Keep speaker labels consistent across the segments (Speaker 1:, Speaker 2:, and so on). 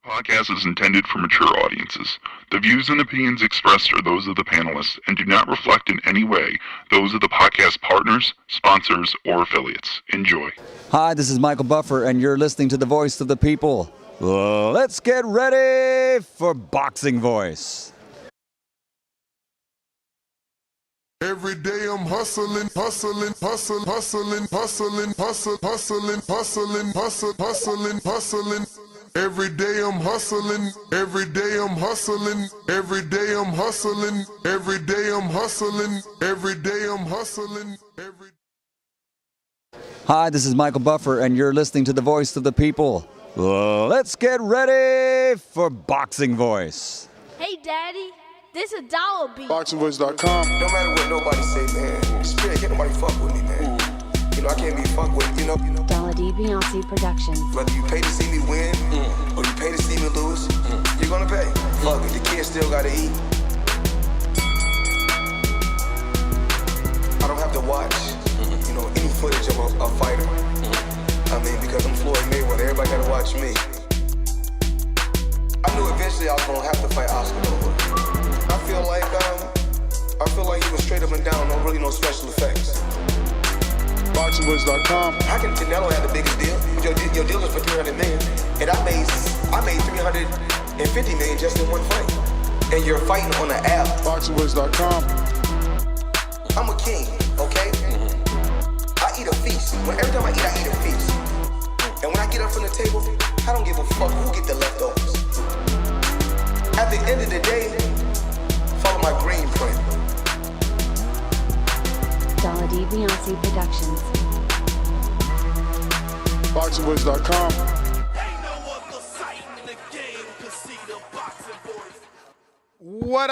Speaker 1: Podcast is intended for mature audiences. The views and opinions expressed are those of the panelists and do not reflect in any way those of the podcast partners, sponsors, or affiliates. Enjoy.
Speaker 2: Hi, this is Michael Buffer, and you're listening to the Voice of the People. Let's get ready for Boxing Voice.
Speaker 3: Every day I'm hustling. Every day I'm hustling. Every day I'm hustling. Every day I'm hustling. Every day I'm hustling. Every day I'm hustling.
Speaker 2: Hi, this is Michael Buffer, and you're listening to the Voice of the People. Let's get ready for Boxing Voice.
Speaker 4: Hey, Daddy, this is $1 beat.
Speaker 3: BoxingVoice.com.
Speaker 5: No matter what nobody say, man, Spirit, can't nobody fuck with me, man. You know, I can't be fucked with, you know.
Speaker 6: Dollar D Beyonce Productions.
Speaker 5: Whether you pay to see me win, or you pay to see me lose, you're gonna pay. Fuck it, the kids still gotta eat. I don't have to watch, you know, any footage of a fighter. I mean, because I'm Floyd Mayweather, everybody gotta watch me. I knew eventually I was gonna have to fight Oscar Nova. I feel like he was straight up and down, no special effects.
Speaker 3: BoxingVoice.com.
Speaker 5: How can Canelo have the biggest deal? Your deal is for $300 million, and I made $350 million just in one fight. And you're fighting on an app.
Speaker 3: BoxingVoice.com.
Speaker 5: I'm a king, okay? I eat a feast. Every time I eat a feast. And when I get up from the table, I don't give a fuck who get the leftovers. At the end of the day, follow my green print.
Speaker 6: Dollar D Beyonce Productions.
Speaker 3: BoxingVoice.com.
Speaker 7: What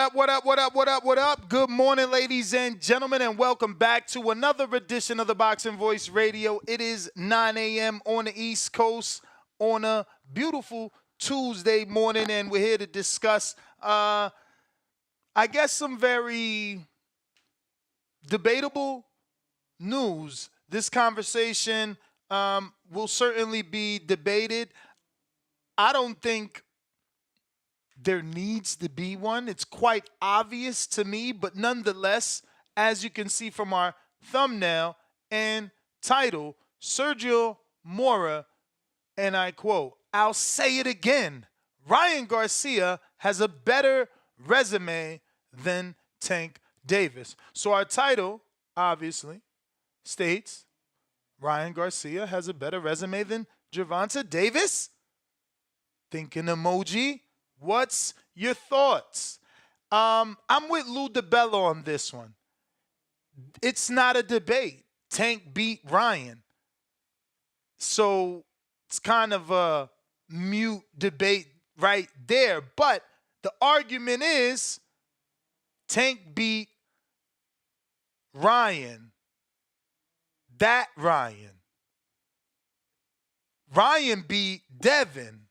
Speaker 7: up? Good morning, ladies and gentlemen, and welcome back to another edition of the Boxing Voice Radio. It is 9 a.m. on the East Coast on a beautiful Tuesday morning, and we're here to discuss, I guess, some very debatable news. This conversation will certainly be debated. I don't think there needs to be one. It's quite obvious to me, but nonetheless, as you can see from our thumbnail and title, Sergio Mora, and I quote, "I'll say it again, Ryan Garcia has a better resume than Tank Davis." So our title, obviously, states Ryan Garcia has a better resume than Gervonta Davis. Thinking emoji. What's your thoughts? I'm with Lou DeBello on this one. It's not a debate. Tank beat Ryan. So it's kind of a mute debate right there. But the argument is Tank beat Ryan. That Ryan. Ryan beat Devin.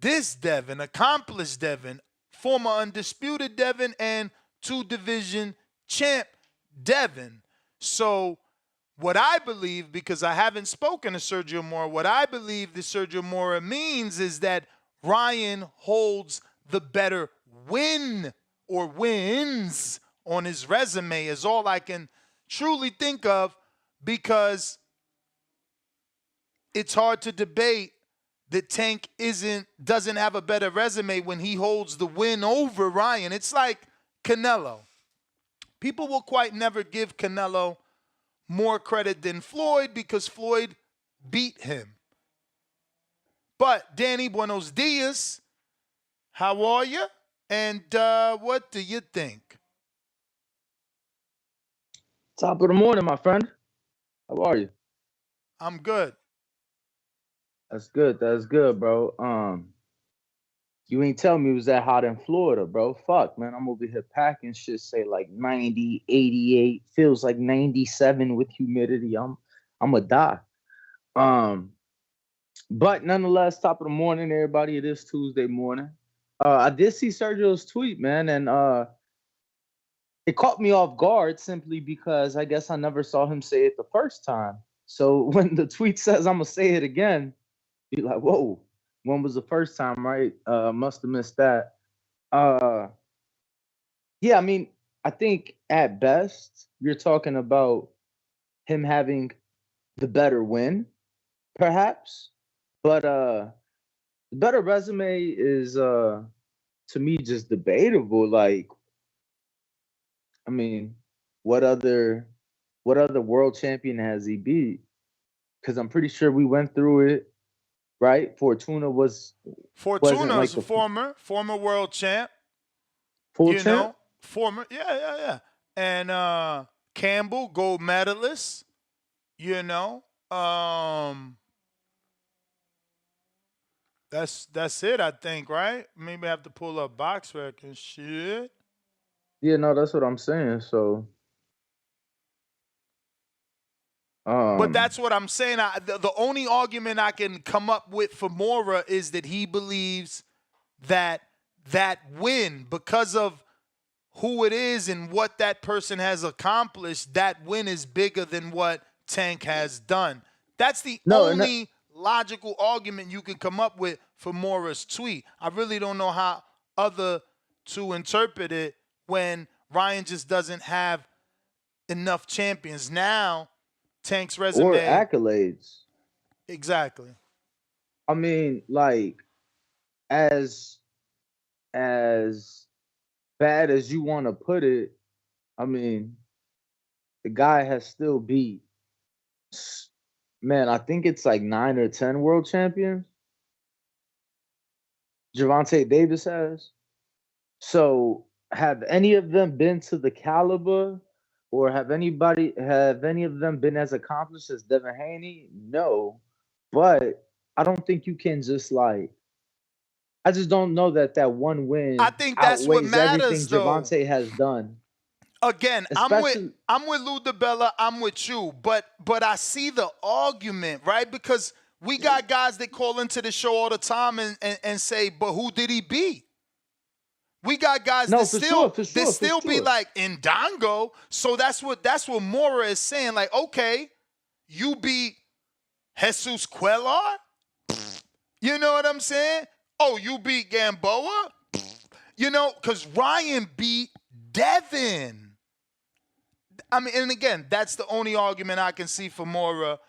Speaker 7: This Devin, accomplished Devin, former undisputed Devin, and two-division champ Devin. So what I believe, because I haven't spoken to Sergio Mora, what I believe that Sergio Mora means is that Ryan holds the better win or wins on his resume is all I can truly think of, because it's hard to debate that Tank doesn't have a better resume when he holds the win over Ryan. It's like Canelo. People will quite never give Canelo more credit than Floyd because Floyd beat him. But Danny, buenos dias. How are you? And what do you think?
Speaker 8: Top of the morning, my friend. How are you?
Speaker 7: I'm good.
Speaker 8: That's good, bro. You ain't tell me it was that hot in Florida, bro. Fuck, man. I'm over here packing shit, say like 90, 88, feels like 97 with humidity. I'm a die. But nonetheless, top of the morning, everybody. It is Tuesday morning. I did see Sergio's tweet, man, and it caught me off guard simply because I guess I never saw him say it the first time. So when the tweet says I'm gonna say it again, be like, whoa, When was the first time, right? Must have missed that. Uh, yeah, I mean, I think at best you're talking about him having the better win, perhaps. But the better resume is to me just debatable. Like, I mean, what other world champion has he beat? Because I'm pretty sure we went through it, right? Wasn't
Speaker 7: Fortuna's
Speaker 8: like
Speaker 7: a
Speaker 8: the
Speaker 7: former world champ.
Speaker 8: full
Speaker 7: You
Speaker 8: champ.
Speaker 7: know, former, yeah. And Campbell, gold medalist. You know, that's it. I think, right? Maybe I have to pull up box rec and shit.
Speaker 8: Yeah, no, that's what I'm saying. So,
Speaker 7: But
Speaker 8: um,
Speaker 7: that's what I'm saying. The only argument I can come up with for Mora is that he believes that that win, because of who it is and what that person has accomplished, that win is bigger than what Tank has done. That's the
Speaker 8: no, and
Speaker 7: only logical argument you can come up with for Mora's tweet. I really don't know how other to interpret it when Ryan just doesn't have enough champions. Now, Tank's
Speaker 8: or
Speaker 7: resume,
Speaker 8: accolades.
Speaker 7: exactly.
Speaker 8: I mean, like as as bad as you want to put it, I mean, the guy has still beat, man, I think it's like 9 or 10 world champions. Gervonta Davis has. So have any of them been to the caliber, or have any of them been as accomplished as Devin Haney? No. But I don't think you can just like, I just don't know that that one
Speaker 7: I
Speaker 8: win
Speaker 7: think that's what
Speaker 8: outweighs everything
Speaker 7: matters, though.
Speaker 8: Gervonta has done.
Speaker 7: Again,
Speaker 8: Especially
Speaker 7: I'm with Lou DeBella, I'm with you, but I see the argument, right? Because we got guys that call into the show all the time and say, but who did he beat? We got guys
Speaker 8: no,
Speaker 7: that
Speaker 8: for sure,
Speaker 7: still be like Ndongo. So that's what Mora is saying. Like, okay, you beat Jesus Cuellar? You know what I'm saying? Oh, you beat Gamboa? You know, because Ryan beat Devin. I mean, and again, that's the only argument I can see for Mora.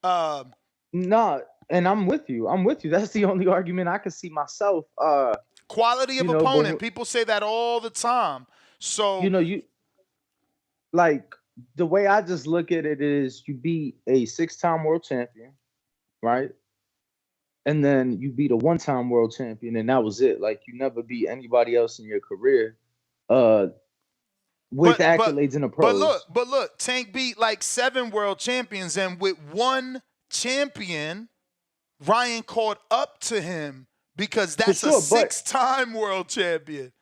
Speaker 8: No, and I'm with you. I'm with you. That's the only argument I can see myself.
Speaker 7: Quality of opponent.
Speaker 8: But
Speaker 7: People say that all the time. So
Speaker 8: you like the way I just look at it is you beat a 6-time world champion, right? And then you beat a 1-time world champion, and that was it. Like you never beat anybody else in your career, with accolades in the pros.
Speaker 7: But look, Tank beat like 7 world champions, and with one champion, Ryan caught up to him because
Speaker 8: For
Speaker 7: that's a
Speaker 8: sure, but
Speaker 7: 6-time world champion.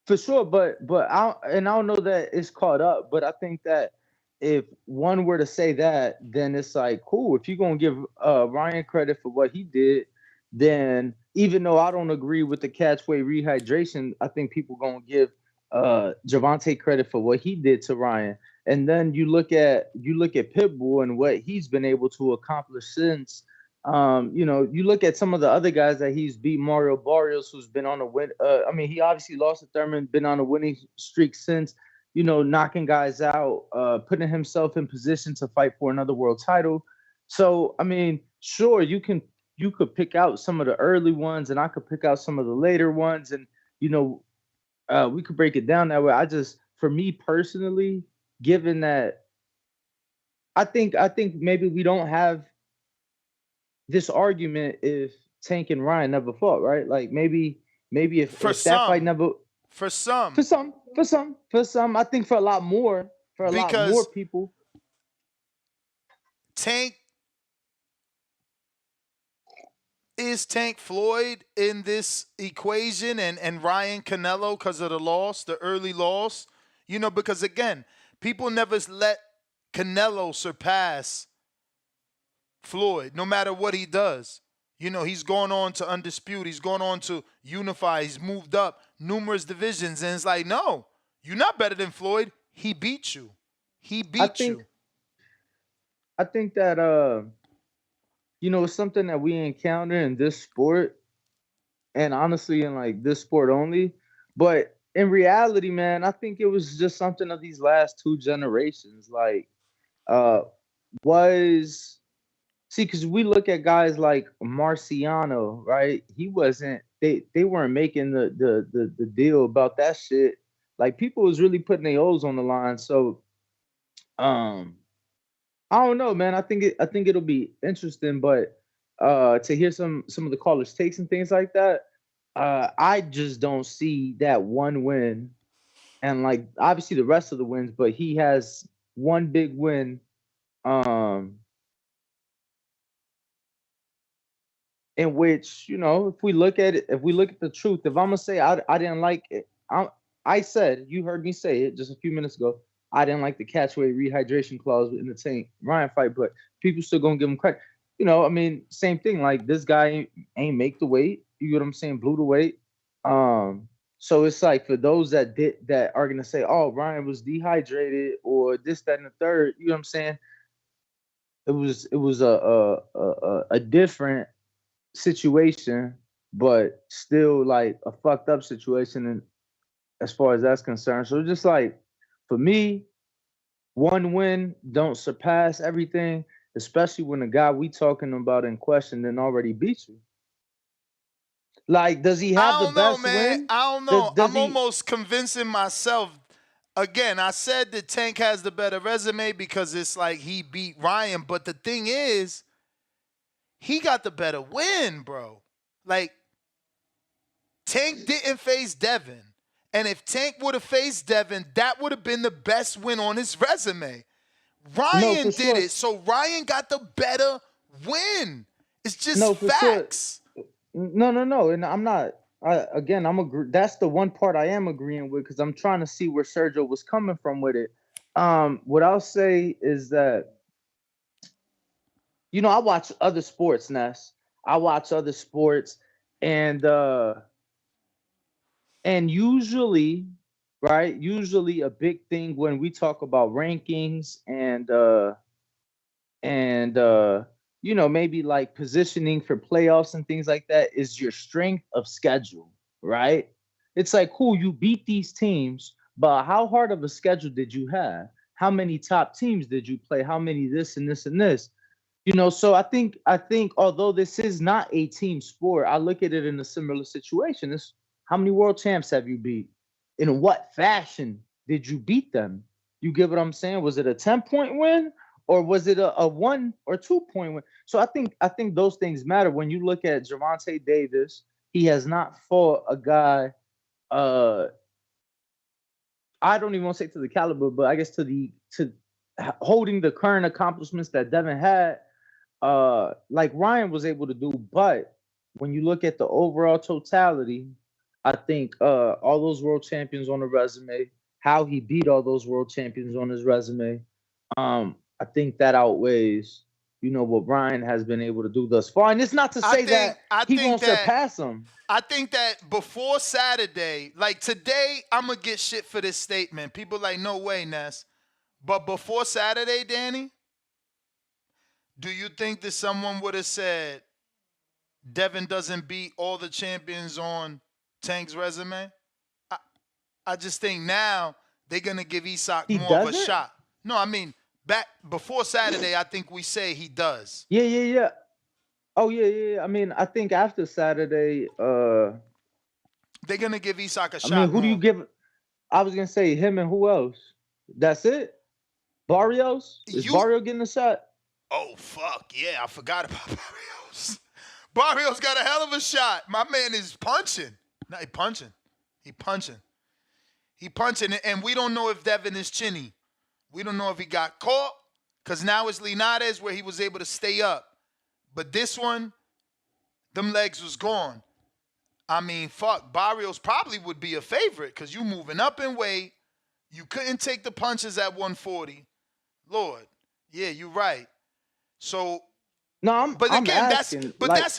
Speaker 8: for sure, but I don't know that it's caught up, but I think that if one were to say that, then it's like cool. If you're gonna give Ryan credit for what he did, then even though I don't agree with the catchway rehydration, I think people gonna give Gervonta credit for what he did to Ryan. And then you look at Pitbull and what he's been able to accomplish since. You look at some of the other guys that he's beat, Mario Barrios, who's been on a win. I mean, he obviously lost to Thurman, been on a winning streak since, knocking guys out, putting himself in position to fight for another world title. So, I mean, sure, you could pick out some of the early ones, and I could pick out some of the later ones, and we could break it down that way. For me personally, given that, I think maybe we don't have this argument if Tank and Ryan never fought, right? Like maybe if that fight never
Speaker 7: for some,
Speaker 8: I think for a lot more people.
Speaker 7: Is Tank Floyd in this equation and Ryan Canelo because of the early loss? Because again, people never let Canelo surpass Floyd, no matter what he does. He's gone on to undisputed. He's gone on to unify. He's moved up numerous divisions. And it's like, no, you're not better than Floyd. He beat you.
Speaker 8: I think that, it's something that we encounter in this sport and honestly in like this sport only. But in reality, man, I think it was just something of these last two generations. Like, uh, was see, because we look at guys like Marciano, right? He wasn't. They weren't making the deal about that shit. Like people was really putting their O's on the line. So, um, I don't know, man. I think it'll be interesting, but to hear some of the callers' takes and things like that, I just don't see that one win, and like obviously the rest of the wins, but he has one big win, um, in which if we look at it, if we look at the truth, if I'm gonna say I didn't like it, I said you heard me say it just a few minutes ago. I didn't like the catchweight rehydration clause in the Tank Ryan fight, but people still gonna give him credit. I mean, same thing. Like this guy ain't make the weight. You get what I'm saying? Blew the weight. So it's like for those that are gonna say, "Oh, Ryan was dehydrated" or this, that, and the third. You know what I'm saying? It was a different situation, but still like a fucked up situation, and as far as that's concerned. So just like for me, one win don't surpass everything, especially when the guy we talking about in question then already beat you. Like, does he have
Speaker 7: I
Speaker 8: the
Speaker 7: don't know,
Speaker 8: best
Speaker 7: man.
Speaker 8: win?
Speaker 7: I don't know.
Speaker 8: Does
Speaker 7: I'm
Speaker 8: he?
Speaker 7: almost convincing myself. Again, I said that Tank has the better resume because it's like he beat Ryan. But the thing is, he got the better win, bro. Like, Tank didn't face Devin. And if Tank would have faced Devin, that would have been the best win on his resume.
Speaker 8: No,
Speaker 7: Ryan
Speaker 8: for
Speaker 7: did
Speaker 8: sure.
Speaker 7: it, so Ryan got the better win. It's just
Speaker 8: No, for sure.
Speaker 7: facts.
Speaker 8: No, and I'm not. Again, that's the one part I am agreeing with because I'm trying to see where Sergio was coming from with it. What I'll say is that I watch other sports, Ness. I watch other sports, and usually, right? Usually, a big thing when we talk about rankings and maybe like positioning for playoffs and things like that is your strength of schedule, right? It's like, cool, you beat these teams, but how hard of a schedule did you have? How many top teams did you play? How many this and this and this? So I think although this is not a team sport, I look at it in a similar situation. It's how many world champs have you beat? In what fashion did you beat them? You get what I'm saying? Was it a 10-point win or was it a 1 or 2-point win? So I think those things matter. When you look at Gervonta Davis, he has not fought a guy I don't even want to say to the caliber, but I guess to holding the current accomplishments that Devin had, like Ryan was able to do. But when you look at the overall totality, I think all those world champions on the resume, how he beat all those world champions on his resume, I think that outweighs, what Ryan has been able to do thus far. And it's not to say that he won't surpass him.
Speaker 7: I think that before Saturday, like today, I'm going to get shit for this statement. People like, no way, Ness. But before Saturday, Danny, do you think that someone would have said Devin doesn't beat all the champions on Tank's resume? I just think now they're going to give Isak more of a shot. No, I mean, back before Saturday, I think we say he does.
Speaker 8: Yeah. Oh, yeah. I mean, I think after Saturday,
Speaker 7: they're going to give Isak a shot.
Speaker 8: I mean, who do you give? I was going to say him and who else? That's it? Barrios? Is Barrios getting a shot?
Speaker 7: Oh, fuck. Yeah, I forgot about Barrios. Barrios got a hell of a shot. My man is punching. No, He punching, and we don't know if Devin is chinny. We don't know if he got caught, because now it's Linares where he was able to stay up. But this one, them legs was gone. I mean, fuck, Barrios probably would be a favorite because you moving up in weight. You couldn't take the punches at 140. Lord, yeah, you're right. So,
Speaker 8: no,
Speaker 7: but
Speaker 8: I'm
Speaker 7: again,
Speaker 8: asking,
Speaker 7: that's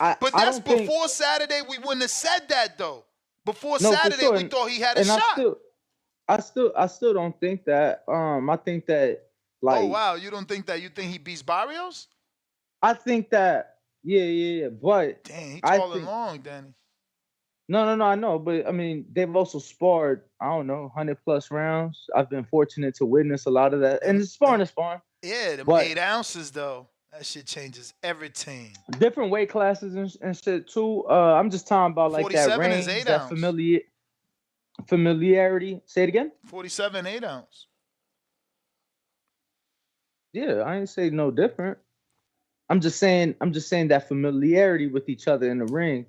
Speaker 7: before Saturday. We wouldn't have said that though. Before Saturday,
Speaker 8: sure.
Speaker 7: we thought he had a shot.
Speaker 8: I still don't think that. I think that like.
Speaker 7: Oh wow, you don't think that? You think he beats Barrios?
Speaker 8: I think that. Yeah. But
Speaker 7: dang, he tall and long, Danny.
Speaker 8: No, I know, but I mean, they've also sparred, I don't know, 100 plus rounds. I've been fortunate to witness a lot of that. And
Speaker 7: Them,
Speaker 8: it's sparring
Speaker 7: them,
Speaker 8: is sparring,
Speaker 7: yeah, them
Speaker 8: but
Speaker 7: 8 ounces though. That shit changes everything.
Speaker 8: different weight classes and shit too. I'm just talking about like that
Speaker 7: 47 is
Speaker 8: range,
Speaker 7: 8
Speaker 8: that
Speaker 7: ounce.
Speaker 8: familiarity. Say it again.
Speaker 7: 47 8 ounce.
Speaker 8: Yeah, I ain't say no different. I'm just saying that familiarity with each other in the ring,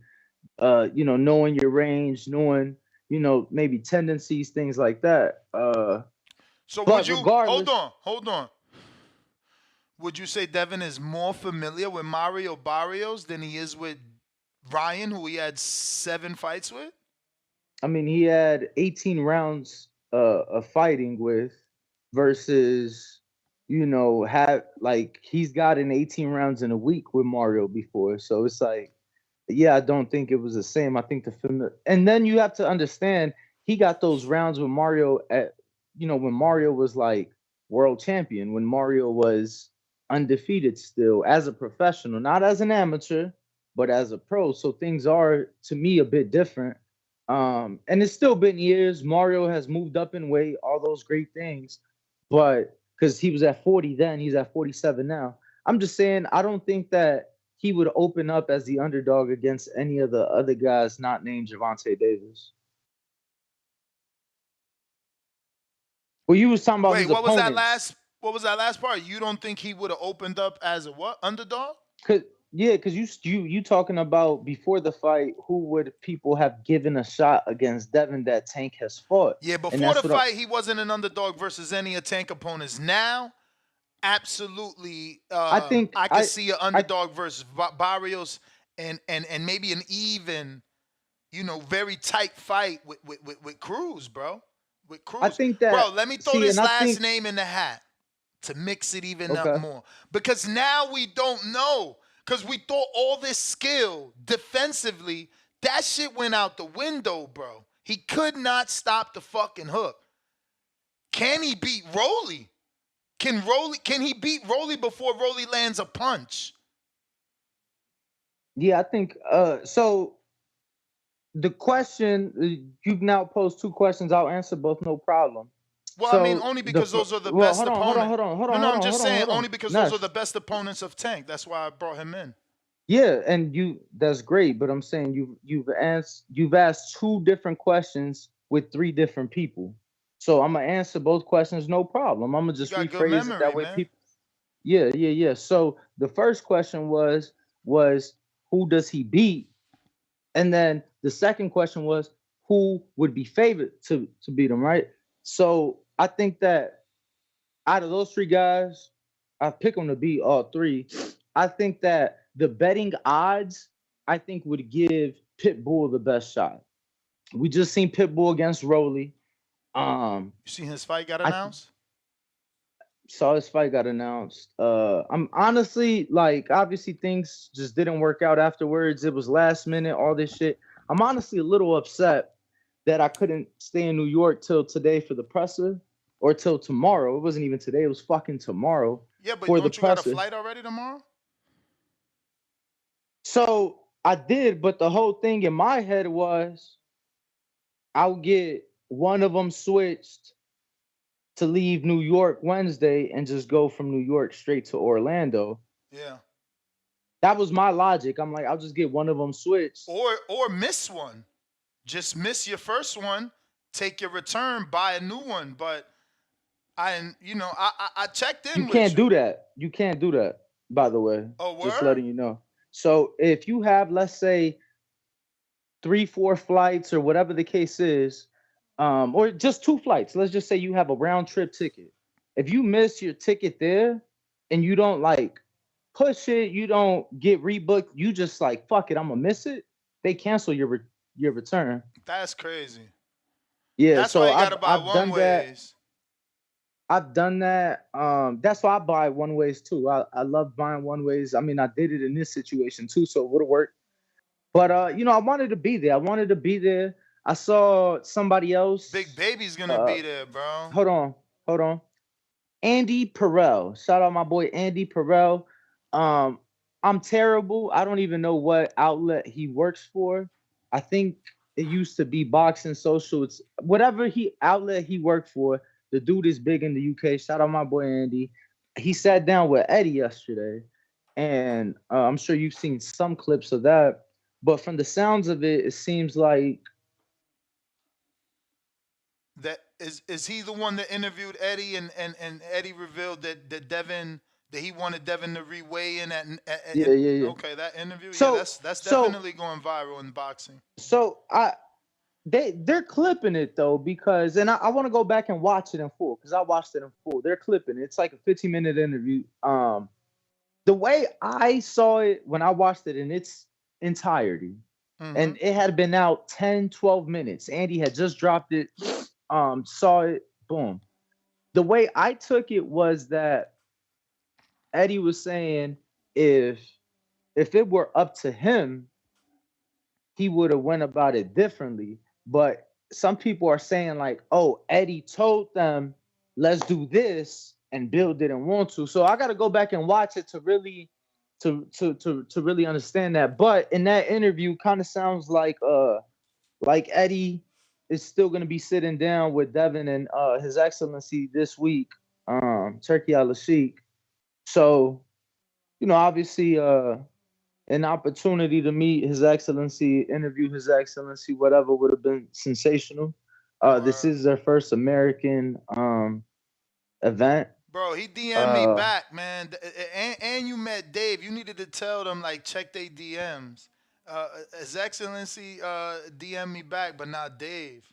Speaker 8: knowing your range, knowing, maybe tendencies, things like that.
Speaker 7: So would
Speaker 8: But
Speaker 7: you
Speaker 8: regardless,
Speaker 7: hold on? Would you say Devin is more familiar with Mario Barrios than he is with Ryan, who he had 7 fights with?
Speaker 8: I mean, he had 18 rounds of fighting with versus, have like he's gotten 18 rounds in a week with Mario before. So it's like, yeah, I don't think it was the same. I think and then you have to understand he got those rounds with Mario when Mario was like world champion, when Mario was undefeated still as a professional, not as an amateur, but as a pro. So things are to me a bit different. And it's still been years. Mario has moved up in weight, all those great things, but because he was at 40 then, he's at 47 now. I'm just saying, I don't think that he would open up as the underdog against any of the other guys not named Gervonta Davis. Well, you was talking about
Speaker 7: Wait,
Speaker 8: his opponents.
Speaker 7: what was that last part? You don't think he would have opened up as a what? Underdog?
Speaker 8: Cause yeah, because you talking about before the fight, who would people have given a shot against Devin that Tank has fought?
Speaker 7: Yeah,
Speaker 8: And
Speaker 7: before
Speaker 8: that's
Speaker 7: the
Speaker 8: what
Speaker 7: fight, he wasn't an underdog versus any of Tank opponents. Now, absolutely,
Speaker 8: I think.
Speaker 7: I could see an
Speaker 8: I
Speaker 7: underdog versus Barrios and maybe an even, very tight fight with Cruz, bro. With
Speaker 8: I
Speaker 7: Cruz.
Speaker 8: think
Speaker 7: Bro,
Speaker 8: that
Speaker 7: let me throw
Speaker 8: see,
Speaker 7: this
Speaker 8: and I
Speaker 7: last
Speaker 8: think
Speaker 7: name in the hat to mix it even up
Speaker 8: okay.
Speaker 7: more. Because now we don't know. Because we thought all this skill defensively, that shit went out the window, bro. He could not stop the fucking hook. Can he beat Rolly? Can he beat Rolly before Rolly lands a punch?
Speaker 8: Yeah, I think so the question you've now posed two questions. I'll answer both, no problem.
Speaker 7: Well, I mean,
Speaker 8: So
Speaker 7: only
Speaker 8: the
Speaker 7: because those are the
Speaker 8: well,
Speaker 7: best
Speaker 8: hold on, hold on,
Speaker 7: opponents.
Speaker 8: hold on, hold
Speaker 7: No,
Speaker 8: on,
Speaker 7: no,
Speaker 8: hold
Speaker 7: I'm
Speaker 8: on,
Speaker 7: just
Speaker 8: hold on,
Speaker 7: saying
Speaker 8: hold on.
Speaker 7: only because those are
Speaker 8: Ness.
Speaker 7: the best opponents of Tank. That's why I brought him in.
Speaker 8: Yeah, and that's great, but I'm saying you've asked two different questions with three different people. So I'm gonna answer both questions, no problem. I'm gonna
Speaker 7: You
Speaker 8: just
Speaker 7: got good
Speaker 8: rephrase it that
Speaker 7: memory,
Speaker 8: way
Speaker 7: man.
Speaker 8: people. Yeah. So the first question was who does he beat? And then the second question was who would be favored to beat him, right? So I think that out of those three guys, I pick them to beat all three. I think that the betting odds, I think, would give Pitbull the best shot. We just seen Pitbull against Rolly.
Speaker 7: You seen his fight got
Speaker 8: I
Speaker 7: announced?
Speaker 8: saw his fight got announced. I'm honestly like, obviously things just didn't work out afterwards. It was last minute, all this shit. I'm honestly a little upset that I couldn't stay in New York till today for the presser or till tomorrow. It wasn't even today, it was fucking tomorrow
Speaker 7: Yeah, but
Speaker 8: for the
Speaker 7: don't you got a
Speaker 8: presser.
Speaker 7: flight already tomorrow?
Speaker 8: So I did, but the whole thing in my head was I'll get one of them switched to leave New York Wednesday and just go from New York straight to Orlando.
Speaker 7: Yeah.
Speaker 8: That was my logic. I'm like, I'll just get one of them switched.
Speaker 7: Or miss one. Just miss your first one, take your return, buy a new one. But I checked
Speaker 8: You
Speaker 7: in with
Speaker 8: can't
Speaker 7: you.
Speaker 8: do that. You can't do that, by the way.
Speaker 7: Oh,
Speaker 8: Just
Speaker 7: word?
Speaker 8: letting you know. So if you have, let's say, 3, 4 flights or whatever the case is, or just 2 flights. Let's just say you have a round trip ticket. If you miss your ticket there and you don't like push it, you don't get rebooked, you just like fuck it, I'm gonna miss it. They cancel your return.
Speaker 7: That's crazy.
Speaker 8: Yeah,
Speaker 7: That's why
Speaker 8: so
Speaker 7: you gotta buy
Speaker 8: I've
Speaker 7: one
Speaker 8: done that.
Speaker 7: ways.
Speaker 8: I've done that. That's why I buy one ways too. I love buying one ways. I mean, I did it in this situation too, so it would have worked. But I wanted to be there. I wanted to be there. I saw somebody
Speaker 7: Big
Speaker 8: else.
Speaker 7: Baby's gonna
Speaker 8: Uh,
Speaker 7: be there, bro.
Speaker 8: hold on. Andy Perel. Shout out my boy Andy Perel. I'm terrible. I don't even know what outlet he works for. I think it used to be Boxing Social. It's whatever outlet he worked for. The dude is big in the UK. Shout out my boy Andy. He sat down with Eddie yesterday, and I'm sure you've seen some clips of that. But from the sounds of it, it seems like
Speaker 7: That is he the one that interviewed Eddie and Eddie revealed that he wanted Devin to reweigh in
Speaker 8: yeah.
Speaker 7: okay, that interview.
Speaker 8: So
Speaker 7: Yeah, that's definitely going viral in boxing.
Speaker 8: So they're clipping it though, because I want to go back and watch it in full because I watched it in full. They're clipping it. It's like a 15-minute interview. The way I saw it when I watched it in its entirety, and it had been out 10, 12 minutes. Andy had just dropped it. Saw it, boom. The way I took it was that Eddie was saying if it were up to him, he would have went about it differently. But some people are saying like, oh, Eddie told them, let's do this, and Bill didn't want to. So I got to go back and watch it to really really understand that. But in that interview, kind of sounds like Eddie is still going to be sitting down with Devin and His Excellency this week, Turkey al-Sheikh. So, obviously an opportunity to meet His Excellency, interview His Excellency, whatever would have been sensational. This is their first American event.
Speaker 7: Bro, he DM'd me back, man. And you met Dave. You needed to tell them, like, check their DMs. His Excellency DM me back, but not Dave.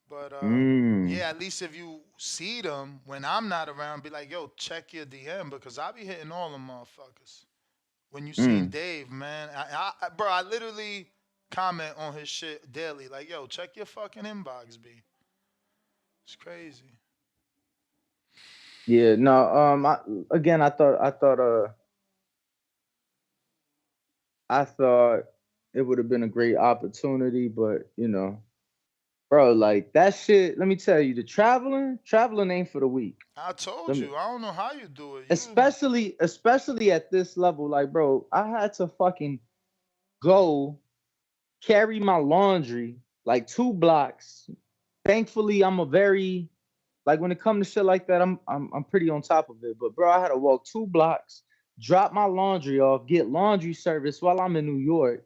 Speaker 7: But yeah, at least if you see them when I'm not around, be like, yo, check your DM because I be hitting all them motherfuckers. When you seen Dave, man, bro, I literally comment on his shit daily, like, yo, check your fucking inbox, B. It's crazy.
Speaker 8: Yeah, no. I thought it would have been a great opportunity, but bro, like that shit. Let me tell you, the traveling ain't for the weak.
Speaker 7: I told you, I don't know how you do it.
Speaker 8: Especially at this level, like, bro, I had to fucking go carry my laundry like 2 blocks. Thankfully, I'm a very like when it comes to shit like that, I'm pretty on top of it. But bro, I had to walk 2 blocks, drop my laundry off, get laundry service while I'm in New York,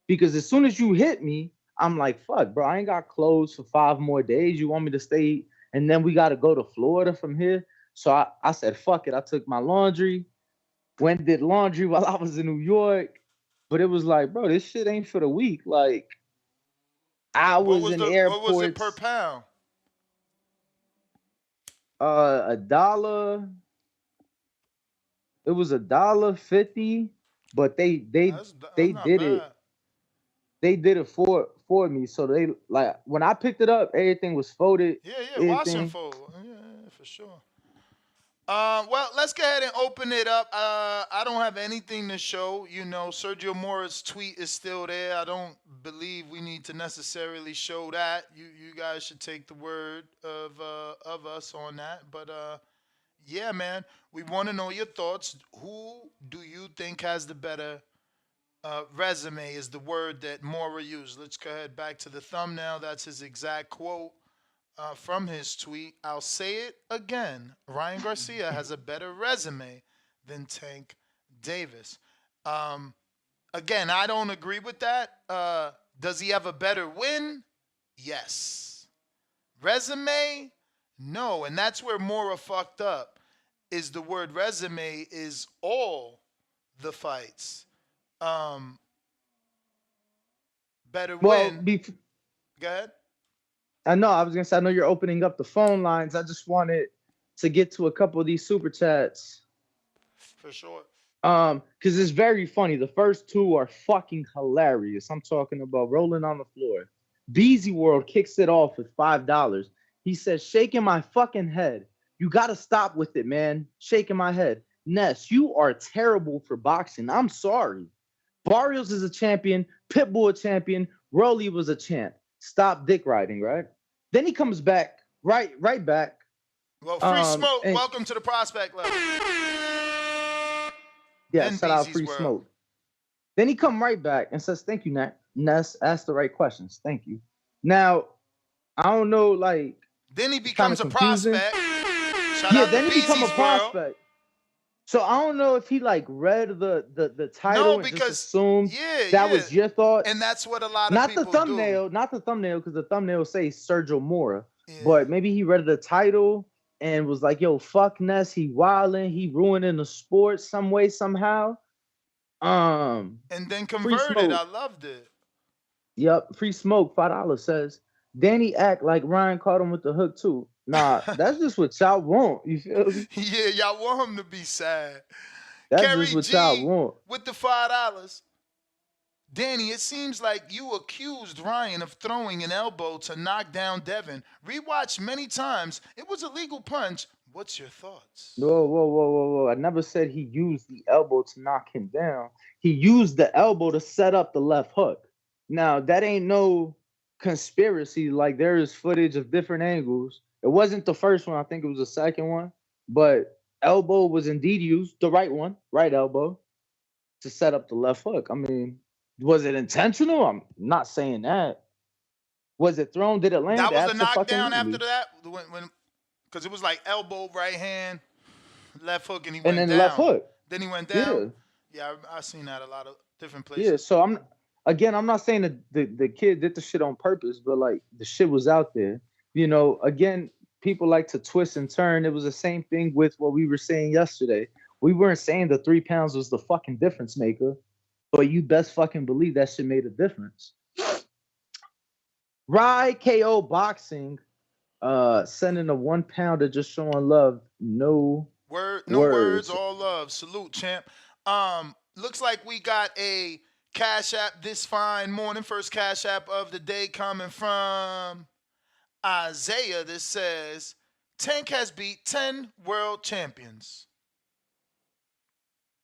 Speaker 8: because as soon as you hit me, I'm like, fuck, bro, I ain't got clothes for 5 more days. You want me to stay? And then we got to go to Florida from here. So I said, fuck it. I took my laundry, went and did laundry while I was in New York. But it was like, bro, this shit ain't for the weak. Like, I was in airports.
Speaker 7: What was it per pound?
Speaker 8: $1. It was $1.50, but they did it. They did it for me. So they like when I picked it up, everything was folded.
Speaker 7: Yeah, wash and fold. Yeah, for sure. Well, let's go ahead and open it up. I don't have anything to show. Sergio Mora's tweet is still there. I don't believe we need to necessarily show that. You guys should take the word of us on that. But yeah, man, we want to know your thoughts. Who do you think has the better resume? Is the word that Mora used. Let's go ahead back to the thumbnail. That's his exact quote. From his tweet, I'll say it again. Ryan Garcia has a better resume than Tank Davis. Again, I don't agree with that. Does he have a better win? Yes. Resume? No. And that's where Mora fucked up. Is the word resume is all the fights. Better win. Go ahead.
Speaker 8: I was gonna say, I know you're opening up the phone lines. I just wanted to get to a couple of these super chats.
Speaker 7: For sure.
Speaker 8: Because it's very funny. The first 2 are fucking hilarious. I'm talking about rolling on the floor. Beezy World kicks it off with $5. He says, shaking my fucking head. You gotta stop with it, man. Shaking my head. Ness, you are terrible for boxing. I'm sorry. Barrios is a champion. Pitbull a champion. Rolly was a champ. Stop dick riding, right? Then he comes back, right back.
Speaker 7: Well, Free Smoke, welcome to the Prospect Level.
Speaker 8: Yeah, shout out Free Smoke. Then he come right back and says, thank you, Nat. Ness asked the right questions. Thank you. Now, I don't know, like,
Speaker 7: Then he
Speaker 8: it's kind of
Speaker 7: becomes a
Speaker 8: confusing.
Speaker 7: prospect. Shout
Speaker 8: Yeah,
Speaker 7: out to
Speaker 8: then he become a
Speaker 7: Beezy's World.
Speaker 8: prospect. So I don't know if he like read the title
Speaker 7: No,
Speaker 8: and just
Speaker 7: because
Speaker 8: assumed that was your thoughts.
Speaker 7: and that's what a lot of
Speaker 8: Not the
Speaker 7: people
Speaker 8: thumbnail,
Speaker 7: do.
Speaker 8: not the thumbnail, because the thumbnail says Sergio Mora.
Speaker 7: Yeah.
Speaker 8: But maybe he read the title and was like, "Yo, fuck Ness, he wilding, he ruining the sport some way somehow."
Speaker 7: And then
Speaker 8: Free
Speaker 7: converted.
Speaker 8: smoke.
Speaker 7: I loved it.
Speaker 8: Yep, free smoke. $5 says Danny act like Ryan caught him with the hook too. Nah, that's just what y'all want. You feel me?
Speaker 7: Yeah, y'all want him to be sad.
Speaker 8: That's
Speaker 7: Kerry
Speaker 8: just what y'all
Speaker 7: G
Speaker 8: want.
Speaker 7: with the $5. Danny, it seems like you accused Ryan of throwing an elbow to knock down Devin. Rewatched many times. It was a legal punch. What's your thoughts?
Speaker 8: Whoa. I never said he used the elbow to knock him down. He used the elbow to set up the left hook. Now, that ain't no conspiracy. Like, there is footage of different angles. It wasn't the first one. I think it was the second one. But elbow was indeed used, the right one, right elbow, to set up the left hook. I mean, was it intentional? I'm not saying that. Was it thrown? Did it land?
Speaker 7: That was the knockdown
Speaker 8: Abso-fucking-lutely.
Speaker 7: after that? When because it was like elbow, right hand, left hook, and he
Speaker 8: And
Speaker 7: went
Speaker 8: then
Speaker 7: down.
Speaker 8: left hook.
Speaker 7: Then he went
Speaker 8: Yeah.
Speaker 7: down. Yeah, I've seen that a lot of different places.
Speaker 8: Yeah, so I'm not saying that the kid did the shit on purpose, but like the shit was out there. You know, again, people like to twist and turn. It was the same thing with what we were saying yesterday. We weren't saying the 3 pounds was the fucking difference maker, but you best fucking believe that shit made a difference. Rye KO Boxing sending a 1 pounder just showing love. No
Speaker 7: words, all love. Salute, champ. Looks like we got a Cash App this fine morning. First Cash App of the day coming from Isaiah. This says, Tank has beat 10 world champions.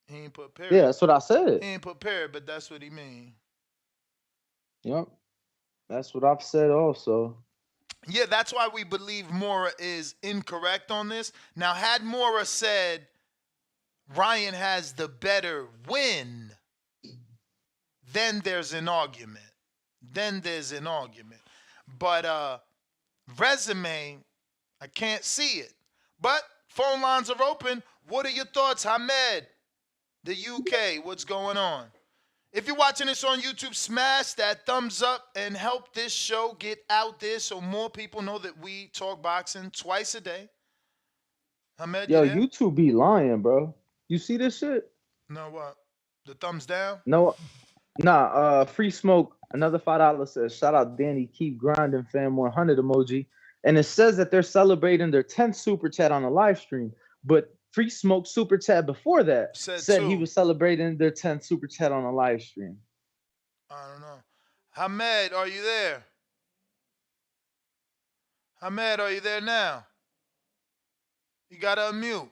Speaker 7: He ain't put period.
Speaker 8: Yeah, that's what I said.
Speaker 7: He ain't put period, but that's what he mean.
Speaker 8: Yep. That's what I've said also.
Speaker 7: Yeah, that's why we believe Mora is incorrect on this. Now, had Mora said Ryan has the better win, then there's an argument. But resume, I can't see it. But phone lines are open. What are your thoughts, Hamed? The UK, what's going on? If you're watching this on YouTube, smash that thumbs up and help this show get out there so more people know that we talk boxing twice a day. Hamed,
Speaker 8: Yo,
Speaker 7: you there?
Speaker 8: YouTube be lying, bro. You see this shit?
Speaker 7: No, what? The thumbs down?
Speaker 8: No, nah. Free smoke. Another $5 says, shout out Danny, keep grinding, fam. 100 emoji, and it says that they're celebrating their 10th super chat on the live stream. But Free Smoke super chat before that said he was celebrating their 10th super chat on a live stream.
Speaker 7: I don't know. Hamed, are you there? Hamed, are you there now? You gotta unmute.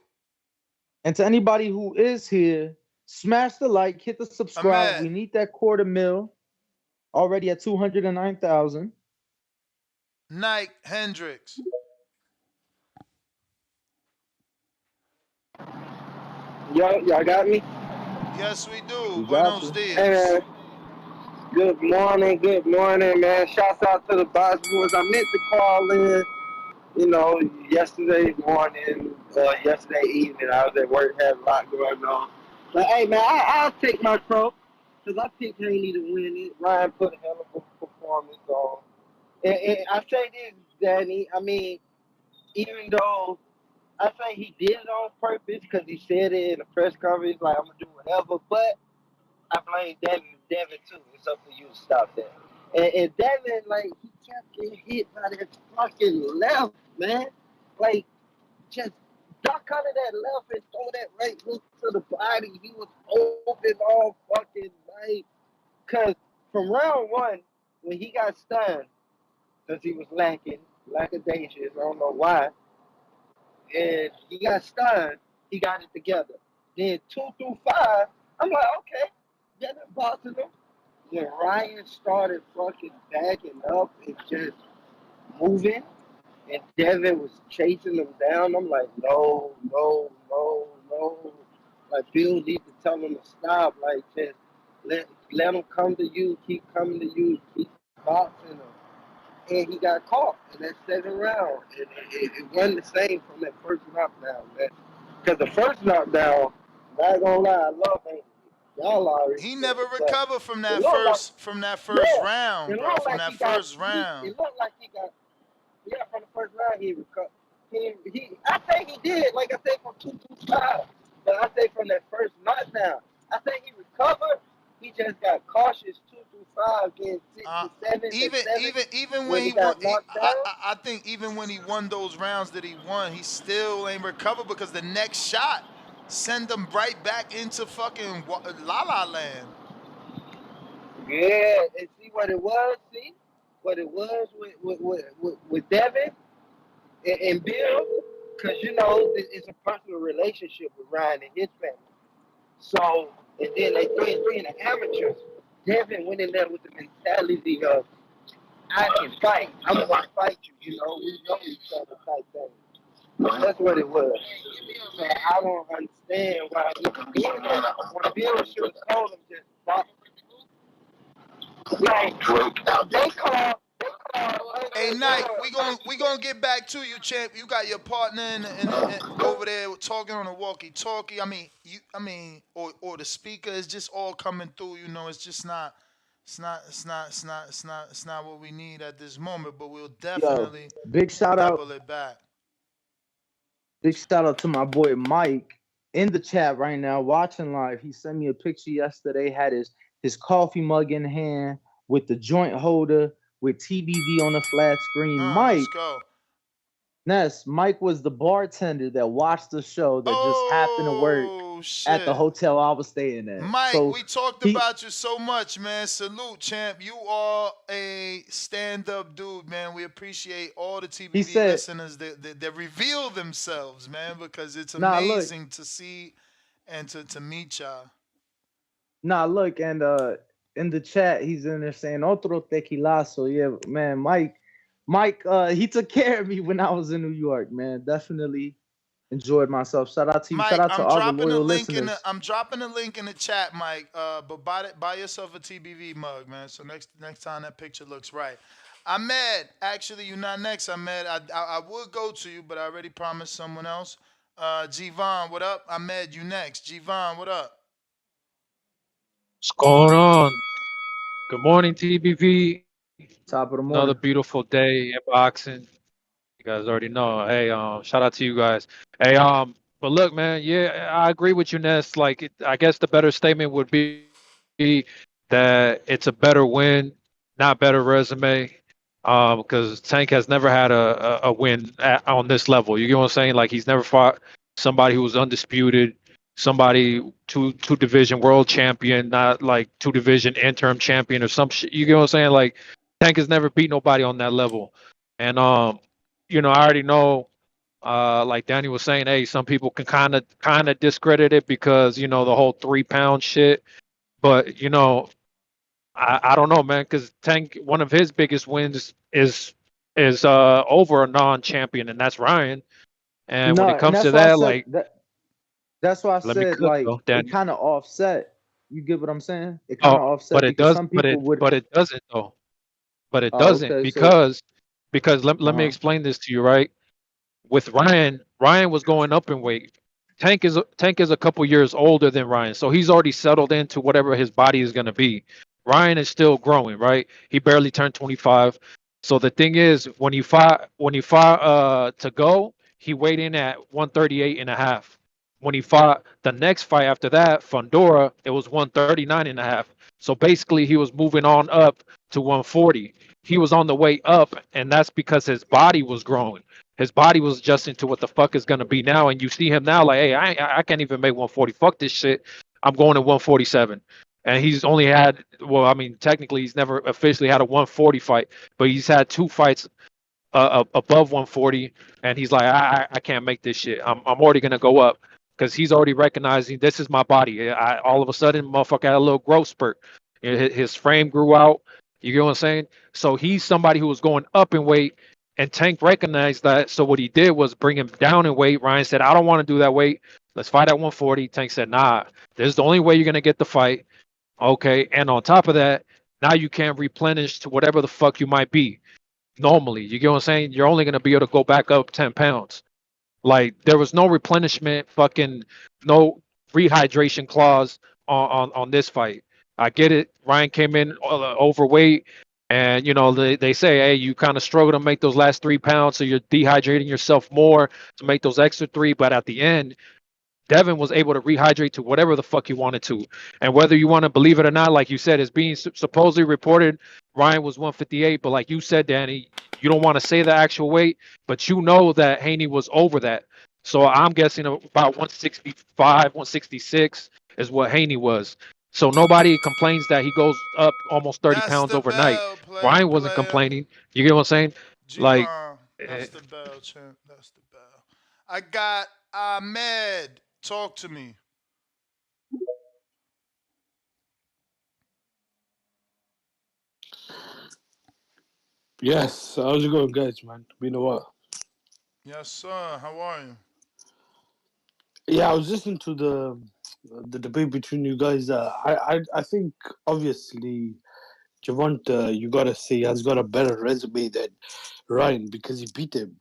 Speaker 8: And to anybody who is here, smash the like, hit the subscribe.
Speaker 7: Hamed.
Speaker 8: We need that 250,000. Already at 209,000.
Speaker 7: Nike Hendricks.
Speaker 9: Y'all got me?
Speaker 7: Yes, we do.
Speaker 8: got
Speaker 7: Buenos
Speaker 8: you.
Speaker 7: dias.
Speaker 9: Hey, man. Good morning, man. Shouts out to the box boys. I meant to call in, yesterday morning, yesterday evening. I was at work, had a lot going on. But hey, man, I'll take my crow because I picked Haney to win it. Ryan put a hell of a performance on. And I say this, Danny. I mean, even though I say he did it on purpose because he said it in a press conference, like, I'm going to do whatever, but I blame Devin too. It's up to you to stop that. And Devin, like, he kept getting hit by that fucking left, man. Like, just duck under that left and throw that right hook to the body. He was open all fucking night. Because from round one, when he got stunned, because he was lackadaisious, I don't know why, and he got stunned, he got it together. Then 2 through 5, I'm like, okay, Devin boxing him. When Ryan started fucking backing up and just moving, and Devin was chasing him down, I'm like, no. Like, Bill needs to tell him to stop. Like, just, Let him come to you, keep coming to you, keep boxing him. And he got caught in that second round. And it wasn't the same from that first knockdown, man. Because the first knockdown, not gonna lie, I love Haney. Y'all already
Speaker 7: He
Speaker 9: know
Speaker 7: never
Speaker 9: it, but
Speaker 7: recovered from
Speaker 9: it
Speaker 7: that
Speaker 9: looked like,
Speaker 7: first
Speaker 9: yeah,
Speaker 7: round,
Speaker 9: it
Speaker 7: bro.
Speaker 9: looked
Speaker 7: From
Speaker 9: like
Speaker 7: that
Speaker 9: he got,
Speaker 7: first round.
Speaker 9: it looked like he got, yeah, from the first round he recovered. I think he did, like I said, from 225. But I say from that first knockdown, I think he recovered. He just got cautious 225, getting 6
Speaker 7: Uh,
Speaker 9: and 7 and
Speaker 7: even
Speaker 9: 7
Speaker 7: even when
Speaker 9: when he
Speaker 7: he won,
Speaker 9: got knocked down.
Speaker 7: I think even when he won those rounds that he won, he still ain't recovered because the next shot send him right back into fucking La La Land.
Speaker 9: Yeah, and see what it was. See what it was with Devin and Bill, because you know it's a personal relationship with Ryan and his family. So and then they 3-3 in the amateurs. Devin went in there with the mentality of I can fight. I'm gonna fight you. You know, we know each other type thing. That's what it was. So I don't understand why he did that. When Bill should have told him just box. Like they call
Speaker 7: Hey, Knight, we gonna get back to you, champ. You got your partner in over there talking on a walkie-talkie. Or the speaker is just all coming through. You know, it's just not. It's not what we need at this moment. But we'll
Speaker 8: Yo,
Speaker 7: definitely
Speaker 8: big shout out,
Speaker 7: double it back.
Speaker 8: big shout out to my boy Mike in the chat right now, watching live. He sent me a picture yesterday, had his coffee mug in hand with the joint holder with TBV on the flat screen.
Speaker 7: Let's
Speaker 8: Mike,
Speaker 7: go.
Speaker 8: Mike was the bartender that watched the show that just happened to work
Speaker 7: Oh
Speaker 8: at the
Speaker 7: shit.
Speaker 8: hotel I was staying at.
Speaker 7: Mike,
Speaker 8: So
Speaker 7: we talked
Speaker 8: he
Speaker 7: about you so much, man. Salute, champ. You are a stand-up dude, man. We appreciate all the
Speaker 8: he
Speaker 7: TBV
Speaker 8: said,
Speaker 7: listeners that reveal themselves, man, because it's
Speaker 8: nah, look,
Speaker 7: amazing to see and to meet y'all.
Speaker 8: nah, look, and in the chat, he's in there saying otro tequilazo. Yeah, man, Mike, he took care of me when I was in New York, man. Definitely enjoyed myself. Shout out to you. Shout
Speaker 7: Mike,
Speaker 8: out to all the loyal listeners.
Speaker 7: I'm dropping a link in the chat, Mike. But buy yourself a TBV mug, man. So next time that picture looks right. Ahmed, actually, you're not next, Ahmed. I would go to you, but I already promised someone else. Gvon, what up? Ahmed, you next. Gvon, what up?
Speaker 10: What's going on? Good morning, TBV.
Speaker 8: Top of the
Speaker 10: Another
Speaker 8: morning.
Speaker 10: beautiful day in boxing. You guys already know. Hey, shout out to you guys. Hey, but look, man, yeah, I agree with you, Ness. Like, I guess the better statement would be that it's a better win, not better resume. Because Tank has never had a win on this level. You get what I'm saying? Like, he's never fought somebody who was undisputed, somebody two division world champion, not like two division interim champion or some shit. You get what I'm saying? Like, Tank has never beat nobody on that level. And I already know, like Danny was saying, hey, some people can kind of discredit it because the whole 3 pound shit. But I don't know, man, because Tank, one of his biggest wins is over a non-champion, and that's Ryan. And when
Speaker 8: No,
Speaker 10: it
Speaker 8: and
Speaker 10: comes
Speaker 8: that's
Speaker 10: to
Speaker 8: why I
Speaker 10: that,
Speaker 8: said
Speaker 10: like,
Speaker 8: that. That's why I
Speaker 10: let me
Speaker 8: said
Speaker 10: cook
Speaker 8: like
Speaker 10: though,
Speaker 8: it
Speaker 10: Danny.
Speaker 8: kind of offset. You get what I'm saying? It kind
Speaker 10: Oh,
Speaker 8: of offset
Speaker 10: but it
Speaker 8: because
Speaker 10: does,
Speaker 8: some people would.
Speaker 10: but it doesn't though. But it
Speaker 8: Oh,
Speaker 10: doesn't
Speaker 8: okay. So,
Speaker 10: because let me
Speaker 8: uh
Speaker 10: explain this to you, right? With Ryan was going up in weight. Tank is a couple years older than Ryan, so he's already settled into whatever his body is going to be. Ryan is still growing, right? He barely turned 25. So the thing is, when he fought to go, he weighed in at 138 and a half. When he fought the next fight after that, Fundora, it was 139 and a half. So basically, he was moving on up to 140. He was on the way up, and that's because his body was growing. His body was adjusting to what the fuck is gonna be now, and you see him now like, hey, I can't even make 140. Fuck this shit. I'm going to 147. And he's only had, well, I mean, technically he's never officially had a 140 fight, but he's had 2 fights above 140, and he's like, I can't make this shit. I'm already gonna go up because he's already recognizing this is my body. All of a sudden, motherfucker had a little growth spurt. His frame grew out. You get what I'm saying? So he's somebody who was going up in weight, and Tank recognized that. So what he did was bring him down in weight. Ryan said, I don't want to do that weight. Let's fight at 140. Tank said, nah, this is the only way you're gonna get the fight. Okay, and on top of that, now you can't replenish to whatever the fuck you might be normally. You get what I'm saying? You're only gonna be able to go back up 10 pounds. Like there was no replenishment, fucking no rehydration clause on this fight. I get it. Ryan came in overweight, and they say, hey, you kind of struggle to make those last 3 pounds, so you're dehydrating yourself more to make those extra three. But at the end, Devin was able to rehydrate to whatever the fuck he wanted to. And whether you want to believe it or not, like you said, it's being supposedly reported Ryan was 158, but like you said, Danny, you don't want to say the actual weight, but you know that Haney was over that. So I'm guessing about 165, 166 is what Haney was. So nobody complains that he goes up almost 30
Speaker 7: That's
Speaker 10: pounds
Speaker 7: the
Speaker 10: overnight.
Speaker 7: bell,
Speaker 10: Ryan wasn't
Speaker 7: player.
Speaker 10: complaining. You get what I'm saying? Like,
Speaker 7: G-Ron.
Speaker 10: eh,
Speaker 7: That's the bell, champ. That's the bell. I got Ahmed. Talk to me.
Speaker 11: Yes, how's it going, guys, man? Been a while.
Speaker 7: Yes, sir. How are you?
Speaker 11: Yeah, I was listening to the debate between you guys. I think obviously Gervonta, you gotta say, has got a better resume than Ryan because he beat him.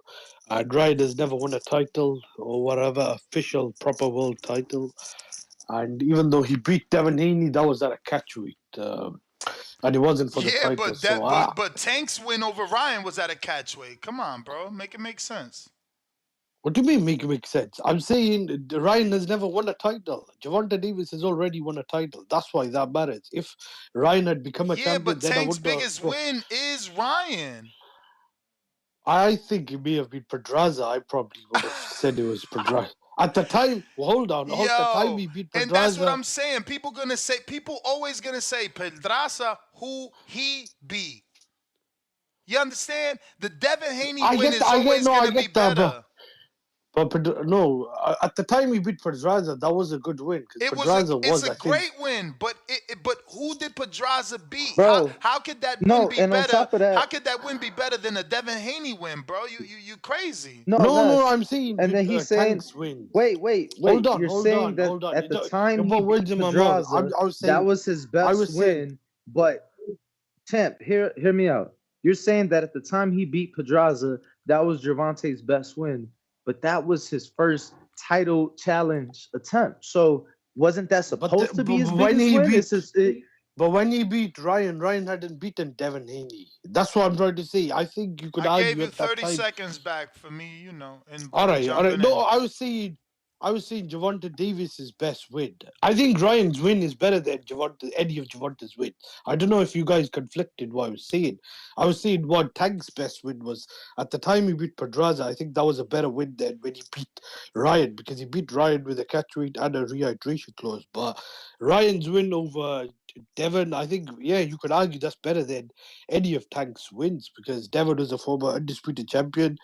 Speaker 11: And Ryan has never won a title or whatever official proper world title. And even though he beat Devin Haney, that was at a catchweight, and it wasn't for the
Speaker 7: Yeah,
Speaker 11: title.
Speaker 7: but
Speaker 11: So
Speaker 7: that but Tank's win over Ryan was at a catchweight. Come on, bro. Make it make sense.
Speaker 11: what do you mean make sense? I'm saying Ryan has never won a title. Gervonta Davis has already won a title. That's why that matters. If Ryan had become a
Speaker 7: Yeah,
Speaker 11: champion,
Speaker 7: but
Speaker 11: then I
Speaker 7: Tank's
Speaker 11: would.
Speaker 7: biggest win is Ryan.
Speaker 11: I think it may have been Pedraza. I probably would have said it was Pedraza at the time. Well, hold on. At the time
Speaker 7: Yo,
Speaker 11: he beat
Speaker 7: and that's what
Speaker 11: Pedraza.
Speaker 7: I'm saying. People always gonna say Pedraza who he beat. You understand? The Devin Haney
Speaker 11: I
Speaker 7: win
Speaker 11: get.
Speaker 7: is
Speaker 11: I get.
Speaker 7: always
Speaker 11: No, I
Speaker 7: gonna be
Speaker 11: get that, bro.
Speaker 7: better.
Speaker 11: But no, at the time he beat Pedraza, that was a good win because Pedraza
Speaker 7: It's
Speaker 11: was,
Speaker 7: a
Speaker 11: I think.
Speaker 7: great win, but who did Pedraza beat?
Speaker 8: Bro.
Speaker 7: How could that win
Speaker 8: No,
Speaker 7: be
Speaker 8: and on
Speaker 7: better?
Speaker 8: top of
Speaker 7: How
Speaker 8: that,
Speaker 7: could that win be better than a Devin Haney win, bro? You crazy.
Speaker 8: no,
Speaker 11: No,
Speaker 8: Ness.
Speaker 11: I'm saying
Speaker 8: And then he's saying,
Speaker 11: Tank's wins.
Speaker 8: wait. You're saying that
Speaker 11: Hold on.
Speaker 8: at the time
Speaker 11: You
Speaker 8: he
Speaker 11: put words
Speaker 8: beat
Speaker 11: in my mouth.
Speaker 8: Pedraza,
Speaker 11: I was
Speaker 8: that
Speaker 11: saying,
Speaker 8: was his
Speaker 11: I
Speaker 8: best
Speaker 11: was saying,
Speaker 8: win. But Temp, hear me out. You're saying that at the time he beat Pedraza, that was Gervonta's best win, but that was his first title challenge attempt. So wasn't that supposed to be his
Speaker 11: when
Speaker 8: biggest
Speaker 11: he
Speaker 8: win?
Speaker 11: beat, but when he beat Ryan, Ryan hadn't beaten Devin Haney. That's what I'm trying to say. I think you could
Speaker 7: I gave
Speaker 11: argue
Speaker 7: you
Speaker 11: at that
Speaker 7: 30
Speaker 11: time.
Speaker 7: seconds back for me, and
Speaker 11: All right, all right.
Speaker 7: jumping
Speaker 11: No,
Speaker 7: in.
Speaker 11: I was saying Gervonta Davis's best win. I think Ryan's win is better than any of Gervonta's win. I don't know if you guys conflicted what I was saying. I was saying what Tank's best win was at the time he beat Pedraza. I think that was a better win than when he beat Ryan because he beat Ryan with a catch weight and a rehydration clause. But Ryan's win over Devon, I think, yeah, you could argue that's better than any of Tank's wins because Devon was a former undisputed champion.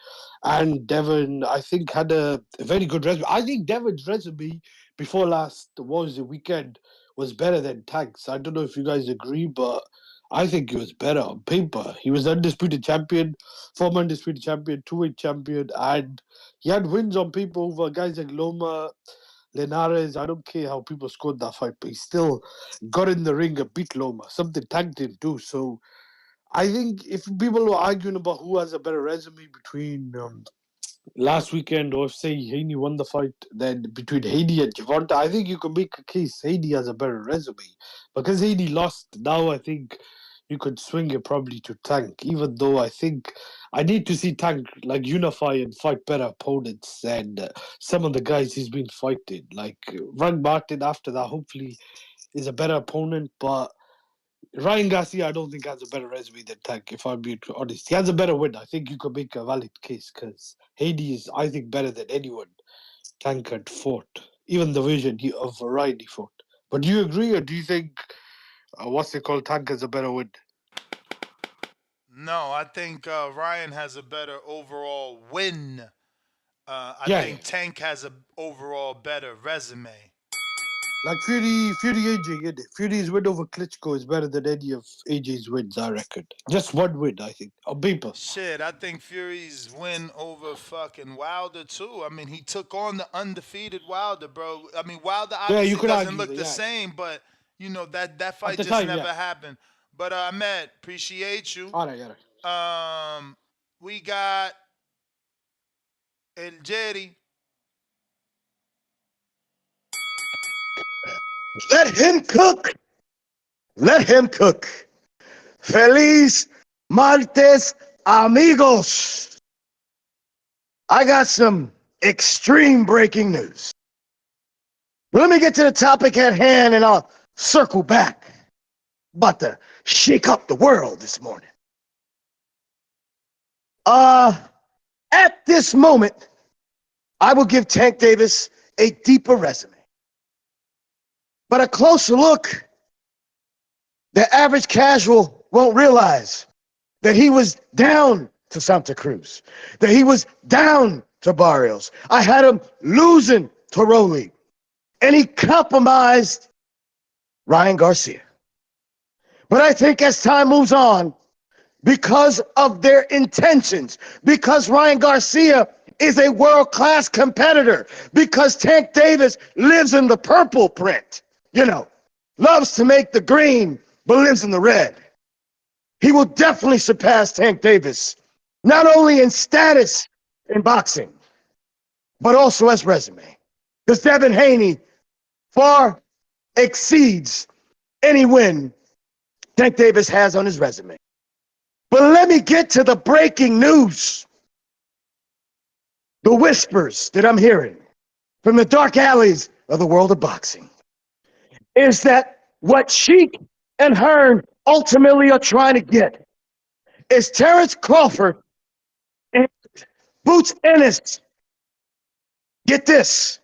Speaker 11: And Devon, I think, had a very good resume. I think Devon's resume before last, what was the weekend, was better than Tank's. I don't know if you guys agree, but I think he was better on paper. He was undisputed champion, former undisputed champion, two-weight champion, and he had wins on paper over guys like Loma, Linares. I don't care how people scored that fight, but he still got in the ring and beat Loma, something Tank didn't do. So I think if people were arguing about who has a better resume between last weekend, or if say Haney won the fight, then between Haney and Gervonta, I think you can make a case Haney has a better resume. Because Haney lost, now I think you could swing it probably to Tank, even though I think I need to see Tank like unify and fight better opponents than some of the guys he's been fighting. Like Ryan Martin after that hopefully is a better opponent, but Ryan Garcia, I don't think has a better resume than Tank. If I'm being honest, he has a better win. I think you could make a valid case because Haney is, I think, better than anyone Tank had fought, even the version of Ryan he fought. But do you agree, or do you think what's it called? Tank has a better win?
Speaker 7: No, I think Ryan has a better overall win. I
Speaker 11: Yeah,
Speaker 7: think Tank has a overall better resume.
Speaker 11: like Fury AJ. Isn't it? Fury's win over Klitschko is better than any of AJ's wins. I reckon. Just one win, I think, on paper.
Speaker 7: Shit, I think Fury's win over fucking Wilder too. I mean, he took on the undefeated Wilder, bro. I mean, Wilder
Speaker 11: Yeah, you
Speaker 7: obviously
Speaker 11: could
Speaker 7: doesn't
Speaker 11: argue
Speaker 7: look
Speaker 11: that.
Speaker 7: the
Speaker 11: Yeah,
Speaker 7: same, but that
Speaker 11: At
Speaker 7: fight
Speaker 11: the
Speaker 7: just
Speaker 11: time,
Speaker 7: never
Speaker 11: yeah.
Speaker 7: happened. But Ahmed, appreciate you.
Speaker 11: All right.
Speaker 7: We got El Jerry.
Speaker 12: Let him cook. Let him cook. Feliz martes, amigos. I got some extreme breaking news. Let me get to the topic at hand and I'll circle back. About to shake up the world this morning. At this moment, I will give Tank Davis a deeper resume. But a closer look, the average casual won't realize that he was down to Santa Cruz, that he was down to Barrios. I had him losing to Rowley, and he compromised Ryan Garcia. But I think as time moves on, because of their intentions, because Ryan Garcia is a world-class competitor, because Tank Davis lives in the purple print, loves to make the green, but lives in the red. He will definitely surpass Tank Davis, not only in status in boxing, but also as resume. Because Devin Haney far exceeds any win Tank Davis has on his resume. But let me get to the breaking news. The whispers that I'm hearing from the dark alleys of the world of boxing is that what Sheik and Hearn ultimately are trying to get is Terrence Crawford and Boots Ennis. Get this.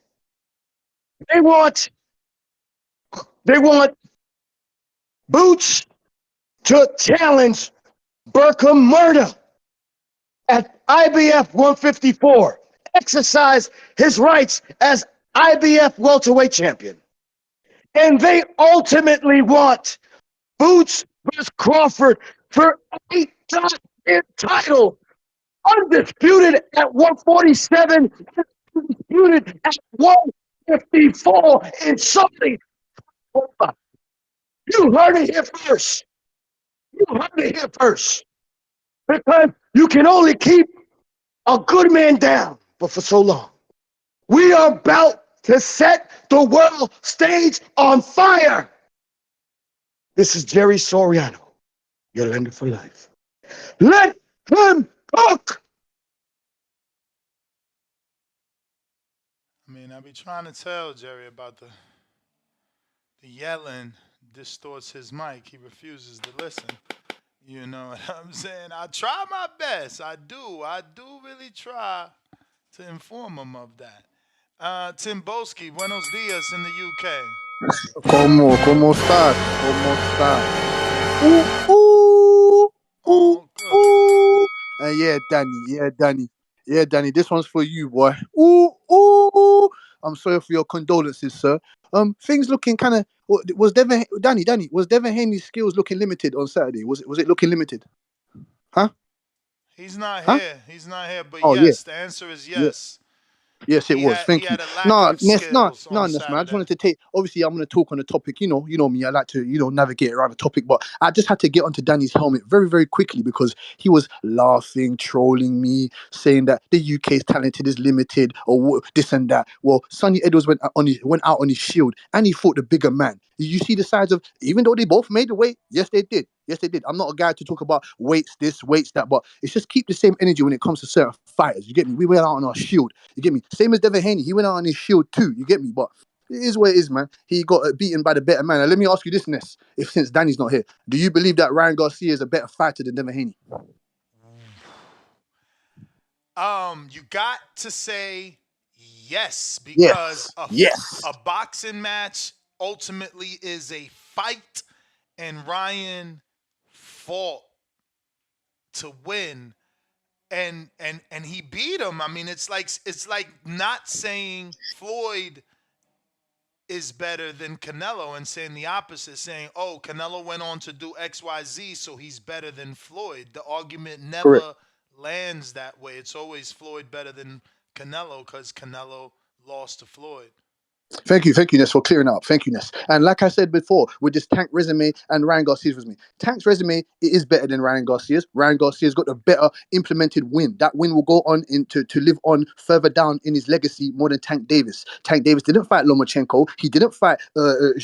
Speaker 12: They want Boots to challenge Burkham Murder at IBF 154, exercise his rights as IBF welterweight champion. And they ultimately want Boots versus Crawford for a title, undisputed at 147, undisputed at 154 in something. You heard it here first. You heard it here first. Because you can only keep a good man down, but for so long. We are about to set the world stage on fire. This is Jerry Soriano, your lender for life. Let him cook.
Speaker 7: I mean, I be trying to tell Jerry about the yelling distorts his mic. He refuses to listen. You know what I'm saying? I try my best. I do. I do really try to inform him of that. Tim Boski, buenos dias in the UK.
Speaker 13: ¿Cómo estás? ¿Cómo estás? Ooh, ooh, ooh,
Speaker 7: Oh, good.
Speaker 13: ooh. Yeah, Danny. Yeah, Danny. Yeah, Danny. This one's for you, boy. Ooh, ooh. I'm sorry for your condolences, sir. Things looking kind of. Was Danny? Was Devin Haney's skills looking limited on Saturday? Was it looking limited? Huh?
Speaker 7: He's not
Speaker 13: Huh?
Speaker 7: here. He's not here. But
Speaker 13: Oh yeah,
Speaker 7: yes, the answer is
Speaker 13: yeah.
Speaker 7: yes.
Speaker 13: Yes, it
Speaker 7: He
Speaker 13: was.
Speaker 7: had he
Speaker 13: Thank you.
Speaker 7: had a lack
Speaker 13: No,
Speaker 7: of
Speaker 13: Ness, no,
Speaker 7: skills
Speaker 13: no,
Speaker 7: on
Speaker 13: Ness, man. I just
Speaker 7: Saturday.
Speaker 13: wanted to take. Obviously, I'm going to talk on the topic. You know me. I like to, navigate around the topic. But I just had to get onto Danny's helmet very, very quickly because he was laughing, trolling me, saying that the UK's talented is limited or this and that. Well, Sonny Edwards went out on his shield and he fought the bigger man. You see the sides of, even though they both made the weight, yes, they did. Yes, they did. I'm not a guy to talk about weights this, weights that, but it's just keep the same energy when it comes to certain fighters. You get me? We went out on our shield. You get me? Same as Devin Haney. He went out on his shield too. You get me? But it is what it is, man. He got beaten by the better man. And let me ask you this, Ness. If since Danny's not here, do you believe that Ryan Garcia is a better fighter than Devin Haney?
Speaker 7: You got to say yes because
Speaker 13: Yes. Yes.
Speaker 7: a boxing match ultimately is a fight, and Ryan fought to win, and he beat him. I mean, it's like not saying Floyd is better than Canelo and saying the opposite, saying, oh, Canelo went on to do XYZ, so he's better than Floyd. The argument
Speaker 13: Correct.
Speaker 7: never lands that way. It's always Floyd better than Canelo because Canelo lost to Floyd.
Speaker 13: Thank you, Ness, for clearing up. Thank you, Ness. And like I said before, with this Tank resume and Ryan Garcia's resume, Tank's resume, it is better than Ryan Garcia's. Ryan Garcia's got a better implemented win. That win will go on to live on further down in his legacy more than Tank Davis. Tank Davis didn't fight Lomachenko. He didn't fight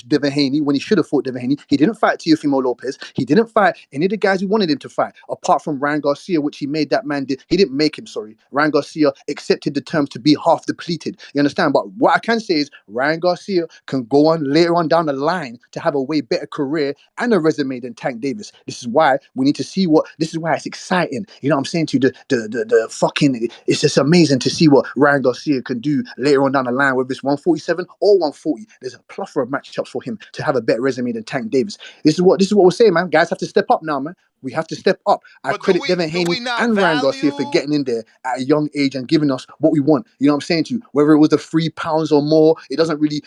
Speaker 13: Devin Haney when he should have fought Devin Haney. He didn't fight Teofimo Lopez. He didn't fight any of the guys who wanted him to fight, apart from Ryan Garcia, which he made that man. He didn't make him, sorry. Ryan Garcia accepted the terms to be half depleted. You understand? But what I can say is Ryan Garcia can go on later on down the line to have a way better career and a resume than Tank Davis. This is why we need to see this is why it's exciting. You know what I'm saying to you? The fucking, it's just amazing to see what Ryan Garcia can do later on down the line, whether it's 147 or 140. There's a plethora of matchups for him to have a better resume than Tank Davis. This is what we're saying, man. Guys have to step up now, man. We have to step up. I credit Devin Haney and Ryan Garcia for getting in there at a young age and giving us what we want. You know what I'm saying to you? Whether it was the 3 pounds or more, it doesn't really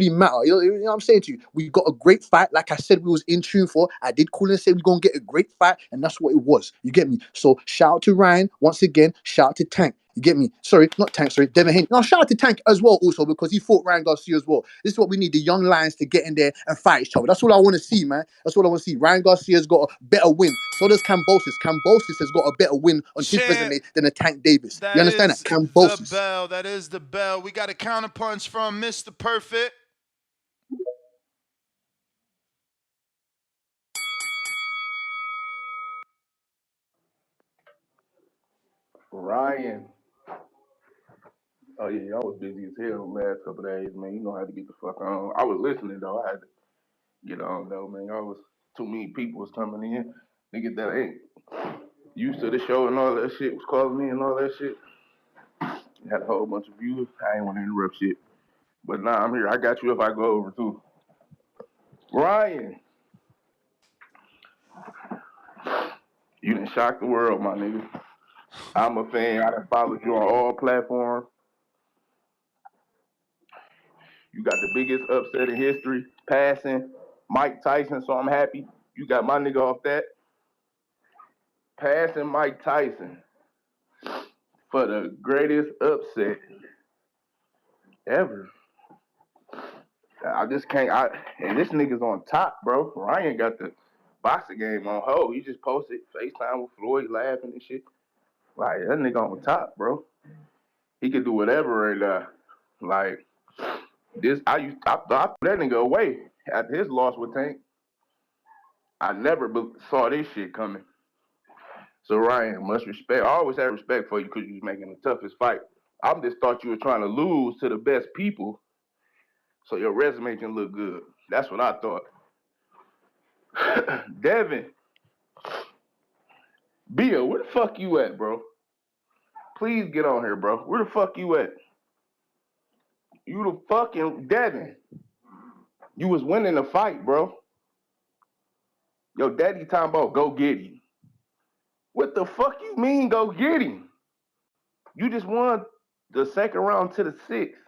Speaker 13: matter. You know what I'm saying to you? We got a great fight. Like I said, we was in tune for. I did call and say we're gonna get a great fight, and that's what it was. You get me? So shout out to Ryan once again. Shout out to Tank. You get me? Sorry, not Tank, sorry, Devin Haney. No, shout out to Tank as well also because he fought Ryan Garcia as well. This is what we need, the young lions to get in there and fight each other. That's all I want to see, man. That's what I want to see. Ryan Garcia's got a better win. So does Kambosos. Kambosos has got a better win on his resume than a Tank Davis. You understand that? Kambosos.
Speaker 7: That is the bell. We got a counterpunch from Mr. Perfect.
Speaker 14: Ryan. Oh yeah, I was busy as hell the last couple of days, man. You know how to get the fuck on. I was listening though. I had to get on though, man. I was too many people was coming in. Niggas that ain't used to the show and all that shit was calling me and all that shit. Had a whole bunch of viewers. I ain't want to interrupt shit. But nah, I'm here. I got you if I go over too. Ryan. You done shocked the world, my nigga. I'm a fan. I done followed you on all platforms. You got the biggest upset in history, passing Mike Tyson, so I'm happy. You got my nigga off that. Passing Mike Tyson for the greatest upset ever. I just can't. And this nigga's on top, bro. Ryan got the boxing game on hold. He just posted FaceTime with Floyd laughing and shit. Like, that nigga on top, bro. He could do whatever and like this. I threw that nigga away after his loss with Tank. I never saw this shit coming. So Ryan, much respect. I always had respect for you because you was making the toughest fight. I just thought you were trying to lose to the best people so your resume can look good. That's what I thought. Devin, Bill, where the fuck you at, bro? Please get on here, bro. Where the fuck you at? You the fucking Devin. You was winning the fight, bro. Yo, daddy talking about go get him. What the fuck you mean go get him? You just won the second round to the sixth.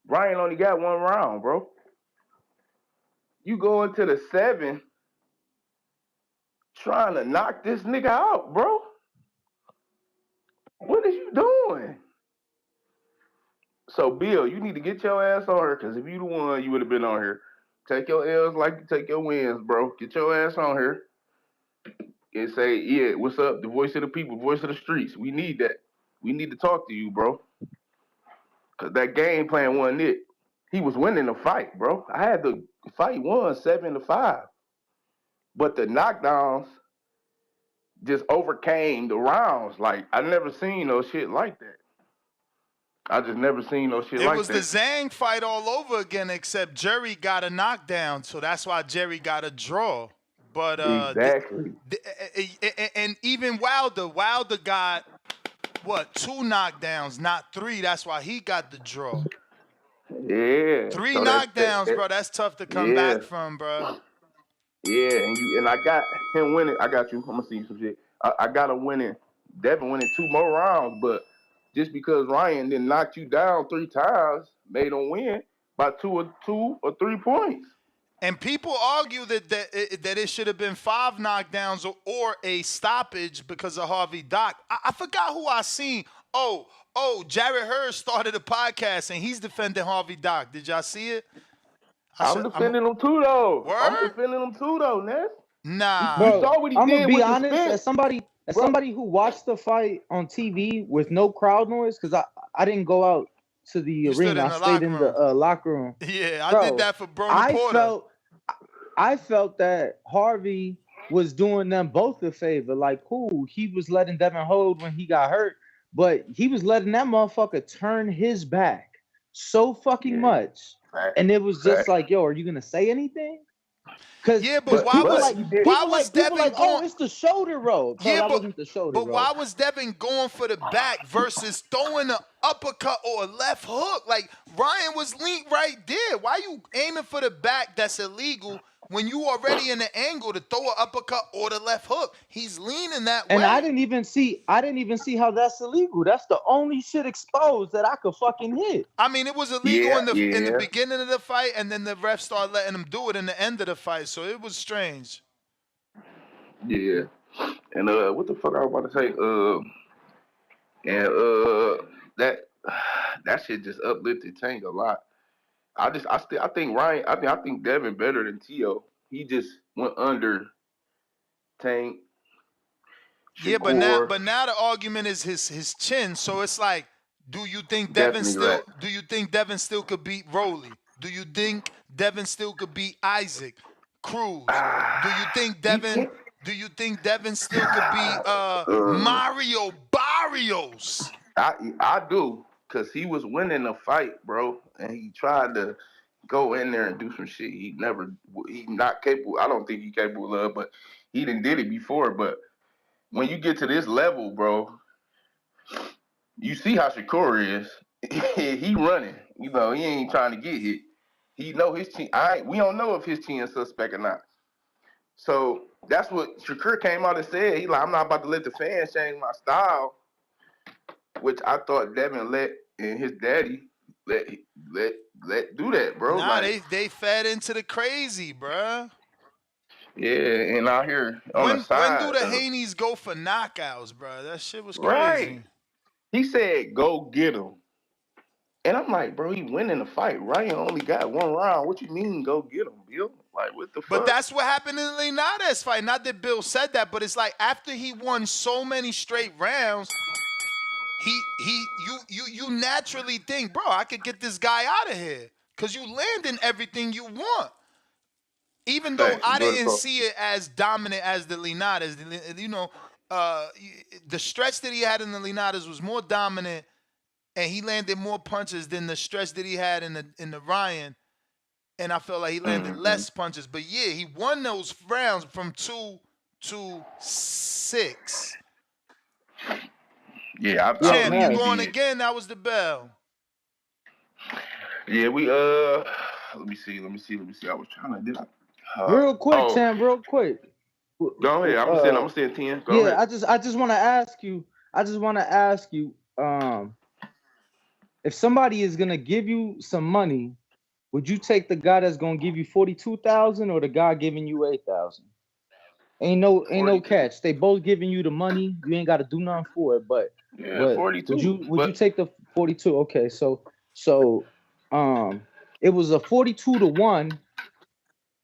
Speaker 14: Ryan only got one round, bro. You go into the seventh trying to knock this nigga out, bro. What is you doing? So, Bill, you need to get your ass on here, because if you the one, you would have been on here. Take your L's like you take your wins, bro. Get your ass on here and say, yeah, what's up? The voice of the people, voice of the streets. We need that. We need to talk to you, bro. Because that game plan wasn't it. He was winning the fight, bro. I had the fight won 7-5. But the knockdowns just overcame the rounds. Like, I never seen no shit like that. I just never seen no shit like that.
Speaker 7: It was the Zhang fight all over again, except Jerry got a knockdown, so that's why Jerry got a draw. But
Speaker 14: exactly.
Speaker 7: And even Wilder got what, 2 knockdowns, not 3. That's why he got the draw.
Speaker 14: Yeah.
Speaker 7: 3 knockdowns, bro. That's tough to come back from, bro.
Speaker 14: Yeah, and I got him winning. I got you. I'm gonna see you some shit. I got him winning. Devin winning 2 more rounds, but just because Ryan didn't knock you down 3 times made him win by 2 or 3 points.
Speaker 7: And people argue that it should have been 5 knockdowns or a stoppage because of Harvey Dock. I forgot who I seen Jared Hurd started a podcast and he's defending Harvey Doc. Did y'all see it?
Speaker 14: I'm defending him too, though. Ness.
Speaker 7: Nah.
Speaker 14: You
Speaker 8: Bro,
Speaker 14: saw what he
Speaker 8: I'm gonna
Speaker 14: did
Speaker 8: be
Speaker 14: with the
Speaker 8: honest.
Speaker 14: spin.
Speaker 8: As somebody who watched the fight on TV with no crowd noise, because I didn't go out to the arena. I stayed in the locker room.
Speaker 7: Yeah,
Speaker 8: Bro,
Speaker 7: I did that for Brony Porter.
Speaker 8: I felt that Harvey was doing them both a favor. Like, cool, he was letting Devin hold when he got hurt, but he was letting that motherfucker turn his back so fucking much. And it was just like, yo, are you gonna say anything? Because
Speaker 7: but why was Devin
Speaker 8: like,
Speaker 7: going?
Speaker 8: oh, it's the shoulder roll. Bro, that wasn't the shoulder roll.
Speaker 7: But why was Devin going for the back versus throwing an uppercut or a left hook? Like Ryan was lean right there. Why you aiming for the back? That's illegal. When you already in the angle to throw an uppercut or the left hook, he's leaning that way.
Speaker 8: And I didn't even see how that's illegal. That's the only shit exposed that I could fucking hit.
Speaker 7: I mean, it was illegal in the beginning of the fight, and then the ref started letting him do it in the end of the fight. So it was strange.
Speaker 14: Yeah. And what the fuck I was about to say? That shit just uplifted Tank a lot. I think Ryan. I think Devin better than Tio. He just went under Tank. Shakur.
Speaker 7: Yeah, but now the argument is his chin. So it's like, do you think Devin still could beat Rolly? Do you think Devin still could beat Isaac Cruz? Do you think Devin still could beat Mario Barrios?
Speaker 14: I do, cause he was winning the fight, bro, and he tried to go in there and do some shit he not capable. I don't think he's capable of, but he done did it before. But when you get to this level, bro, you see how Shakur is. He running. You know, he ain't trying to get hit. He know his chin. We don't know if his chin is suspect or not. So that's what Shakur came out and said. He like, I'm not about to let the fans change my style, which I thought Devin and his daddy let do that, bro.
Speaker 7: Nah,
Speaker 14: like,
Speaker 7: they fed into the crazy, bro.
Speaker 14: Yeah, and out here on the side.
Speaker 7: When do the Haneys go for knockouts, bro? That shit was crazy.
Speaker 14: Right. He said, go get him. And I'm like, bro, he winning the fight. Ryan only got one round. What you mean, go get him, Bill? Like, what the fuck?
Speaker 7: But that's what happened in the Linares fight. Not that Bill said that, but it's like after he won so many straight rounds, you naturally think, bro, I could get this guy out of here. Because you landing everything you want. Even though I didn't see it as dominant as the Linares. You know, the stretch that he had in the Linares was more dominant, and he landed more punches than the stretch that he had in the Ryan. And I felt like he landed less punches. But yeah, he won those rounds from 2 to 6.
Speaker 14: Yeah,
Speaker 7: Champ, you going again? That was the bell.
Speaker 14: Yeah, we let me see. I was trying to
Speaker 8: real quick, Champ, real quick.
Speaker 14: Go ahead. I'm saying 10. Go ahead.
Speaker 8: I just want to ask you, if somebody is gonna give you some money, would you take the guy that's gonna give you 42,000 or the guy giving you 8,000? Ain't no catch. They both giving you the money. You ain't got to do nothing for it. But
Speaker 14: 42.
Speaker 8: Would you take the 42? Okay, so it was a 42-1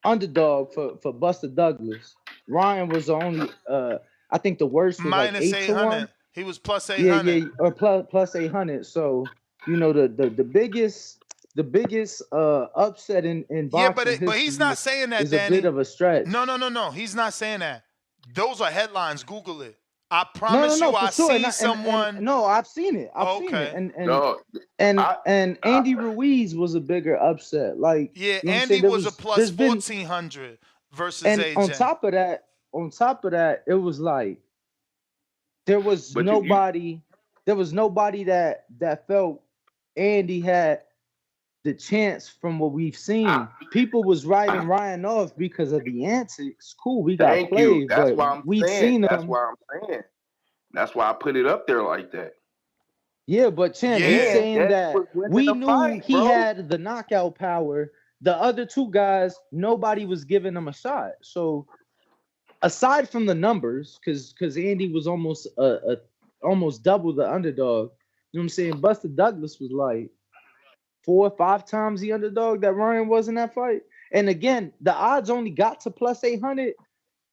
Speaker 8: underdog for Buster Douglas. Ryan was the only. I think the worst was
Speaker 7: minus
Speaker 8: like 8-1.
Speaker 7: He was plus 800.
Speaker 8: Yeah, or plus 800. So you know the biggest upset in boxing.
Speaker 7: Yeah, but he's not saying that,
Speaker 8: is
Speaker 7: Danny.
Speaker 8: a bit of a stretch.
Speaker 7: No. He's not saying that. Those are headlines. Google it. I promise you, I seen someone.
Speaker 8: No, I've seen it. I've seen it. And Andy Ruiz was a bigger upset. Like,
Speaker 7: yeah,
Speaker 8: you know
Speaker 7: Andy was a plus 1,400 versus AJ.
Speaker 8: And on top of that, it was like there was nobody that felt Andy had the chance from what we've seen. People was writing Ryan off because of the antics. Cool, we got played,
Speaker 14: That's
Speaker 8: but
Speaker 14: why I'm
Speaker 8: we've
Speaker 14: saying.
Speaker 8: seen
Speaker 14: That's
Speaker 8: them.
Speaker 14: why I'm saying. That's why I put it up there like that.
Speaker 8: Yeah, but Champ, he's saying that we knew he had the knockout power. The other two guys, nobody was giving them a shot. So aside from the numbers, because Andy was almost double the underdog. what I'm saying? Buster Douglas was like 4 or 5 times the underdog that Ryan was in that fight. And again, the odds only got to plus 800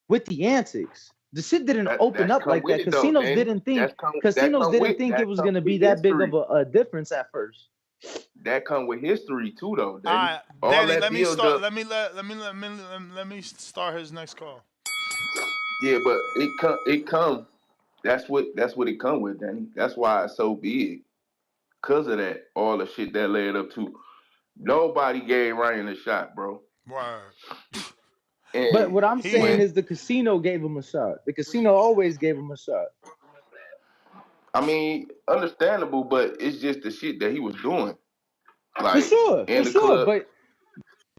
Speaker 8: with the antics. The shit didn't open
Speaker 14: That's
Speaker 8: up
Speaker 14: come
Speaker 8: like
Speaker 14: with
Speaker 8: that.
Speaker 14: it though,
Speaker 8: Casinos
Speaker 14: Danny.
Speaker 8: didn't think
Speaker 14: That
Speaker 8: casinos
Speaker 14: come
Speaker 8: didn't
Speaker 14: with
Speaker 8: think it
Speaker 14: that
Speaker 8: was
Speaker 14: come
Speaker 8: gonna be
Speaker 14: with
Speaker 8: that big of
Speaker 14: history.
Speaker 8: a difference at first.
Speaker 14: That come with history too, though,
Speaker 7: All
Speaker 14: Danny.
Speaker 7: right,
Speaker 14: All
Speaker 7: Danny.
Speaker 14: that
Speaker 7: Let me
Speaker 14: build
Speaker 7: start.
Speaker 14: up.
Speaker 7: Let me start his next call.
Speaker 14: Yeah, but it come. That's what it come with, Danny. That's why it's so big. Cause of that, all the shit that led up to. Nobody gave Ryan a shot, bro.
Speaker 7: Word.
Speaker 8: But
Speaker 14: And
Speaker 8: what I'm
Speaker 7: He
Speaker 8: saying
Speaker 14: when
Speaker 8: is the casino gave him a shot. The casino always gave him a shot.
Speaker 14: I mean, understandable, but it's just the shit that he was doing,
Speaker 8: For
Speaker 14: like
Speaker 8: sure, for
Speaker 14: in the
Speaker 8: sure.
Speaker 14: club.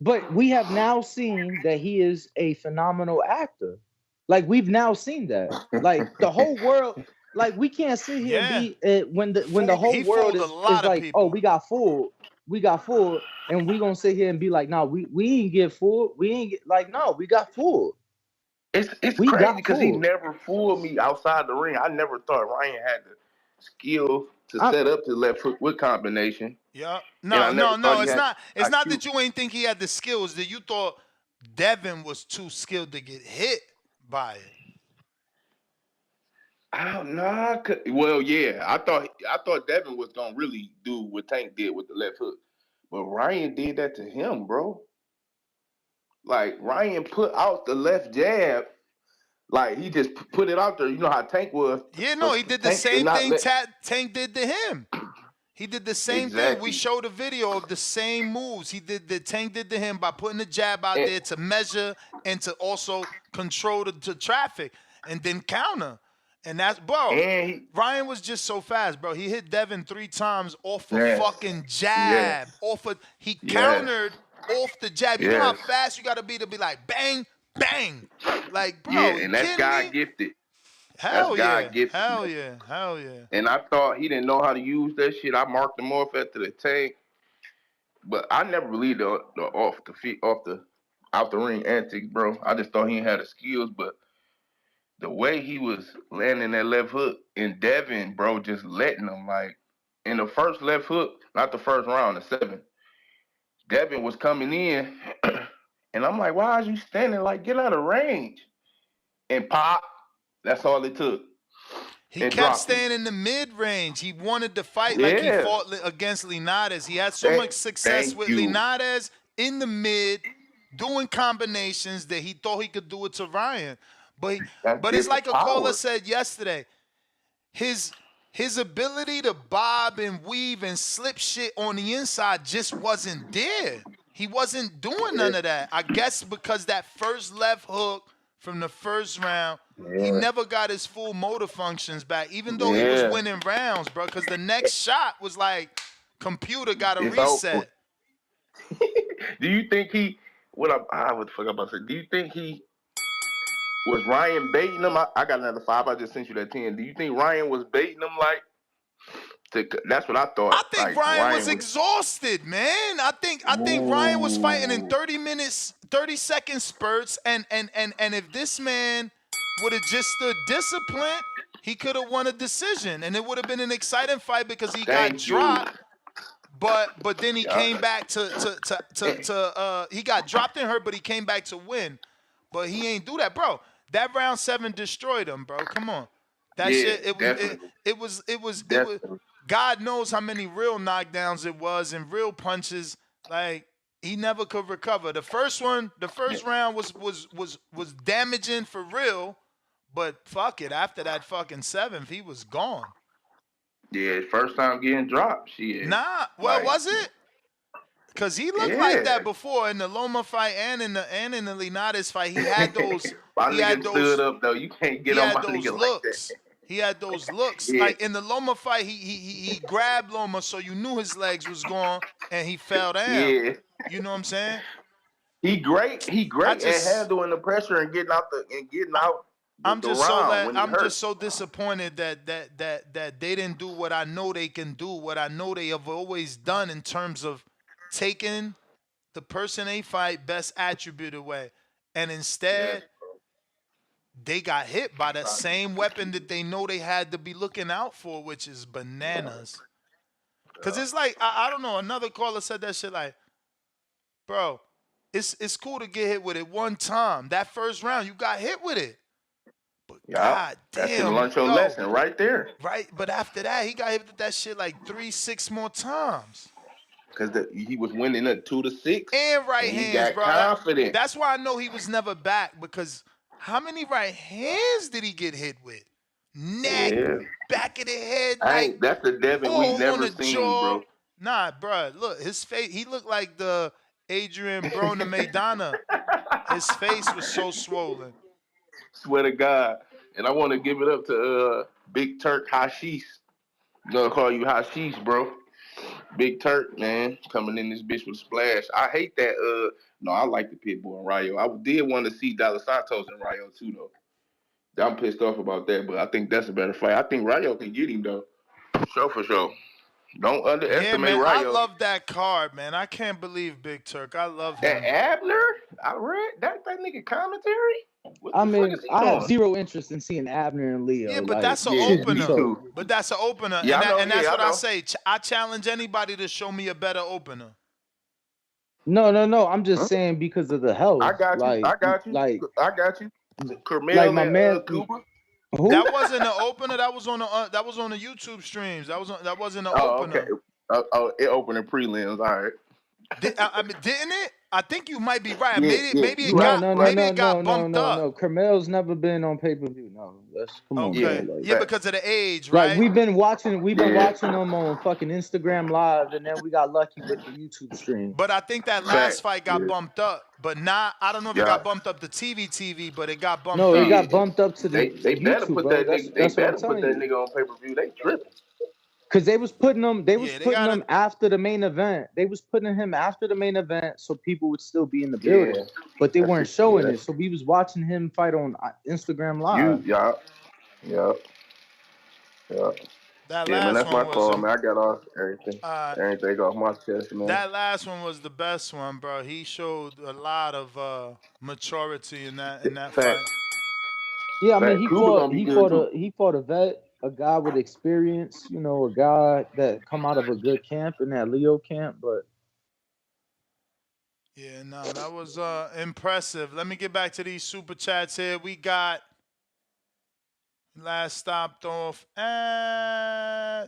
Speaker 8: But we have now seen that he is a phenomenal actor. Like we've now seen that. Like the whole world. Like we can't sit here and
Speaker 7: yeah.
Speaker 8: be when the whole
Speaker 7: He
Speaker 8: world
Speaker 7: fooled a
Speaker 8: is
Speaker 7: lot of
Speaker 8: like, oh,
Speaker 7: people.
Speaker 8: we got fooled, and we gonna sit here and be like, no, we ain't get fooled. We ain't get like, no, we got fooled.
Speaker 14: It's
Speaker 8: We
Speaker 14: crazy
Speaker 8: got
Speaker 14: because he
Speaker 8: fooled.
Speaker 14: never fooled me outside the ring. I never thought Ryan had the skill to
Speaker 8: I,
Speaker 14: set up the left hook with combination,
Speaker 7: Yeah.
Speaker 14: and I
Speaker 7: No,
Speaker 14: never
Speaker 7: no,
Speaker 14: thought
Speaker 7: no.
Speaker 14: he
Speaker 7: It's
Speaker 14: had
Speaker 7: not. It's
Speaker 14: the
Speaker 7: not
Speaker 14: IQ.
Speaker 7: that you ain't think he had the skills. That you thought Devin was too skilled to get hit by it.
Speaker 14: I don't know. Well, yeah, I thought Devin was gonna really do what Tank did with the left hook, but Ryan did that to him, bro. Like Ryan put out the left jab, like he just put it out there. You know how Tank was,
Speaker 7: Yeah, no,
Speaker 14: but
Speaker 7: he did the
Speaker 14: Tank did
Speaker 7: same
Speaker 14: not
Speaker 7: thing
Speaker 14: let
Speaker 7: Tank did to him. He did the same thing. We
Speaker 14: exactly.
Speaker 7: showed a video of the same moves he did that Tank did to him by putting the jab out
Speaker 14: And,
Speaker 7: there to measure and to also control the traffic and then counter. And that's bro.
Speaker 14: and he,
Speaker 7: Ryan was just so fast, bro. He hit Devin 3 times off a
Speaker 14: yes,
Speaker 7: fucking
Speaker 14: yes,
Speaker 7: jab. He
Speaker 14: yes,
Speaker 7: countered off the jab. You know how
Speaker 14: yes.
Speaker 7: fast you gotta be like bang, bang. Like,
Speaker 14: Yeah,
Speaker 7: bro, you
Speaker 14: and that's
Speaker 7: kidding
Speaker 14: God
Speaker 7: me?
Speaker 14: gifted. That's
Speaker 7: Hell yeah.
Speaker 14: God gifted.
Speaker 7: Hell yeah. Hell yeah.
Speaker 14: And I thought he didn't know how to use that shit. I marked him off after the Tank, but I never believed the off the feet off the out the ring antics, bro. I just thought he had the skills, but the way he was landing that left hook and Devin, bro, just letting him like in the first left hook, not the first round, the 7th, Devin was coming in, and I'm like, why are you standing like get out of range? And pop, that's all it took,
Speaker 7: He
Speaker 14: and
Speaker 7: kept
Speaker 14: dropped him.
Speaker 7: staying in the mid range. He wanted to fight like he
Speaker 14: Yeah,
Speaker 7: fought against Linares. He had so
Speaker 14: thank,
Speaker 7: much success
Speaker 14: thank
Speaker 7: with
Speaker 14: you.
Speaker 7: Linares in the mid, doing combinations that he thought he could do it to Ryan.
Speaker 14: That's
Speaker 7: But it's
Speaker 14: different
Speaker 7: like a caller
Speaker 14: power.
Speaker 7: said yesterday. His his ability to bob and weave and slip shit on the inside just wasn't there. He wasn't doing
Speaker 14: Yeah,
Speaker 7: none of that. I guess because that first left hook from the first round, he
Speaker 14: yeah,
Speaker 7: never got his full motor functions back, even though he was
Speaker 14: yeah.
Speaker 7: winning rounds, bro. Because the next shot was like, computer got a
Speaker 14: It's over.
Speaker 7: reset.
Speaker 14: Do you think he? What the fuck I'm about to say? Do you think he was Ryan baiting him? I got another 5. I just sent you that 10. Do you think Ryan was baiting him like? That's what I thought.
Speaker 7: I think
Speaker 14: Like
Speaker 7: Ryan was
Speaker 14: Ryan was.
Speaker 7: exhausted, man. I think Ryan was fighting in
Speaker 14: Ooh.
Speaker 7: 30 minutes, 30-second spurts, and if this man would have just stood disciplined, he could have won a decision, and it would have been an exciting fight because he got
Speaker 14: Thank you.
Speaker 7: dropped. But then he
Speaker 14: Yeah.
Speaker 7: came back he got dropped and hurt, but he came back to win. But he ain't do that, bro. That round 7 destroyed him, bro. Come on. That
Speaker 14: Yeah,
Speaker 7: shit, it was it,
Speaker 14: definitely,
Speaker 7: it was it was it was
Speaker 14: definitely.
Speaker 7: God knows how many real knockdowns it was and real punches. Like he never could recover. The
Speaker 14: Yeah,
Speaker 7: first round was damaging for real, but fuck it. After that fucking 7th, he was gone.
Speaker 14: yeah. First time getting dropped. Shit.
Speaker 7: Nah, well,
Speaker 14: Like,
Speaker 7: was it? Cause he looked like
Speaker 14: yeah.
Speaker 7: that before in the Loma fight and in the Linares fight.
Speaker 14: My
Speaker 7: He had
Speaker 14: nigga stood
Speaker 7: those
Speaker 14: up though. You can't
Speaker 7: he
Speaker 14: get on my
Speaker 7: had those
Speaker 14: nigga like that.
Speaker 7: looks. He had those looks.
Speaker 14: Yeah,
Speaker 7: Like in the Loma fight, he grabbed Loma so you knew his legs was gone and he fell down.
Speaker 14: yeah.
Speaker 7: You know what I'm saying?
Speaker 14: He great. He
Speaker 7: I
Speaker 14: great at
Speaker 7: just
Speaker 14: handling the pressure and getting
Speaker 7: I,
Speaker 14: out the round when he
Speaker 7: I'm
Speaker 14: hurt.
Speaker 7: just so disappointed that they didn't do what I know they can do, what I know they have always done in terms of taking the person they fight best attribute away. And
Speaker 14: Yes,
Speaker 7: instead, they got hit by the same weapon that they know they had to be looking out for, which is bananas. Cause it's like I don't know. Another caller said that shit like, bro, it's cool to get hit with it one time. That first round, you got hit with it. But god
Speaker 14: That should have
Speaker 7: damn,
Speaker 14: learned your
Speaker 7: yo,
Speaker 14: lesson right there.
Speaker 7: right? But after that, he got hit with that shit like 3-6 more times.
Speaker 14: Because he was winning at 2-6.
Speaker 7: And right
Speaker 14: and he
Speaker 7: hands,
Speaker 14: got
Speaker 7: bro.
Speaker 14: confident.
Speaker 7: That's why I know he was never back, because how many right hands did he get hit with? Neck, back of the head, like
Speaker 14: That's the Devin we
Speaker 7: all on
Speaker 14: never
Speaker 7: the
Speaker 14: seen,
Speaker 7: jaw.
Speaker 14: bro.
Speaker 7: Nah, bro. Look, his face. He looked like the Adrian Broner Maidana. His face was so swollen.
Speaker 14: Swear to God. And I want to give it up to Big Turk Hashish. I'm gonna call you Hashish, bro. Big Turk, man, coming in this bitch with a splash. I hate that. No, I like the Pitbull and Rayo. I did want to see Dallas Santos and Rayo too, though. I'm pissed off about that, but I think that's a better fight. I think Rayo can get him though, for sure. Don't underestimate
Speaker 7: Yeah, man.
Speaker 14: Rayo.
Speaker 7: I love that card, man. I can't believe Big Turk. I love him.
Speaker 14: That Abner, I read that nigga commentary.
Speaker 8: I mean, I have zero interest in seeing Abner and Leo.
Speaker 7: Yeah, but
Speaker 8: like,
Speaker 7: that's an opener. But that's an opener,
Speaker 14: Yeah,
Speaker 7: and that's what
Speaker 14: I
Speaker 7: I say. I challenge anybody to show me a better opener.
Speaker 8: No. I'm just saying because of the health.
Speaker 14: I got you.
Speaker 8: Like,
Speaker 14: I got you.
Speaker 8: Like,
Speaker 14: I got you. Carmel
Speaker 8: like my
Speaker 14: and
Speaker 8: man.
Speaker 14: Cuba.
Speaker 8: Who?
Speaker 7: That wasn't an opener. That was on the YouTube streams. That wasn't an opener.
Speaker 14: Okay. It opened in prelims. All right.
Speaker 7: I mean, didn't it? I think you might be right.
Speaker 14: Yeah,
Speaker 7: maybe it got bumped up.
Speaker 8: No. Carmel's never been on pay-per-view. No, come on,
Speaker 7: Okay.
Speaker 8: bro. Like,
Speaker 7: Yeah, because of the age, right?
Speaker 8: Like we've been watching them on fucking Instagram Live, and then we got lucky with the YouTube stream.
Speaker 7: But I think that last fight got bumped up. But I don't know if it got bumped up to TV, but it got bumped up.
Speaker 8: No, it got bumped up to the
Speaker 14: They better
Speaker 8: YouTube,
Speaker 14: put
Speaker 8: bro.
Speaker 14: that nigga. They better put that nigga on pay-per-view. They tripping.
Speaker 8: Cause they was putting them after the main event. They was putting him after the main event so people would still be in the building. But they weren't showing it. So we was watching him fight on Instagram Live.
Speaker 14: Yeah.
Speaker 7: That
Speaker 14: man,
Speaker 7: last
Speaker 14: that's
Speaker 7: one
Speaker 14: my call, man. I got off everything. Everything off my chest, man.
Speaker 7: That last one was the best one, bro. He showed a lot of maturity in that fight.
Speaker 8: Yeah, I mean he fought a vet, a guy with experience, a guy that come out of a good camp in that Leo camp, but
Speaker 7: yeah, no, that was impressive. Let me get back to these super chats here. We got last stopped off at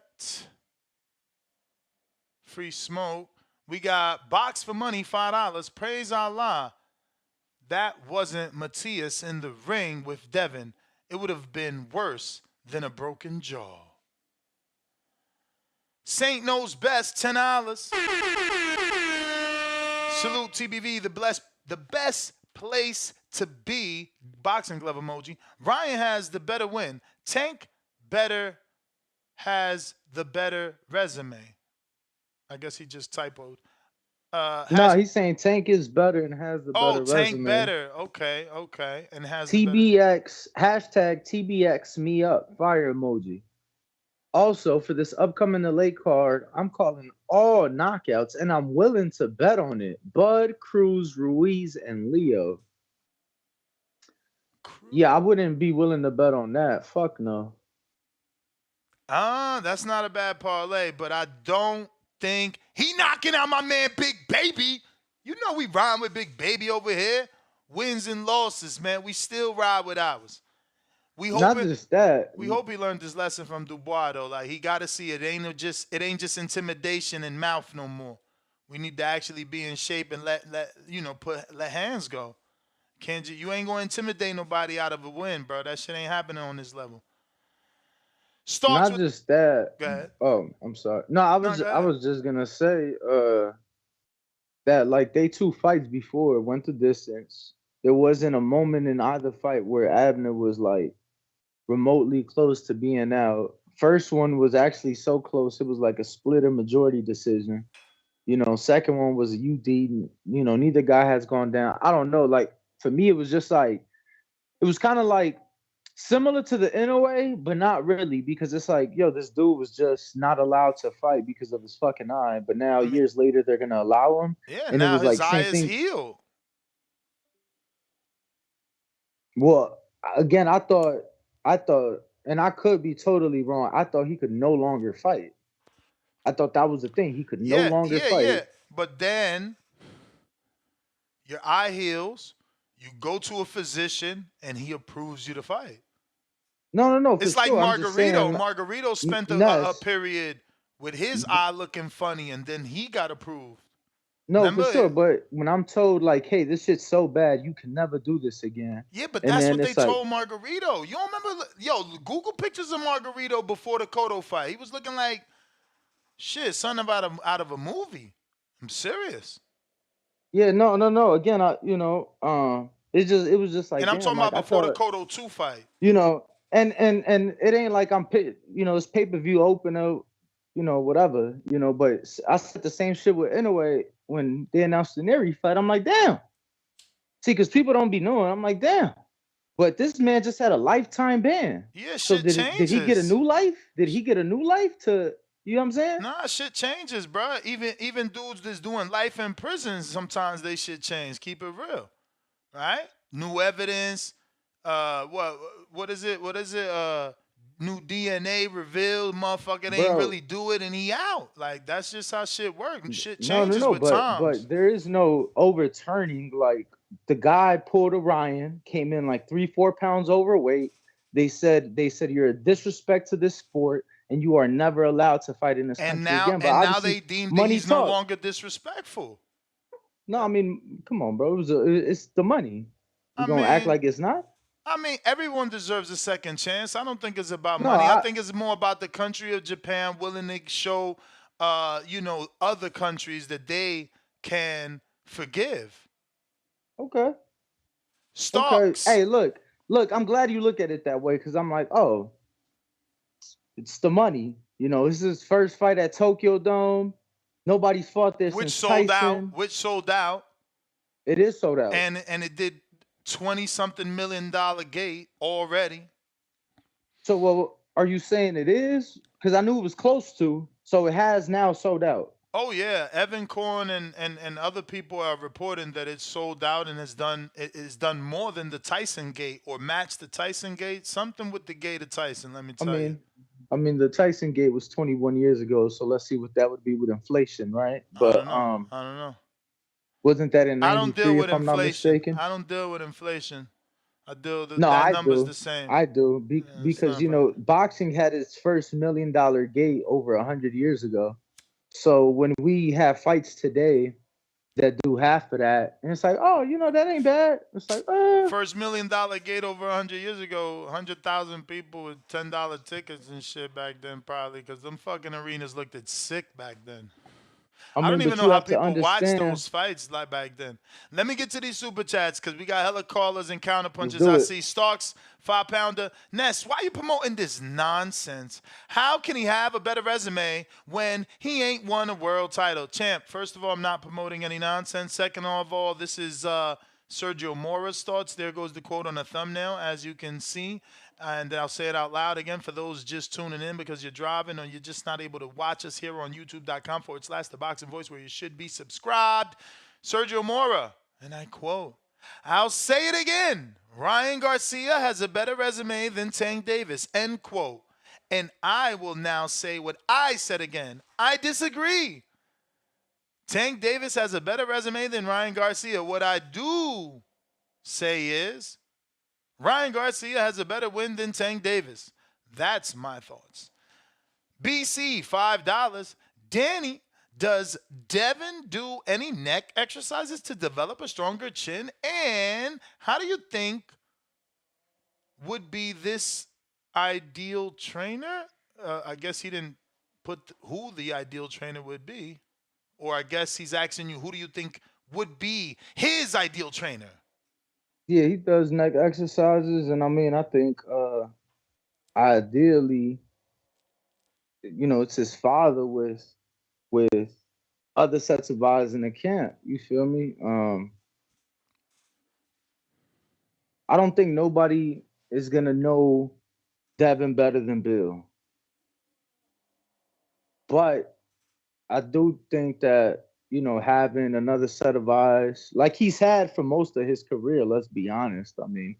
Speaker 7: Free Smoke. We got Box for Money, $5. Praise Allah. That wasn't Matias in the ring with Devin. It would have been worse than a broken jaw. Saint Knows Best, $10. Salute TBV, the best place to be. Boxing glove emoji. Ryan has the better win. Tank better has the better resume. I guess he just typoed.
Speaker 8: no, he's saying Tank is better and has the better resume.
Speaker 7: Tank better. Okay. And has
Speaker 8: TBX, hashtag TBX me up, fire emoji. Also, for this upcoming late card, I'm calling all knockouts, and I'm willing to bet on it. Bud, Cruz, Ruiz, and Leo. Yeah, I wouldn't be willing to bet on that. Fuck no.
Speaker 7: That's not a bad parlay, but I don't think he knocking out my man Big Baby. You know we rhyme with Big Baby over here. Wins and losses, man. We still ride with ours.
Speaker 8: Not just that.
Speaker 7: We hope he learned this lesson from Dubois, though. Like, he got to see it ain't just intimidation and mouth no more. We need to actually be in shape and let hands go. Kenji, you ain't gonna intimidate nobody out of a win, bro. That shit ain't happening on this level.
Speaker 8: Just that.
Speaker 7: Go ahead.
Speaker 8: Oh, I'm sorry. No, I was just gonna say that like they two fights before went the distance. There wasn't a moment in either fight where Abner was like remotely close to being out. First one was actually so close it was like a split or majority decision. Second one was a UD. Neither guy has gone down. I don't know. Like for me, it was just like it was kind of like similar to the Inoue, but not really, because it's like, this dude was just not allowed to fight because of his fucking eye. But now years later, they're gonna allow him.
Speaker 7: Yeah,
Speaker 8: and
Speaker 7: now
Speaker 8: it was
Speaker 7: his
Speaker 8: like
Speaker 7: eye
Speaker 8: same
Speaker 7: is
Speaker 8: thing.
Speaker 7: healed.
Speaker 8: Well, again, I thought, and I could be totally wrong. I thought he could no longer fight. I thought that was the thing. He could no longer fight.
Speaker 7: Yeah. But then your eye heals, you go to a physician, and he approves you to fight.
Speaker 8: No, for
Speaker 7: It's like
Speaker 8: sure. I'm just saying,
Speaker 7: Margarito. Margarito spent a
Speaker 8: Ness,
Speaker 7: period with his eye looking funny, and then he got approved.
Speaker 8: no,
Speaker 7: Remember?
Speaker 8: for sure. But when I'm told like, hey, this shit's so bad, you can never do this again.
Speaker 7: Yeah, but
Speaker 8: And
Speaker 7: that's
Speaker 8: then
Speaker 7: what they
Speaker 8: it's like,
Speaker 7: told Margarito. You don't remember? Yo, Google pictures of Margarito before the Cotto fight. He was looking like shit, something out of a movie. I'm serious.
Speaker 8: yeah, no. Again, it was just like,
Speaker 7: And I'm
Speaker 8: damn,
Speaker 7: talking
Speaker 8: like,
Speaker 7: about
Speaker 8: I
Speaker 7: before the
Speaker 8: thought,
Speaker 7: Cotto 2 fight.
Speaker 8: and it ain't like it's pay-per-view opener, whatever, but I said the same shit with Inoue when they announced the Neri fight. I'm like, damn. See, because people don't be knowing. I'm like, damn. But this man just had a lifetime ban.
Speaker 7: Yeah,
Speaker 8: So
Speaker 7: shit changes.
Speaker 8: did he get a new life? Did he get a new life to, you know what I'm saying?
Speaker 7: Nah, shit changes, bro. Even dudes that's doing life in prison, sometimes they shit change. Keep it real, right? New evidence. What is it? New DNA revealed. Motherfucker ain't really do it, and he out. Like that's just how shit works. Shit changes with times.
Speaker 8: But there is no overturning. Like the guy pulled a Ryan, came in like 3-4 pounds overweight. They said you're a disrespect to this sport, and you are never allowed to fight in this country again. But
Speaker 7: now they deemed that he's no longer disrespectful.
Speaker 8: No, I mean, come on, bro. It's the money. You gonna act like it's not?
Speaker 7: I mean, everyone deserves a second chance. I don't think it's about money. I think it's more about the country of Japan willing to show, other countries that they can forgive.
Speaker 8: Okay.
Speaker 7: Stocks.
Speaker 8: Okay. Hey, look. I'm glad you look at it that way because I'm like, oh, it's the money. This is his first fight at Tokyo Dome. Nobody's fought this since Tyson.
Speaker 7: Which sold out.
Speaker 8: It is sold out.
Speaker 7: And it did $20-something million gate already.
Speaker 8: So, well, are you saying it is? Because I knew it was close to. So it has now sold out.
Speaker 7: Oh yeah, Evan Korn and other people are reporting that it's sold out and it's done more than the Tyson gate or matched the Tyson gate. Something with the gate of Tyson. Let me tell you.
Speaker 8: I mean, the Tyson gate was 21 years ago. So let's see what that would be with inflation, right? But
Speaker 7: I don't know.
Speaker 8: Wasn't that in 93,
Speaker 7: I don't deal with
Speaker 8: if I'm not mistaken?
Speaker 7: I don't deal with inflation. I deal with
Speaker 8: that
Speaker 7: number's the same.
Speaker 8: I do because boxing had its first $1 million gate over 100 years ago. So when we have fights today that do half of that, and it's like, oh, that ain't bad. It's like,
Speaker 7: first $1 million gate over 100 years ago, 100,000 people with $10 tickets and shit back then, probably because them fucking arenas looked sick back then. I don't even know how people watch those fights like back then. Let me get to these super chats because we got hella callers and counter punches. I see Starks, 5-pounder. Ness, why are you promoting this nonsense? How can he have a better resume when he ain't won a world title? Champ, first of all, I'm not promoting any nonsense. Second of all, this is Sergio Mora's thoughts. There goes the quote on the thumbnail, as you can see. And I'll say it out loud again for those just tuning in because you're driving or you're just not able to watch us here on youtube.com/The Boxing Voice, where you should be subscribed. Sergio Mora, and I quote, I'll say it again. Ryan Garcia has a better resume than Tank Davis, end quote. And I will now say what I said again. I disagree. Tank Davis has a better resume than Ryan Garcia. What I do say is Ryan Garcia has a better win than Tank Davis. That's my thoughts. BC, $5. Danny, does Devin do any neck exercises to develop a stronger chin? And how do you think would be this ideal trainer? I guess he didn't put who the ideal trainer would be. Or I guess he's asking you, who do you think would be his ideal trainer?
Speaker 8: Yeah, he does neck exercises, and I think ideally, it's his father with other sets of eyes in the camp. You feel me? I don't think nobody is gonna know Devin better than Bill, but I do think that having another set of eyes, like he's had for most of his career, let's be honest. I mean,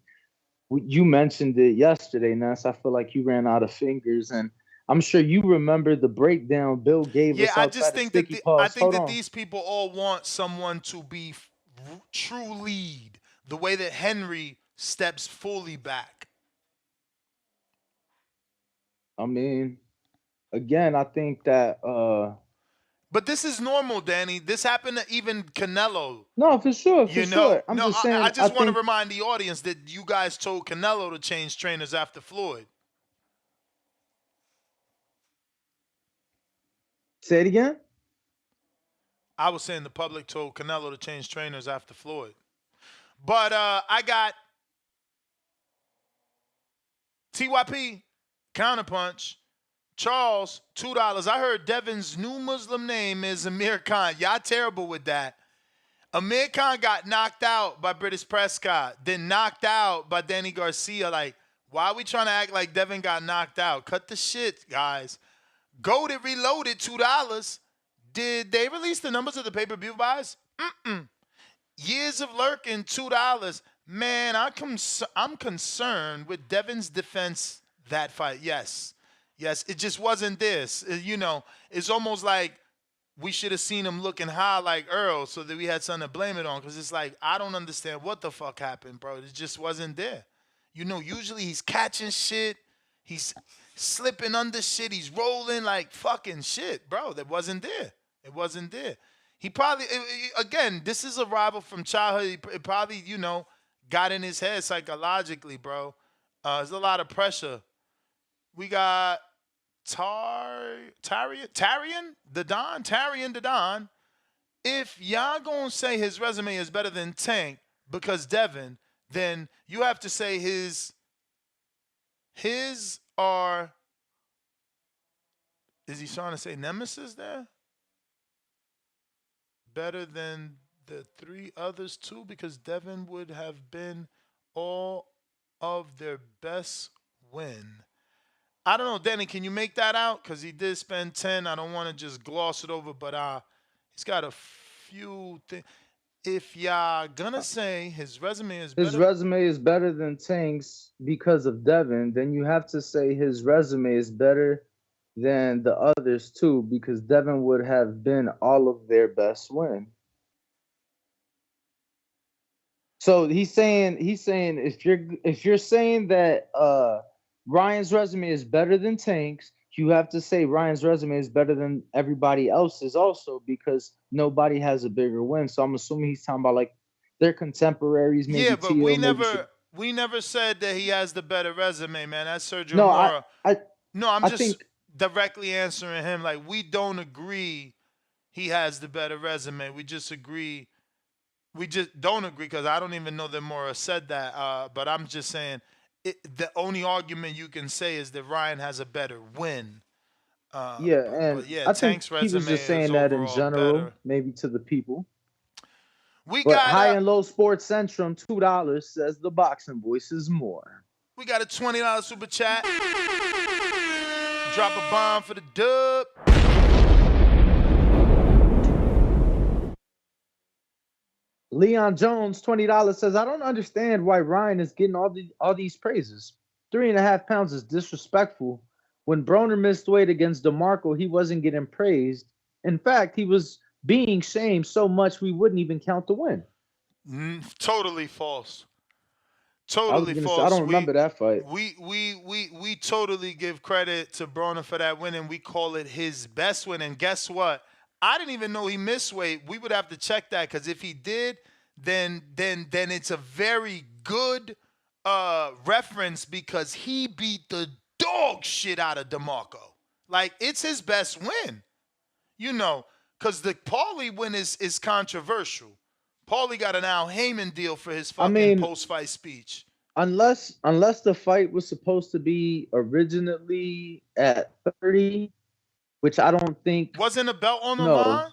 Speaker 8: you mentioned it yesterday, Ness. I feel like you ran out of fingers, and I'm sure you remember the breakdown Bill gave
Speaker 7: Yeah,
Speaker 8: us
Speaker 7: I just
Speaker 8: outside of
Speaker 7: think that
Speaker 8: Sticky
Speaker 7: I
Speaker 8: Paws.
Speaker 7: think
Speaker 8: Hold
Speaker 7: that
Speaker 8: on.
Speaker 7: these people all want someone to be true lead, the way that Henry steps fully back.
Speaker 8: I mean, again, I think that
Speaker 7: But this is normal, Danny. This happened to even Canelo.
Speaker 8: no, for sure, for
Speaker 7: You
Speaker 8: sure.
Speaker 7: know,
Speaker 8: I'm
Speaker 7: no,
Speaker 8: just
Speaker 7: I
Speaker 8: saying. I
Speaker 7: just want to
Speaker 8: think.
Speaker 7: remind the audience that you guys told Canelo to change trainers after Floyd.
Speaker 8: Say it again.
Speaker 7: I was saying the public told Canelo to change trainers after Floyd. But I got TYP, Counterpunch, Charles, $2. I heard Devin's new Muslim name is Amir Khan. Y'all terrible with that. Amir Khan got knocked out by British Prescott, then knocked out by Danny Garcia. Like, why are we trying to act like Devin got knocked out? Cut the shit, guys. Goated Reloaded, $2. Did they release the numbers of the pay-per-view buys? Years of Lurking, $2. Man, I'm concerned with Devin's defense that fight. Yes, it just wasn't this. It's almost like we should have seen him looking high like Earl so that we had something to blame it on. Because it's like, I don't understand what the fuck happened, bro. It just wasn't there. Usually he's catching shit. He's slipping under shit. He's rolling like fucking shit, bro. That wasn't there. It wasn't there. He probably, again, this is a rival from childhood. It probably, got in his head psychologically, bro. There's a lot of pressure. We got Tarian the Don. If y'all gonna say his resume is better than Tank because Devin, then you have to say his are. Is he trying to say Nemesis there? Better than the three others too, because Devin would have been all of their best win. I don't know, Danny, can you make that out? Because he did spend 10. I don't want to just gloss it over, but he's got a few things. If y'all gonna say his resume is better.
Speaker 8: His resume is better than Tank's because of Devin, then you have to say his resume is better than the others too, because Devin would have been all of their best win. So he's saying if you're saying that Ryan's resume is better than Tank's, you have to say Ryan's resume is better than everybody else's also, because nobody has a bigger win. So I'm assuming he's talking about like their contemporaries. Maybe
Speaker 7: Yeah, but
Speaker 8: Tio,
Speaker 7: we never said that he has the better resume, man. That's Sergio
Speaker 8: No,
Speaker 7: Mora. I'm
Speaker 8: I
Speaker 7: just
Speaker 8: think
Speaker 7: directly answering him. Like, we don't agree he has the better resume. We just don't agree because I don't even know that Mora said that. But I'm just saying the only argument you can say is that Ryan has a better win.
Speaker 8: and I think
Speaker 7: Tank's
Speaker 8: he
Speaker 7: resume
Speaker 8: was just saying
Speaker 7: is
Speaker 8: that in
Speaker 7: overall
Speaker 8: general,
Speaker 7: better.
Speaker 8: maybe to the people.
Speaker 7: We
Speaker 8: But
Speaker 7: got
Speaker 8: High and Low Sports Centrum, $2 says the boxing voice is more.
Speaker 7: We got a $20 super chat. Drop a bomb for the dub.
Speaker 8: Leon Jones, $20 says, I don't understand why Ryan is getting all these praises. 3.5 pounds is disrespectful. When Broner missed weight against DeMarco, he wasn't getting praised. In fact, he was being shamed so much we wouldn't even count the win.
Speaker 7: Totally false. Totally false.
Speaker 8: I don't remember that fight.
Speaker 7: We totally give credit to Broner for that win, and we call it his best win. And guess what? I didn't even know he missed weight. We would have to check that, because if he did, then it's a very good reference, because he beat the dog shit out of DeMarco. Like, it's his best win. Because the Paulie win is controversial. Paulie got an Al Heyman deal for his fucking post-fight speech.
Speaker 8: Unless the fight was supposed to be originally at 30, which I don't think.
Speaker 7: Wasn't a belt on the line?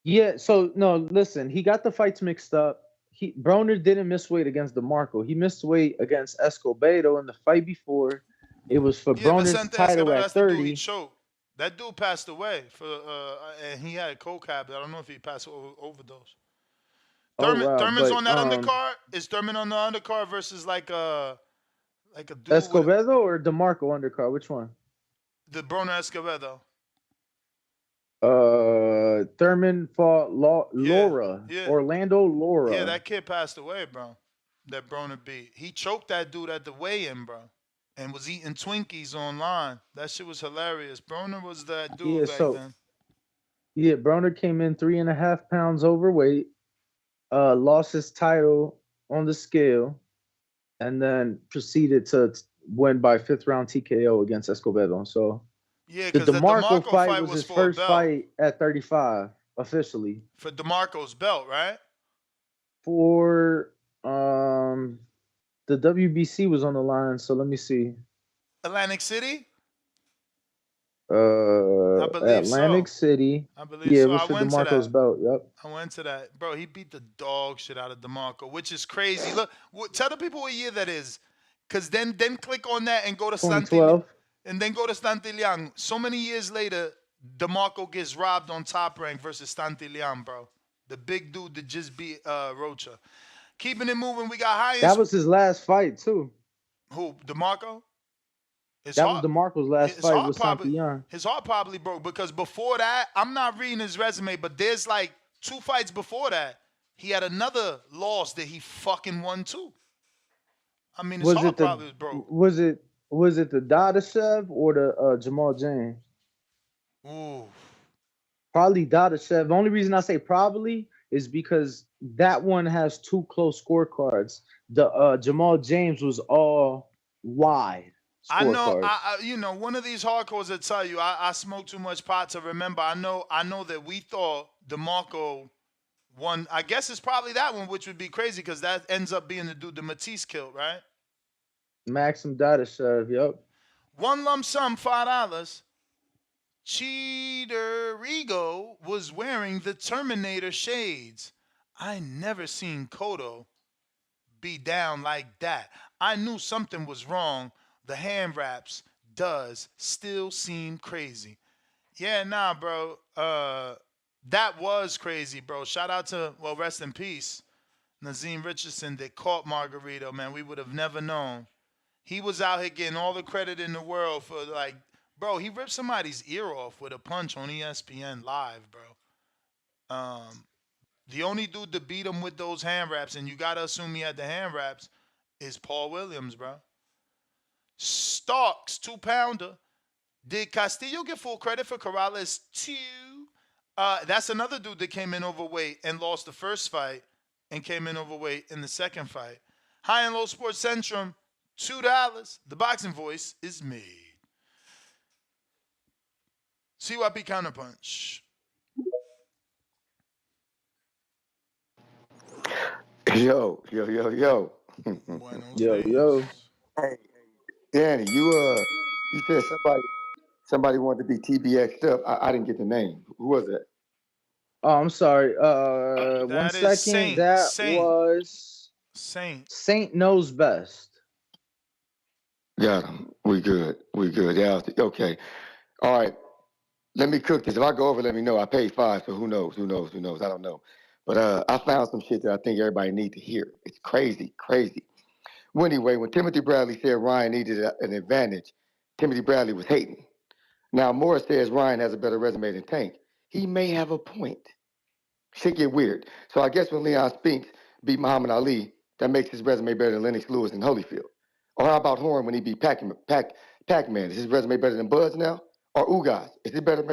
Speaker 8: Yeah, so no, listen, he got the fights mixed up. Broner didn't miss weight against DeMarco. He missed weight against Escobedo in the fight before. It was for Broner's title at 30.
Speaker 7: That dude passed away and he had a coke habit. I don't know if he passed overdose. Thurman's on that undercard. Is Thurman on the undercard versus like a dude
Speaker 8: Escobedo or DeMarco undercard? Which one?
Speaker 7: The Broner Escobedo.
Speaker 8: Thurman fought
Speaker 7: Yeah,
Speaker 8: Laura.
Speaker 7: yeah.
Speaker 8: Orlando
Speaker 7: Yeah,
Speaker 8: Laura.
Speaker 7: that kid passed away, bro. That Broner beat. He choked that dude at the weigh-in, bro, and was eating Twinkies online. That shit was hilarious. Broner was that dude
Speaker 8: Yeah,
Speaker 7: back
Speaker 8: so
Speaker 7: then.
Speaker 8: yeah, Broner came in 3.5 pounds overweight, lost his title on the scale, and then proceeded to win by 5th round TKO against Escobedo. So
Speaker 7: Yeah,
Speaker 8: the
Speaker 7: because the
Speaker 8: DeMarco
Speaker 7: DeMarco
Speaker 8: fight
Speaker 7: fight
Speaker 8: was
Speaker 7: was
Speaker 8: his
Speaker 7: for a
Speaker 8: first
Speaker 7: belt.
Speaker 8: fight at 35 officially
Speaker 7: For DeMarco's belt, right?
Speaker 8: for the WBC was on the line. So let me see.
Speaker 7: Atlantic City? I believe
Speaker 8: Atlantic
Speaker 7: so.
Speaker 8: City.
Speaker 7: I believe
Speaker 8: Yeah, it
Speaker 7: so.
Speaker 8: was
Speaker 7: I
Speaker 8: for
Speaker 7: went to
Speaker 8: DeMarco's
Speaker 7: that.
Speaker 8: belt. Yep.
Speaker 7: I went to that. Bro, he beat the dog shit out of DeMarco, which is crazy. Look, tell the people what year that is. Cause then click on that and go to
Speaker 8: 2012.
Speaker 7: and then go to Stantilian. So many years later, DeMarco gets robbed on Top Rank versus Stantilian, bro. The big dude that just beat Rocha. Keeping it moving, we got high
Speaker 8: That was his last fight too.
Speaker 7: who? DeMarco? His
Speaker 8: That was
Speaker 7: heart
Speaker 8: DeMarco's last
Speaker 7: his
Speaker 8: fight
Speaker 7: heart
Speaker 8: with
Speaker 7: probably
Speaker 8: Santillán.
Speaker 7: his heart probably broke because before that, I'm not reading his resume, but there's like 2 fights before that. He had another loss that he fucking won too. I mean, his
Speaker 8: Was
Speaker 7: heart
Speaker 8: it the
Speaker 7: probably was broke.
Speaker 8: was it the Dadashev or the Jamal James?
Speaker 7: Ooh.
Speaker 8: Probably Dadashev. The only reason I say probably is because that one has 2 close scorecards. The Jamal James was all wide
Speaker 7: I know,
Speaker 8: scorecards.
Speaker 7: one of these hardcores that tell you I smoke too much pot to remember. I know that we thought DeMarco won. I guess it's probably that one, which would be crazy because that ends up being the dude that Matisse killed, right?
Speaker 8: Maxim Dadashev. Yep.
Speaker 7: One lump sum, $5. Cheaterigo was wearing the Terminator shades. I never seen Kodo be down like that. I knew something was wrong. The hand wraps does still seem crazy. Yeah, nah, bro. That was crazy, bro. Shout out to, well, rest in peace, Nazim Richardson that caught Margarito, man. We would have never known. He was out here getting all the credit in the world for like, bro, he ripped somebody's ear off with a punch on ESPN live, bro. The only dude to beat him with those hand wraps, and you gotta assume he had the hand wraps, is Paul Williams, bro. Starks, 2-pounder. Did Castillo get full credit for Corrales 2? That's another dude that came in overweight and lost the first fight and came in overweight in the second fight. High and Low Sports Centrum, $2. The boxing voice is made. CYP Counterpunch.
Speaker 15: Yo.
Speaker 7: Buenos
Speaker 8: Yo,
Speaker 7: dias.
Speaker 15: Hey, Danny, you said somebody wanted to be TBX'd up. I didn't get the name. Who was that?
Speaker 8: Oh, I'm sorry. One
Speaker 7: That is
Speaker 8: second. That was Saint Knows Best.
Speaker 15: Got him. We good. Yeah. Okay. All right. Let me cook this. If I go over, let me know. I paid $5, so who knows? I don't know. But I found some shit that I think everybody needs to hear. It's crazy. Well, anyway, when Timothy Bradley said Ryan needed an advantage, Timothy Bradley was hating. Now, Morris says Ryan has a better resume than Tank. He may have a point. Shit get weird. So I guess when Leon Spinks beat Muhammad Ali, that makes his resume better than Lennox Lewis and Holyfield. Or how about Horn when he beat Pac-Man? Is his resume better than Bud's now? Or Ugas? Is it better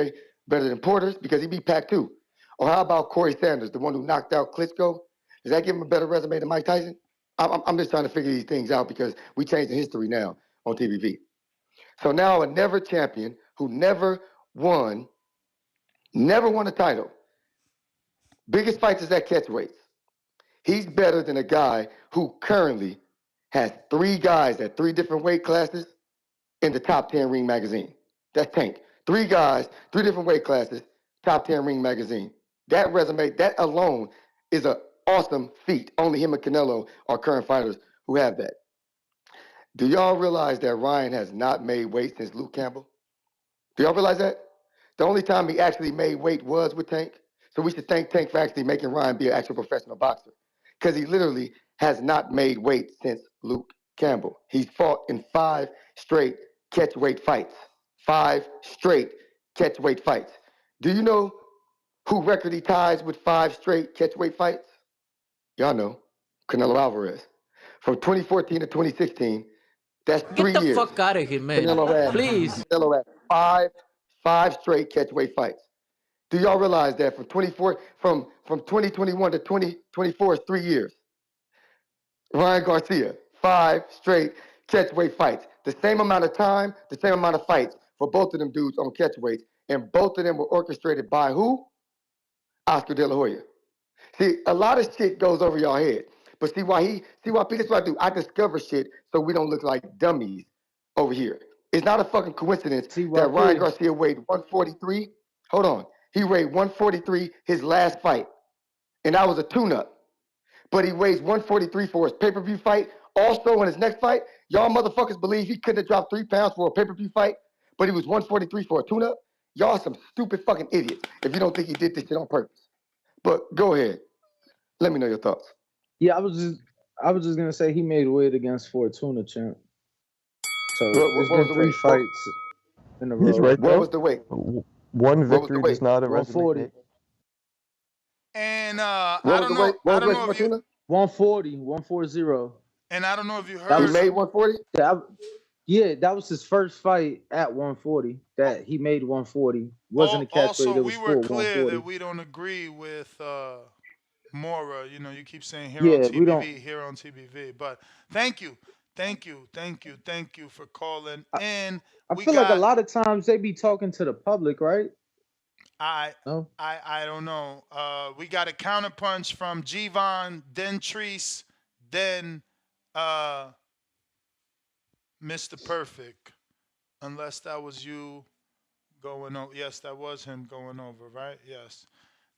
Speaker 15: than Porter's because he beat Pac too? Or how about Corey Sanders, the one who knocked out Klitschko? Does that give him a better resume than Mike Tyson? I'm just trying to figure these things out because we changed the history now on TVV. So now a never champion who never won a title. Biggest fights is at catchweights. He's better than a guy who currently has 3 guys at 3 different weight classes in the top 10 Ring magazine. That's Tank. 3 guys, 3 different weight classes, top 10 Ring magazine. That resume, that alone is an awesome feat. Only him and Canelo are current fighters who have that. Do y'all realize that Ryan has not made weight since Luke Campbell? Do y'all realize that? The only time he actually made weight was with Tank. So we should thank Tank for actually making Ryan be an actual professional boxer. Because he literally has not made weight since Luke Campbell. He's fought in 5 straight catch weight fights. 5 straight catchweight fights. Do you know who record he ties with 5 straight catchweight fights? Y'all know. Canelo Alvarez. From 2014 to 2016, that's 3
Speaker 16: Get the
Speaker 15: years.
Speaker 16: fuck out of here, man. Please.
Speaker 15: Canelo had five straight catchweight fights. Do y'all realize that from 2021 to 2024 is 3 years? Ryan Garcia, 5 straight catchweight fights. The same amount of time, the same amount of fights for both of them dudes on catchweights, and both of them were orchestrated by who? Oscar De La Hoya. See, a lot of shit goes over y'all head. But see why this is what I do. I discover shit so we don't look like dummies over here. It's not a fucking coincidence that Ryan Garcia weighed 143. Hold on. He weighed 143 his last fight. And that was a tune-up. But he weighs 143 for his pay-per-view fight. Also in his next fight, y'all motherfuckers believe he couldn't have dropped 3 pounds for a pay-per-view fight, but he was 143 for a tune-up? Y'all some stupid fucking idiots if you don't think he did this shit on purpose. But go ahead. Let me know your thoughts.
Speaker 8: Yeah, I was just gonna say he made weight against Fortuna, champ. So it's been 3 fights in a row.
Speaker 17: He's right
Speaker 15: What
Speaker 17: there.
Speaker 15: was the weight?
Speaker 17: One victory does not erase
Speaker 8: 140.
Speaker 7: And I don't know. I don't know if you.
Speaker 8: 140.
Speaker 7: And I don't know if you heard.
Speaker 8: That
Speaker 15: was made 140.
Speaker 8: Yeah, that was his first fight at 140. That he made 140. Wasn't a catch weight. It was
Speaker 7: we were
Speaker 8: full
Speaker 7: clear
Speaker 8: 140.
Speaker 7: that we don't agree with Mora. You know, you keep saying here
Speaker 8: Yeah,
Speaker 7: on
Speaker 8: we don't-
Speaker 7: TBV, here on TBV. But thank you for calling in.
Speaker 8: I feel like a lot of times they be talking to the public, right?
Speaker 7: I
Speaker 8: No?
Speaker 7: I don't know. We got a counterpunch from Gvon, then Treese, then Mr. Perfect. Unless that was you going over. Yes, that was him going over, right? Yes.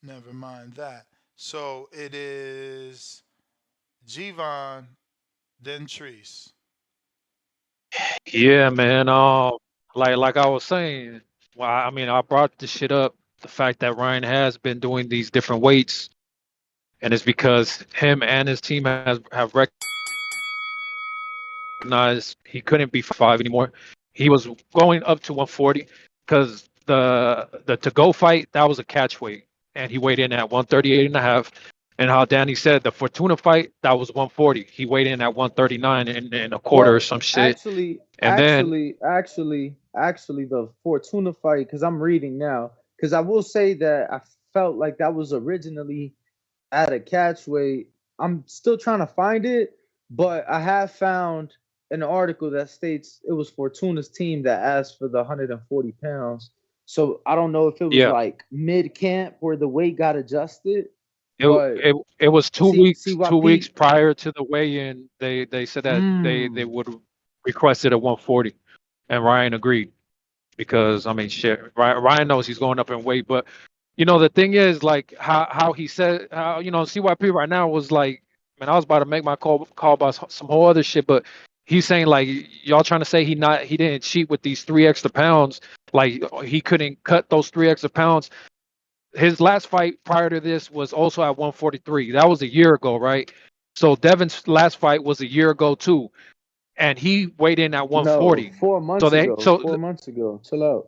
Speaker 7: Never mind that. So it is Gvon, then Treese.
Speaker 10: Yeah, man. Like I was saying, well, I mean, I brought this shit up. The fact that Ryan has been doing these different weights, and it's because him and his team have recognized he couldn't be 5 anymore. He was going up to 140 because the to go fight, that was a catch weight, and he weighed in at 138 and a half. And how Danny said, the Fortuna fight, that was 140. He weighed in at 139 and a quarter or some shit.
Speaker 8: Actually,
Speaker 10: And
Speaker 8: the Fortuna fight, because I'm reading now, because I will say that I felt like that was originally at a catch weight. I'm still trying to find it, but I have found an article that states it was Fortuna's team that asked for the 140 pounds. So I don't know if it was like mid camp where the weight got adjusted.
Speaker 10: It was 2 weeks prior to the weigh-in. They said that they would request it at 140, and Ryan agreed because I mean shit. Ryan knows he's going up in weight, but you know the thing is like how he said how CYP right now was like, man, I was about to make my call about some whole other shit, but he's saying like y'all trying to say he didn't cheat with these 3 extra pounds, like he couldn't cut those 3 extra pounds. His last fight prior to this was also at 143. That was a year ago, right? So Devin's last fight was a year ago too, and he weighed in at 140.
Speaker 8: No, 4 months ago. 4 months ago. Chill out.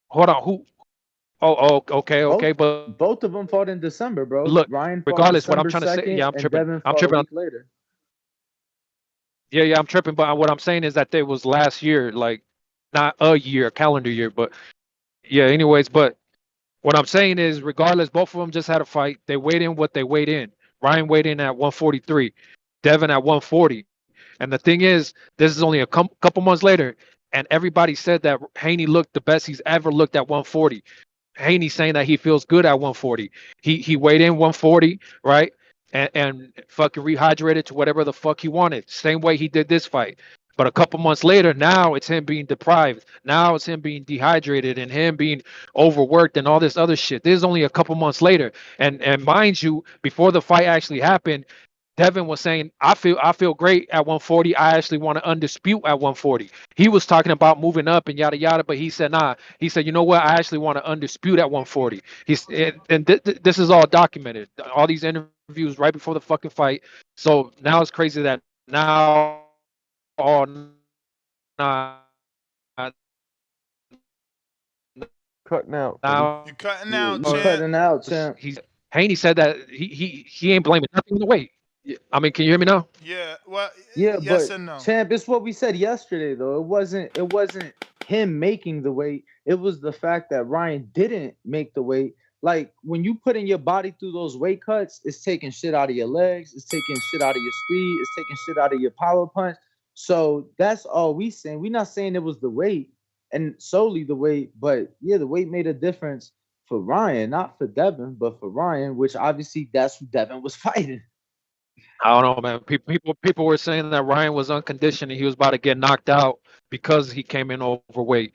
Speaker 10: Hold on, who? Oh, okay, but
Speaker 8: both of them fought in December, bro.
Speaker 10: Look,
Speaker 8: Ryan fought
Speaker 10: regardless, what I'm
Speaker 8: December
Speaker 10: trying to say,
Speaker 8: 2nd,
Speaker 10: yeah, I'm
Speaker 8: and
Speaker 10: tripping.
Speaker 8: Devin
Speaker 10: I'm
Speaker 8: fought
Speaker 10: tripping.
Speaker 8: a week later.
Speaker 10: Yeah, I'm tripping. But what I'm saying is that it was last year, like not a year, calendar year, but yeah. Anyways, but what I'm saying is, regardless, both of them just had a fight. They weighed in what they weighed in. Ryan weighed in at 143, Devin at 140. And the thing is, this is only a couple months later, and everybody said that Haney looked the best he's ever looked at 140. Haney saying that he feels good at 140. He weighed in 140, right? And fucking rehydrated to whatever the fuck he wanted. Same way he did this fight. But a couple months later, now it's him being deprived. Now it's him being dehydrated and him being overworked and all this other shit. This is only a couple months later. And mind you, before the fight actually happened, Devin was saying, I feel great at 140. I actually want to undispute at 140. He was talking about moving up and yada yada, but he said, nah. He said, you know what? I actually want to undispute at 140. This is all documented. All these interviews right before the fucking fight. So now it's crazy that now all not
Speaker 17: cutting out.
Speaker 10: Now
Speaker 7: You cutting
Speaker 8: Yeah,
Speaker 7: out,
Speaker 8: you
Speaker 7: champ.
Speaker 8: cutting out, champ.
Speaker 10: Haney said that he ain't blaming nothing on the weight. I mean, can you hear me now?
Speaker 7: Yeah. Well,
Speaker 8: Yeah,
Speaker 7: yes
Speaker 8: but
Speaker 7: and no.
Speaker 8: champ, it's what we said yesterday though. It wasn't him making the weight. It was the fact that Ryan didn't make the weight. Like when you putting your body through those weight cuts, it's taking shit out of your legs, it's taking shit out of your speed, it's taking shit out of your power punch. So that's all we saying. We're not saying it was the weight and solely the weight, but yeah, the weight made a difference for Ryan, not for Devin, but for Ryan, which obviously that's who Devin was fighting.
Speaker 10: I don't know, man. People were saying that Ryan was unconditioned and he was about to get knocked out because he came in overweight.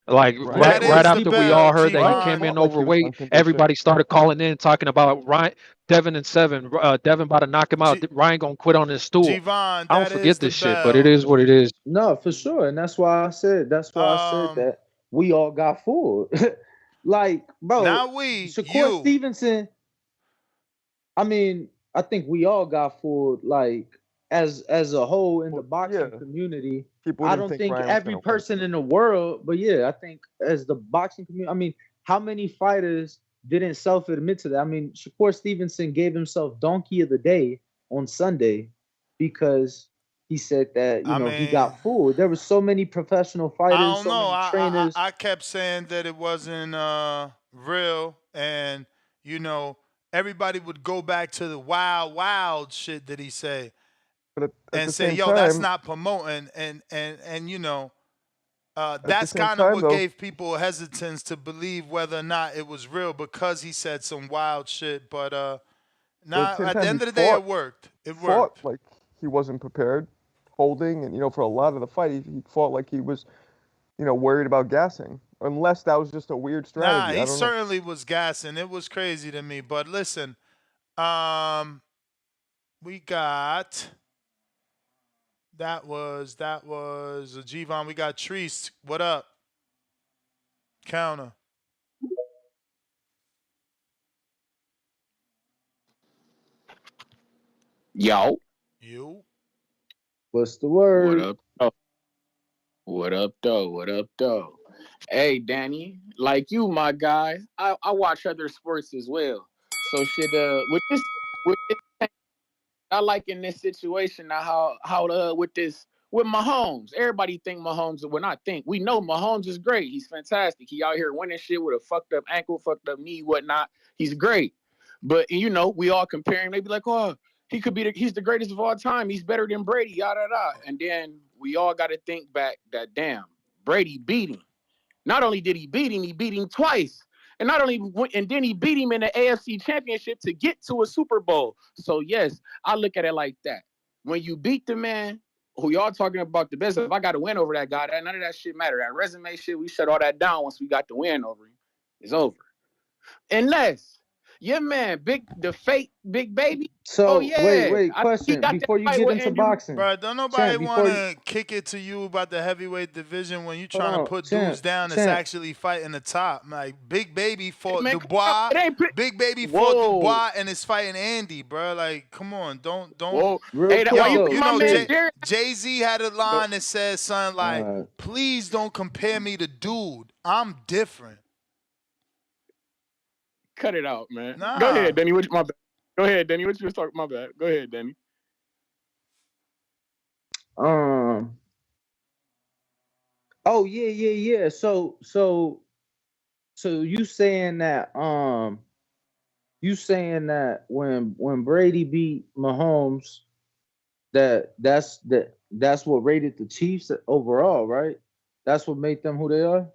Speaker 10: Like
Speaker 7: That
Speaker 10: right
Speaker 7: is the
Speaker 10: after we all
Speaker 7: bell,
Speaker 10: heard that he
Speaker 7: G-Von.
Speaker 10: came in overweight, everybody started calling in talking about Ryan, Devin and Seven. Devin about to knock him out. Ryan gonna quit on his stool.
Speaker 7: G-Von,
Speaker 10: I don't
Speaker 7: that is
Speaker 10: forget
Speaker 7: the
Speaker 10: this shit, but it
Speaker 7: bell.
Speaker 10: is what it is.
Speaker 8: No, for sure. And that's why I said that we all got fooled. Like, bro,
Speaker 7: Not we,
Speaker 8: Shakur
Speaker 7: you.
Speaker 8: Stevenson, I mean, I think we all got fooled, like, as a whole in the boxing community.
Speaker 17: People
Speaker 8: I
Speaker 17: didn't
Speaker 8: don't
Speaker 17: think
Speaker 8: think
Speaker 17: Ryan was
Speaker 8: every
Speaker 17: gonna win.
Speaker 8: person in the world, but yeah, I think as the boxing community, I mean, how many fighters didn't self-admit to that? I mean, Shakur Stevenson gave himself Donkey of the Day on Sunday because he said that, you
Speaker 7: I
Speaker 8: know, he
Speaker 7: mean,
Speaker 8: got fooled. There were so many professional
Speaker 7: I
Speaker 8: fighters,
Speaker 7: don't
Speaker 8: so
Speaker 7: know.
Speaker 8: many
Speaker 7: I
Speaker 8: trainers.
Speaker 7: kept saying that it wasn't real, and you know, everybody would go back to the wild shit that he said
Speaker 17: But at
Speaker 7: and
Speaker 17: the
Speaker 7: say,
Speaker 17: same
Speaker 7: "Yo, that's
Speaker 17: time,
Speaker 7: not promoting," and you know,
Speaker 17: at the
Speaker 7: that's
Speaker 17: same
Speaker 7: kind of
Speaker 17: time,
Speaker 7: what
Speaker 17: though,
Speaker 7: gave people hesitance to believe whether or not it was real because he said some wild shit. But
Speaker 17: but at the same
Speaker 7: at the
Speaker 17: time,
Speaker 7: end of the day, it worked. It
Speaker 17: fought
Speaker 7: worked.
Speaker 17: like he wasn't prepared, holding, and for a lot of the fight, he fought like he was, worried about gassing. Unless that was just a weird
Speaker 7: Nah,
Speaker 17: strategy.
Speaker 7: he
Speaker 17: I don't know.
Speaker 7: certainly was gassing. It was crazy to me. But listen, we got that was Gvon. We got Treese. What up? Counter.
Speaker 18: Yo.
Speaker 7: You.
Speaker 8: What's the
Speaker 18: What
Speaker 8: word?
Speaker 18: up? Oh. What up, though? What up, though? Hey, Danny, like you, my guy, I watch other sports as well. So shit, with this, I like in this situation now how with Mahomes. Everybody think Mahomes. Well, not think. We know Mahomes is great. He's fantastic. He out here winning shit with a fucked up ankle, fucked up knee, whatnot. He's great. But we all compare him. They be like, oh, he's the greatest of all time. He's better than Brady, yada yada. And then we all got to think back that damn Brady beat him. Not only did he beat him twice. And then he beat him in the AFC Championship to get to a Super Bowl. So yes, I look at it like that. When you beat the man who y'all talking about the best, if I got to win over that guy, none of that shit matter. That resume shit, we shut all that down once we got the win over him. It's over. Unless your man, the fake Big Baby.
Speaker 8: So
Speaker 18: Oh yeah,
Speaker 8: wait,
Speaker 18: he
Speaker 8: question
Speaker 18: got that
Speaker 8: before you
Speaker 18: fight
Speaker 8: get
Speaker 18: with
Speaker 8: into
Speaker 18: Andrew.
Speaker 8: boxing.
Speaker 7: Bro, don't nobody want to kick it to you about the heavyweight division when you trying to put dudes down that's actually fighting the top. Like, Big Baby fought Dubois. Big Baby fought Dubois and is fighting Andy, bro. Like, come on. Don't.
Speaker 18: Whoa.
Speaker 8: Real quick,
Speaker 7: You know, Jay-Z had a line that says something like, please don't compare me to dude. I'm different.
Speaker 18: Cut it out, man.
Speaker 7: Nah.
Speaker 18: Go ahead, Denny. My bad. Go ahead, Denny. What you was talking? My bad. Go ahead, Denny.
Speaker 8: Oh yeah. So you saying that when Brady beat Mahomes, that's what rated the Chiefs overall, right? That's what made them who they are.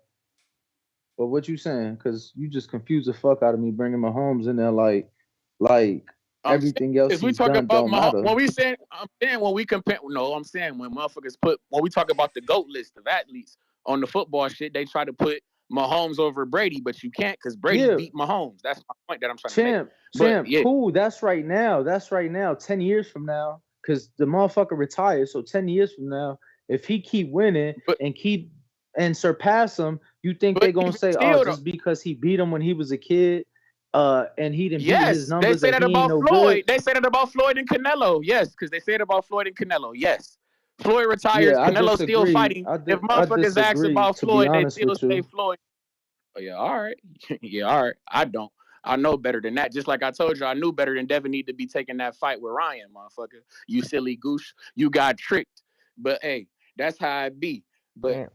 Speaker 8: But what you saying? Because you just confused the fuck out of me bringing Mahomes in there like everything else he's done don't matter.
Speaker 18: When we saying, I'm saying when we compare. No, I'm saying when motherfuckers when we talk about the GOAT list of athletes on the football shit, they try to put Mahomes over Brady, but you can't because Brady beat Mahomes. That's my point that I'm trying to make.
Speaker 8: Cool. That's right now. 10 years from now, because the motherfucker retired. So 10 years from now, if he keep winning and surpass him, you think they're gonna say, oh, just because he beat him when he was a kid, and he didn't beat his numbers,
Speaker 18: they say that
Speaker 8: he
Speaker 18: about
Speaker 8: no
Speaker 18: Floyd.
Speaker 8: good?
Speaker 18: They say that about Floyd and Canelo. Yes, because they say it about Floyd and Canelo. Yes. Floyd retires, Canelo's still fighting. If motherfuckers ask about Floyd, they still say Floyd. Oh yeah, all right. Yeah, all right. I don't. I know better than that. Just like I told you, I knew better than Devin need to be taking that fight with Ryan, motherfucker. You silly goose. You got tricked. But hey, that's how it be. But
Speaker 17: Damn.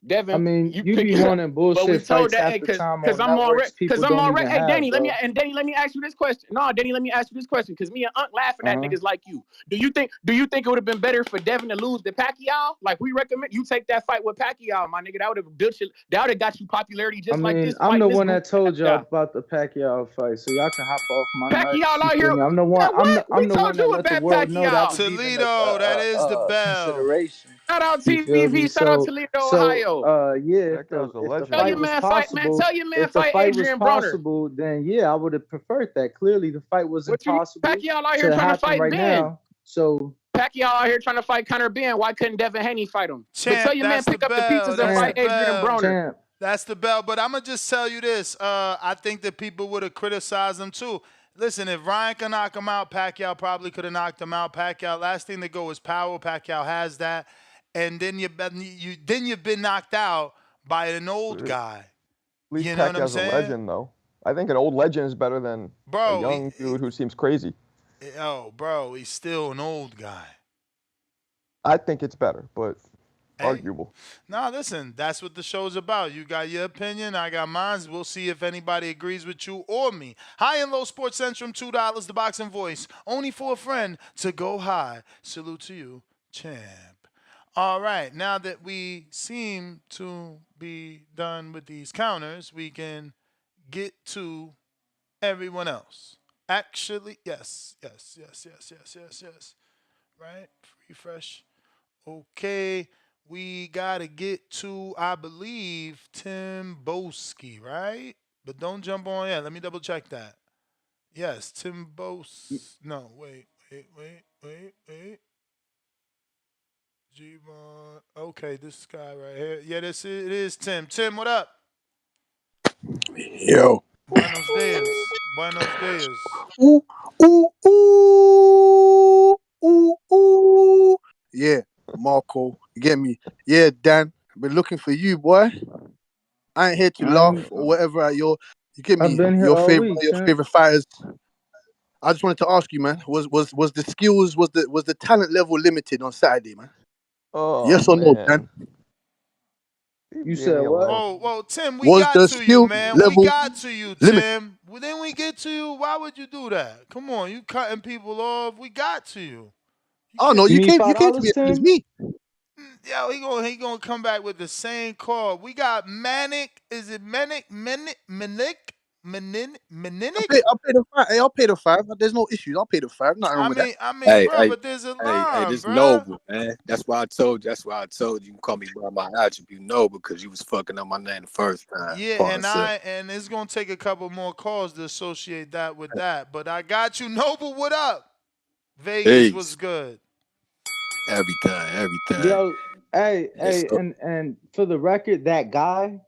Speaker 18: Devin,
Speaker 8: I mean,
Speaker 18: you
Speaker 8: you
Speaker 18: pick
Speaker 8: be
Speaker 18: it up.
Speaker 8: wanting
Speaker 18: But we
Speaker 8: bullshit
Speaker 18: told
Speaker 8: fights
Speaker 18: that,
Speaker 8: half
Speaker 18: hey,
Speaker 8: the
Speaker 18: cause
Speaker 8: time
Speaker 18: cause
Speaker 8: on
Speaker 18: I'm already,
Speaker 8: networks
Speaker 18: cause
Speaker 8: people
Speaker 18: I'm
Speaker 8: don't
Speaker 18: already.
Speaker 8: even
Speaker 18: Hey,
Speaker 8: have,
Speaker 18: Danny,
Speaker 8: bro.
Speaker 18: let me ask you this question. No, Danny, let me ask you this question, cause me and Unc laughing at
Speaker 8: Uh-huh.
Speaker 18: niggas like you. Do you think it would have been better for Devin to lose to Pacquiao? Like we recommend you take that fight with Pacquiao, my nigga. That would have built you. That would have got you popularity
Speaker 8: I
Speaker 18: just like
Speaker 8: mean,
Speaker 18: this
Speaker 8: I'm
Speaker 18: fight.
Speaker 8: the
Speaker 18: This
Speaker 8: one
Speaker 18: goofy
Speaker 8: that told y'all
Speaker 18: Pacquiao.
Speaker 8: about the Pacquiao fight, so y'all can hop off my
Speaker 18: Pacquiao
Speaker 8: nuts. You
Speaker 18: out
Speaker 8: feel
Speaker 18: here.
Speaker 8: me? I'm the one.
Speaker 18: Yeah, what? We
Speaker 8: I'm the
Speaker 18: told
Speaker 8: one
Speaker 18: you
Speaker 8: that let the
Speaker 18: about
Speaker 8: world know that
Speaker 18: Pacquiao.
Speaker 8: was even
Speaker 7: Toledo, that is the
Speaker 8: a
Speaker 7: bell.
Speaker 8: consideration.
Speaker 18: Shout out
Speaker 8: You feel me?
Speaker 18: TVV. Shout out Toledo, Ohio.
Speaker 8: Yeah,
Speaker 17: That guy's a
Speaker 8: if the
Speaker 18: Tell
Speaker 17: legend,
Speaker 8: fight
Speaker 18: your
Speaker 17: man.
Speaker 8: was
Speaker 18: man fight, man.
Speaker 8: possible,
Speaker 18: Tell your man
Speaker 8: if the
Speaker 18: fight
Speaker 8: fight was
Speaker 18: Adrian Broner.
Speaker 8: possible, then yeah, I would have preferred that. Clearly, the fight was
Speaker 18: What you mean?
Speaker 8: impossible
Speaker 18: Pacquiao out here
Speaker 8: to
Speaker 18: trying to
Speaker 8: happen
Speaker 18: fight
Speaker 8: right
Speaker 18: Ben.
Speaker 8: now. So,
Speaker 18: Pacquiao out here trying to fight Conor Ben. Why couldn't Devin Haney fight him? But tell
Speaker 7: Champ,
Speaker 18: your man
Speaker 7: that's the
Speaker 18: pick up the
Speaker 7: bell.
Speaker 18: pieces and
Speaker 7: That's the
Speaker 18: fight Adrian
Speaker 7: bell.
Speaker 18: Broner.
Speaker 8: champ,
Speaker 7: That's the bell. But I'm going to just tell you this. I think that people would have criticized him too. Listen, if Ryan can knock him out, Pacquiao probably could have knocked him out. Pacquiao, last thing to go is power. Pacquiao has that. And then you've been knocked out by an old
Speaker 17: At
Speaker 7: guy.
Speaker 17: least
Speaker 7: You know what I'm
Speaker 17: Pacquiao's a
Speaker 7: saying?
Speaker 17: legend, though. I think an old legend is better than a
Speaker 7: Bro,
Speaker 17: young dude who seems crazy.
Speaker 7: bro, he's still an old guy.
Speaker 17: I think it's better, but
Speaker 7: Hey.
Speaker 17: arguable.
Speaker 7: No, listen, that's what the show's about. You got your opinion, I got mine. We'll see if anybody agrees with you or me. High and Low Sports Centrum, $2, the boxing voice. Only for a friend to go high. Salute to you, champ. All right, now that we seem to be done with these counters, we can get to everyone else. Actually, yes. Right? Refresh. Okay, we got to get to, I believe, Tim Boski, right? But don't jump on yet. Let me double check that. Yes, Tim Bos. No, wait. Gervonta. Okay, this guy right here. Yeah, it is Tim. Tim, what up?
Speaker 13: Yo.
Speaker 7: Buenos dias. Buenos dias.
Speaker 13: Ooh, ooh, ooh, ooh, ooh. Yeah, Marco, you get me? Yeah, Dan, I've been looking for you, boy. I ain't here to laugh or whatever at you get me?
Speaker 8: I've been here
Speaker 13: Your
Speaker 8: all
Speaker 13: favorite,
Speaker 8: week,
Speaker 13: your
Speaker 8: champ.
Speaker 13: favorite fighters. I just wanted to ask you, man, was the skills, was the talent level limited on Saturday, man?
Speaker 17: Oh,
Speaker 13: Yes or no,
Speaker 17: man.
Speaker 13: Dan?
Speaker 8: You
Speaker 17: Leave
Speaker 8: said
Speaker 17: me
Speaker 8: what?
Speaker 17: alone.
Speaker 7: Whoa, Tim, we
Speaker 13: Was
Speaker 7: got
Speaker 13: the
Speaker 7: to you,
Speaker 13: skill
Speaker 7: man. We
Speaker 13: level
Speaker 7: got to you,
Speaker 13: limited?
Speaker 7: Tim. Well, then we get to you. Why would you do that? Come on, you cutting people off. We got to you.
Speaker 13: Oh no,
Speaker 8: You
Speaker 13: you
Speaker 8: need
Speaker 13: came to me
Speaker 8: $5,
Speaker 13: and it's
Speaker 8: Tim?
Speaker 13: me.
Speaker 7: Yo, he gonna come back with the same call. We got Manic. Is it Manic? Manic?
Speaker 13: I'll pay the five. Hey, I'll pay the five. There's no issues. I'll pay the five. Nothing wrong with that.
Speaker 7: Bro, but there's a line,
Speaker 19: This
Speaker 7: bro.
Speaker 19: Noble, man. That's why I told you. You can call me by my attribute Noble because you was fucking up my name the first time.
Speaker 7: Yeah, and it's gonna take a couple more calls to associate that with that. But I got you, Noble. What up? Vegas was good.
Speaker 19: Everything.
Speaker 8: Yo,
Speaker 19: Yes, sir.
Speaker 8: and for the record, that guy,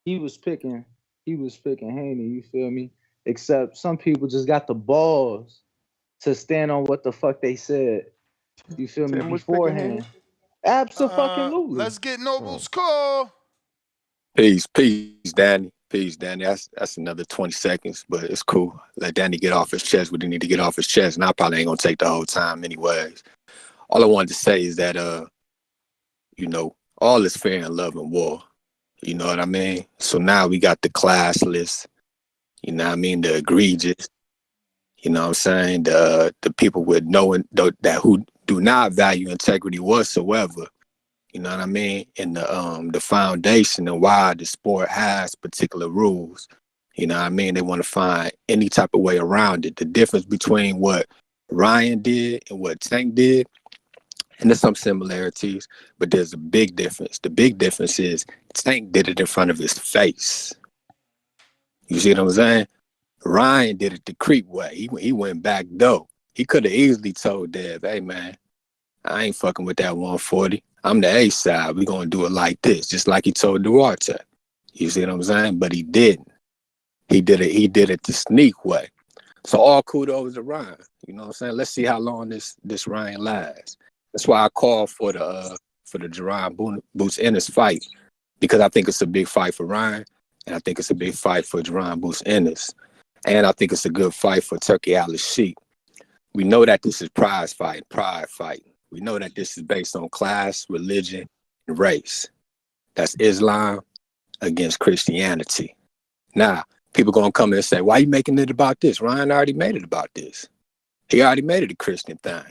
Speaker 8: he was picking Haney, you feel me? Except some people just got the balls to stand on what the fuck they said. You feel me?
Speaker 17: Tim was picking Haney?
Speaker 8: Beforehand. Absolutely.
Speaker 7: Let's get Noble's call.
Speaker 19: Peace, Danny. Peace, Danny. That's another 20 seconds, but it's cool. Let Danny get off his chest what he need to get off his chest, and I probably ain't gonna take the whole time anyways. All I wanted to say is that all is fair in love and war. You know what I mean? So now we got the classless, you know what I mean, the egregious, you know what I'm saying, the people with that who do not value integrity whatsoever. You know what I mean? And the foundation and why the sport has particular rules. You know what I mean? They want to find any type of way around it. The difference between what Ryan did and what Tank did, and there's some similarities, but there's a big difference. The big difference is Tank did it in front of his face. You see what I'm saying? Ryan did it the creep way. He went back though. He could have easily told Dev, hey man, I ain't fucking with that 140. I'm the A side. We're going to do it like this, just like he told Duarte. You see what I'm saying? But he didn't. He did it the sneak way. So all kudos to Ryan. You know what I'm saying? Let's see how long this Ryan lasts. That's why I called for the Jerron Boots Ennis fight, because I think it's a big fight for Ryan, and I think it's a big fight for Jerron Boots Ennis, and I think it's a good fight for Turkey Alice Sheik. We know that this is pride fight. We know that this is based on class, religion, and race. That's Islam against Christianity. Now, people gonna come in and say, why are you making it about this? Ryan already made it about this. He already made it a Christian thing.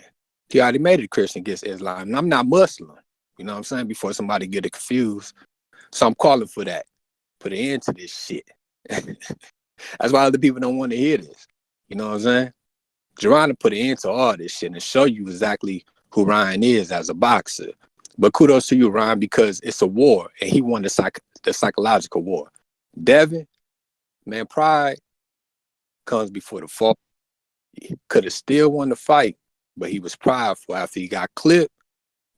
Speaker 19: He already made it a Christian against Islam. And I'm not Muslim. You know what I'm saying? Before somebody get it confused. So I'm calling for that. Put an end to this shit. That's why other people don't want to hear this. You know what I'm saying? Gervonta put an end to all this shit and show you exactly who Ryan is as a boxer. But kudos to you, Ryan, because it's a war, and he won the psychological war. Devin, man, pride comes before the fall. He could have still won the fight, but he was prideful. After he got clipped,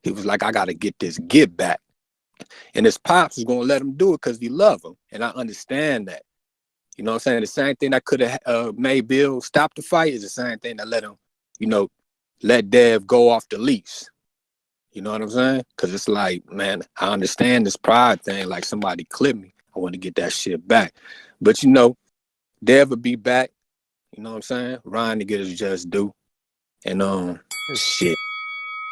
Speaker 19: he was like, I got to get this get back. And his pops was going to let him do it because he loved him. And I understand that. You know what I'm saying? The same thing that could have made Bill stop the fight is the same thing that let him, let Dev go off the leash. You know what I'm saying? Because it's like, man, I understand this pride thing. Like, somebody clipped me. I want to get that shit back. But, Dev will be back. You know what I'm saying? Ryan to get his just due. And, shit.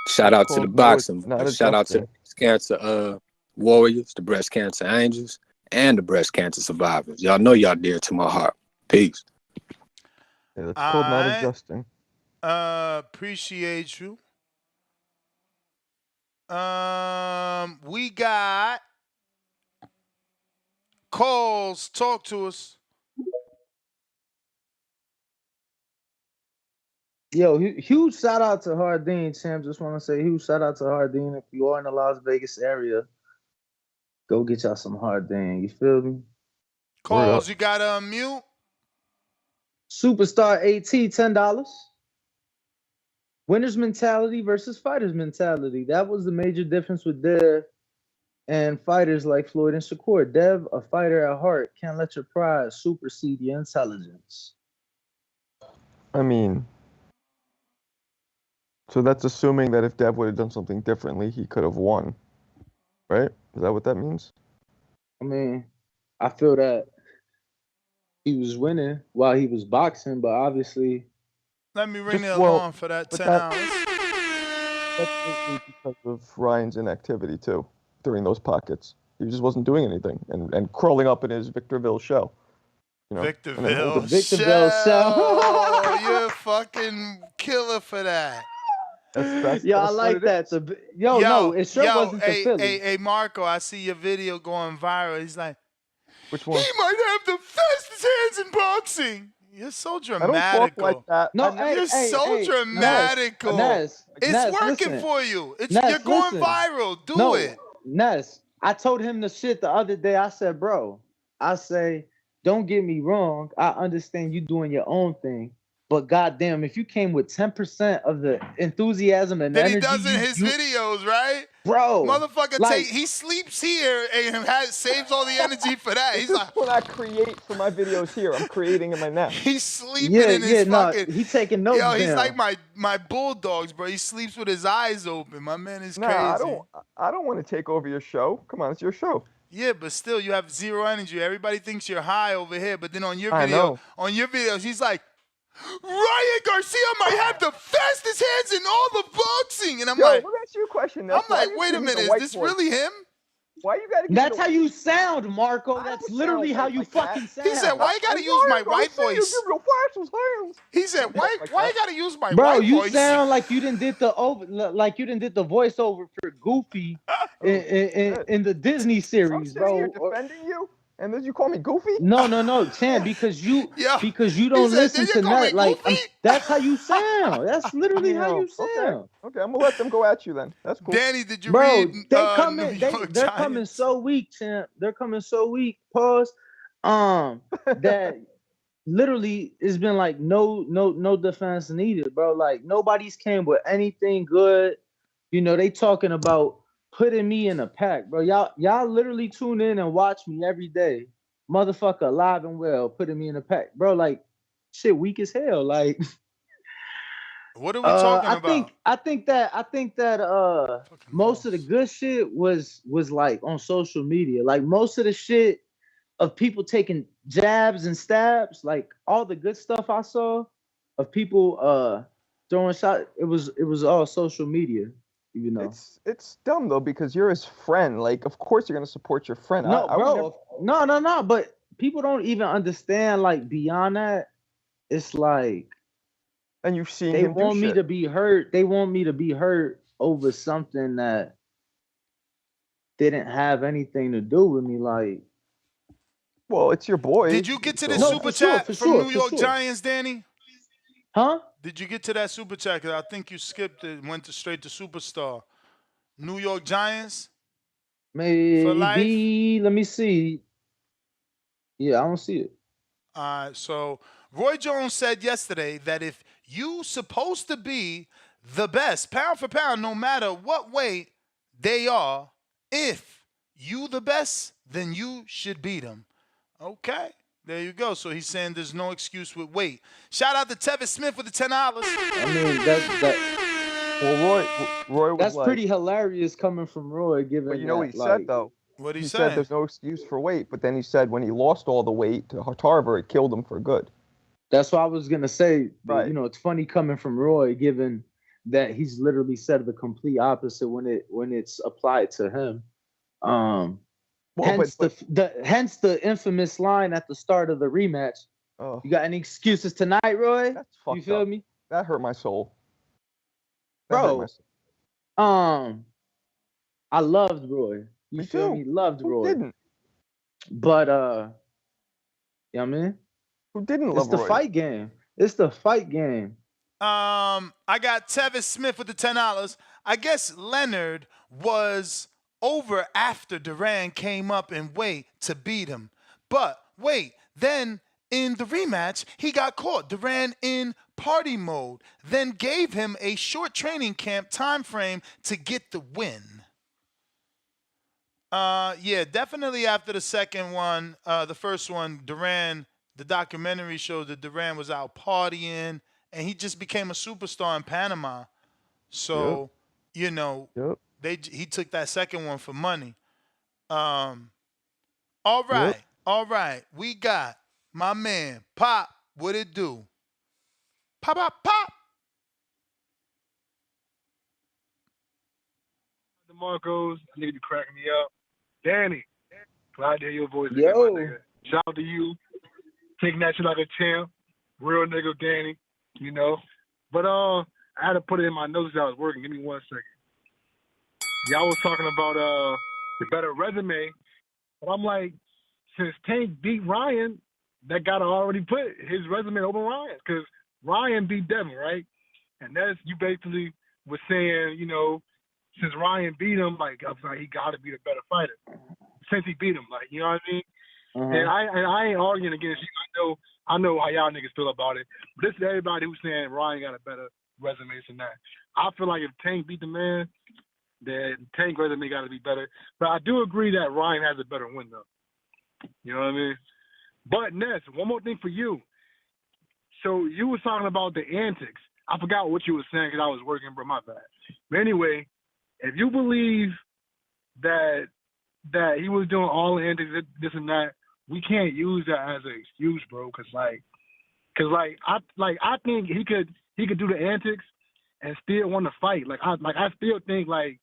Speaker 19: Shout out to the boxing. Shout out to the breast cancer warriors, the breast cancer angels, and the breast cancer survivors. Y'all know y'all dear to my heart. Peace.
Speaker 17: Yeah, that's called not adjusting.
Speaker 7: Appreciate you. We got calls. Talk to us.
Speaker 8: Yo, huge shout out to Hardin, champ. Just want to say huge shout out to Hardin. If you are in the Las Vegas area, go get y'all some Hardin. You feel me?
Speaker 7: Calls, you got to unmute.
Speaker 8: Superstar AT, $10. Winner's mentality versus fighter's mentality. That was the major difference with Dev and fighters like Floyd and Shakur. Dev, a fighter at heart, can't let your pride supersede your intelligence.
Speaker 17: I mean, so that's assuming that if Dev would have done something differently, he could have won, right? Is that what that means?
Speaker 8: I mean, I feel that he was winning while he was boxing, but obviously...
Speaker 7: Let me ring the alarm for that 10 hours.
Speaker 17: That's because of Ryan's inactivity, too, during those pockets. He just wasn't doing anything and crawling up in his Victorville shell.
Speaker 7: Victorville
Speaker 8: shell.
Speaker 7: You're a fucking killer for that.
Speaker 8: Yo, I like that. No, it sure wasn't the Philly.
Speaker 7: Hey, Marco, I see your video going viral. He's like,
Speaker 17: which one?
Speaker 7: He might have the fastest hands in boxing. You're so dramatical.
Speaker 17: I don't talk like that.
Speaker 8: No,
Speaker 7: you're so dramatical.
Speaker 8: Ness,
Speaker 7: it's working for you. You're going viral. Do it.
Speaker 8: Ness, I told him the shit the other day. I said, bro, don't get me wrong. I understand you doing your own thing. But goddamn, if you came with 10% of the enthusiasm and energy,
Speaker 7: he does in his videos, right?
Speaker 8: Bro,
Speaker 7: motherfucker, he sleeps here and saves all the energy for that. He's like,
Speaker 17: when I create for my videos here, I'm creating in my nest.
Speaker 7: He's sleeping in his fucking.
Speaker 8: He taking notes.
Speaker 7: Yo, he's like my bulldogs, bro. He sleeps with his eyes open. My man is crazy.
Speaker 17: I don't want to take over your show. Come on, it's your show.
Speaker 7: Yeah, but still, you have zero energy. Everybody thinks you're high over here, but then on your videos, he's like, Ryan Garcia might have the fastest hands in all the boxing, and I'm like,
Speaker 17: let me ask you a question.
Speaker 7: I'm like, wait a minute, is this really him?
Speaker 17: Why you gotta?
Speaker 8: That's how you sound, Marco. That's literally how you fucking sound.
Speaker 7: He said, "Why you gotta use my white voice?" He said, "Why you gotta use my white voice?"
Speaker 8: Bro, you sound like you didn't did the voiceover for Goofy in the Disney series, bro.
Speaker 17: Here defending you, and then you call me Goofy?
Speaker 8: No, Chan, because you don't listen to that. Like that's how you sound. That's literally how you sound.
Speaker 17: Okay, I'm gonna let them go at you then. That's cool.
Speaker 7: Danny, did you read?
Speaker 8: They're coming so weak, Chan. They're coming so weak. Pause. That literally it's been like no defense needed, bro. Like nobody's came with anything good. They talking about putting me in a pack, bro. Y'all literally tune in and watch me every day. Motherfucker, alive and well, putting me in a pack. Bro, like, shit weak as hell. Like,
Speaker 7: What are we talking
Speaker 8: I
Speaker 7: about?
Speaker 8: think that most of the good shit was like on social media. Like most of the shit of people taking jabs and stabs, like all the good stuff I saw of people throwing shots, it was all social media, you know.
Speaker 17: It's dumb though because you're his friend. Like, of course you're gonna support your friend.
Speaker 8: No,
Speaker 17: I would never.
Speaker 8: bro. No. But people don't even understand. Like beyond that, it's like
Speaker 17: And you've seen
Speaker 8: they
Speaker 17: him do
Speaker 8: want me
Speaker 17: shit.
Speaker 8: to be hurt. They want me to be hurt over something that didn't have anything to do with me. Like,
Speaker 17: Well, it's your boy.
Speaker 7: Did you get to the
Speaker 8: No,
Speaker 7: super
Speaker 8: for sure,
Speaker 7: chat
Speaker 8: for
Speaker 7: from
Speaker 8: sure,
Speaker 7: New
Speaker 8: for
Speaker 7: York
Speaker 8: sure.
Speaker 7: Giants, Danny?
Speaker 8: Huh?
Speaker 7: Did you get to that super chat? Because I think you skipped it and went straight to superstar. New York Giants for life?
Speaker 8: Maybe. Let me see. Yeah, I don't see it.
Speaker 7: All right, so Roy Jones said yesterday that if you supposed to be the best, pound for pound, no matter what weight they are, if you the best, then you should beat them. Okay, there you go. So he's saying there's no excuse with weight. Shout out to Tevin Smith with the $10.
Speaker 8: I mean, that
Speaker 17: Well, Roy was
Speaker 8: that's
Speaker 17: like,
Speaker 8: pretty hilarious coming from Roy, given
Speaker 17: but you know what
Speaker 8: that,
Speaker 17: he
Speaker 8: like,
Speaker 17: said though.
Speaker 7: What
Speaker 17: He
Speaker 7: he
Speaker 17: said
Speaker 7: say?
Speaker 17: there's no excuse for weight, but then he said when he lost all the weight to Tarver, it killed him for good.
Speaker 8: that's what I was gonna say.
Speaker 17: Right.
Speaker 8: You know, it's funny coming from Roy, given that he's literally said the complete opposite when it's applied to him.
Speaker 17: Well,
Speaker 8: Hence the infamous line at the start of the rematch.
Speaker 17: Oh,
Speaker 8: You got any excuses tonight, Roy?
Speaker 17: that's fucked
Speaker 8: You feel
Speaker 17: up.
Speaker 8: me,
Speaker 17: That hurt my soul. That hurt my
Speaker 8: bro?
Speaker 17: soul.
Speaker 8: I loved Roy. You
Speaker 17: Me
Speaker 8: feel
Speaker 17: too.
Speaker 8: me? Loved
Speaker 17: Who
Speaker 8: Roy.
Speaker 17: didn't?
Speaker 8: But you know what I mean?
Speaker 17: Who didn't
Speaker 8: It's
Speaker 17: love
Speaker 8: the
Speaker 17: Roy?
Speaker 8: fight game. It's the fight game.
Speaker 7: I got Tevin Smith with the $10. I guess Leonard was over after Duran came up in weight to beat him. But wait, then in the rematch, he got caught. Duran in party mode, then gave him a short training camp time frame to get the win. Yeah, definitely after the second one, the first one, Duran, the documentary showed that Duran was out partying and he just became a superstar in Panama. So, you know, he took that second one for money. All right. We got my man, Pop, what it do? Pop, pop, pop.
Speaker 20: DeMarcos, I need you cracking me up. Danny, glad to hear your voice again,
Speaker 8: Yo.
Speaker 20: my nigga. Shout out to you. Taking that shit like a champ. Real nigga, Danny. You know. But I had to put it in my notes as I was working. Give me 1 second. Y'all was talking about the better resume. But I'm like, since Tank beat Ryan, that gotta already put his resume over Ryan's. Because Ryan beat Devin, right? And that's, you basically was saying, you know, since Ryan beat him, like, I was like, he got to be the better fighter. Since he beat him, like, you know what I mean? And I ain't arguing against you. I know how y'all niggas feel about it. But this is everybody who's saying Ryan got a better resume than that. I feel like if Tank beat the man, then Tank resume got to be better. But I do agree that Ryan has a better win, though. You know what I mean? But Ness, one more thing for you. So you was talking about the antics. I forgot what you were saying because I was working, bro. My bad. But anyway, if you believe that he was doing all the antics, this and that, we can't use that as an excuse, bro. Cause I think he could do the antics and still want to fight. I still think like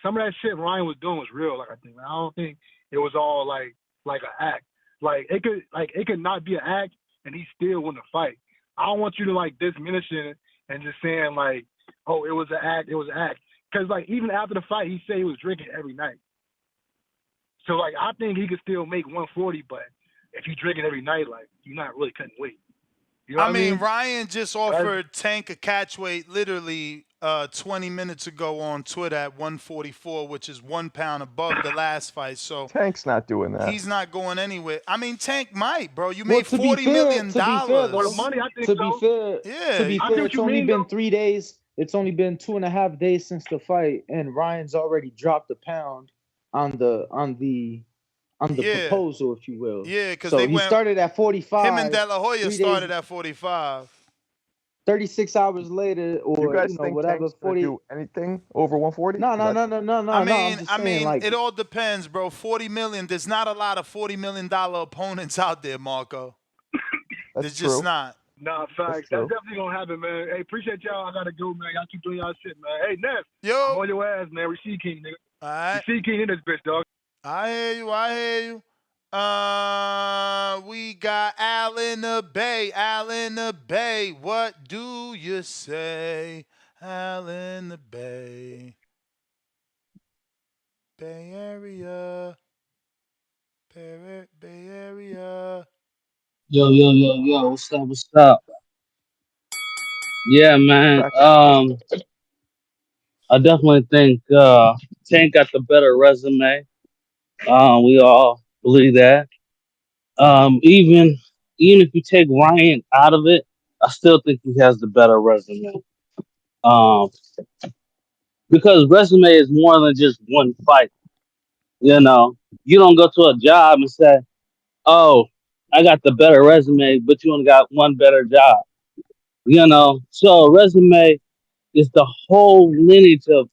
Speaker 20: some of that shit Ryan was doing was real. I don't think it was all like an act. It could not be an act and he still want to fight. I don't want you to diminish it and just saying oh, it was an act. Because even after the fight, he said he was drinking every night. So I think he could still make 140, but if you drink it every night, you're not really cutting weight. You know what I mean?
Speaker 7: Ryan just offered Tank a catch weight literally 20 minutes ago on Twitter at 144, which is 1 pound above the last fight. So
Speaker 17: Tank's not doing that.
Speaker 7: He's not going anywhere. Tank might, bro. You made $40 million.
Speaker 8: To be fair, it's only been 3 days. It's only been 2.5 days since the fight, and Ryan's already dropped a pound on the proposal, if you will.
Speaker 7: Yeah, because
Speaker 8: he started at 45.
Speaker 7: Him and De La Hoya started at 45.
Speaker 8: 36 hours later,
Speaker 17: You
Speaker 8: or
Speaker 17: guys think
Speaker 8: whatever.
Speaker 17: Tank's gonna
Speaker 8: 40.
Speaker 17: do anything over 140?
Speaker 8: No.
Speaker 7: I
Speaker 8: I'm
Speaker 7: mean,
Speaker 8: just saying, like,
Speaker 7: it all depends, bro. 40 million. There's not a lot of $40 million opponents out there, Marco. There's just not.
Speaker 20: Nah, facts. That's definitely gonna happen, man. Hey, appreciate y'all. I gotta go, man. Y'all keep doing y'all shit, man. Hey, Neff.
Speaker 7: Yo.
Speaker 20: I'm on your ass, man. Receive King, nigga.
Speaker 7: All right.
Speaker 20: Receive King in this bitch, dog.
Speaker 7: I hear you. We got Al in the Bay. What do you say? Al in the Bay. Bay Area. Bay Area.
Speaker 21: Yo, what's up? Yeah, man. I definitely think Tank got the better resume. We all believe that. Even if you take Ryan out of it, I still think he has the better resume. Um, because resume is more than just one fight. You don't go to a job and say, "Oh, I got the better resume," but you only got one better job. So resume is the whole lineage of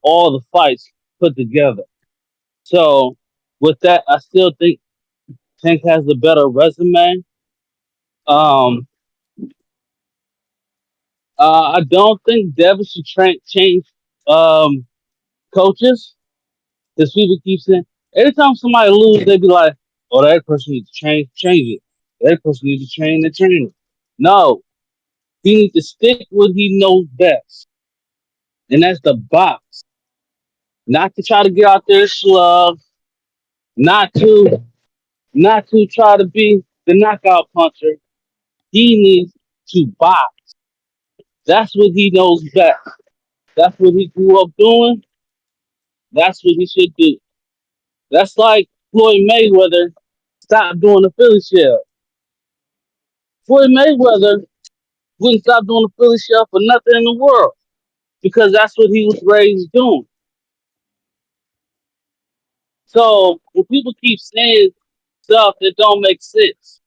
Speaker 21: all the fights put together. So with that, I still think Tank has the better resume. I don't think Devin should change coaches, because people keep saying every time somebody loses, they be like, "Oh, that person needs to change it. That person needs to train the trainer." No, he needs to stick what he knows best, and that's the box. Not to try to get out there and slug, not to try to be the knockout puncher. He needs to box. That's what he knows best. That's what he grew up doing. That's what he should do. That's like Floyd Mayweather stopped doing the Philly shell. Floyd Mayweather wouldn't stop doing the Philly shell for nothing in the world, because that's what he was raised doing. So when people keep saying stuff that don't make sense,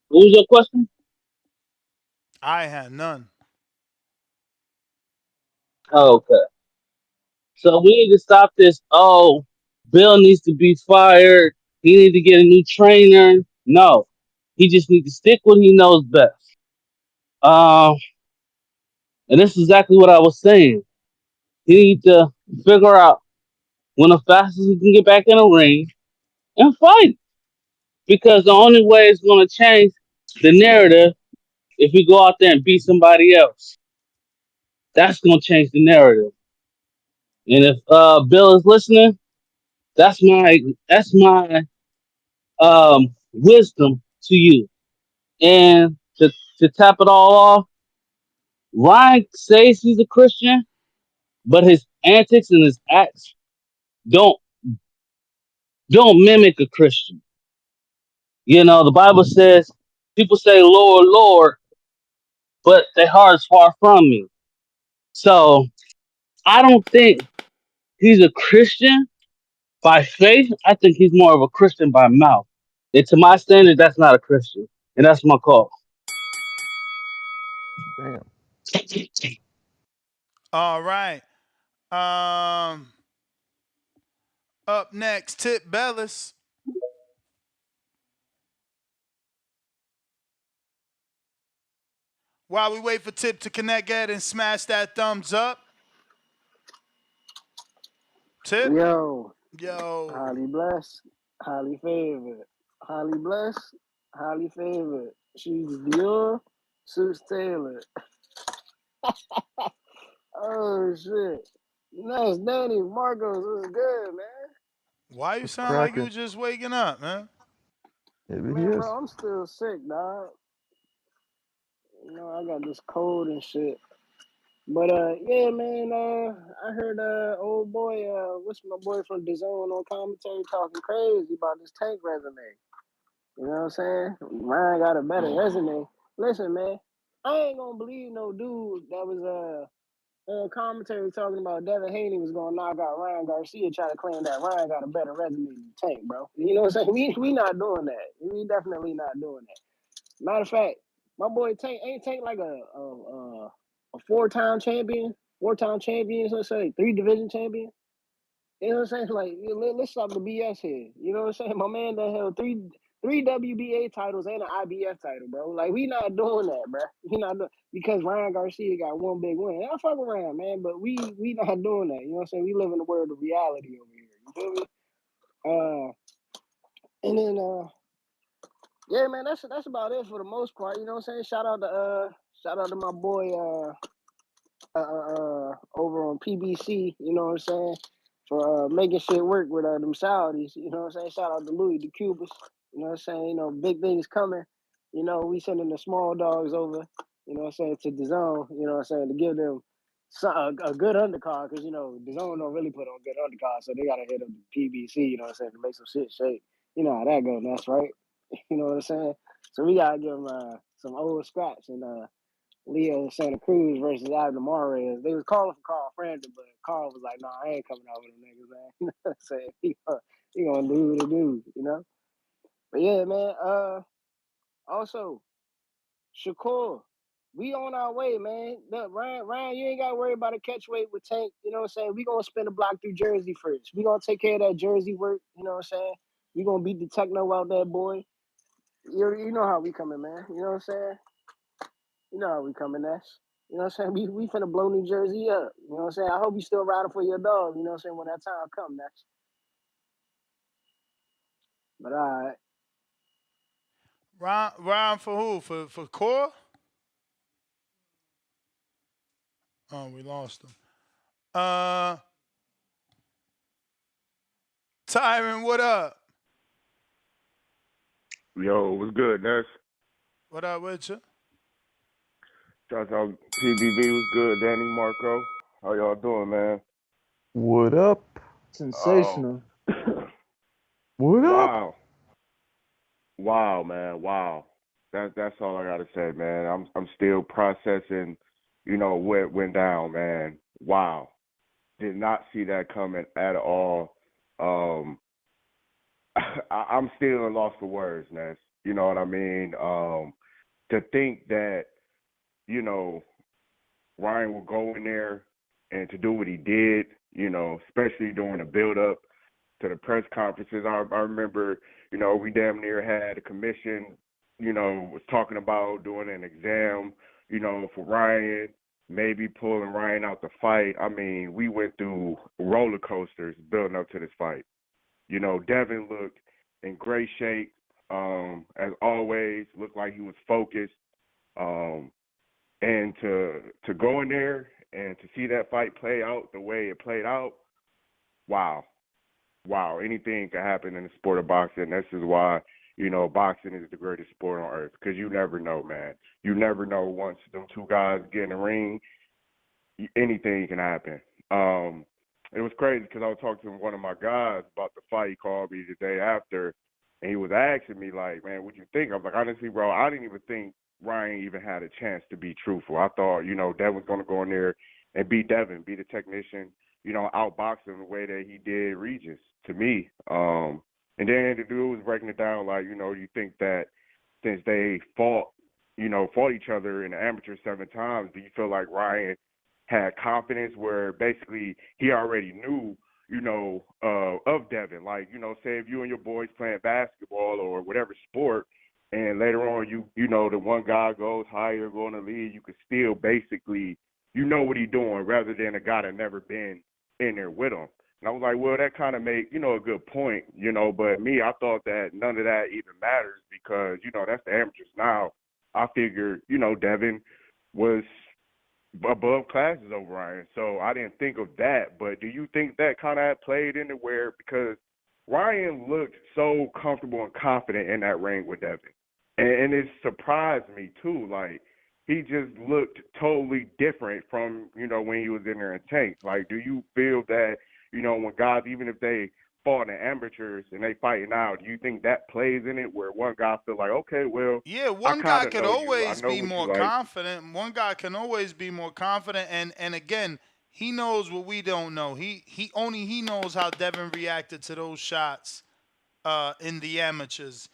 Speaker 21: what was your question?
Speaker 7: I had none.
Speaker 21: Oh, okay. So we need to stop this. Oh, Bill needs to be fired. He needs to get a new trainer. No, he just needs to stick what he knows best. Um, and this is exactly what I was saying. He needs to figure out when the fastest he can get back in the ring and fight. Because the only way it's going to change the narrative if we go out there and beat somebody else. That's going to change the narrative. And if Bill is listening, that's my wisdom to you. And to top it all off, Ryan says he's a Christian, but his antics and his acts don't mimic a Christian. The Bible says people say, "Lord, Lord," but their heart is far from me. So I don't think he's a Christian by faith. I think he's more of a Christian by mouth. And to my standard, that's not a Christian. And that's my call.
Speaker 17: Damn.
Speaker 7: All right. Up next, Tip Bellis. While we wait for Tip to connect, get and smash that thumbs up. Tip.
Speaker 9: Yo.
Speaker 7: Yo.
Speaker 9: Highly blessed. Highly favored. Highly blessed. Highly favored. She's Dior. Suits Taylor. Oh shit. Nice, Danny. Marcos was good, man.
Speaker 7: Why you
Speaker 17: What's
Speaker 7: sound like you
Speaker 17: cracking?
Speaker 7: just waking up, man?
Speaker 17: Maybe he
Speaker 9: Man,
Speaker 17: is.
Speaker 9: bro, I'm still sick, dog. I got this cold and shit. But yeah, man, I heard old boy, what's my boy from DAZN on commentary talking crazy about this Tank resume. You know what I'm saying? Ryan got a better resume. Listen, man, I ain't gonna believe no dude that was on commentary talking about Devin Haney was gonna knock out Ryan Garcia, trying to claim that Ryan got a better resume than Tank, bro. You know what I'm saying? We not doing that. We definitely not doing that. Matter of fact, My boy Tank ain't Tank like a 4-time champion, 4-time champion. Let's say 3 division champion. You know what I'm saying? Like, let's stop the BS here. You know what I'm saying? My man done held three WBA titles and an IBF title, bro. Like, we not doing that, bro. We not doing because Ryan Garcia got one big win. And I fuck around, man, but we not doing that. You know what I'm saying? We live in the world of reality over here. You feel me? And then yeah, man, that's about it for the most part. You know what I'm saying? Shout out to my boy over on PBC, you know what I'm saying, for making shit work with them Saudis, you know what I'm saying? Shout out to Louis the Cubas, you know what I'm saying? You know, big things coming. You know, we sending the small dogs over, you know what I'm saying, to the zone, you know what I'm saying, to give them a good undercard, because, you know, the zone don't really put on good undercard, so they got to hit up the PBC, you know what I'm saying, to make some shit shake. You know how that goes, that's right. You know what I'm saying? So we got to give them some old scraps and Leo Santa Cruz versus Adam Mares. They was calling for Carl Frampton, but Carl was like, "Nah, I ain't coming out with them niggas, man." You know what I'm saying? He gonna do what he do, you know. But yeah, man. Also, Shakur, we on our way, man. Look, Ryan, you ain't gotta worry about a catch weight with Tank. You know what I'm saying? We gonna spin the block through Jersey first. We gonna take care of that Jersey work. You know what I'm saying? We gonna beat the techno out there, boy. You know how we coming, man. You know what I'm saying? You know how we coming, Nash. You know what I'm saying? We finna blow New Jersey up. You know what I'm saying? I hope you still riding for your dog. You know what I'm saying? When that time come, Nash. But all right.
Speaker 7: Ryan for who? For Core? Oh, we lost him. Tyron, what up?
Speaker 1: Yo, what's good, Ness?
Speaker 7: What up with you?
Speaker 1: Shout out TBV, what's good, Danny, Marco? How y'all doing, man?
Speaker 17: What up?
Speaker 8: Sensational.
Speaker 17: What up?
Speaker 1: Wow, man, wow. That's all I gotta say, man. I'm still processing, you know, what went down, man. Wow. Did not see that coming at all. I'm still at loss for words, Ness. You know what I mean? To think that, you know, Ryan will go in there and to do what he did, you know, especially during the build-up to the press conferences. I remember, you know, we damn near had a commission, you know, was talking about doing an exam, you know, for Ryan, maybe pulling Ryan out the fight. I mean, we went through roller coasters building up to this fight. You know, Devin looked in great shape, as always, looked like he was focused. And to go in there and to see that fight play out the way it played out, wow. Anything can happen in the sport of boxing. This is why, you know, boxing is the greatest sport on earth, because you never know, man. You never know once them two guys get in the ring, anything can happen. It was crazy because I was talking to one of my guys about the fight. He called me the day after, and he was asking me, like, man, what you think? I was like, honestly, bro, I didn't even think Ryan even had a chance to be truthful. I thought, you know, Devin was going to go in there and beat Devin, be the technician, you know, outbox him the way that he did Regis, to me. And then the dude was breaking it down like, you know, you think that since they fought each other in the amateur 7 times, do you feel like Ryan had confidence where basically he already knew, you know, of Devin? Like, you know, say if you and your boys playing basketball or whatever sport, and later on you know the one guy goes higher, go in the league, you could still basically, you know what he's doing, rather than a guy that never been in there with him. And I was like, well, that kind of make, you know, a good point, you know, but me, I thought that none of that even matters because, you know, that's the amateurs. Now, I figured, you know, Devin was above classes over Ryan, so I didn't think of that. But do you think that kind of played into where, because Ryan looked so comfortable and confident in that ring with Devin, and it surprised me too. Like, he just looked totally different from, you know, when he was in there in Tank. Like, do you feel that, you know, when guys, even if they fought in amateurs and they fighting out, do you think that plays in it where one guy feel like, okay, well,
Speaker 7: Yeah,
Speaker 1: I
Speaker 7: one guy
Speaker 1: kind of
Speaker 7: could
Speaker 1: know you, I
Speaker 7: always
Speaker 1: know
Speaker 7: be
Speaker 1: what you
Speaker 7: more
Speaker 1: like.
Speaker 7: confident. One guy can always be more confident, and again, he knows what we don't know. He knows how Devin reacted to those shots in the amateurs,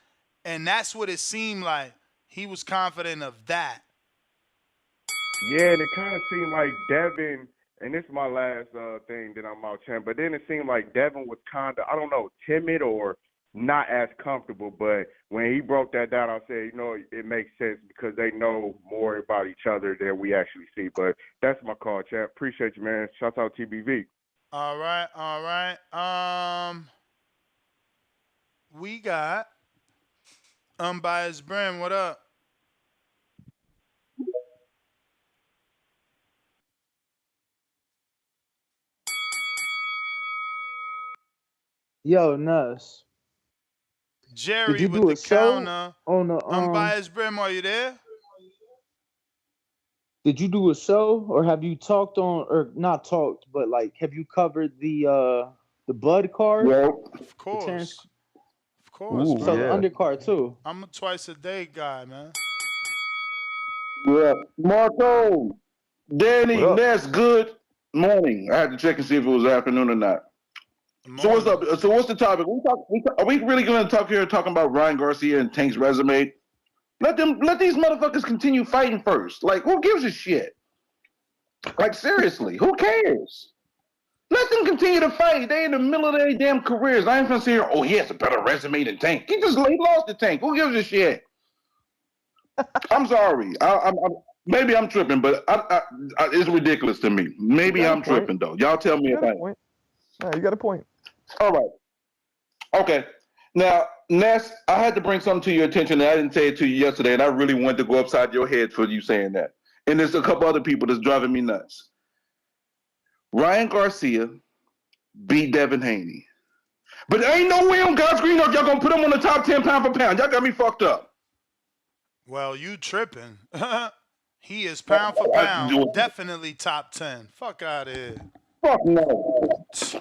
Speaker 7: and that's what it seemed like. he was confident of that.
Speaker 1: Yeah, and it kind of seemed like Devin, and this is my last thing that I'm out, champ. But then it seemed like Devin was kind of, I don't know, timid or not as comfortable. But when he broke that down, I said, you know, it makes sense because they know more about each other than we actually see. But that's my call, champ. Appreciate you, man. Shout out TBV.
Speaker 7: All right. We got Unbiased Brim. What up?
Speaker 8: Yo, Nuss.
Speaker 7: Jerry
Speaker 8: Did you
Speaker 7: with
Speaker 8: do
Speaker 7: the
Speaker 8: a show
Speaker 7: counter.
Speaker 8: on the
Speaker 7: Unbiased Brim, are you there?
Speaker 8: Did you do a show or have you talked on or not talked, but like have you covered the Bud card?
Speaker 7: Of course. Of course,
Speaker 8: Ooh,
Speaker 7: bro.
Speaker 8: so the undercard too.
Speaker 7: I'm a twice a day guy, man.
Speaker 14: Yeah, Marco, Danny, Ness, good morning. I had to check and see if it was afternoon or not. So what's up? So what's the topic? Are we really going to talking about Ryan Garcia and Tank's resume? Let these motherfuckers continue fighting first. Like, who gives a shit? Like, seriously, who cares? Let them continue to fight. They in the middle of their damn careers. I ain't gonna say, oh, he has a better resume than Tank. He lost to Tank. Who gives a shit? I'm sorry. Maybe I'm tripping, but it's ridiculous to me. Maybe I'm tripping though. Y'all tell me if I.
Speaker 17: No, you got a point.
Speaker 14: All right. Okay. Now, Ness, I had to bring something to your attention that I didn't say it to you yesterday, and I really wanted to go upside your head for you saying that. And there's a couple other people that's driving me nuts. Ryan Garcia beat Devin Haney. But there ain't no way on God's green earth y'all gonna put him on the top 10 pound for pound. Y'all got me fucked up.
Speaker 7: Well, you tripping. He is pound for pound, definitely top 10. Fuck out of here.
Speaker 14: Fuck no.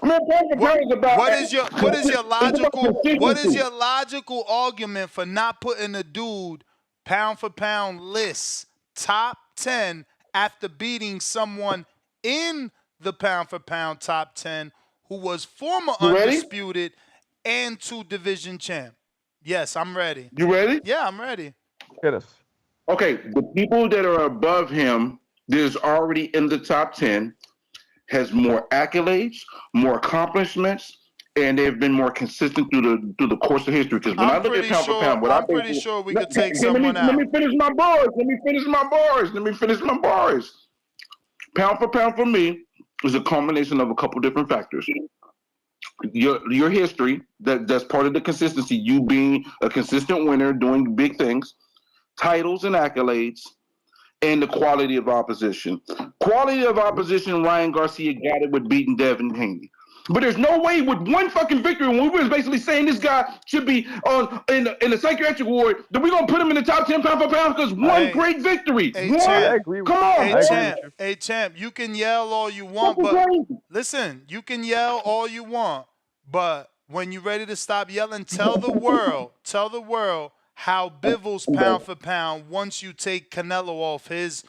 Speaker 14: Man,
Speaker 7: what is your logical argument for not putting a dude pound for pound list top 10 after beating someone in the pound for pound top 10 who was former undisputed and 2 division champ? Yes, I'm ready.
Speaker 14: You ready?
Speaker 7: Yeah, I'm ready.
Speaker 17: Hit us.
Speaker 14: Okay, the people that are above him, there's already in the top 10, has more accolades, more accomplishments, and they've been more consistent through the course of history. Because when I look at pound for pound,
Speaker 7: I'm pretty sure we could take someone out.
Speaker 14: Let me finish my bars. Pound for pound for me is a combination of a couple different factors. Your history, that's part of the consistency, you being a consistent winner, doing big things, titles and accolades, and the quality of opposition. Quality of opposition, Ryan Garcia got it with beating Devin Haney. But there's no way with one fucking victory, when we were basically saying this guy should be in the psychiatric ward, that we're going to put him in the top 10 pound for pound because one great victory.
Speaker 7: Hey, champ, you can yell all you want, but listen, you can yell all you want, but when you're ready to stop yelling, tell the world how Bivol's pound for pound once you take Canelo off his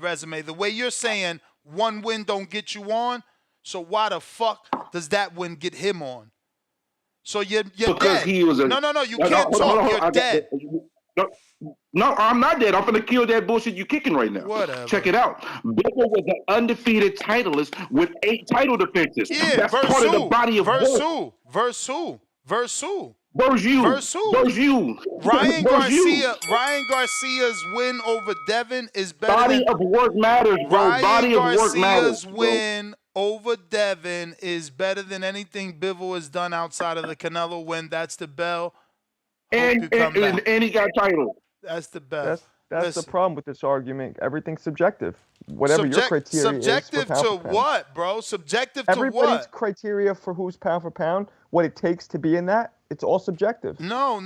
Speaker 7: resume. The way you're saying one win don't get you on, so why the fuck does that win get him on? So you're
Speaker 14: because
Speaker 7: dead.
Speaker 14: He was
Speaker 7: no, you can't talk. You're dead.
Speaker 14: No, I'm not dead. I'm going to kill that bullshit you kicking right now.
Speaker 7: Whatever.
Speaker 14: Check it out. Bivol was an undefeated titleist with 8 title defenses.
Speaker 7: Yeah,
Speaker 14: that's part of the body of work.
Speaker 7: Verse who?
Speaker 14: Ryan
Speaker 7: Garcia's win over Devin is better
Speaker 14: body of work matters, bro. Body of work matters.
Speaker 7: Garcia's win over Devin is better than anything Bivol has done outside of the Canelo win. That's the bell.
Speaker 14: And he got title.
Speaker 7: That's the best.
Speaker 17: That's the problem with this argument. Everything's subjective. Whatever your criteria is.
Speaker 7: Subjective to what, bro? Subjective to what?
Speaker 17: Everybody's criteria for who's pound for pound, what it takes to be in that, it's all subjective.
Speaker 7: No.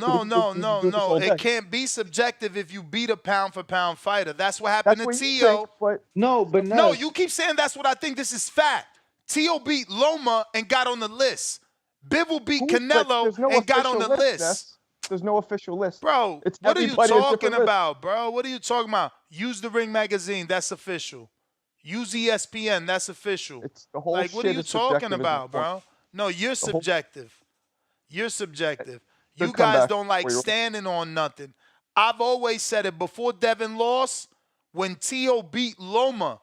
Speaker 7: It can't be subjective if you beat a pound for pound fighter. That's what happened to Tio. No, you keep saying that's what I think. This is fact. Tio beat Loma and got on the list. Bivol beat Canelo and got on the list.
Speaker 17: There's no official list.
Speaker 7: Bro, what are you talking about, bro? What are you talking about? Use the Ring magazine. That's official. Use ESPN. That's official.
Speaker 17: It's the whole
Speaker 7: what are you talking about, bro? No, you're subjective. You're subjective. You guys don't like standing on nothing. I've always said it before Devin lost, when T.O. beat Loma,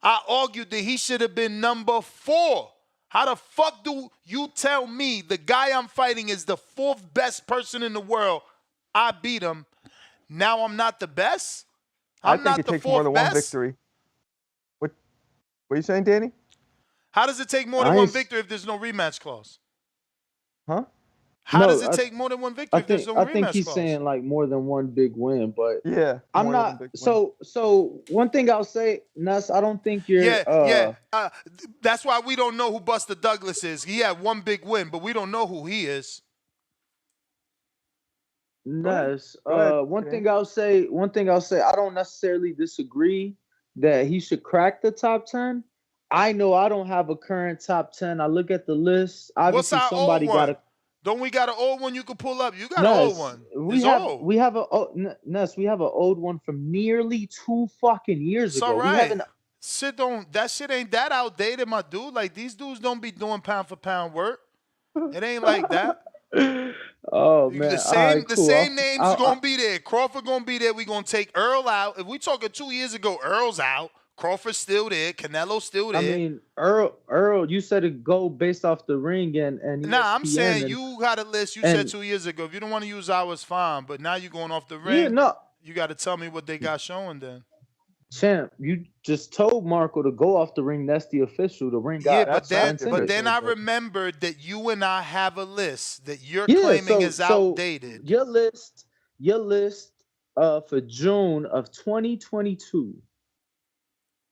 Speaker 7: I argued that he should have been number 4. How the fuck do you tell me the guy I'm fighting is the 4th best person in the world? I beat him. Now I'm not the best?
Speaker 17: I
Speaker 7: I'm
Speaker 17: think
Speaker 7: not
Speaker 17: it
Speaker 7: the
Speaker 17: takes more
Speaker 7: 4th
Speaker 17: than one
Speaker 7: best?
Speaker 17: victory. What are you saying, Danny?
Speaker 7: How does it take more than one victory if there's no rematch clause?
Speaker 17: Huh?
Speaker 7: How does it take more than one victory if there's no
Speaker 8: I think
Speaker 7: rematch
Speaker 8: he's
Speaker 7: clause?
Speaker 8: saying like more than one big win, but
Speaker 17: Yeah,
Speaker 8: I'm
Speaker 17: more than one
Speaker 8: not.
Speaker 17: big win.
Speaker 8: So one thing I'll say, Nuss, I don't think you're.
Speaker 7: Yeah. That's why we don't know who Buster Douglas is. He had one big win, but we don't know who he is.
Speaker 8: Nuss.
Speaker 17: Go ahead,
Speaker 8: One
Speaker 17: Danny.
Speaker 8: thing I'll say. I don't necessarily disagree that he should crack the top 10. I know I don't have a current top 10. I look at the list.
Speaker 7: What's
Speaker 8: Obviously,
Speaker 7: our
Speaker 8: somebody
Speaker 7: old
Speaker 8: got
Speaker 7: one?
Speaker 8: to.
Speaker 7: Don't we got an old one you can pull up? You got an old
Speaker 8: Nuss,
Speaker 7: one. It's old.
Speaker 8: we have Nuss, we have an old one from nearly 2 fucking years
Speaker 7: It's all
Speaker 8: ago. We
Speaker 7: right.
Speaker 8: haven't.
Speaker 7: That shit ain't that outdated, my dude. Like, these dudes don't be doing pound for pound work. It ain't like that.
Speaker 8: Oh man!
Speaker 7: The
Speaker 8: All right,
Speaker 7: the
Speaker 8: cool.
Speaker 7: same names is gonna be there. Crawford gonna be there. We gonna take Earl out. If we talking 2 years ago, Earl's out. Crawford's still there. Canelo's still there.
Speaker 8: I mean, Earl, you said it go based off the ring and ESPN.
Speaker 7: Nah, I'm saying
Speaker 8: and,
Speaker 7: you got a list you said 2 years ago. If you don't want to use ours, fine. But now you're going off the ring.
Speaker 8: Yeah, no,
Speaker 7: You got to tell me what they got showing then.
Speaker 8: champ, you just told Marco to go off the ring. That's the official. The ring
Speaker 7: Yeah,
Speaker 8: got
Speaker 7: but then I remembered that you and I have a list that you're
Speaker 8: Yeah,
Speaker 7: claiming is outdated.
Speaker 8: Your list for June of 2022.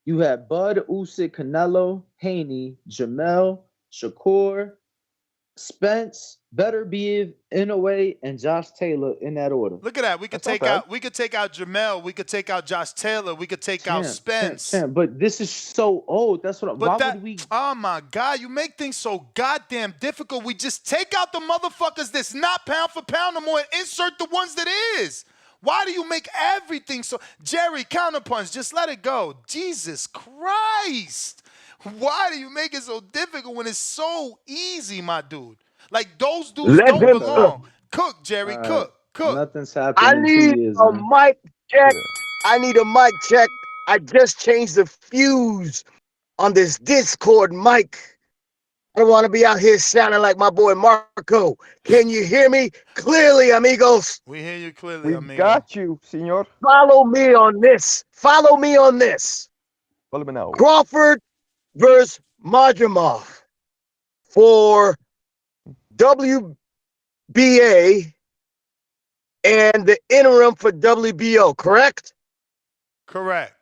Speaker 8: You had Bud, Usyk, Canelo, Haney, Jamel, Shakur, Spence, Better Be Inoue, and Josh Taylor in that order.
Speaker 7: Look at that. We could take out Jamel. We could take out Josh Taylor. We could take out Spence.
Speaker 8: But this is so old. That's what. Would we?
Speaker 7: Oh my God! You make things so goddamn difficult. We just take out the motherfuckers that's not pound for pound no more and insert the ones that is. Why do you make everything so? Jerry, counterpunch. Just let it go. Jesus Christ! Why do you make it so difficult when it's so easy, my dude? Like, those dudes don't belong. Cook, Jerry. Cook.
Speaker 8: Nothing's happened.
Speaker 2: I
Speaker 8: in
Speaker 2: need
Speaker 8: 2 years,
Speaker 2: a
Speaker 8: man.
Speaker 2: mic check. I need a mic check. I just changed the fuse on this Discord mic. I don't want to be out here sounding like my boy Marco. Can you hear me clearly, amigos?
Speaker 7: We hear you clearly,
Speaker 17: We got you, senor.
Speaker 2: Follow me on this. Follow me on this.
Speaker 17: Follow me now.
Speaker 2: Crawford versus Madrimov for WBA and the interim for WBO, correct?
Speaker 7: Correct.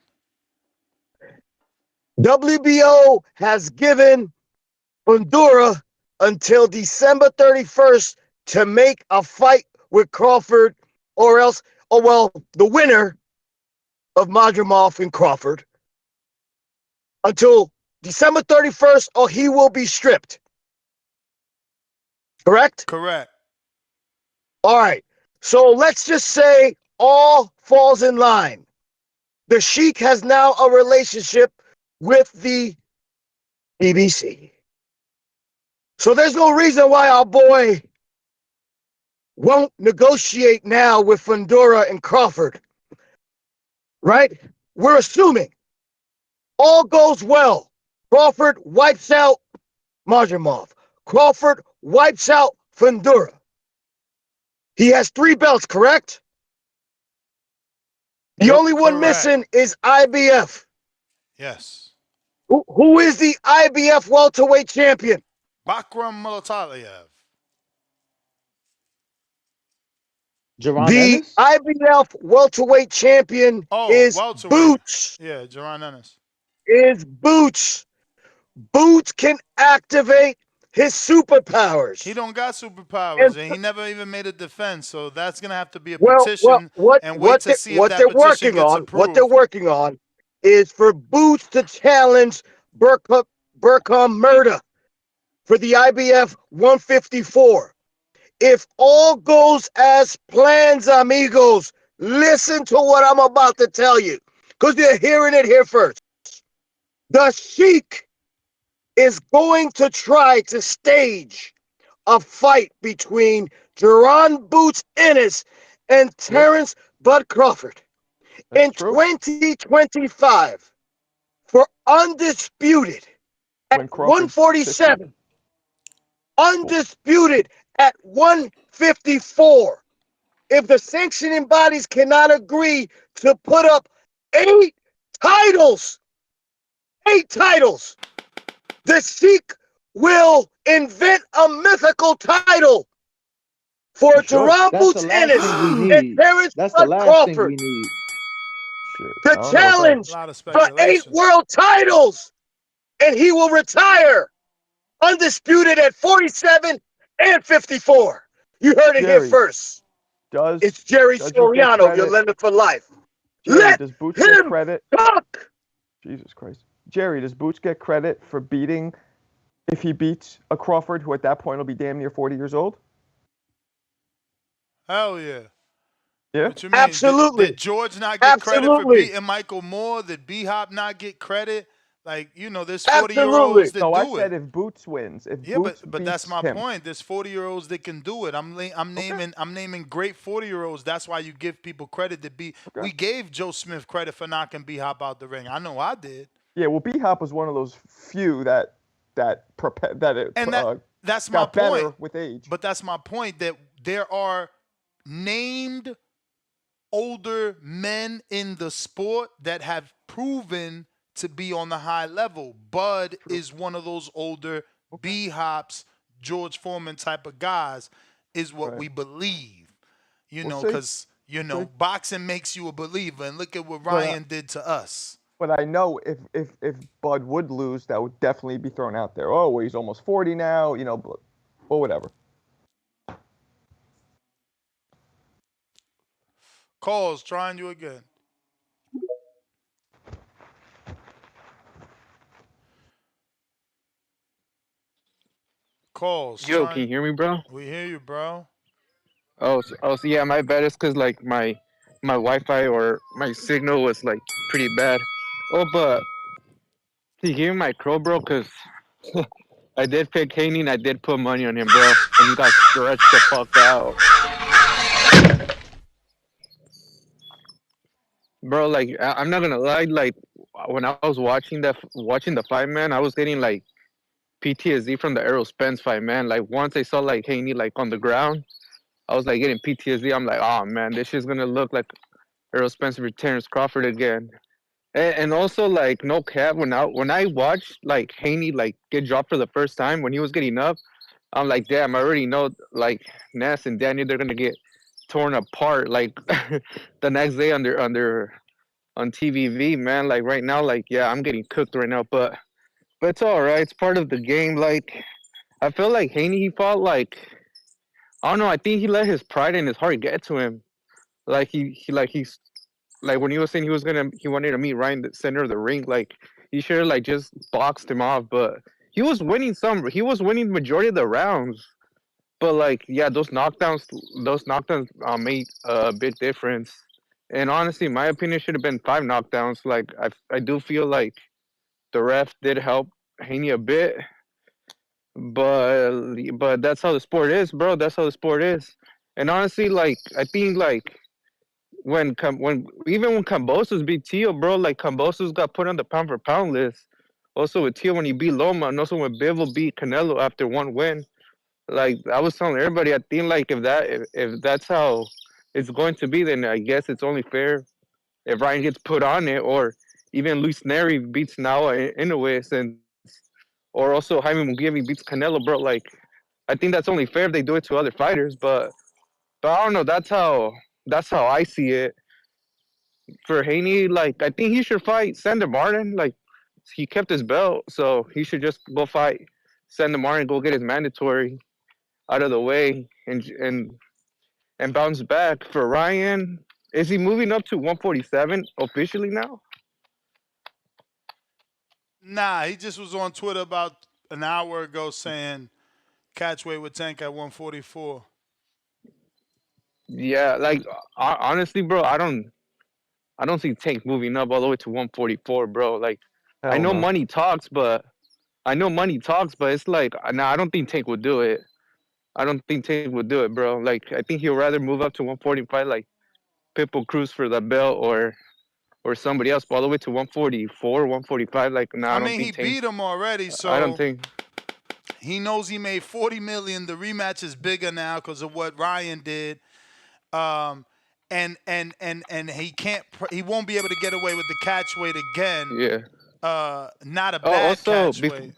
Speaker 2: WBO has given Honduras until December 31st to make a fight with Crawford, or else, the winner of Madrimov and Crawford until December 31st, or he will be stripped. Correct?
Speaker 7: Correct.
Speaker 2: All right. So let's just say all falls in line. The Sheik has now a relationship with the BBC. So there's no reason why our boy won't negotiate now with Fundora and Crawford. Right? We're assuming all goes well. Crawford wipes out Madrimov. Crawford wipes out Fundora. He has 3 belts, correct? The only one missing is IBF.
Speaker 7: Yes.
Speaker 2: Who is the IBF welterweight champion?
Speaker 7: Bakram Molotaliev.
Speaker 2: The IBF welterweight champion is
Speaker 7: welterweight.
Speaker 2: Boots.
Speaker 7: Yeah, Jaron Ennis.
Speaker 2: Is Boots. Boots can activate his superpowers.
Speaker 7: He don't got superpowers, and he never even made a defense, so that's going to have to be a petition and wait to see if that petition gets approved.
Speaker 2: What they're working on is for Boots to challenge Burkham Murder for the IBF 154. If all goes as planned, amigos, listen to what I'm about to tell you, because you're hearing it here first. The Sheik is going to try to stage a fight between Jaron Boots Ennis and Terrence Bud Crawford in
Speaker 17: true.
Speaker 2: 2025 for undisputed
Speaker 17: When
Speaker 2: at
Speaker 17: Crawford's 50.
Speaker 2: 147, undisputed at 154. If the sanctioning bodies cannot agree to put up 8 titles, the Sheik will invent a mythical title for
Speaker 17: He should.
Speaker 2: Jerome
Speaker 8: That's the last
Speaker 2: Tennis
Speaker 8: thing we
Speaker 2: and
Speaker 8: need.
Speaker 2: Terrence
Speaker 8: That's the
Speaker 2: Bud
Speaker 8: last thing
Speaker 2: Crawford
Speaker 8: we need.
Speaker 17: Shit.
Speaker 2: to
Speaker 17: I don't know about that.
Speaker 2: challenge
Speaker 7: A lot of
Speaker 2: for 8
Speaker 7: speculation.
Speaker 2: world titles, and he will retire undisputed at 47 and 54. You heard it here
Speaker 17: Jerry,
Speaker 2: first.
Speaker 17: does
Speaker 2: It's Jerry
Speaker 17: does he get
Speaker 2: Soriano, your
Speaker 17: credit?
Speaker 2: limit for life.
Speaker 17: Jerry,
Speaker 2: Let
Speaker 17: does Boots get
Speaker 2: him
Speaker 17: credit?
Speaker 2: talk.
Speaker 17: Jesus Christ. Jerry, does Boots get credit for beating, if he beats a Crawford who at that point will be damn near 40 years old?
Speaker 7: Hell yeah.
Speaker 17: Yeah.
Speaker 7: What you mean?
Speaker 2: Absolutely.
Speaker 7: Did George not get credit for
Speaker 2: Absolutely.
Speaker 7: beating Michael Moore? Did B-Hop not get credit? Like, there's 40-year-olds
Speaker 2: Absolutely.
Speaker 7: that
Speaker 17: No, I
Speaker 7: do
Speaker 17: said
Speaker 7: it.
Speaker 17: if Boots wins, if
Speaker 7: Yeah,
Speaker 17: Boots
Speaker 7: but that's
Speaker 17: beats
Speaker 7: my
Speaker 17: him.
Speaker 7: point. There's 40-year-olds that can do it. I'm naming great 40-year-olds. That's why you give people credit to be.
Speaker 17: Okay.
Speaker 7: We gave Joe Smith credit for knocking B-Hop out the ring. I know I did.
Speaker 17: Yeah, well, B-Hop was one of those few that
Speaker 7: That's my
Speaker 17: got better
Speaker 7: point.
Speaker 17: with age.
Speaker 7: But that's my point, that there are named older men in the sport that have proven to be on the high level. Bud is one of those older B-Hops, George Foreman type of guys, is what we believe. Because, boxing makes you a believer. And look at what Ryan did to us.
Speaker 17: But I know if Bud would lose, that would definitely be thrown out there. Oh, well, he's almost 40 now, or whatever.
Speaker 7: Calls, trying you again. Calls.
Speaker 4: Yo, can you hear me, bro?
Speaker 7: We hear you, bro.
Speaker 4: So yeah, my bad is because like my Wi-Fi or my signal was like pretty bad. Oh, but can you hear my crow, bro? Because I did pick Haney and I did put money on him, bro, and he got stretched the fuck out. Bro, like I'm not gonna lie, like when I was watching the fight, man, I was getting like PTSD from the Errol Spence fight, man. Like once I saw like Haney like on the ground, I was like getting PTSD. I'm like, oh man, this shit's gonna look like Errol Spence versus Terrence Crawford again. And also like no cap, when I watched like Haney like get dropped for the first time when he was getting up, I'm like, damn, I already know like Ness and Daniel, they're gonna get torn apart like the next day on TVV, man. Like right now, like yeah, I'm getting cooked right now, but it's all right. It's part of the game. Like I feel like Haney, he fought like I don't know. I think he let his pride and his heart get to him. Like he's like when he was saying he wanted to meet Ryan the center of the ring. Like he should have like just boxed him off, but he was winning the majority of the rounds. But like yeah, those knockdowns made a big difference. And honestly, in my opinion, should have been 5 knockdowns. Like I do feel like the ref did help Haney a bit, but that's how the sport is, bro. That's how the sport is. And honestly, like I think like when Kambosos beat Tio, bro, like Kambosos got put on the pound for pound list. Also with Tio when he beat Loma, and also when Bivol beat Canelo after one win. Like I was telling everybody, I think like if that's how it's going to be, then I guess it's only fair if Ryan gets put on it, or even Luis Neri beats Nawa in a way, since, or also Jaime Munguia beats Canelo, bro. Like I think that's only fair if they do it to other fighters, but I don't know. That's how I see it. For Haney, like I think he should fight Sander Martin. Like he kept his belt, so he should just go fight Sander Martin, go get his mandatory out of the way, and bounce back. For Ryan, is he moving up to 147 officially now?
Speaker 7: Nah, he just was on Twitter about an hour ago saying catchweight with Tank at 144.
Speaker 4: Yeah, like honestly, bro, I don't see Tank moving up all the way to 144, bro. Like I know money talks, but it's like nah, I don't think Tank would do it. I don't think Tank would do it, bro. Like I think he'll rather move up to 145, like Pitbull Cruz for the belt, or somebody else, but all the way to 144, 145. Like, nah, I
Speaker 7: I
Speaker 4: don't
Speaker 7: mean, he
Speaker 4: think Tank.
Speaker 7: beat him already,
Speaker 4: I don't
Speaker 7: so
Speaker 4: think.
Speaker 7: he knows he made $40 million. The rematch is bigger now because of what Ryan did. And he won't be able to get away with the catch weight again.
Speaker 4: Yeah.
Speaker 7: Not a
Speaker 4: Oh,
Speaker 7: bad
Speaker 4: also,
Speaker 7: catch weight.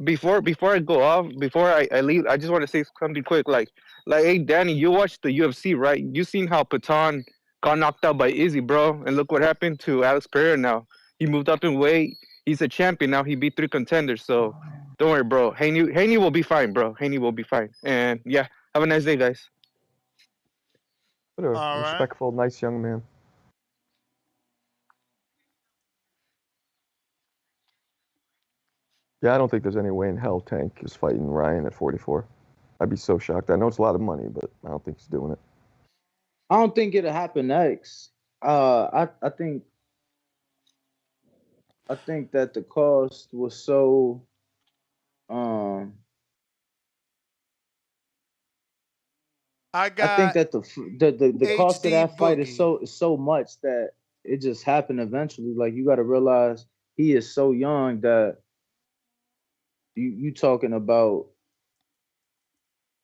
Speaker 4: before I go off, before I leave, I just want to say something quick. Like, hey, Danny, you watched the UFC, right? You seen how Patan got knocked out by Izzy, bro, and look what happened to Alex Pereira now. He moved up in weight. He's a champion now. He beat 3 contenders. So don't worry, bro. Haney will be fine, bro. Haney will be fine. And yeah, have a nice day, guys.
Speaker 17: What a
Speaker 7: All right.
Speaker 17: respectful, nice young man. Yeah, I don't think there's any way in hell Tank is fighting Ryan at 44. I'd be so shocked. I know it's a lot of money, but I don't think he's doing it.
Speaker 8: I don't think it'll happen next. I think that the cost was so
Speaker 7: I
Speaker 8: think that the cost of
Speaker 7: HD
Speaker 8: that fight is
Speaker 7: Boogie.
Speaker 8: so much that it just happened eventually. Like you got to realize he is so young that you talking about,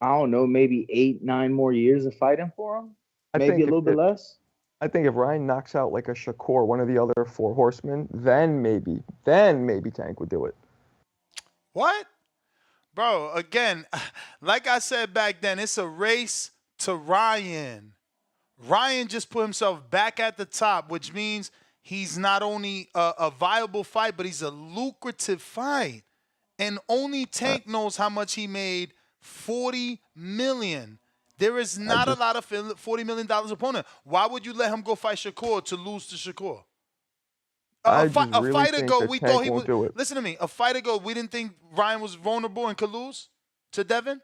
Speaker 8: I don't know, maybe 8-9 more years of fighting for him, maybe a little bit less.
Speaker 17: I think if Ryan knocks out like a Shakur, one of the other 4 horsemen, then maybe Tank would do it.
Speaker 7: What? Bro, again, like I said back then, it's a race to Ryan. Ryan just put himself back at the top, which means he's not only a viable fight, but he's a lucrative fight. And only Tank knows how much he made. $40 million. There is not a lot of $40 million opponent. Why would you let him go fight Shakur to lose to Shakur? A fight ago, we thought he would. Listen to me. A fight ago, we didn't think Ryan was vulnerable and could lose to Devin.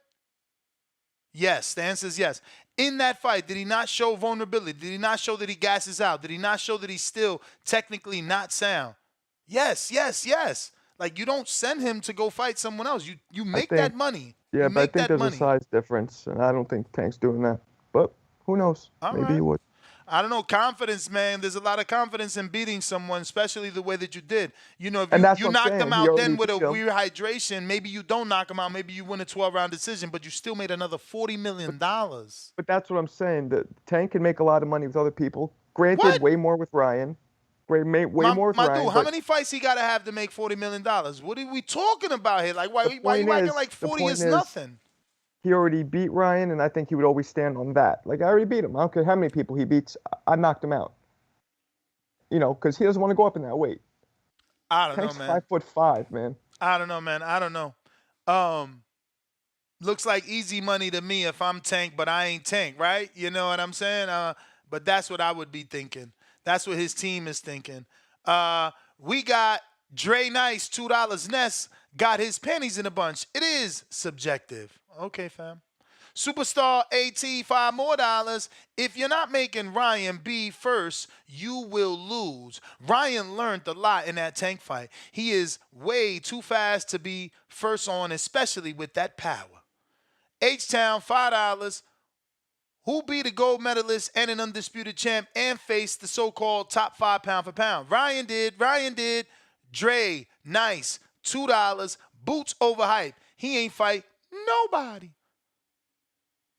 Speaker 7: Yes, the answer is yes. In that fight, did he not show vulnerability? Did he not show that he gasses out? Did he not show that he's still technically not sound? Yes. Like, you don't send him to go fight someone else. You make that money.
Speaker 17: Yeah, but I think there's a size difference, and I don't think Tank's doing that. But who knows? Maybe he would.
Speaker 7: I don't know. Confidence, man. There's a lot of confidence in beating someone, especially the way that you did. You know, if you knocked them out then with a rehydration, maybe you don't knock them out. Maybe you win a 12-round decision, but you still made another $40 million.
Speaker 17: But that's what I'm saying. That Tank can make a lot of money with other people. Granted, way more with Ryan. Way more with Ryan.
Speaker 7: Dude, how many fights he got to have to make $40 million? What are we talking about here? Like, why you acting like 40 is nothing?
Speaker 17: He already beat Ryan, and I think he would always stand on that. Like, I already beat him. I don't care how many people he beats. I knocked him out. You know, because he doesn't want to go up in that weight.
Speaker 7: I don't know, man.
Speaker 17: 5'5", man.
Speaker 7: I don't know, man. I don't know. Looks like easy money to me if I'm Tank, but I ain't Tank, right? You know what I'm saying? But that's what I would be thinking. That's what his team is thinking. We got Dre Nice, $2. Ness got his pennies in a bunch. It is subjective. Okay, fam. Superstar AT, $5 more. If you're not making Ryan be first, you will lose. Ryan learned a lot in that Tank fight. He is way too fast to be first on, especially with that power. H-Town, $5. Who be the gold medalist and an undisputed champ and faced the so-called top 5 pound for pound? Ryan did. Dre, Nice, $2. Boots overhyped. He ain't fight nobody.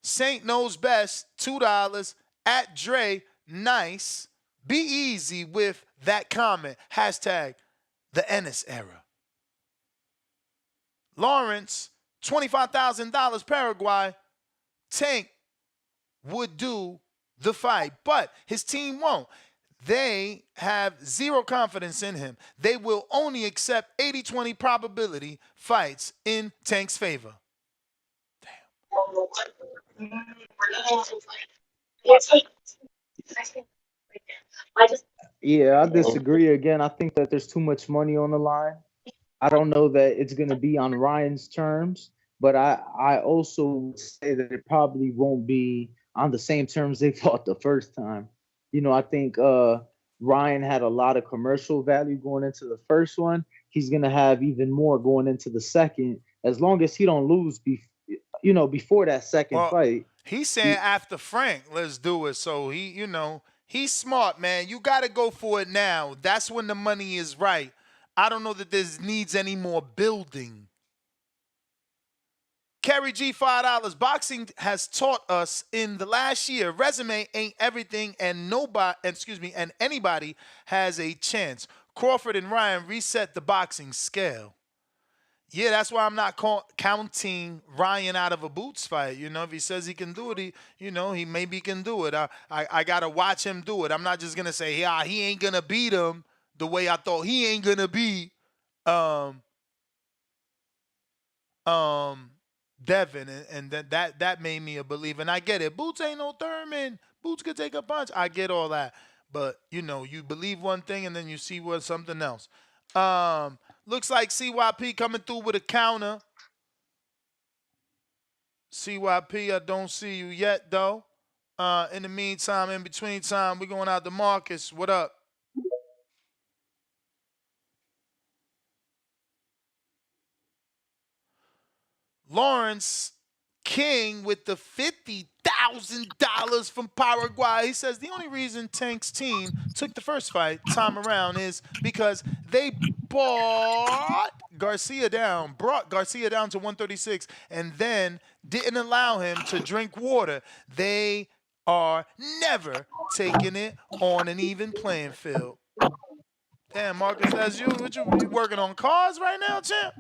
Speaker 7: Saint knows best, $2. At Dre, Nice. Be easy with that comment. Hashtag the Ennis era. Lawrence, $25,000 Paraguay. Tank would do the fight, but his team won't. They have zero confidence in him. They will only accept 80-20 probability fights in Tank's favor.
Speaker 8: Yeah, I disagree again. I think that there's too much money on the line. I don't know that it's going to be on Ryan's terms, but I also would say that it probably won't be on the same terms they fought the first time. You know, I think Ryan had a lot of commercial value going into the first one. He's going to have even more going into the second, as long as he don't lose before that second
Speaker 7: Well,
Speaker 8: fight.
Speaker 7: he's saying after Frank, let's do it. So he's smart, man. You got to go for it now. That's when the money is right. I don't know that this needs any more building. Kerry G, $5. Boxing has taught us in the last year, resume ain't everything, and anybody has a chance. Crawford and Ryan reset the boxing scale. Yeah, that's why I'm not counting Ryan out of a Boots fight. If he says he can do it, he maybe can do it. I gotta watch him do it. I'm not just gonna say, yeah, he ain't gonna beat him the way I thought he ain't gonna beat Devin, and that made me a believer. And I get it. Boots ain't no Thurman. Boots could take a punch. I get all that. But you believe one thing and then you see what something else. Looks like CYP coming through with a counter. CYP, I don't see you yet though. In the meantime, in between time, we're going out to Marcus. What up? Lawrence King with the $50,000 from Paraguay. He says the only reason Tank's team took the first fight time around is because they brought Garcia down to 136 and then didn't allow him to drink water. They are never taking it on an even playing field. Damn, Marcus, that's you. You working on cars right now, champ?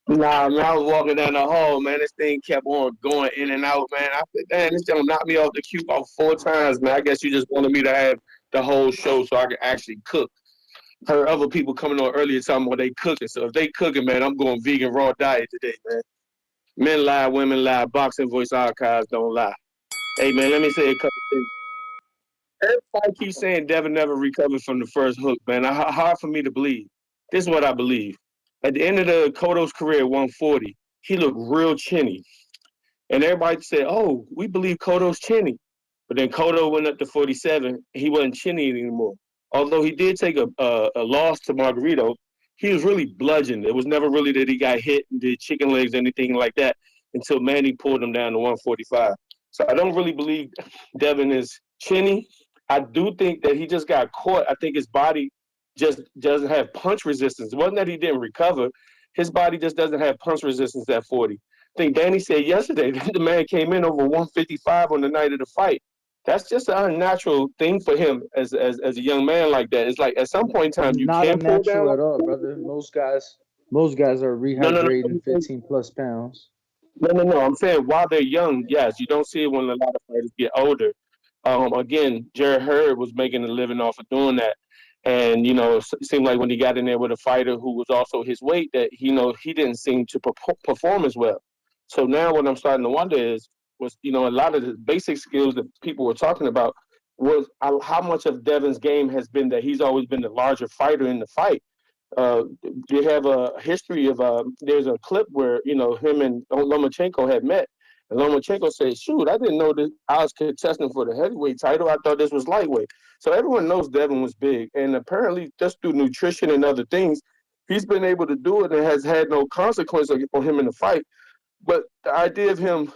Speaker 5: Nah, man, I was walking down the hall, man. This thing kept on going in and out, man. I said, damn, this gonna knock me off the cue about 4 times, man. I guess you just wanted me to have the whole show so I could actually cook. Heard other people coming on earlier talking about they cooking. So if they cooking, man, I'm going vegan raw diet today, man. Men lie, women lie. Boxing Voice Archives don't lie. Hey, man, let me say a couple things. Everybody keeps saying Devin never recovered from the first hook, man. Hard for me to believe. This is what I believe. At the end of the Cotto's career at 140, he looked real chinny. And everybody said, oh, we believe Cotto's chinny. But then Cotto went up to 47. He wasn't chinny anymore. Although he did take a loss to Margarito, he was really bludgeoned. It was never really that he got hit and did chicken legs, anything like that, until Manny pulled him down to 145. So I don't really believe Devin is chinny. I do think that he just got caught. I think his body just doesn't have punch resistance. It wasn't that he didn't recover. His body just doesn't have punch resistance at 40. I think Danny said yesterday that the man came in over 155 on the night of the fight. That's just an unnatural thing for him as a young man like that. It's like at some point in time you
Speaker 8: Not
Speaker 5: can pull
Speaker 8: unnatural
Speaker 5: down.
Speaker 8: at all, brother. Most guys are rehydrating 15 plus pounds.
Speaker 5: No. I'm saying while they're young, yes. You don't see it when a lot of fighters get older. Again, Jared Hurd was making a living off of doing that. And, it seemed like when he got in there with a fighter who was also his weight that, he didn't seem to perform as well. So now what I'm starting to wonder was a lot of the basic skills that people were talking about was how much of Devin's game has been that he's always been the larger fighter in the fight. They have a history of there's a clip where him and Lomachenko had met, and Lomachenko said, "Shoot, I didn't know that I was contesting for the heavyweight title. I thought this was lightweight." So everyone knows Devin was big, and apparently just through nutrition and other things, he's been able to do it and has had no consequence on him in the fight. But the idea of him,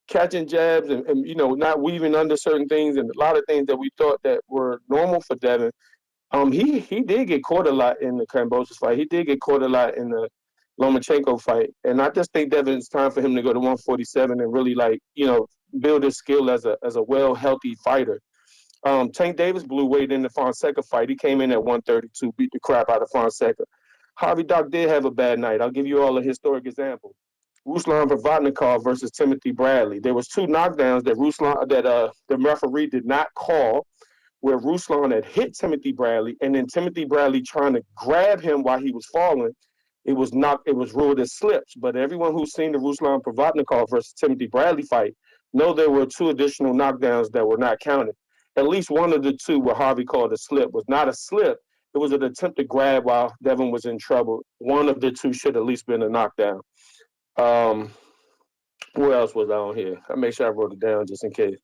Speaker 5: catching jabs and not weaving under certain things and a lot of things that we thought that were normal for Devin. He did get caught a lot in the Kambosos fight. He did get caught a lot in the Lomachenko fight. And I just think Devin, it's time for him to go to 147 and really build his skill as a well healthy fighter. Tank Davis blew weight in the Fonseca fight. He came in at 132, beat the crap out of Fonseca. Harvey Dock did have a bad night. I'll give you all a historic example. Ruslan Provodnikov versus Timothy Bradley. There was 2 knockdowns that the referee did not call, where Ruslan had hit Timothy Bradley, and then Timothy Bradley trying to grab him while he was falling. It was ruled as slips. But everyone who's seen the Ruslan Provodnikov versus Timothy Bradley fight know there were 2 additional knockdowns that were not counted. At least one of the 2 where Harvey called a slip was not a slip. It was an attempt to grab while Devin was in trouble. One of the 2 should at least been a knockdown. Where else was I on here? I make sure I wrote it down just in case.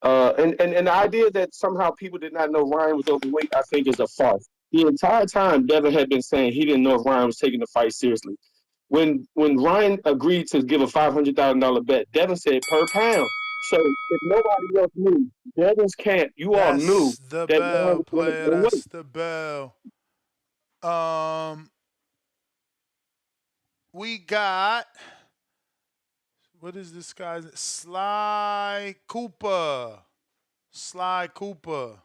Speaker 5: And the idea that somehow people did not know Ryan was overweight, I think is a farce. The entire time, Devin had been saying he didn't know if Ryan was taking the fight seriously. when Ryan agreed to give a $500,000 bet, Devin said per pound. So if nobody else knew, Devin's camp, you all knew
Speaker 7: That's the
Speaker 5: that Ryan
Speaker 7: bell,
Speaker 5: was going to
Speaker 7: player.
Speaker 5: go away.
Speaker 7: That's the bell. We got, what is this guy's? Sly Cooper. Sly Cooper.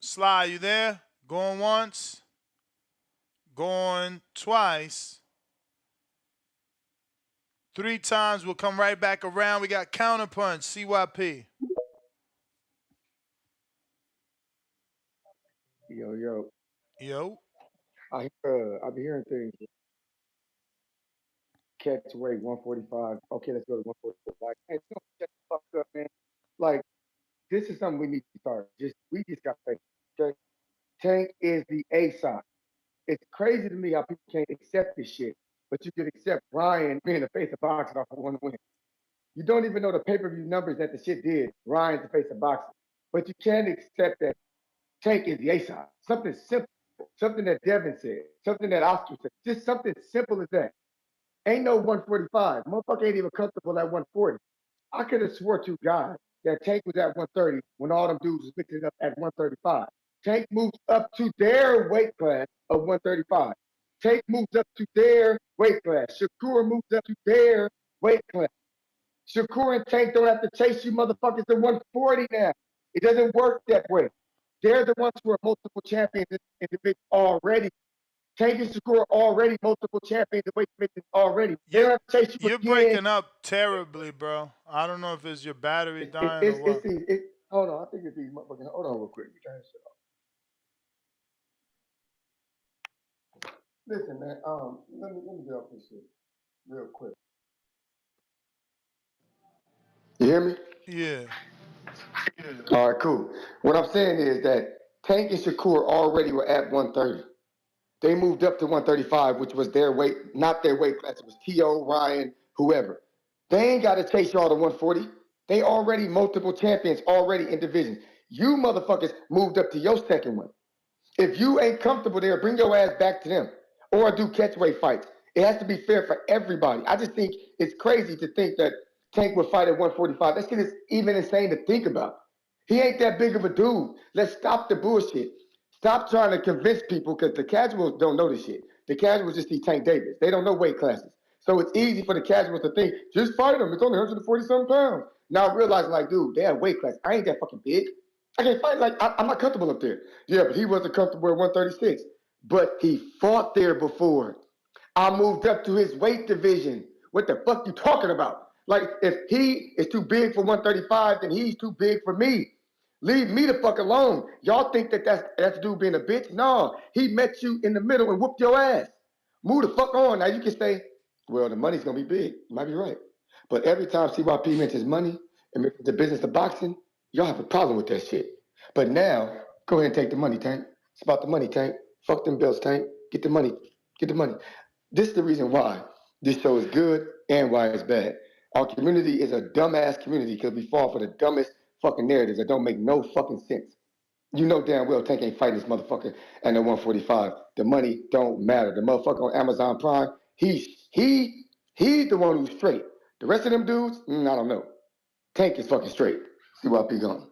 Speaker 7: Sly, you there? Going once, going twice, 3 times. We'll come right back around. We got counterpunch, CYP.
Speaker 15: Yo.
Speaker 7: Yo.
Speaker 15: I be hearing things. Catch weight 145. Okay, let's go to 145. Like, hey, don't shut the fuck up, man. Like, this is something we need to start. We just got to okay? Tank is the A side. It's crazy to me how people can't accept this shit, but you can accept Ryan being the face of boxing off of one win. You don't even know the pay-per-view numbers that the shit did. Ryan's the face of boxing, but you can't accept that Tank is the A side. Something simple, something that Devin said, something that Oscar said, just something simple as that. Ain't no 145. Motherfucker ain't even comfortable at 140. I could have swore to God that Tank was at 130 when all them dudes was mixing up at 135. Tank moves up to their weight class of 135. Tank moves up to their weight class. Shakur moves up to their weight class. Shakur and Tank don't have to chase you motherfuckers to 140 now. It doesn't work that way. They're the ones who are multiple champions in division already. Tank and Shakur already multiple champions in weight division already. They don't have to chase you
Speaker 7: You're
Speaker 15: again.
Speaker 7: breaking up terribly, bro. I don't know if it's your battery dying or what.
Speaker 15: Hold on, I think it's these motherfuckers. Hold on real quick. You turn this shit off. Listen, man. Let me get off this shit real quick. You hear me?
Speaker 7: Yeah.
Speaker 15: All right, cool. What I'm saying is that Tank and Shakur already were at 130. They moved up to 135, which was their weight, not their weight class. It was T.O., Ryan, whoever. They ain't got to chase y'all to 140. They already multiple champions, already in divisions. You motherfuckers moved up to your second one. If you ain't comfortable there, bring your ass back to them or do catchweight fights. It has to be fair for everybody. I just think it's crazy to think that Tank would fight at 145. That shit is even insane to think about. He ain't that big of a dude. Let's stop the bullshit. Stop trying to convince people because the casuals don't know this shit. The casuals just see Tank Davis. They don't know weight classes. So it's easy for the casuals to think, just fight him. It's only 147 pounds. Now realizing, like, dude, they have weight class. I ain't that fucking big. I can't fight. Like, I'm not comfortable up there. Yeah, but he wasn't comfortable at 136. But he fought there before. I moved up to his weight division. What the fuck you talking about? Like, if he is too big for 135, then he's too big for me. Leave me the fuck alone. Y'all think that that's dude being a bitch? No, he met you in the middle and whooped your ass. Move the fuck on. Now you can say, well, the money's gonna be big. You might be right. But every time CYP mentions money and mentions the business of boxing, y'all have a problem with that shit. But now, go ahead and take the money, Tank. It's about the money, Tank. Fuck them bills, Tank. Get the money. Get the money. This is the reason why this show is good and why it's bad. Our community is a dumbass community because we fall for the dumbest fucking narratives that don't make no fucking sense. You know damn well Tank ain't fighting this motherfucker at the 145. The money don't matter. The motherfucker on Amazon Prime, he's the one who's straight. The rest of them dudes, I don't know. Tank is fucking straight. CYP gone.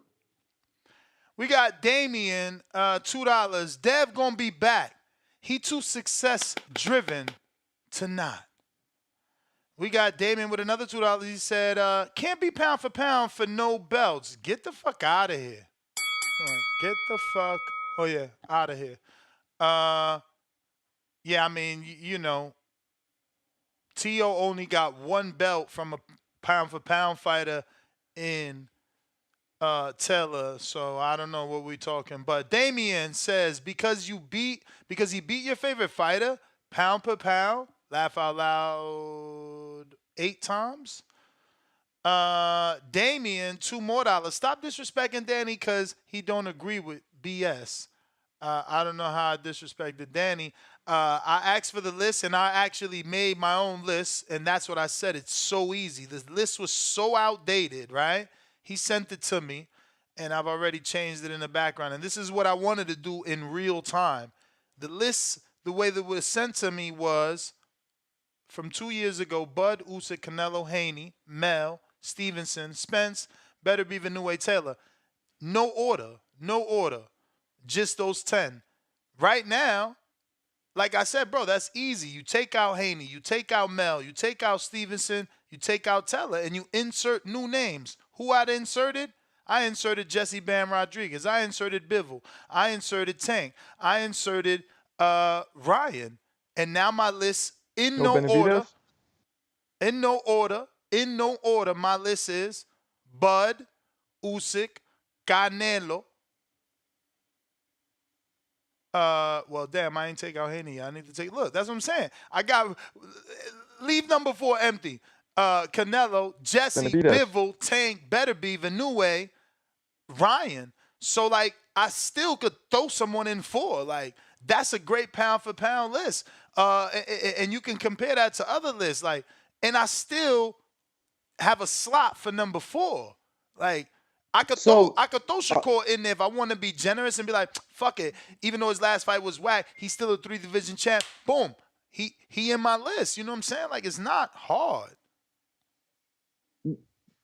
Speaker 7: We got Damien, $2. Dev gonna be back. He too success driven to not. We got Damien with another $2. He said, can't be pound for no belts. Get the fuck out of here. All right, get the fuck, out of here. Yeah, I mean, you know, T.O. only got one belt from a pound for pound fighter in Taylor, so I don't know what we're talking. But Damien says because he beat your favorite fighter, pound per pound, laugh out loud 8 times. Damien, $2 more. Stop disrespecting Danny because he don't agree with BS. I don't know how I disrespected Danny. I asked for the list, and I actually made my own list, and that's what I said. It's so easy. The list was so outdated, right? He sent it to me, and I've already changed it in the background. And this is what I wanted to do in real time. The list the way that was sent to me was from 2 years ago: Bud, Usyk, Canelo, Haney, Mel, Stevenson, Spence, Better Be Vanue, Taylor. No order, no order, just those 10. Right now, like I said, bro, that's easy. You take out Haney, you take out Mel, you take out Stevenson, you take out Teller, and you insert new names. Who I inserted? I inserted Jesse Bam Rodriguez. I inserted Bivol. I inserted Tank. I inserted Ryan. And now my list, in no order, my list is Bud, Usyk, Canelo. Well, damn, I ain't take out Haney. I need to take. Look, that's what I'm saying. I got leave number 4 empty. Canelo, Jesse, Bivol, Tank, Better Be, Vanue, Ryan. So like, I still could throw someone in 4. Like, that's a great pound for pound list. And you can compare that to other lists. Like, and I still have a slot for number 4. Like, I could throw Shakur in there if I want to be generous and be like, fuck it. Even though his last fight was whack, he's still a 3-division champ. Boom. He in my list. You know what I'm saying? Like, it's not hard.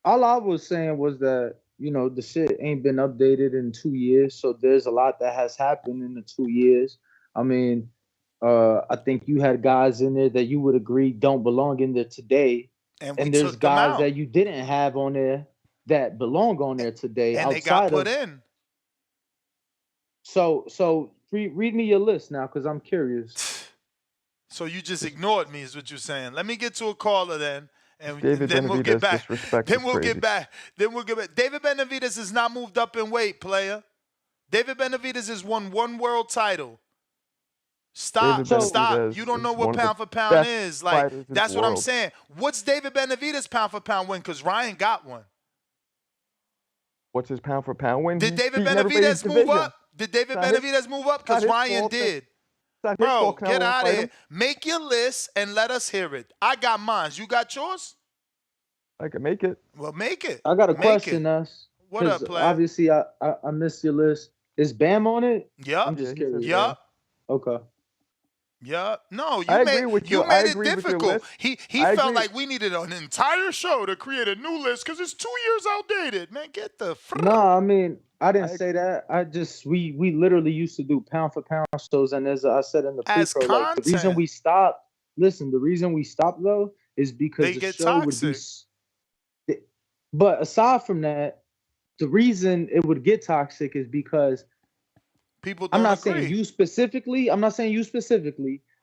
Speaker 8: All I was saying was that, you know, the shit ain't been updated in 2 years. So there's a lot that has happened in the 2 years. I mean, I think you had guys in there that you would agree don't belong in there today. And there's guys that you didn't have on there that belong on there today.
Speaker 7: And they got put in.
Speaker 8: So read me your list now, because I'm curious.
Speaker 7: So you just ignored me, is what you're saying. Let me get to a caller then, and
Speaker 17: David
Speaker 7: then we'll get back.
Speaker 17: Then
Speaker 7: we'll get back. David Benavidez has not moved up in weight, player. David Benavidez has won 1 world title. Stop. You don't know what pound for pound is. Like, that's what I'm saying. What's David Benavidez' pound for pound win? Because Ryan got one.
Speaker 17: What's his pound for pound win?
Speaker 7: Did David Benavidez move up? Did David Benavidez move up? Because Ryan did. Bro, get out of here. Make your list and let us hear it. I got mine. You got yours?
Speaker 17: I can make it.
Speaker 7: Well, make it.
Speaker 8: I got a question, Us.
Speaker 7: What up, player?
Speaker 8: Obviously, I missed your list. Is Bam on it?
Speaker 7: Yup.
Speaker 8: I'm just curious.
Speaker 7: Yup.
Speaker 8: Okay.
Speaker 7: Yeah, no, you made it difficult. He felt like we needed an entire show to create a new list because it's 2 years outdated. Man, get the
Speaker 8: No, I mean, I didn't say that. I just we literally used to do pound for pound shows, and as I said in the pre-pro, like, the reason we stopped. Listen, the reason we stopped though is because the show would be. But aside from that, the reason it would get toxic is because.
Speaker 7: People
Speaker 8: I'm not saying you specifically,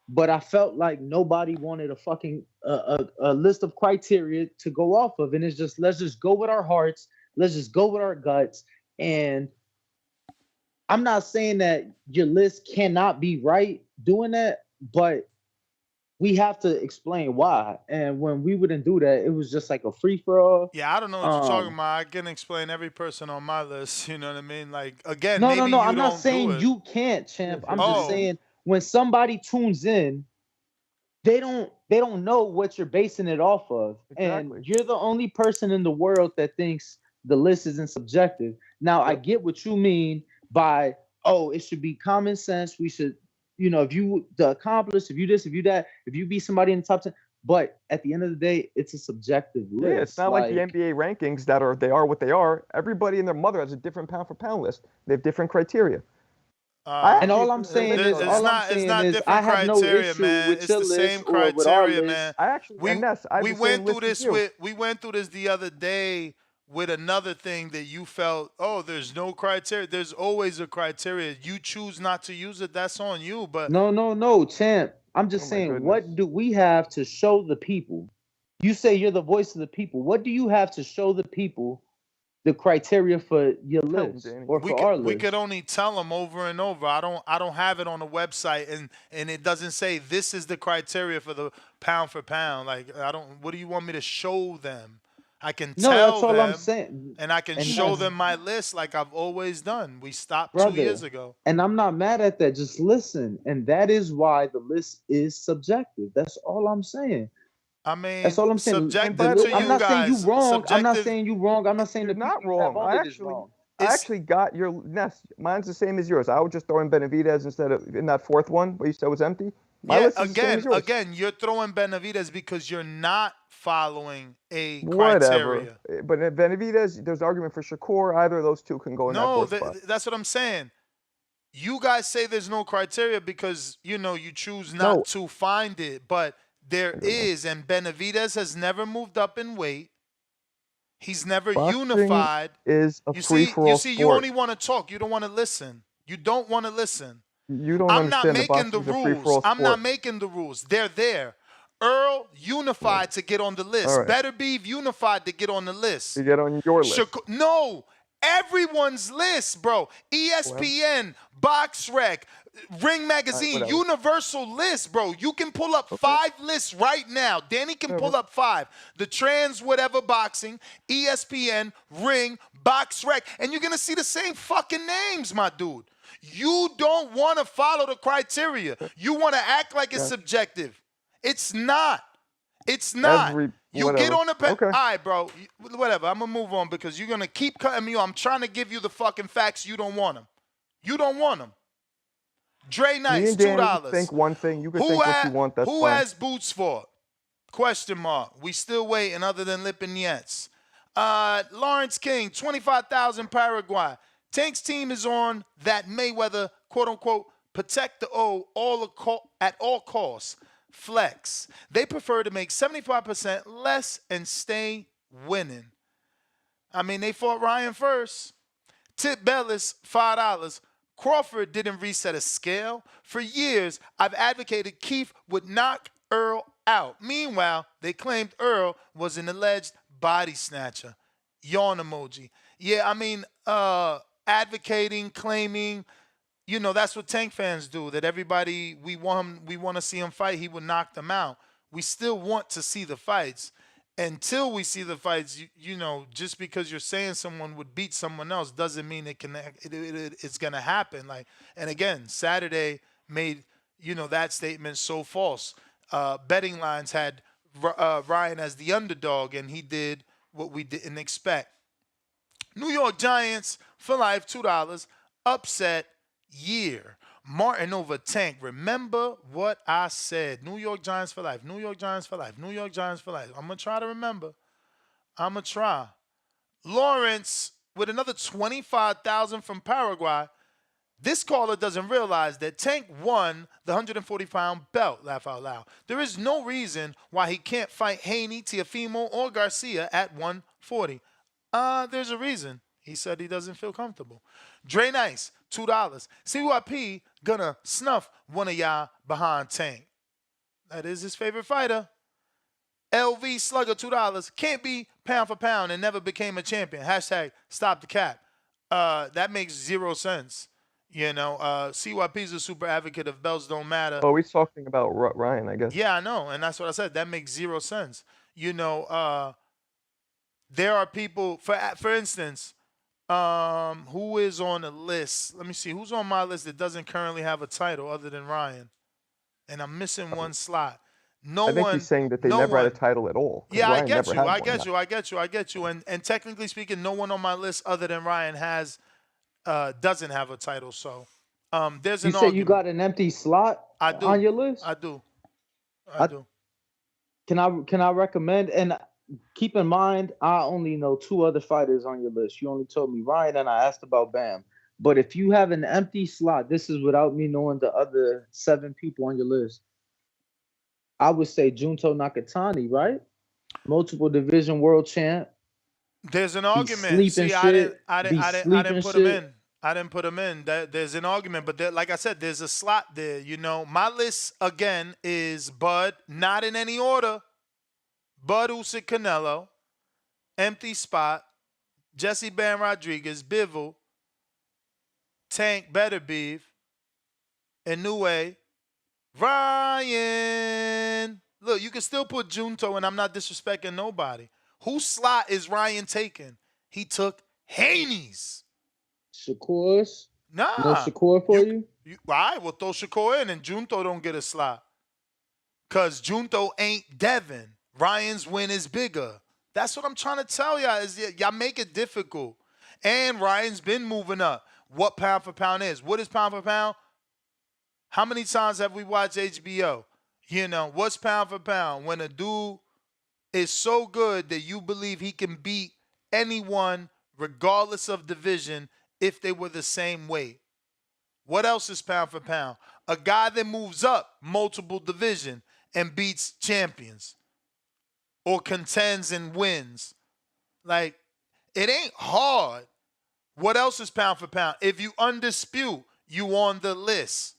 Speaker 8: but I felt like nobody wanted a fucking a list of criteria to go off of. And it's just, let's just go with our hearts. Let's just go with our guts. And I'm not saying that your list cannot be right doing that, but we have to explain why. And when we wouldn't do that, it was just like a free-for-all.
Speaker 7: Yeah, I don't know what you're talking about. I can explain every person on my list. You know what I mean? Like, again,
Speaker 8: no,
Speaker 7: maybe
Speaker 8: I'm not saying you can't, champ. I'm just saying when somebody tunes in, they don't know what you're basing it off of. Exactly. And you're the only person in the world that thinks the list isn't subjective. Now, I get what you mean by, it should be common sense. We should, you know, if you the accomplished, if you this, if you that, if you be somebody in the top 10, but at the end of the day, it's a subjective list.
Speaker 17: Yeah, it's not like the NBA rankings that are what they are. Everybody and their mother has a different pound for pound list. They have different criteria.
Speaker 8: And all I'm saying is, I have no issue with your list or with our list.
Speaker 7: We went through this the other day with another thing that you felt, there's no criteria. There's always a criteria. You choose not to use it, that's on you. But
Speaker 8: no, champ. I'm just saying, what do we have to show the people? You say you're the voice of the people. What do you have to show the people the criteria for your list or for our list?
Speaker 7: We could only tell them over and over. I don't have it on the website, and it doesn't say this is the criteria for the pound for pound. Like, what do you want me to show them? I can tell
Speaker 8: that's all
Speaker 7: them,
Speaker 8: I'm saying.
Speaker 7: And I can show them my list like I've always done. We stopped 2 years ago.
Speaker 8: And I'm not mad at that. Just listen. And that is why the list is subjective. That's all I'm saying.
Speaker 7: I mean,
Speaker 8: that's all I'm saying.
Speaker 7: Subjective to you
Speaker 8: I'm not
Speaker 7: guys.
Speaker 8: saying you wrong.
Speaker 7: Subjective.
Speaker 8: I'm not saying you wrong. I'm not saying
Speaker 17: you're not wrong. I actually got your nest. Mine's the same as yours. I would just throw in Benavidez instead of in that fourth one where you said was empty. My list is the same as yours.
Speaker 7: Again, you're throwing Benavidez because you're not following a
Speaker 17: Whatever.
Speaker 7: criteria.
Speaker 17: But Benavidez, there's argument for Shakur. Either of those two can go in that
Speaker 7: No,
Speaker 17: fourth spot.
Speaker 7: that's what I'm saying. You guys say there's no criteria because, you choose not to find it. But there is, and Benavidez has never moved up in weight. He's never unified.
Speaker 17: Is a free-for-all sport.
Speaker 7: You only want to talk. You don't want to listen. You don't want to listen.
Speaker 17: You don't
Speaker 7: I'm not
Speaker 17: understand
Speaker 7: making the rules. I'm not making the rules. They're there. Earl unified to get on the list.
Speaker 17: Right.
Speaker 7: Better be unified to get on the list.
Speaker 17: To get on your list.
Speaker 7: No. Everyone's list, bro. ESPN, BoxRec, Ring Magazine, universal list, bro. You can pull up 5 lists right now. Danny can pull up 5. The Trans Whatever Boxing, ESPN, Ring, BoxRec, and you're going to see the same fucking names, my dude. You don't want to follow the criteria. You want to act like it's subjective. It's not. It's not. You get on the
Speaker 17: Okay.
Speaker 7: All right, bro. Whatever. I'm going to move on because you're going to keep cutting me off. I'm trying to give you the fucking facts. You don't want them. You don't want them. Dre Nice, $2.
Speaker 17: Think one thing. You can think what you want. That's
Speaker 7: who
Speaker 17: fine.
Speaker 7: has boots for? Question mark. We still waiting other than Lippin Yets. Lawrence King, 25,000 Paraguay. Tank's team is on that Mayweather, quote-unquote, protect the O at all costs. Flex. They prefer to make 75% less and stay winning. I mean, they fought Ryan first. Tip Bellis, $5. Crawford didn't reset a scale. For years, I've advocated Keith would knock Earl out. Meanwhile, they claimed Earl was an alleged body snatcher. Yawn emoji. Yeah, I mean, advocating, claiming, that's what Tank fans do. That everybody, we want to see him fight, he would knock them out. We still want to see the fights. Until we see the fights, just because you're saying someone would beat someone else doesn't mean it's going to happen. And again, Saturday made, that statement so false. Betting lines had Ryan as the underdog, and he did what we didn't expect. New York Giants for life, $2. Upset year. Martin over Tank. Remember what I said. New York Giants for life. New York Giants for life. New York Giants for life. I'm going to try to remember. I'm going to try. Lawrence with another 25,000 from Paraguay. This caller doesn't realize that Tank won the 140-pound belt. Laugh out loud. There is no reason why he can't fight Haney, Teofimo, or Garcia at 140. There's a reason. He said he doesn't feel comfortable. Dre Nice, $2. CYP gonna snuff one of y'all behind Tank. That is his favorite fighter. LV Slugger, $2. Can't be pound for pound and never became a champion. Hashtag stop the cap. That makes 0 sense. CYP's a super advocate of belts don't matter.
Speaker 17: Oh, he's talking about Ryan, I guess.
Speaker 7: Yeah, I know. And that's what I said. That makes 0 sense. There are people, for instance, who is on the list? Let me see. Who's on my list that doesn't currently have a title other than Ryan? And I'm missing one slot.
Speaker 17: I think he's saying that they never had a title at all.
Speaker 7: Yeah,
Speaker 17: Ryan
Speaker 7: I get
Speaker 17: never
Speaker 7: you. I get you. And technically speaking, no one on my list other than Ryan doesn't have a title. So there's an argument.
Speaker 8: You said you got an empty slot on your list?
Speaker 7: I do.
Speaker 8: Can I recommend, and keep in mind, I only know 2 other fighters on your list. You only told me Ryan, and I asked about Bam. But if you have an empty slot, this is without me knowing the other 7 people on your list. I would say Junto Nakatani, right? Multiple division world champ.
Speaker 7: There's an argument. See, I didn't put him in. I didn't put him in. There's an argument, but like I said, there's a slot there. My list again is Bud, not in any order. Bud Usyk Canelo, empty spot, Jesse Bam Rodriguez, Bivol, Tank Better Beef, Inoue, Ryan. Look, you can still put Junto, and I'm not disrespecting nobody. Whose slot is Ryan taking? He took Haney's.
Speaker 8: Shakur's?
Speaker 7: Nah.
Speaker 8: No Shakur for you?
Speaker 7: All right, we'll throw Shakur in, and Junto don't get a slot. Because Junto ain't Devin. Ryan's win is bigger. That's what I'm trying to tell y'all. Y'all make it difficult. And Ryan's been moving up. What pound for pound is? What is pound for pound? How many times have we watched HBO? You know, what's pound for pound? When a dude is so good that you believe he can beat anyone regardless of division if they were the same weight. What else is pound for pound? A guy that moves up multiple division and beats champions or contends and wins. Like, it ain't hard. What else is pound for pound? If you undispute, you on the list.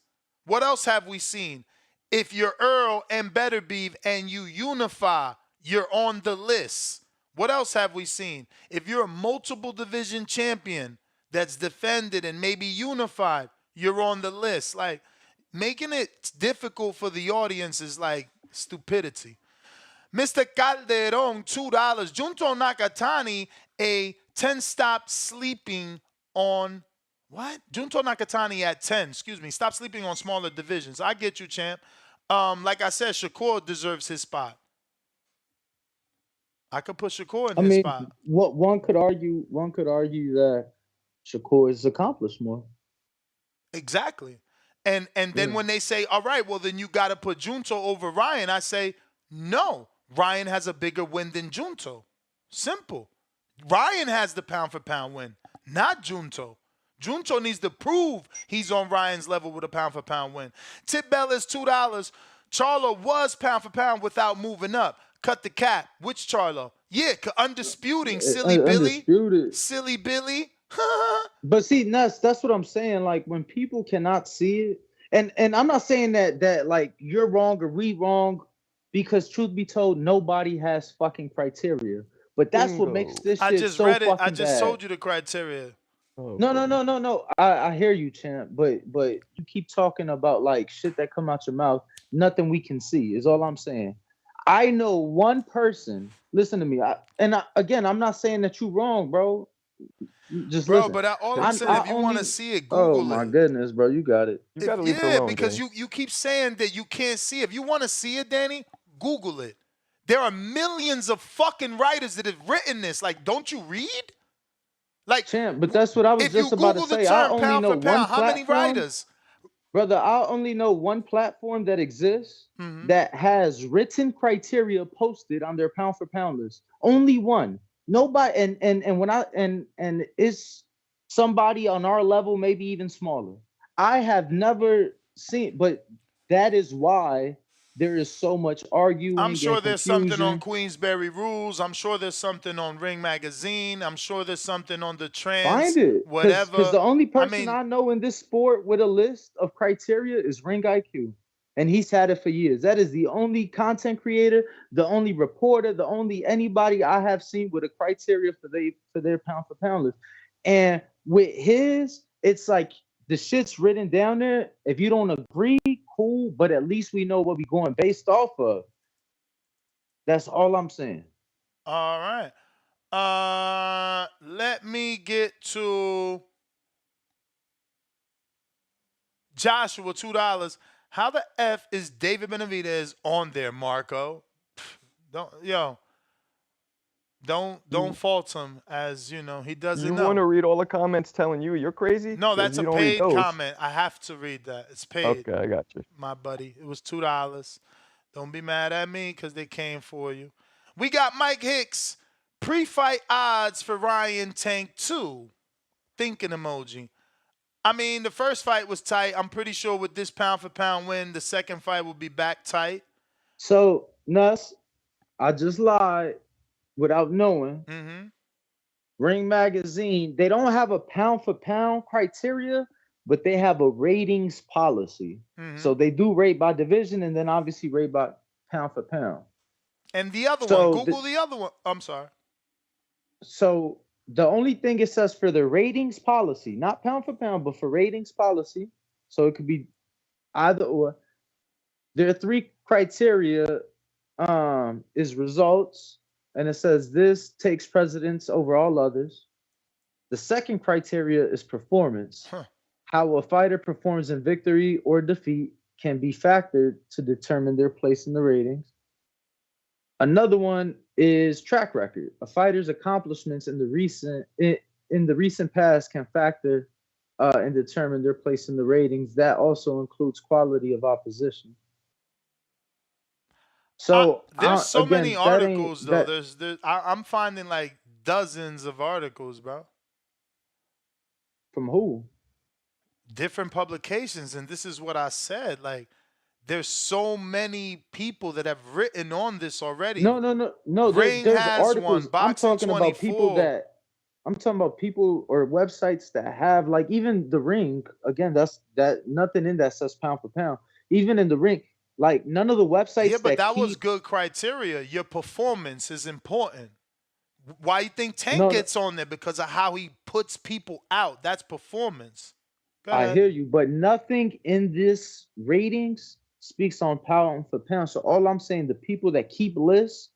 Speaker 7: What else have we seen? If you're Earl and Better Beef and you unify, you're on the list. What else have we seen? If you're a multiple division champion that's defended and maybe unified, you're on the list. Like, making it difficult for the audience is like stupidity. Mr. Calderon, $2. Junto Nakatani, a 10 stop sleeping on what? Junto Nakatani at 10. Excuse me. Stop sleeping on smaller divisions. I get you, champ. Like I said, Shakur deserves his spot. I could put Shakur in his spot.
Speaker 8: What one could argue that Shakur is accomplished more.
Speaker 7: Exactly. And then when they say, all right, well, then you got to put Junto over Ryan, I say, no. Ryan has a bigger win than Junto. Simple. Ryan has the pound for pound win, not Junto. Junto needs to prove he's on Ryan's level with a pound for pound win. Tip Bell is $2. Charlo was pound for pound without moving up. Cut the cap. Which Charlo? Yeah, undisputing. Silly Billy. Silly Billy.
Speaker 8: But see, that's what I'm saying. Like, when people cannot see it, and I'm not saying that like you're wrong or we wrong, because truth be told, nobody has fucking criteria. But that's what makes this shit so fucking bad.
Speaker 7: I just told you the criteria.
Speaker 8: No. I hear you, champ. But you keep talking about like shit that come out your mouth. Nothing we can see is all I'm saying. I know one person. Listen to me. Again, I'm not saying that you wrong, bro. Just
Speaker 7: bro,
Speaker 8: listen.
Speaker 7: But all I'm saying, if you want to see it, Google it.
Speaker 8: Oh my goodness, bro, you got it.
Speaker 17: You gotta leave it alone,
Speaker 7: because
Speaker 17: Danny.
Speaker 7: you keep saying that you can't see it. If you want to see it, Danny, Google it. There are millions of fucking writers that have written this. Like, don't you read? Like,
Speaker 8: champ, but that's what I was just about to say. I only know one platform.
Speaker 7: How many writers?
Speaker 8: Brother, I only know one platform that exists that has written criteria posted on their pound for pound list. Only one. Nobody, and when and it's somebody on our level, maybe even smaller. I have never seen, but that is why there is so much arguing.
Speaker 7: I'm sure
Speaker 8: and
Speaker 7: there's
Speaker 8: confusion.
Speaker 7: something on Queensberry Rules. I'm sure there's something on Ring Magazine. I'm sure there's something on the Trends.
Speaker 8: Find it,
Speaker 7: whatever.
Speaker 8: Because the only person I know in this sport with a list of criteria is Ring IQ. And he's had it for years. That is the only content creator, the only reporter, the only anybody I have seen with a criteria for their pound for pound list. And with his, it's like the shit's written down there. If you don't agree, cool, but at least we know what we're going based off of. That's all I'm saying.
Speaker 7: All right. Let me get to Joshua, $2. How the F is David Benavidez on there, Marco? Don't fault him, as you know he doesn't know.
Speaker 17: You want to read all the comments telling you you're crazy?
Speaker 7: No, that's a paid comment. I have to read that. It's paid.
Speaker 17: Okay, I got you.
Speaker 7: My buddy. It was $2. Don't be mad at me because they came for you. We got Mike Hicks. Pre-fight odds for Ryan Tank 2. Thinking emoji. I mean, the first fight was tight. I'm pretty sure with this pound for pound win, the second fight will be back tight.
Speaker 8: So, Nuss, I just lied without knowing. Ring Magazine, they don't have a pound for pound criteria, but they have a ratings policy. So they do rate by division and then obviously rate by pound for pound.
Speaker 7: And the other one, Google the other one. I'm sorry.
Speaker 8: So the only thing it says for the ratings policy, not pound for pound, but for ratings policy, so it could be either or. There are three criteria, is results, and it says this takes precedence over all others. The second criteria is performance. How a fighter performs in victory or defeat can be factored to determine their place in the ratings. Another one is track record. A fighter's accomplishments in in the recent past can factor and determine their place in the ratings. That also includes quality of opposition. So
Speaker 7: There's so many
Speaker 8: again, that ain't
Speaker 7: articles though.
Speaker 8: that
Speaker 7: I'm finding like dozens of articles, bro.
Speaker 8: from who?
Speaker 7: Different publications, and this is what I said. Like, there's so many people that have written on this already.
Speaker 8: No.
Speaker 7: Ring
Speaker 8: There's
Speaker 7: has one.
Speaker 8: articles. I'm
Speaker 7: Boxing
Speaker 8: talking about people
Speaker 7: 24.
Speaker 8: that I'm talking about people or websites that have like even the ring. Again, that's that nothing in that says pound for pound. Even in the ring, like none of the
Speaker 7: Yeah,
Speaker 8: websites
Speaker 7: but
Speaker 8: that
Speaker 7: that was
Speaker 8: keep
Speaker 7: good criteria. Your performance is important. Why you think Tank
Speaker 8: no, no.
Speaker 7: gets on there? Because of how he puts people out. That's performance. Go
Speaker 8: I
Speaker 7: ahead.
Speaker 8: hear you, but nothing in this ratings speaks on pound for pound. So all I'm saying, the people that keep lists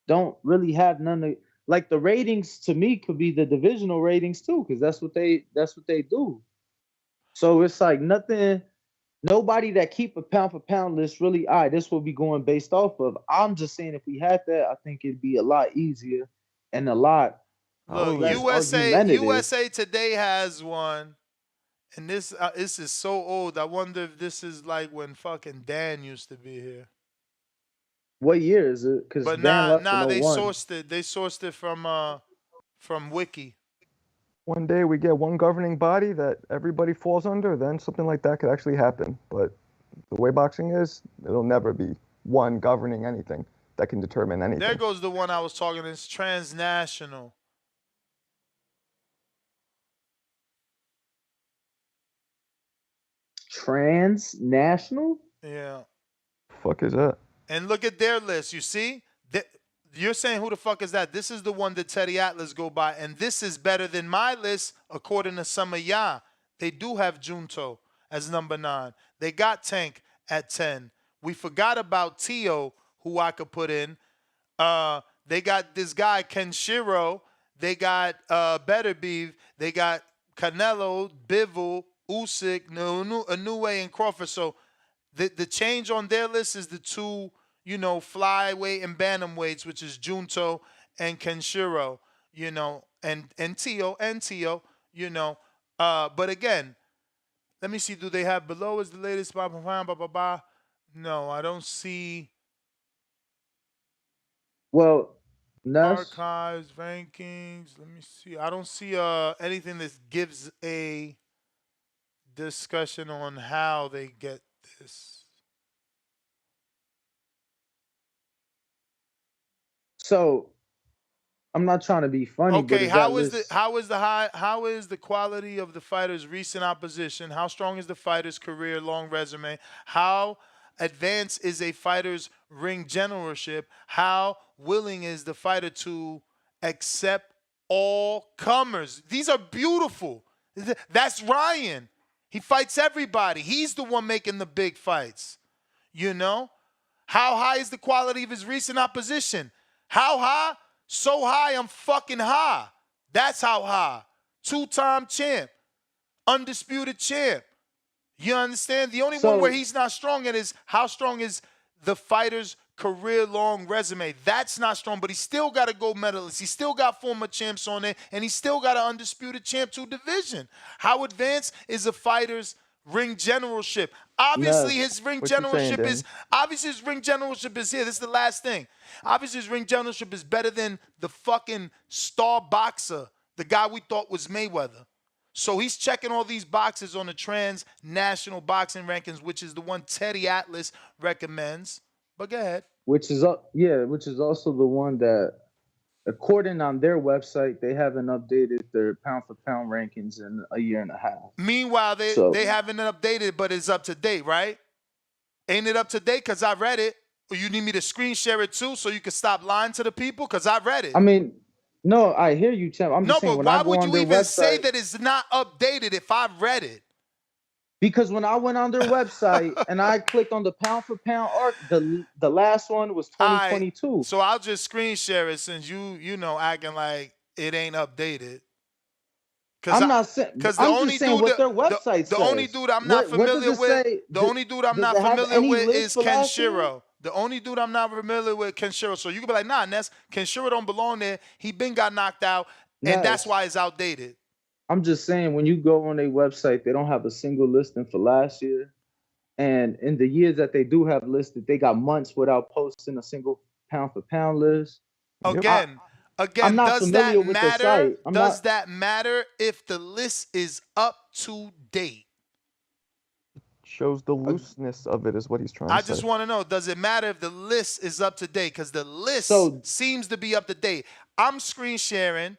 Speaker 8: don't really have none of like the ratings to me could be the divisional ratings too, because that's what they do. So it's like nothing, nobody that keep a pound for pound list really, all right, this will be going based off of. I'm just saying if we had that, I think it'd be a lot easier and a lot
Speaker 7: Look,
Speaker 8: less argumentative.
Speaker 7: USA Today has one, and this is so old. I wonder if this is like when fucking Dan used to be here.
Speaker 8: What year is it? Because
Speaker 7: But
Speaker 8: Dan left in
Speaker 7: they
Speaker 8: '01.
Speaker 7: sourced it. They sourced it from Wiki.
Speaker 17: One day we get one governing body that everybody falls under, then something like that could actually happen. But the way boxing is, it'll never be one governing anything that can determine anything.
Speaker 7: There goes the one I was talking. It's transnational.
Speaker 8: Transnational?
Speaker 7: Yeah.
Speaker 17: Fuck is that?
Speaker 7: And look at their list. You see? You're saying who the fuck is that? This is the one that Teddy Atlas go by, and this is better than my list according to some of y'all. They do have Junto as number 9. They got Tank at 10. We forgot about Tio, who I could put in. They got this guy Kenshiro. They got Better Beef. They got Canelo, Bivol, Usyk, Inoue, and Crawford. So the change on their list is the two, flyweight and bantamweights, which is Junto and Kenshiro, and Tio, But again, let me see. Do they have below is the latest? Blah, blah, blah, blah, blah, blah. No, I don't see
Speaker 8: Well, Ness,
Speaker 7: archives, rankings. Let me see. I don't see anything that gives a discussion on how they get this.
Speaker 8: so I'm not trying to be funny, but
Speaker 7: Okay,
Speaker 8: is that
Speaker 7: how is
Speaker 8: list
Speaker 7: the quality of the fighter's recent opposition? How strong is the fighter's career long resume? How advanced is a fighter's ring generalship? How willing is the fighter to accept all comers? These are beautiful. That's Ryan. He fights everybody. He's the one making the big fights. How high is the quality of his recent opposition? How high? So high, I'm fucking high. That's how high. 2-time champ. Undisputed champ. You understand? The only one where
Speaker 8: so
Speaker 7: he's not strong at is how strong is the fighter's career-long resume. That's not strong, but he still got a gold medalist. He still got former champs on there, and he still got an undisputed champ 2 division. How advanced is a fighter's ring generalship? Obviously,
Speaker 8: Ness,
Speaker 7: his ring
Speaker 17: What you saying,
Speaker 7: generalship is
Speaker 17: Dan?
Speaker 7: obviously his ring generalship is here. This is the last thing. Obviously, his ring generalship is better than the fucking star boxer, the guy we thought was Mayweather. So he's checking all these boxes on the transnational boxing rankings, which is the one Teddy Atlas recommends. But go ahead.
Speaker 8: which is which is also the one that, according on their website, they haven't updated their pound for pound rankings in a year and a half.
Speaker 7: Meanwhile, they
Speaker 8: So
Speaker 7: haven't updated, but it's up to date, right? Ain't it up to date? Because I read it. Or you need me to screen share it too so you can stop lying to the people? Because I read it.
Speaker 8: I mean, no, I hear you, Champ. I'm
Speaker 7: No,
Speaker 8: just saying
Speaker 7: but
Speaker 8: when
Speaker 7: why
Speaker 8: I go
Speaker 7: would
Speaker 8: on
Speaker 7: you
Speaker 8: their
Speaker 7: even say
Speaker 8: website,
Speaker 7: that it's not updated if I read it?
Speaker 8: because when I went on their website and I clicked on the pound for pound arc, the last one was
Speaker 7: All right.
Speaker 8: 2022.
Speaker 7: So I'll just screen share it since acting like it ain't updated.
Speaker 8: I'm not saying.
Speaker 7: Because
Speaker 8: I'm just saying what their website
Speaker 7: the
Speaker 8: says.
Speaker 7: only dude I'm not
Speaker 8: What does
Speaker 7: familiar
Speaker 8: it
Speaker 7: with,
Speaker 8: say?
Speaker 7: the only dude I'm
Speaker 8: Does
Speaker 7: not
Speaker 8: it have
Speaker 7: familiar
Speaker 8: any
Speaker 7: with
Speaker 8: list
Speaker 7: is
Speaker 8: for last year?
Speaker 7: Kenshiro. The only dude I'm not familiar with, Kenshiro. So you can be like, nah, Ness, Kenshiro don't belong there. He been got knocked out. and that's
Speaker 8: Nice.
Speaker 7: why it's outdated.
Speaker 8: I'm just saying, when you go on their website, they don't have a single listing for last year. And in the years that they do have listed, they got months without posting a single pound for pound list.
Speaker 17: Yep.
Speaker 8: I'm
Speaker 7: Again,
Speaker 8: not
Speaker 7: does
Speaker 8: familiar
Speaker 7: that
Speaker 8: with the
Speaker 7: matter?
Speaker 8: site. I'm
Speaker 7: Does
Speaker 8: not.
Speaker 7: that matter if the list is up to date?
Speaker 17: Shows the looseness of it is what he's trying to
Speaker 7: I
Speaker 17: say.
Speaker 7: just want to know, does it matter if the list is up to date? Because the list
Speaker 8: So
Speaker 7: seems to be up to date. I'm screen sharing.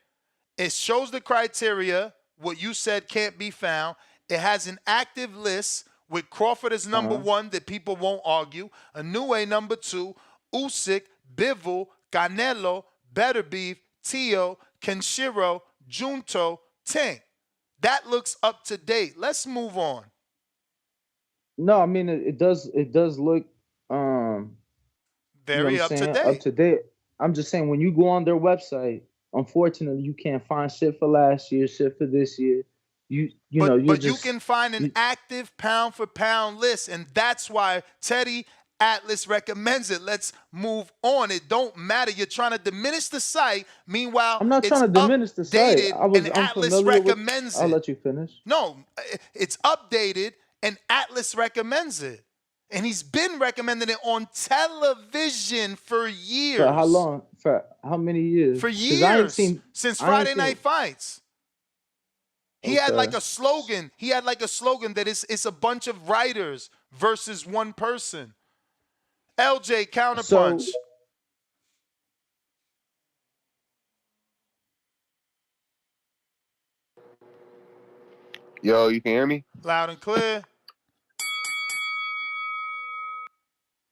Speaker 7: It shows the criteria, what you said can't be found. It has an active list with Crawford as number 1 that people won't argue. Inoue number 2, Usyk, Bivol, Canelo, Better Beef, Tio, Kenshiro, Junto, Tank. That looks up to date. Let's move on.
Speaker 8: No, I mean it does. It does look, you know what I'm
Speaker 7: Very up to
Speaker 8: saying, up
Speaker 7: date.
Speaker 8: to date. I'm just saying, when you go on their website, unfortunately, you can't find shit for last year, shit for this year.
Speaker 7: But you can find an active pound for pound list, and that's why Teddy Atlas recommends it. Let's move on. It don't matter. You're trying to diminish the site. Meanwhile,
Speaker 8: I'm not
Speaker 7: it's
Speaker 8: trying to diminish the site.
Speaker 7: updated, and Atlas
Speaker 8: Unfamiliar with.
Speaker 7: recommends
Speaker 8: I'll
Speaker 7: it.
Speaker 8: let you finish.
Speaker 7: No, it's updated, and Atlas recommends it. And he's been recommending it on television for years.
Speaker 8: For how long? For how many years?
Speaker 7: For
Speaker 8: 'Cause I ain't
Speaker 7: years.
Speaker 8: seen
Speaker 7: Since
Speaker 8: I ain't
Speaker 7: Friday
Speaker 8: seen-
Speaker 7: Night Fights. He had like a slogan. He had like a slogan that it's a bunch of writers versus one person. LJ counterpunch.
Speaker 6: Yo, you can hear me?
Speaker 7: Loud and clear.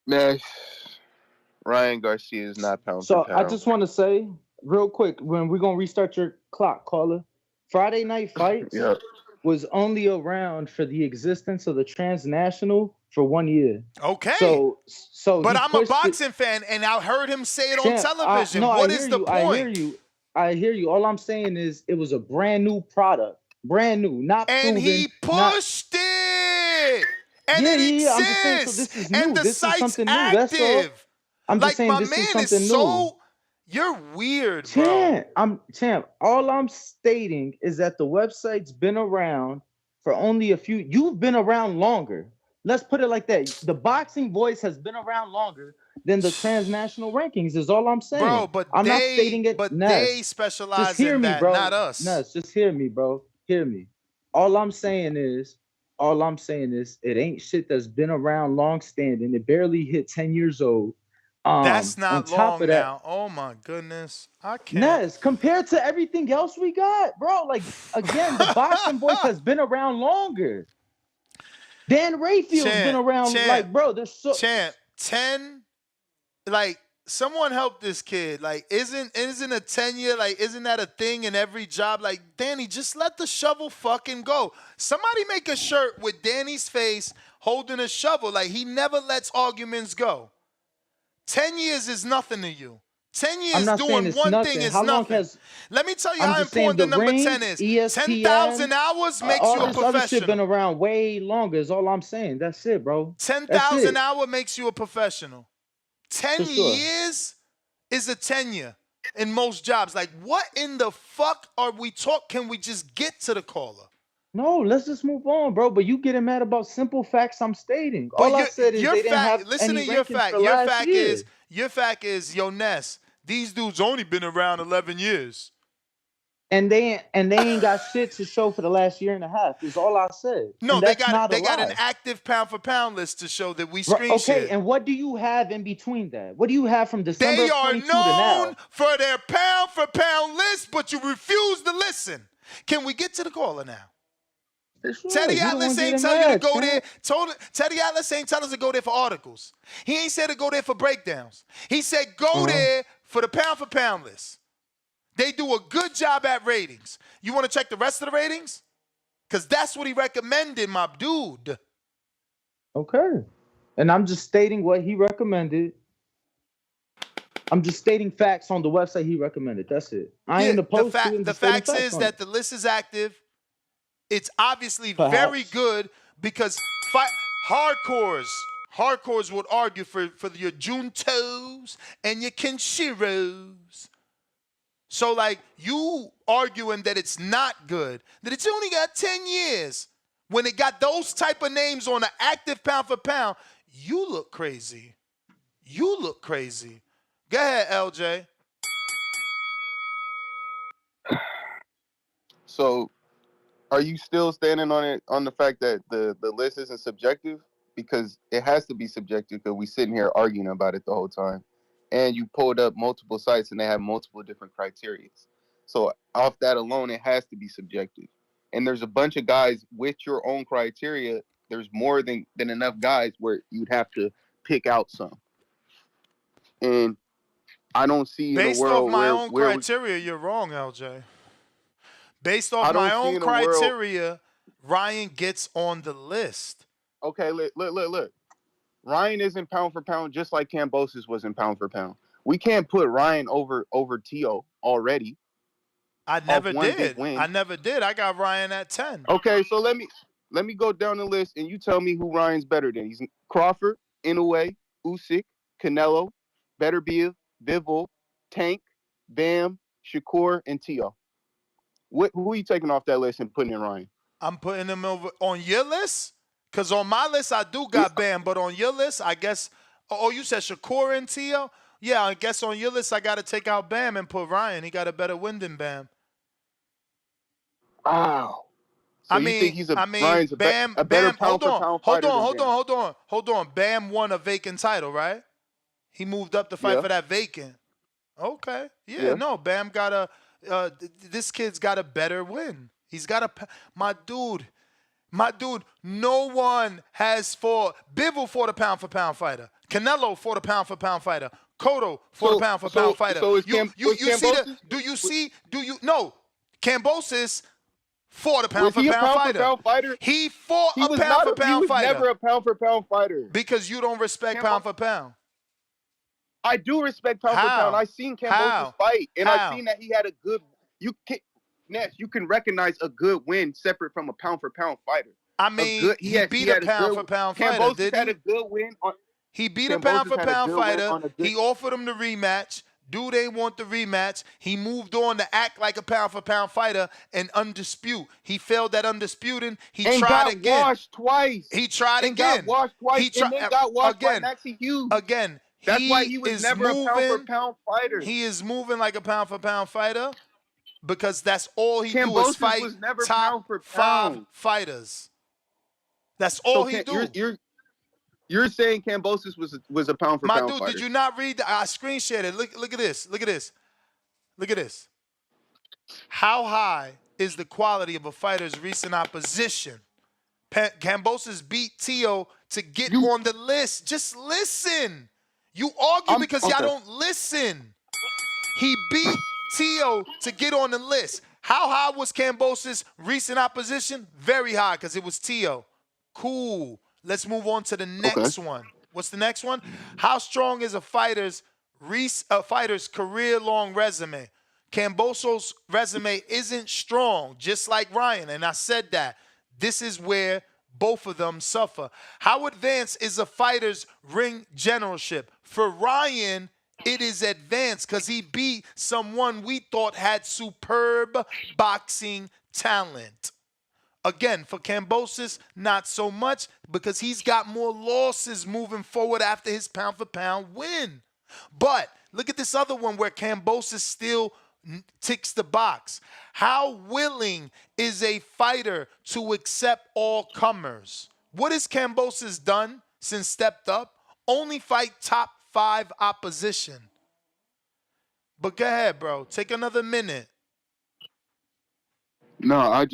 Speaker 6: Man, Ryan Garcia is not pound
Speaker 8: So
Speaker 6: for pound.
Speaker 8: I just want to say real quick, when we're gonna restart your clock, caller, Friday Night Fights was only around for the existence of the transnational for 1 year.
Speaker 7: Okay.
Speaker 8: So
Speaker 7: But
Speaker 8: he
Speaker 7: I'm a
Speaker 8: pushed
Speaker 7: boxing fan, and I heard him say it on
Speaker 8: Champ,
Speaker 7: television.
Speaker 8: no,
Speaker 7: What
Speaker 8: I
Speaker 7: is
Speaker 8: hear
Speaker 7: the
Speaker 8: you.
Speaker 7: point?
Speaker 8: I hear you. All I'm saying is it was a brand new product, brand new, not
Speaker 7: and
Speaker 8: proven.
Speaker 7: He pushed it. And it exists.
Speaker 8: I'm just saying. So this is new.
Speaker 7: And the
Speaker 8: This is
Speaker 7: site's
Speaker 8: something new.
Speaker 7: active.
Speaker 8: That's all. I'm just
Speaker 7: like
Speaker 8: saying
Speaker 7: my
Speaker 8: this
Speaker 7: man
Speaker 8: is something
Speaker 7: so.
Speaker 8: new.
Speaker 7: You're weird, bro.
Speaker 8: Champ. All I'm stating is that the website's been around for only a few. You've been around longer. Let's put it like that. The Boxing Voice has been around longer than the transnational rankings. Is all I'm saying.
Speaker 7: Bro, but
Speaker 8: I'm
Speaker 7: they,
Speaker 8: not stating it.
Speaker 7: But
Speaker 8: Ness,
Speaker 7: they specialize
Speaker 8: just hear
Speaker 7: in
Speaker 8: me,
Speaker 7: that,
Speaker 8: bro.
Speaker 7: not us.
Speaker 8: Ness, just hear me, bro. Hear me. All I'm saying is, it ain't shit that's been around long standing. It barely hit 10 years old.
Speaker 7: That's not
Speaker 8: on top
Speaker 7: long
Speaker 8: of that,
Speaker 7: now. Oh my goodness. I can't.
Speaker 8: Ness, compared to everything else we got, bro. Like, again, the Boxing Voice has been around longer. Dan Rayfield's been around. Like, bro, there's so
Speaker 7: 10. Like, someone help this kid. Like, isn't a tenure, like, isn't that a thing in every job? Like, Danny, just let the shovel fucking go. Somebody make a shirt with Danny's face holding a shovel. Like, he never lets arguments go. 10 years is nothing to you. 10 years doing one thing is nothing. Let me tell you how important the number 10 is.
Speaker 8: ESPN,
Speaker 7: 10,000 hours makes you a
Speaker 8: all this other shit been
Speaker 7: professional.
Speaker 8: around way longer. Is all I'm saying. That's it, bro.
Speaker 7: 10,000 hours makes you a professional. 10
Speaker 8: For sure.
Speaker 7: years is a tenure in most jobs. Like, what in the fuck are we talking? Can we just get to the caller?
Speaker 8: No, let's just move on, bro. But you getting mad about simple facts I'm stating. All I said is they didn't have
Speaker 7: listen
Speaker 8: any
Speaker 7: to your
Speaker 8: rankings
Speaker 7: fact.
Speaker 8: for
Speaker 7: Your
Speaker 8: last
Speaker 7: fact
Speaker 8: year.
Speaker 7: is, yo, Ness, these dudes only been around 11 years.
Speaker 8: And they ain't got shit to show for the last year and a half. Is all I said.
Speaker 7: No,
Speaker 8: and
Speaker 7: they
Speaker 8: that's not
Speaker 7: got
Speaker 8: a
Speaker 7: an
Speaker 8: lie.
Speaker 7: active pound for pound list to show that we screen
Speaker 8: Okay,
Speaker 7: share.
Speaker 8: and what do you have in between that? What do you have from December
Speaker 7: They
Speaker 8: of
Speaker 7: are
Speaker 8: 22 to now?
Speaker 7: known for their pound for pound list, but you refuse to listen. Can we get to the caller now?
Speaker 8: Sure,
Speaker 7: Teddy
Speaker 8: you the
Speaker 7: Atlas
Speaker 8: one
Speaker 7: ain't
Speaker 8: getting
Speaker 7: tell you to
Speaker 8: mad,
Speaker 7: go
Speaker 8: champ.
Speaker 7: there. Teddy Atlas ain't tell us to go there for articles. He ain't said to go there for breakdowns. He said go there for the pound for pound list. They do a good job at ratings. You want to check the rest of the ratings? Because that's what he recommended, my dude.
Speaker 8: Okay. And I'm just stating what he recommended. I'm just stating facts on the website he recommended. That's it. I ain't opposed to it. I'm
Speaker 7: The
Speaker 8: just stating
Speaker 7: fact
Speaker 8: facts
Speaker 7: is
Speaker 8: on
Speaker 7: that
Speaker 8: it.
Speaker 7: the list is active. It's obviously
Speaker 8: Perhaps.
Speaker 7: very good because hardcores would argue for your Juntos and your Kenshiros. So, like, you arguing that it's not good, that it's only got 10 years, when it got those type of names on an active pound for pound, you look crazy. You look crazy. Go ahead, LJ.
Speaker 6: So, are you still standing on it on the fact that the list isn't subjective? Because it has to be subjective because we sitting here arguing about it the whole time, and you pulled up multiple sites and they have multiple different criteria. So off that alone, it has to be subjective. And there's a bunch of guys with your own criteria. There's more than enough guys where you'd have to pick out some. And I don't see in a
Speaker 7: Based off
Speaker 6: world
Speaker 7: my
Speaker 6: where
Speaker 7: own criteria, you're wrong, LJ. Based off
Speaker 6: I
Speaker 7: my
Speaker 6: don't see
Speaker 7: own
Speaker 6: in a world.
Speaker 7: criteria, Ryan gets on the list.
Speaker 6: Okay, look. Ryan isn't pound for pound, just like Kambosos wasn't pound for pound. We can't put Ryan over Tio already.
Speaker 7: I never
Speaker 6: one big
Speaker 7: did.
Speaker 6: win.
Speaker 7: I never did. I got Ryan at 10.
Speaker 6: Okay, so let me go down the list and you tell me who Ryan's better than. He's Crawford, Inoue, Usyk, Canelo, Beterbiev, Bivol, Tank, Bam, Shakur, and Tio. Who are you taking off that list and putting in Ryan?
Speaker 7: I'm putting him over on your list? Because on my list, I do got Bam. But on your list, I guess, oh, you said Shakur and Tio? Yeah, I guess on your list, I got to take out Bam and put Ryan. He got a better win than Bam.
Speaker 6: Wow. So you think Ryan's
Speaker 7: Bam,
Speaker 6: a better
Speaker 7: Bam,
Speaker 6: pound for pound fighter than Bam?
Speaker 7: hold on. Bam won a vacant title, right? He moved up to fight
Speaker 6: Yeah.
Speaker 7: for that vacant. Okay.
Speaker 6: Yeah.
Speaker 7: No, Bam got this kid's got a better win. He's got my dude, no one has fought. Bivol fought a pound for pound fighter. Canelo fought a pound for pound fighter. Cotto fought a pound for pound fighter.
Speaker 6: So is
Speaker 7: No, Kambosos fought a pound for
Speaker 6: was he
Speaker 7: pound
Speaker 6: a pound
Speaker 7: fighter.
Speaker 6: for pound fighter?
Speaker 7: He fought
Speaker 6: He
Speaker 7: a
Speaker 6: was
Speaker 7: pound
Speaker 6: not
Speaker 7: for pound fighter.
Speaker 6: He was never a pound for pound fighter.
Speaker 7: Because you don't respect pound for pound.
Speaker 6: I do respect pound for pound. I seen Kambosos fight, and I seen that he had a good. You can recognize a good win separate from a pound for pound fighter.
Speaker 7: I mean, he beat a pound for pound fighter. Did he?
Speaker 6: Had a good win.
Speaker 7: He beat a pound for pound fighter. He offered him the rematch. Dude ain't want the rematch. He moved on to act like a pound for pound fighter and undispute. He failed that undisputing. He tried again.
Speaker 6: Got washed twice.
Speaker 7: He tried again.
Speaker 6: Got washed twice. And then got washed
Speaker 7: again.
Speaker 6: by Maxie Hughes.
Speaker 7: Again.
Speaker 6: That's why he was never a pound for pound fighter.
Speaker 7: He is moving like a pound for pound fighter because that's all he do is fight
Speaker 6: was never
Speaker 7: top
Speaker 6: pound for
Speaker 7: 5
Speaker 6: pound.
Speaker 7: fighters. That's all he do.
Speaker 6: You're saying Kambosos was a pound for pound fighter.
Speaker 7: My dude, did you not read? I screen shared it. Look at this. Look at this. Look at this. How high is the quality of a fighter's recent opposition? Kambosos beat Tio to get on the list. Just listen. You argue because y'all don't listen. He beat Tio to get on the list. How high was Kambosos' recent opposition? Very high because it was Tio. Cool. Let's move on to the next one. What's the next one? How strong is a fighter's career-long resume? Kambosos' resume isn't strong, just like Ryan, and I said that. This is where both of them suffer. How advanced is a fighter's ring generalship? For Ryan, it is advanced because he beat someone we thought had superb boxing talent. Again, for Kambosos, not so much because he's got more losses moving forward after his pound-for-pound win. But look at this other one where Kambosos still ticks the box. How willing is a fighter to accept all comers? What has Kambosos done since stepped up? Only fight top 5 opposition. But go ahead, bro. Take another minute.
Speaker 6: No,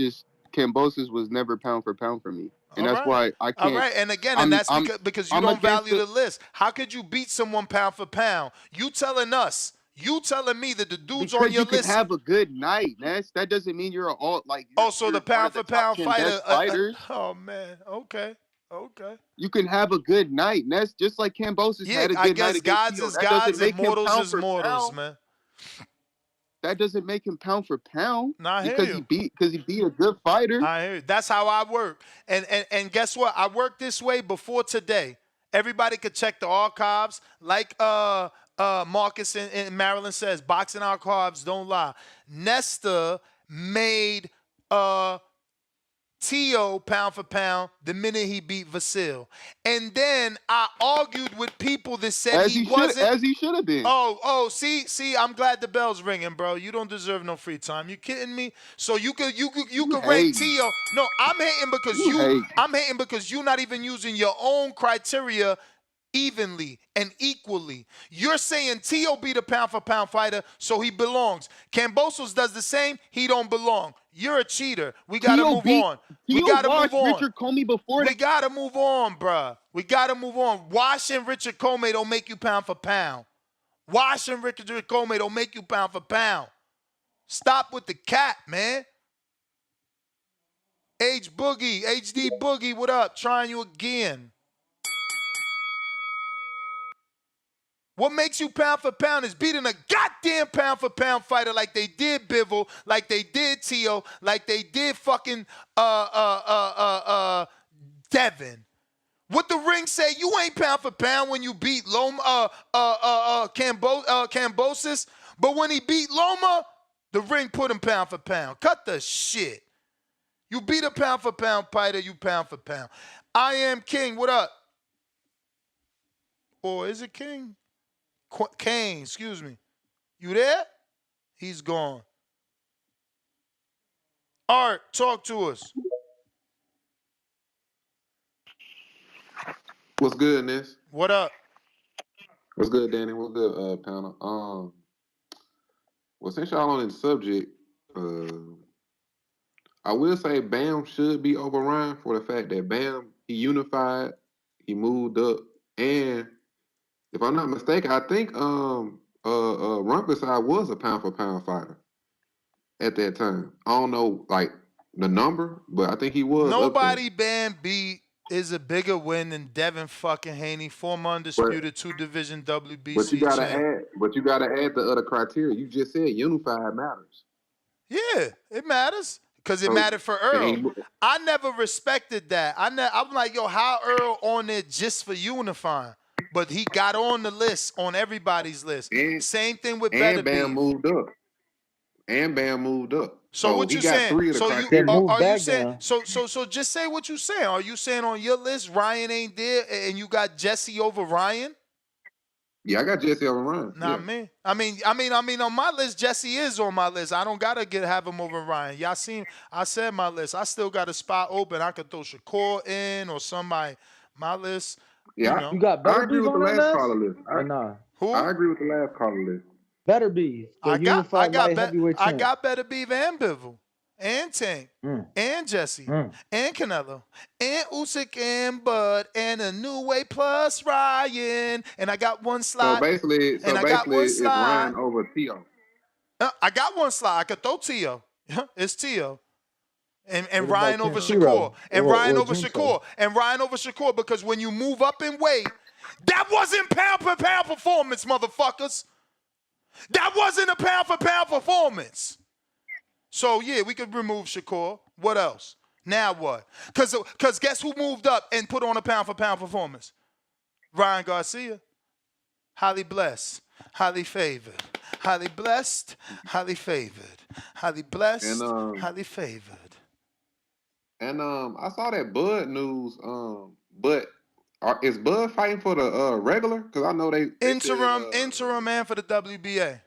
Speaker 6: Kambosos was never pound for pound for me. And that's why I can't.
Speaker 7: All right, and again, that's because you don't value the list. How could you beat someone pound for pound? You telling me that the dudes on your list.
Speaker 6: You can have a good night, Ness. That doesn't mean you're all like.
Speaker 7: So the pound for pound fighter. Oh man, okay.
Speaker 6: You can have a good night, Ness, just like Kambosos had a good night against
Speaker 7: gods is gods and mortals is mortals, man.
Speaker 6: That doesn't make him pound for pound.
Speaker 7: Nah,
Speaker 6: because he beat a good fighter.
Speaker 7: I hear you. That's how I work. And guess what? I worked this way before today. Everybody could check the archives. Like Marcus in Maryland says, boxing our carbs don't lie. Nesta made Tio pound for pound the minute he beat Vasil. And then I argued with people that said
Speaker 6: As
Speaker 7: he
Speaker 6: he should,
Speaker 7: wasn't.
Speaker 6: as he should have been.
Speaker 7: See, I'm glad the bell's ringing, bro. You don't deserve no free time. You kidding me? So you could rank
Speaker 6: hating.
Speaker 7: Tio. No, I'm hating because you're not even using your own criteria evenly and equally. You're saying Tio beat a pound for pound fighter, so he belongs. Kambosos does the same, he don't belong. You're a cheater. We gotta move on. We gotta move on.
Speaker 6: Richard Comey before
Speaker 7: We gotta move on, bruh. We gotta move on. Washing Richard Comey don't make you pound for pound. Washing Richard Comey don't make you pound for pound. Stop with the cat, man. HD Boogie, what up? Trying you again. What makes you pound for pound is beating a goddamn pound for pound fighter like they did Bivol, like they did Tio, like they did fucking Devin. What the ring say? You ain't pound for pound when you beat Loma Kambosos, but when he beat Loma, the ring put him pound for pound. Cut the shit. You beat a pound for pound fighter, you pound for pound. I am King. What up? Or is it King? Kane, excuse me. You there? He's gone. Art, talk to us.
Speaker 3: What's good, Ness?
Speaker 7: What up?
Speaker 3: What's good, Danny? What's good, panel? Well, since y'all on the subject, I will say Bam should be over Ryan for the fact that Bam, he unified, he moved up, and if I'm not mistaken, I think Rumpus was a pound for pound fighter at that time. I don't know like the number, but I think he was.
Speaker 7: Nobody Bam beat is a bigger win than Devin fucking Haney, former undisputed 2-division WBC champ.
Speaker 3: But you gotta add the other criteria. You just said unified matters.
Speaker 7: Yeah, it matters. Because it mattered for Earl. I never respected that. I'm like, yo, how Earl on there just for unifying? But he got on the list, on everybody's list. Same thing with Better Beef.
Speaker 3: Bam moved up. And Bam moved up.
Speaker 7: So what you saying? Are you saying? So just say what you saying. Are you saying on your list Ryan ain't there and you got Jesse over Ryan?
Speaker 3: Yeah, I got Jesse over Ryan.
Speaker 7: Not me. I mean, on my list, Jesse is on my list. I don't gotta have him over Ryan. Y'all seen? I said my list. I still got a spot open. I could throw Shakur in or somebody. My list.
Speaker 3: Yeah,
Speaker 8: you got Better Beef on that
Speaker 3: caller list.
Speaker 7: Who?
Speaker 3: I agree with the last caller list.
Speaker 8: Better Beef. I got
Speaker 7: Better Beef and Bivol. And Tank, and Jesse, and Canelo, and Usyk and Bud, and a new way plus Ryan, and I got one slot.
Speaker 3: So basically, it's Ryan over Tio.
Speaker 7: I got one slot. I could throw Tio. It's Tio. And Ryan over Shakur. And Ryan over Shakur. And Ryan over Shakur, because when you move up in weight, that wasn't pound for pound performance, motherfuckers. That wasn't a pound for pound performance. So, yeah, we could remove Shakur. What else? Now what? Because guess who moved up and put on a pound-for-pound performance? Ryan Garcia. Highly blessed. Highly favored. Highly blessed. Highly favored. Highly blessed. Highly favored.
Speaker 3: And I saw that Bud news. But is Bud fighting for the regular? Because I know they
Speaker 7: interim man for the WBA.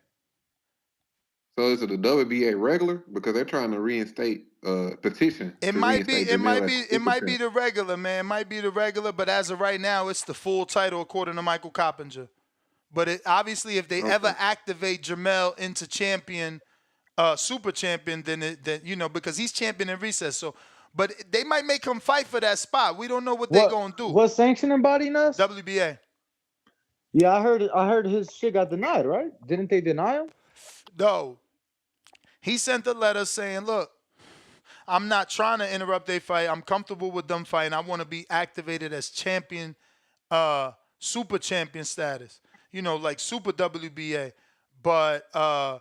Speaker 3: So is it the WBA regular? Because they're trying to reinstate petition.
Speaker 7: It might be the regular, man. It might be the regular, but as of right now, it's the full title according to Michael Coppinger. But obviously, if they ever activate Jamel into champion, super champion, then because he's champion in recess. So, but they might make him fight for that spot. We don't know what they're gonna do.
Speaker 8: What sanctioning body now?
Speaker 7: WBA.
Speaker 8: Yeah, I heard his shit got denied, right? Didn't they deny him?
Speaker 7: No. He sent a letter saying, look, I'm not trying to interrupt their fight. I'm comfortable with them fighting. I want to be activated as champion, super champion status. Like super WBA. But I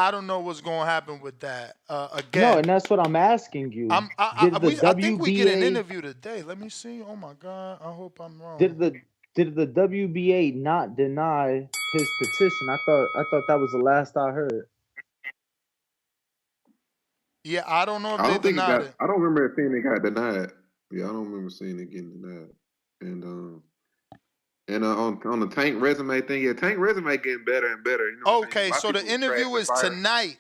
Speaker 7: don't know what's going to happen with that. Again.
Speaker 8: No, and that's what I'm asking you.
Speaker 7: I think we get an interview today. Let me see. Oh, my God. I hope I'm wrong.
Speaker 8: Did the WBA not deny his petition. I thought that was the last I heard.
Speaker 7: Yeah, I don't know if
Speaker 3: I
Speaker 7: they
Speaker 3: don't think it
Speaker 7: denied
Speaker 3: got.
Speaker 7: it.
Speaker 3: I don't remember seeing it got denied. Yeah, I don't remember seeing it getting denied. And on the Tank resume thing, yeah, Tank resume getting better and better. You know what I'm saying? A
Speaker 7: Okay,
Speaker 3: lot of
Speaker 7: so
Speaker 3: people
Speaker 7: the
Speaker 3: was trash
Speaker 7: interview
Speaker 3: and
Speaker 7: is
Speaker 3: fired.
Speaker 7: tonight.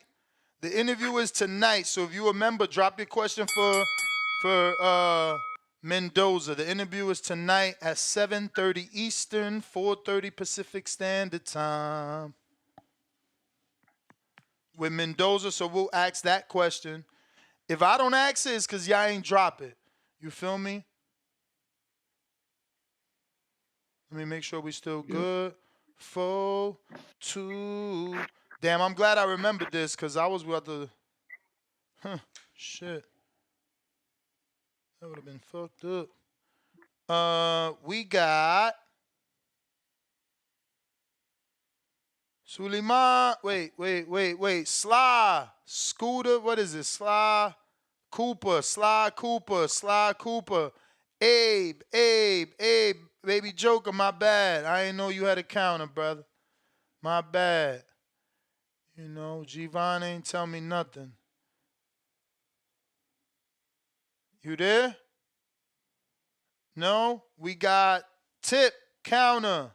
Speaker 7: The interview is tonight. So if you remember, drop your question for Mendoza. The interview is tonight at 7:30 Eastern, 4:30 Pacific Standard Time with Mendoza. So we'll ask that question. If I don't ask it, it's because y'all ain't drop it. You feel me? Let me make sure we still good. 4, 2. Damn, I'm glad I remembered this because I was about to. Shit. That would have been fucked up. We got Suleiman. Wait. Sly. Scooter. What is it? Sly Cooper. Abe. Baby Joker, my bad. I didn't know you had a counter, brother. My bad. You know, Gvon ain't tell me nothing. You there? No? We got Tip Counter.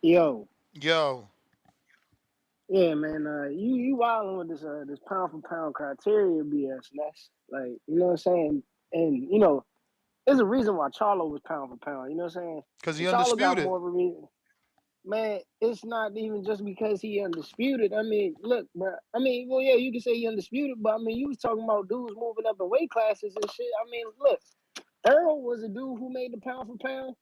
Speaker 9: Yo.
Speaker 7: Yo.
Speaker 9: Yeah, man. You wilding with this pound for pound criteria BS. That's like, you know what I'm saying? And you know, there's a reason why Charlo was pound for pound. You know what I'm saying?
Speaker 7: Because he
Speaker 9: And Charlo got
Speaker 7: undisputed.
Speaker 9: more of a reason. Man, it's not even just because he undisputed. I mean, look, bro. I mean, well, yeah, you can say he undisputed, but I mean, you was talking about dudes moving up in weight classes and shit. I mean, look, Earl was a dude who made the pound for pound,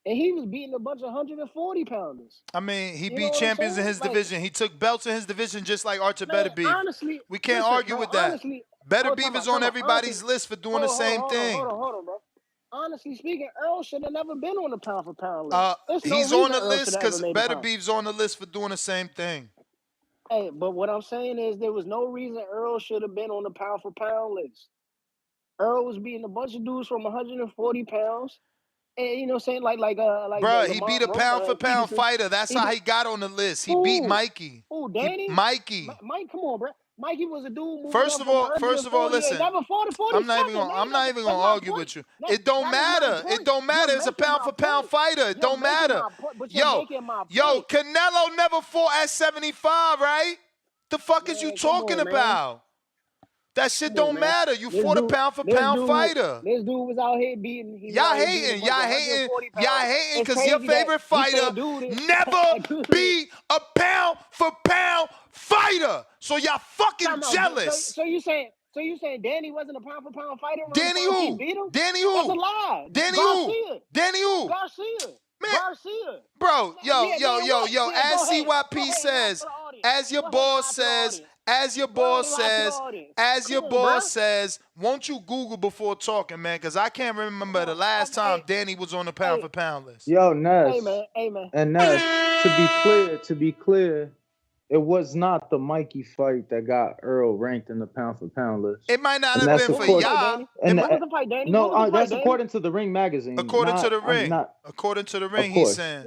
Speaker 9: and he was beating a bunch of 140 pounders.
Speaker 7: I mean, he
Speaker 9: You know
Speaker 7: beat
Speaker 9: what I'm
Speaker 7: champions in
Speaker 9: saying?
Speaker 7: his
Speaker 9: Like,
Speaker 7: division. He took belts in his division just like Archer
Speaker 9: man,
Speaker 7: Better Beef.
Speaker 9: honestly,
Speaker 7: We can't
Speaker 9: listen,
Speaker 7: argue
Speaker 9: bro.
Speaker 7: with that.
Speaker 9: Honestly,
Speaker 7: Better Beef is on
Speaker 9: honestly,
Speaker 7: everybody's list for doing the same thing.
Speaker 9: hold on, bro. Honestly speaking, Earl should have never been on the pound for pound list. There's no
Speaker 7: He's on
Speaker 9: reason
Speaker 7: the
Speaker 9: Earl should
Speaker 7: list
Speaker 9: have ever
Speaker 7: because
Speaker 9: made the
Speaker 7: Better
Speaker 9: pound.
Speaker 7: Beef's on the list for doing the same thing.
Speaker 9: Hey, but what I'm saying is there was no reason Earl should have been on the pound for pound list. Earl was beating a bunch of dudes from 140 pounds. And you know what I'm saying? Like
Speaker 7: Bruh, he beat
Speaker 9: Lamont
Speaker 7: a pound for pound
Speaker 9: Peterson.
Speaker 7: fighter. That's how he got on the list. He beat
Speaker 9: Who?
Speaker 7: Mikey.
Speaker 9: Who, Danny?
Speaker 7: Mikey.
Speaker 9: Mike, come on, bro. Mikey was a dude moving
Speaker 7: First
Speaker 9: up
Speaker 7: of
Speaker 9: from
Speaker 7: all,
Speaker 9: 140.
Speaker 7: listen.
Speaker 9: That before the
Speaker 7: I'm not
Speaker 9: 47,
Speaker 7: even gonna,
Speaker 9: man.
Speaker 7: I'm not even
Speaker 9: That's
Speaker 7: gonna
Speaker 9: my
Speaker 7: argue
Speaker 9: point.
Speaker 7: with you. It don't
Speaker 9: That is my
Speaker 7: matter.
Speaker 9: point.
Speaker 7: It don't matter.
Speaker 9: You're
Speaker 7: It's a
Speaker 9: making
Speaker 7: pound
Speaker 9: my
Speaker 7: for pound
Speaker 9: point.
Speaker 7: fighter. It
Speaker 9: You're
Speaker 7: don't
Speaker 9: making
Speaker 7: matter.
Speaker 9: my point, but you're
Speaker 7: Yo,
Speaker 9: making my
Speaker 7: yo,
Speaker 9: point.
Speaker 7: Canelo never fought at 75, right? The fuck is you
Speaker 9: Man, come
Speaker 7: talking
Speaker 9: on, man.
Speaker 7: about? That shit
Speaker 9: Come on,
Speaker 7: don't
Speaker 9: man.
Speaker 7: matter. You fought a pound for
Speaker 9: This
Speaker 7: pound
Speaker 9: dude
Speaker 7: fighter.
Speaker 9: was out here beating. He was
Speaker 7: Y'all
Speaker 9: out here beating a
Speaker 7: hating.
Speaker 9: bunch of 140
Speaker 7: Y'all
Speaker 9: pounds.
Speaker 7: hating
Speaker 9: It's
Speaker 7: because your
Speaker 9: crazy that
Speaker 7: favorite
Speaker 9: you
Speaker 7: fighter
Speaker 9: said, dude,
Speaker 7: never beat a pound for pound fighter. So y'all fucking jealous.
Speaker 9: So you saying Danny wasn't a pound for pound fighter around
Speaker 7: Danny
Speaker 9: the time he
Speaker 7: who?
Speaker 9: beat him?
Speaker 7: Danny
Speaker 9: That's a
Speaker 7: who?
Speaker 9: lie.
Speaker 7: Danny who?
Speaker 9: Garcia.
Speaker 7: Danny who?
Speaker 9: Garcia.
Speaker 7: Man,
Speaker 9: Garcia.
Speaker 7: bro, yo.
Speaker 9: Yeah,
Speaker 7: As
Speaker 9: go ahead. Go
Speaker 7: CYP
Speaker 9: ahead and lie to
Speaker 7: says,
Speaker 9: the audience.
Speaker 7: as your
Speaker 9: Go ahead and
Speaker 7: boss
Speaker 9: lie to the
Speaker 7: says,
Speaker 9: audience.
Speaker 7: as your
Speaker 9: Go ahead
Speaker 7: boss
Speaker 9: and lie to the
Speaker 7: says,
Speaker 9: audience.
Speaker 7: as your
Speaker 9: Come on,
Speaker 7: boss
Speaker 9: bruh.
Speaker 7: says, won't you Google before talking, man? Because I can't remember the last time Danny was on the pound for pound list.
Speaker 8: Yo,
Speaker 9: Hey,
Speaker 8: Ness.
Speaker 9: man. Hey, man.
Speaker 8: And Ness, to be clear, it was not the Mikey fight that got Earl ranked in the pound for pound list.
Speaker 7: It might not
Speaker 8: And
Speaker 7: have
Speaker 8: that's
Speaker 7: been for
Speaker 8: according,
Speaker 7: y'all.
Speaker 8: and
Speaker 9: What was the fight, Danny?
Speaker 8: no,
Speaker 9: What was the fight,
Speaker 8: that's
Speaker 9: Danny?
Speaker 8: according to the Ring magazine.
Speaker 7: According to the Ring.
Speaker 8: Not,
Speaker 7: according to the
Speaker 8: of
Speaker 7: Ring, he's
Speaker 8: course.
Speaker 7: saying.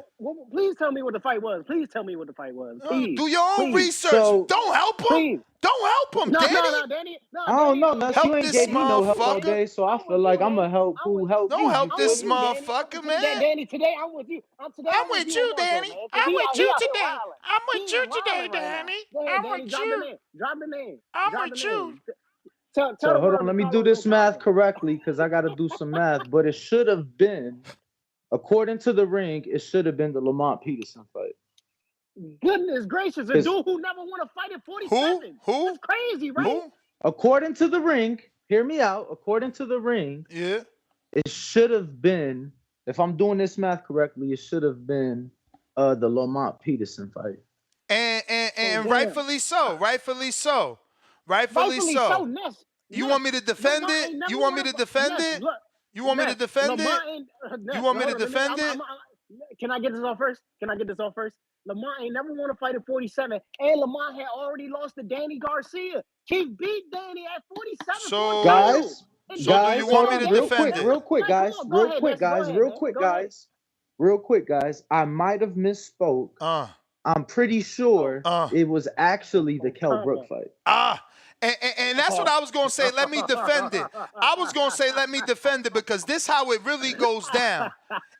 Speaker 9: Please tell me what the fight was. Please tell me what the fight was. Please.
Speaker 7: Do your own
Speaker 9: Please.
Speaker 7: research.
Speaker 8: So,
Speaker 7: don't help him.
Speaker 9: Please.
Speaker 7: Don't help him,
Speaker 9: No,
Speaker 7: Danny.
Speaker 9: no, Danny. No,
Speaker 8: I don't
Speaker 9: Danny.
Speaker 8: know, Ness.
Speaker 7: Help
Speaker 8: You ain't
Speaker 7: this
Speaker 8: gave me no help all
Speaker 7: motherfucker.
Speaker 8: day, so I feel like I'm gonna help who help
Speaker 7: Don't
Speaker 8: me.
Speaker 7: help
Speaker 8: You
Speaker 7: this
Speaker 8: feel me?
Speaker 7: motherfucker, man.
Speaker 9: Danny, today I'm with you. Today I'm with you on Mojo, man.
Speaker 7: I'm
Speaker 9: He
Speaker 7: with
Speaker 9: out
Speaker 7: you
Speaker 9: here
Speaker 7: today.
Speaker 9: wilding.
Speaker 7: I'm with
Speaker 9: He
Speaker 7: you
Speaker 9: is
Speaker 7: today,
Speaker 9: wilding right now.
Speaker 7: Danny.
Speaker 9: Go ahead,
Speaker 7: I'm
Speaker 9: Danny.
Speaker 7: with
Speaker 9: Drop
Speaker 7: you.
Speaker 9: the name. Drop the name.
Speaker 7: I'm
Speaker 9: Drop
Speaker 7: with
Speaker 9: the
Speaker 7: you.
Speaker 9: name. Tell
Speaker 8: So
Speaker 9: the
Speaker 8: hold
Speaker 9: world
Speaker 8: on,
Speaker 9: that
Speaker 8: let me do
Speaker 9: Carlos
Speaker 8: this
Speaker 9: ain't
Speaker 8: math
Speaker 9: talking.
Speaker 8: correctly because I got to do some math. But it should have been, according to the Ring, it should have been the Lamont Peterson fight.
Speaker 9: Goodness gracious, a dude who never won a fight at 47.
Speaker 7: Who?
Speaker 9: That's crazy, right?
Speaker 8: According to the Ring, hear me out. According to the Ring,
Speaker 7: yeah,
Speaker 8: it should have been. If I'm doing this math correctly, it should have been the Lamont Peterson fight.
Speaker 7: And rightfully so. Rightfully so. Rightfully so.
Speaker 9: Ness.
Speaker 7: You want me to defend it? You want me to defend it? You want me to defend it? You want me to defend it?
Speaker 11: Can I get this off first? Lamont ain't never won a fight at 47, and Lamont had already lost to Danny Garcia. He beat Danny at 47 for a title.
Speaker 7: So do you want me to defend it?
Speaker 8: Real quick, guys. I might have misspoke. I'm pretty sure it was actually the Kell Brook fight.
Speaker 7: And that's what I was going to say. Let me defend it. I was going to say let me defend it because this how it really goes down.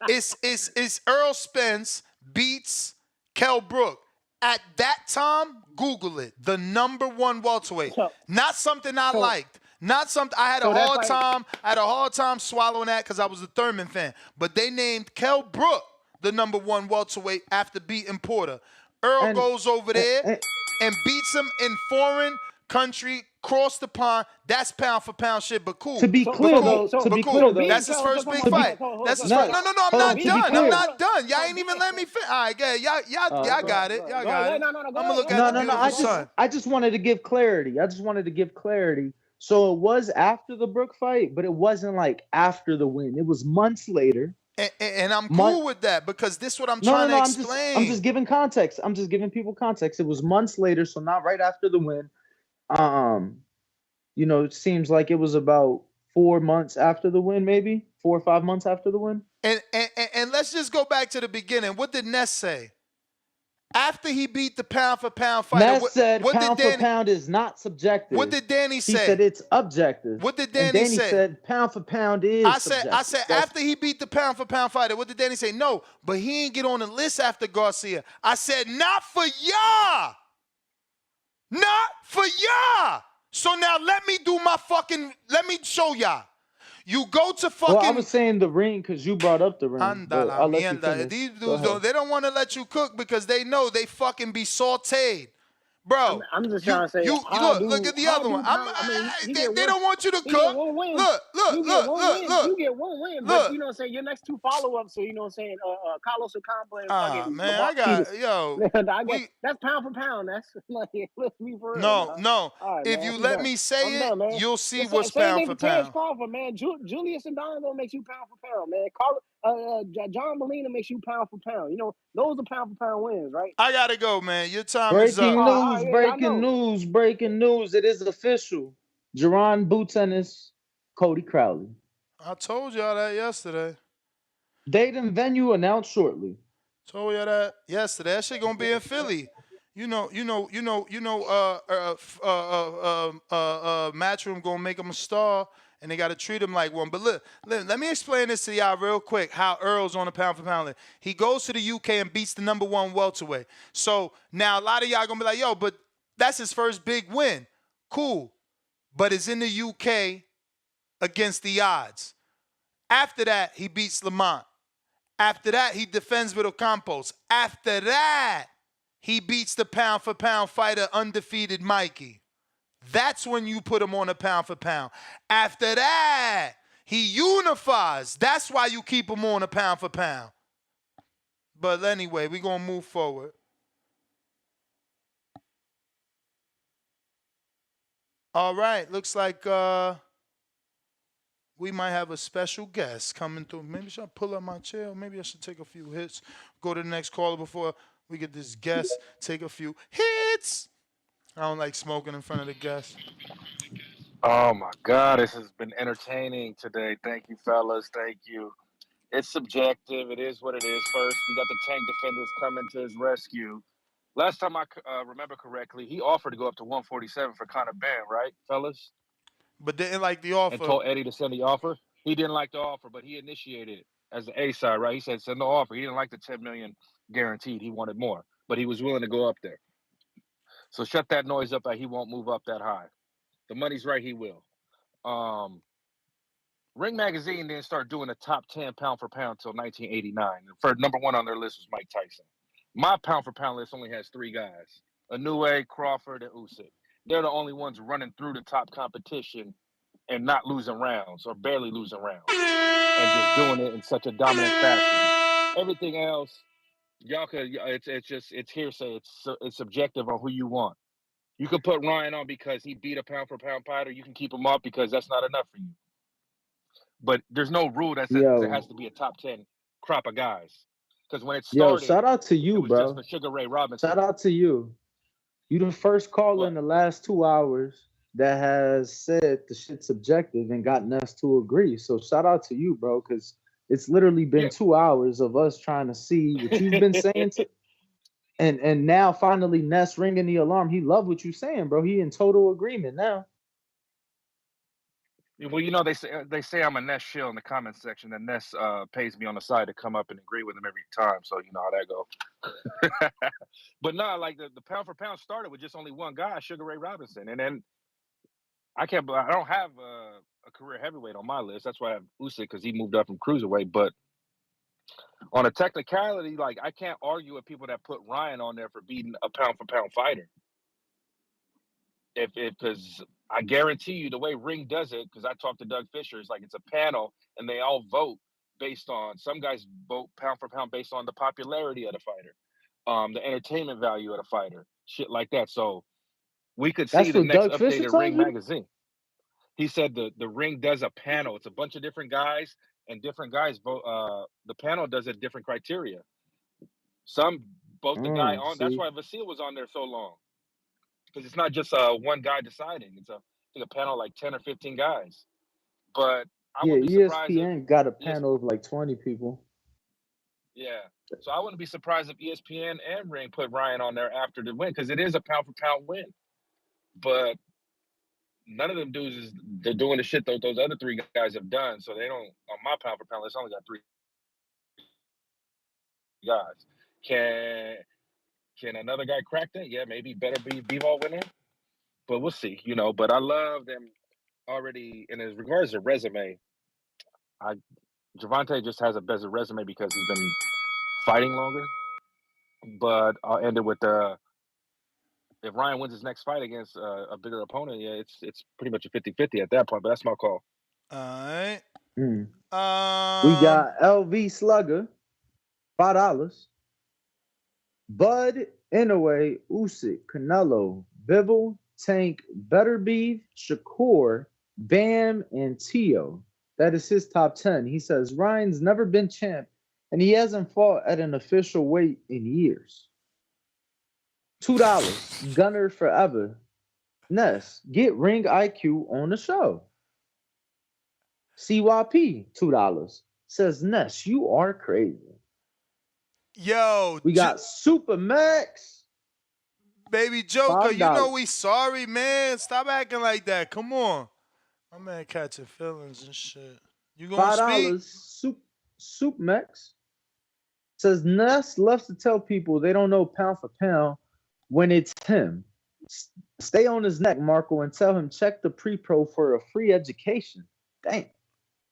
Speaker 7: It's Earl Spence beats Kell Brook. At that time, Google it. The #1 welterweight. Not something I liked. Not something I had a hard time swallowing that because I was a Thurman fan. But they named Kell Brook the #1 welterweight after beating Porter. Earl goes over there and beats him in foreign country, cross the pond. That's pound for pound shit, but cool.
Speaker 8: To be clear, though,
Speaker 7: that's his first big fight. That's his first. No, I'm not done. I'm not done. Y'all ain't even let me finish. All right, y'all got it. Y'all got it. I'm gonna look at the beautiful sun.
Speaker 8: I just wanted to give clarity. So it was after the Brook fight, but it wasn't like after the win. It was months later.
Speaker 7: And I'm cool with that because this is what I'm trying to explain.
Speaker 8: I'm just giving context. I'm just giving people context. It was months later, so not right after the win. It seems like it was about 4 months after the win, maybe 4 or 5 months after the win.
Speaker 7: And let's just go back to the beginning. What did Ness say? After he beat the pound for pound fighter,
Speaker 8: Ness said pound for pound is not subjective.
Speaker 7: What did Danny say?
Speaker 8: He said it's objective.
Speaker 7: What did Danny say?
Speaker 8: Said pound for pound is subjective.
Speaker 7: I said after he beat the pound for pound fighter, what did Danny say? No, but he ain't get on the list after Garcia. I said not for y'all. Not for y'all. So now let me show y'all. You go to fucking.
Speaker 8: Well, I was saying the ring because you brought up the ring. I'll let you finish.
Speaker 7: These dudes they don't want to let you cook because they know they fucking be sauteed. Bro,
Speaker 11: I'm just trying to say.
Speaker 7: Look at the other one. They don't want you to cook. Look.
Speaker 11: You get one win, but you know what I'm saying? Your next 2 follow-ups, so you know what I'm saying? Carlos Ocampo and fucking
Speaker 7: man, I got,
Speaker 11: that's pound for pound. That's like, let's be for real.
Speaker 7: No. Right, if you let me say it, you'll see what's pound for pound.
Speaker 11: Crawford, man. Julius and Donovan makes you pound for pound, man. John Molina makes you pound for pound. You know, those are pound for pound wins, right?
Speaker 7: I gotta go, man. Your time is up.
Speaker 8: Breaking news. It is official. Jerron Bootennis, Cody Crowley.
Speaker 7: I told y'all that yesterday.
Speaker 8: Date and venue announced shortly.
Speaker 7: Told y'all that yesterday. That shit gonna be in Philly. Matchroom gonna make him a star. And they got to treat him like one. But look, let me explain this to y'all real quick, how Earl's on the pound for pound list. He goes to the UK and beats the #1 welterweight. So now a lot of y'all going to be like, yo, but that's his first big win. Cool. But it's in the UK against the odds. After that, he beats Lamont. After that, he defends with Ocampos. After that, he beats the pound for pound fighter, undefeated Mikey. That's when you put him on a pound for pound. After that, he unifies. That's why you keep him on a pound for pound. But anyway, we're going to move forward. All right. Looks like we might have a special guest coming through. Maybe I should pull up my chair. Maybe I should take a few hits. Go to the next caller before we get this guest. Take a few hits. I don't like smoking in front of the guests.
Speaker 22: Oh, my God. This has been entertaining today. Thank you, fellas. Thank you. It's subjective. It is what it is. First, we got the Tank Defenders coming to his rescue. Last time I remember correctly, he offered to go up to 147 for Conor Ben, right, fellas?
Speaker 7: But didn't like the offer.
Speaker 22: And told Eddie to send the offer. He didn't like the offer, but he initiated it as the A side, right? He said send the offer. He didn't like the $10 million guaranteed. He wanted more, but he was willing to go up there. So shut that noise up that he won't move up that high. The money's right, he will. Ring Magazine didn't start doing a top 10 pound for pound until 1989. For #1 on their list was Mike Tyson. My pound for pound list only has 3 guys: Inoue, Crawford, and Usyk. They're the only ones running through the top competition and not losing rounds or barely losing rounds and just doing it in such a dominant fashion. Everything else, y'all could. It's hearsay. It's subjective on who you want. You could put Ryan on because he beat a pound for pound fighter. You can keep him up because that's not enough for you. But there's no rule that says it has to be a top 10 crop of guys. Because when it
Speaker 10: Yo,
Speaker 22: started,
Speaker 10: shout out to
Speaker 22: it
Speaker 10: you,
Speaker 22: was just
Speaker 10: bro.
Speaker 22: for Sugar Ray Robinson.
Speaker 10: Shout out to you. You the first caller
Speaker 22: What?
Speaker 10: in the last 2 hours that has said the shit's subjective and gotten us to agree. So shout out to you, bro, because it's literally been
Speaker 22: Yeah.
Speaker 10: 2 hours of us trying to see what you've been saying to, and now finally Ness ringing the alarm. He love what you saying, bro. He in total agreement now.
Speaker 22: Well, they say I'm a Ness shill in the comments section, and Ness pays me on the side to come up and agree with him every time. So you know how that go. But no, like the pound for pound started with just only one guy, Sugar Ray Robinson, and then I don't have a career heavyweight on my list. That's why I have Usyk because he moved up from cruiserweight. But on a technicality, like I can't argue with people that put Ryan on there for beating a pound for pound fighter. If because I guarantee you the way Ring does it, because I talked to Doug Fisher, it's like it's a panel and they all vote based on, some guys vote pound for pound based on the popularity of the fighter, the entertainment value of the fighter, shit like that. So we could see
Speaker 10: That's
Speaker 22: the
Speaker 10: what
Speaker 22: next
Speaker 10: Doug Fisher
Speaker 22: updated
Speaker 10: told
Speaker 22: Ring
Speaker 10: you?
Speaker 22: magazine. He said the Ring does a panel. It's a bunch of different guys, and different guys vote. The panel does it different criteria. Some vote the guy on. That's
Speaker 10: See.
Speaker 22: why Vasil was on there so long, because it's not just one guy deciding. It's I think a panel like 10 or 15 guys. But I
Speaker 10: Yeah,
Speaker 22: wouldn't be surprised if
Speaker 10: ESPN got a
Speaker 22: ES,
Speaker 10: panel of like 20 people.
Speaker 22: yeah. So I wouldn't be surprised if ESPN and Ring put Ryan on there after the win, because it is a pound for pound win. But none of them dudes they're doing the shit that those other three guys have done. So they don't, on my pound for pound list, I only got three guys. Can another guy crack that? Yeah, maybe better be B-ball winner. But we'll see, But I love them already. And as regards to resume, Gervonta just has a better resume because he's been fighting longer. But I'll end it with if Ryan wins his next fight against a bigger opponent, yeah, it's pretty much a 50-50 at that point. But that's my call.
Speaker 7: All right.
Speaker 10: Mm. We got LV Slugger, $5. Bud, Inouye, Usyk, Canelo, Bivol, Tank, Beterbiev, Shakur, Bam, and Tio. That is his top 10. He says Ryan's never been champ, and he hasn't fought at an official weight in years. $2, Gunner Forever. Ness, get Ring IQ on the show. CYP, $2. Says Ness, you are crazy.
Speaker 7: Yo,
Speaker 10: We got Super Max.
Speaker 7: Baby Joker, you know
Speaker 10: $5.
Speaker 7: we sorry, man. Stop acting like that. Come on. My man catching feelings and shit. You gonna speak?
Speaker 10: $5. Soup Max says Ness loves to tell people they don't know pound for pound when it's him. Stay on his neck, Marco, and tell him check the pre-pro for a free education. Damn.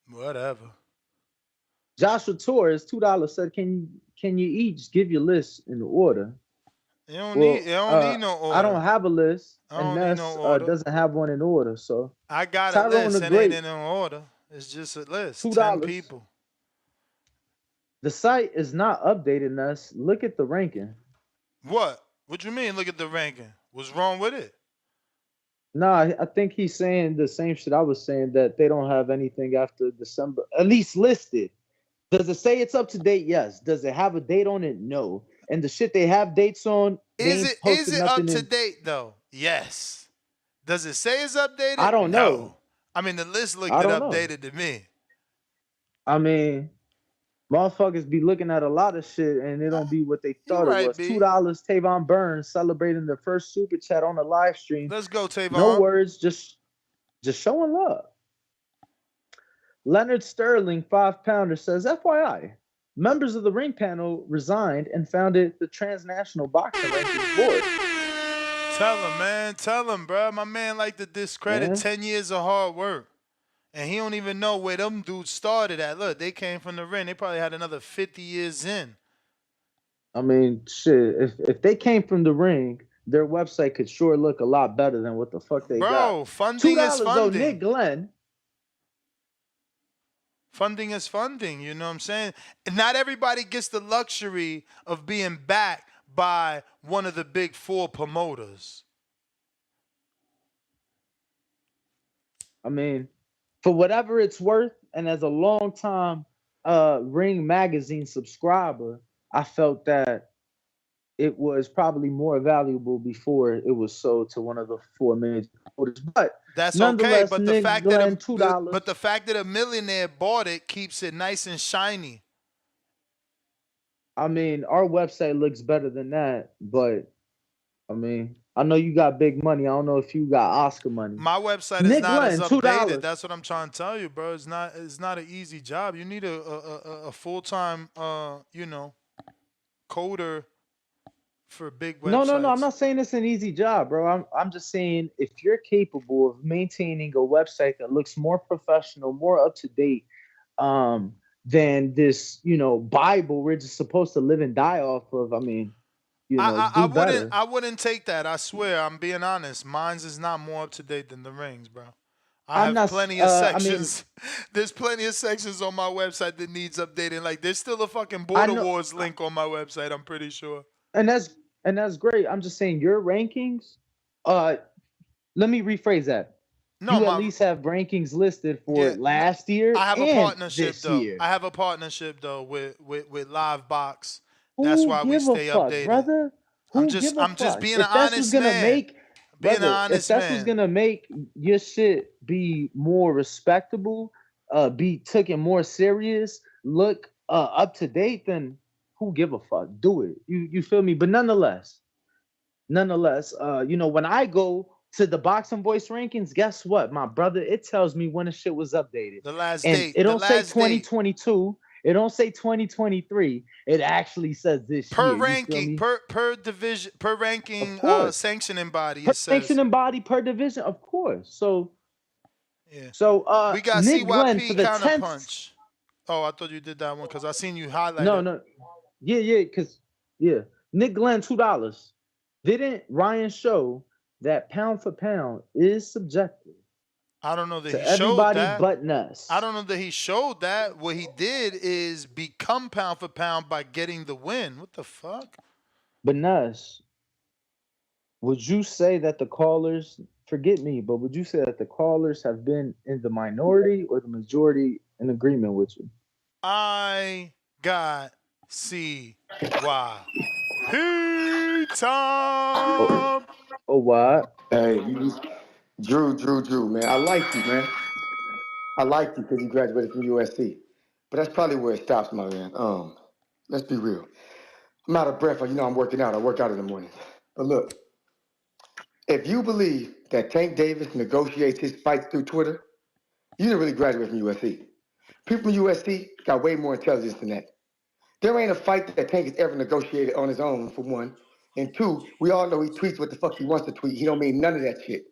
Speaker 7: Whatever.
Speaker 10: Joshua Torres, $2 said, can you each give your list in order?
Speaker 7: You don't need no order.
Speaker 10: I don't have a list,
Speaker 7: I
Speaker 10: and
Speaker 7: don't need
Speaker 10: Ness
Speaker 7: no order.
Speaker 10: doesn't have one in order. So
Speaker 7: I got a
Speaker 10: Tyrone
Speaker 7: list
Speaker 10: the
Speaker 7: and ain't
Speaker 10: Great,
Speaker 7: in no order. It's just a list.
Speaker 10: $2.
Speaker 7: 10 people.
Speaker 10: The site is not updated, Ness. Look at the ranking.
Speaker 7: What? What you mean? Look at the ranking. What's wrong with it?
Speaker 10: Nah, I think he's saying the same shit I was saying, that they don't have anything after December, at least listed. Does it say it's up to date? Yes. Does it have a date on it? No. And the shit they have dates on, they ain't posted
Speaker 7: Is it
Speaker 10: nothing
Speaker 7: up to
Speaker 10: in.
Speaker 7: date though? Yes. Does it say it's updated?
Speaker 10: I don't
Speaker 7: No.
Speaker 10: know.
Speaker 7: I mean, the list looked
Speaker 10: I
Speaker 7: it
Speaker 10: don't know.
Speaker 7: updated to me.
Speaker 10: I mean, motherfuckers be looking at a lot of shit and it don't be what they thought it was. $2, Tavon Burns celebrating the first super chat on the live stream.
Speaker 7: Let's go, Tavon.
Speaker 10: No words, just showing love. Leonard Sterling, 5-pounder, says, FYI, members of the ring panel resigned and founded the Transnational Boxing Rankings Board.
Speaker 7: Tell him, man. Tell him, bro. My man like to discredit 10 years of hard work. And he don't even know where them dudes started at. Look, they came from the ring. They probably had another 50 years in.
Speaker 10: I mean, shit, if they came from the ring, their website could sure look a lot better than what the fuck they got.
Speaker 7: Bro, funding is
Speaker 10: $2,
Speaker 7: funding.
Speaker 10: though, Nick Glenn.
Speaker 7: Funding is funding, you know what I'm saying? And not everybody gets the luxury of being backed by one of the big four promoters.
Speaker 10: I mean, for whatever it's worth, and as a long time Ring Magazine subscriber,
Speaker 8: I felt that it was probably more valuable before it was sold to one of the four major promoters. But
Speaker 7: That's okay,
Speaker 8: nonetheless,
Speaker 7: but the
Speaker 8: Nick
Speaker 7: fact that
Speaker 8: Glenn, $2.
Speaker 7: a millionaire bought it keeps it nice and shiny.
Speaker 8: I mean, our website looks better than that, but I mean, I know you got big money. I don't know if you got Oscar money.
Speaker 7: My website is
Speaker 8: Nick
Speaker 7: not as
Speaker 8: Glenn, $2.
Speaker 7: updated. That's what I'm trying to tell you, bro. It's not an easy job. You need a full time coder for big
Speaker 8: No, no, no. I'm
Speaker 7: websites.
Speaker 8: not saying it's an easy job, bro. I'm just saying if you're capable of maintaining a website that looks more professional, more up to date, than this, Bible we're just supposed to live and die off of. I mean,
Speaker 7: I
Speaker 8: do
Speaker 7: wouldn't
Speaker 8: better.
Speaker 7: I wouldn't take that. I swear, I'm being honest. Mine's is not more up to date than the rings, bro. I
Speaker 8: I'm
Speaker 7: have
Speaker 8: not.
Speaker 7: plenty of
Speaker 8: I mean,
Speaker 7: sections. There's plenty of sections on my website that needs updating. Like there's still a fucking
Speaker 8: I
Speaker 7: Border
Speaker 8: know,
Speaker 7: Wars link on my website. I'm pretty sure.
Speaker 8: and that's great. I'm just saying your rankings. Uh, Let me rephrase that.
Speaker 7: No,
Speaker 8: You at
Speaker 7: my
Speaker 8: least have rankings listed for
Speaker 7: yeah.
Speaker 8: last year
Speaker 7: I have a
Speaker 8: and
Speaker 7: partnership
Speaker 8: this
Speaker 7: though.
Speaker 8: year.
Speaker 7: I have a partnership though with Livebox. That's
Speaker 8: Who
Speaker 7: why we
Speaker 8: give a
Speaker 7: stay
Speaker 8: fuck,
Speaker 7: updated.
Speaker 8: brother? Who give a
Speaker 7: I'm just
Speaker 8: fuck?
Speaker 7: being an
Speaker 8: If that's what's
Speaker 7: honest
Speaker 8: gonna
Speaker 7: man.
Speaker 8: make,
Speaker 7: Being an
Speaker 8: brother, if
Speaker 7: honest
Speaker 8: that's what's
Speaker 7: man.
Speaker 8: gonna make your shit be more respectable, be taken more serious, look up to date, then who give a fuck? Do it. You feel me? But nonetheless, when I go to the boxing voice rankings, guess what, my brother? It tells me when the shit was updated.
Speaker 7: The last
Speaker 8: And
Speaker 7: date.
Speaker 8: it
Speaker 7: The
Speaker 8: don't say
Speaker 7: last date.
Speaker 8: 2022. It don't say 2023. It actually says this
Speaker 7: Per
Speaker 8: year. You feel
Speaker 7: ranking,
Speaker 8: me?
Speaker 7: per division, per
Speaker 8: Of
Speaker 7: ranking
Speaker 8: course.
Speaker 7: sanctioning body,
Speaker 8: Per
Speaker 7: it says.
Speaker 8: sanctioning body, per division, of course. So
Speaker 7: Yeah.
Speaker 8: so
Speaker 7: We got
Speaker 8: Nick Glenn for
Speaker 7: CYP
Speaker 8: the 10th.
Speaker 7: counterpunch. Oh, I thought you did that one because I seen you highlight
Speaker 8: No,
Speaker 7: it.
Speaker 8: no. Yeah, yeah. Nick Glenn, $2. Didn't Ryan show that pound for pound is subjective
Speaker 7: I don't know that
Speaker 8: to
Speaker 7: he showed
Speaker 8: everybody
Speaker 7: that.
Speaker 8: but
Speaker 7: I
Speaker 8: us?
Speaker 7: don't know that he showed that. What he did is become pound for pound by getting the win. What the fuck?
Speaker 8: But Nuss, would you say that the callers, forget me, but would you say that the callers have been in the minority or the majority in agreement with you?
Speaker 7: I got CY. P Tom.
Speaker 8: Oh, what?
Speaker 15: Hey, Drew, man. I like you, man. I like you because you graduated from USC. But that's probably where it stops, my man. Let's be real. I'm out of breath. I'm working out. I work out in the morning. But look, if you believe that Tank Davis negotiates his fights through Twitter, you didn't really graduate from USC. People from USC got way more intelligence than that. There ain't a fight that Tank has ever negotiated on his own, for one. And two, we all know he tweets what the fuck he wants to tweet. He don't mean none of that shit.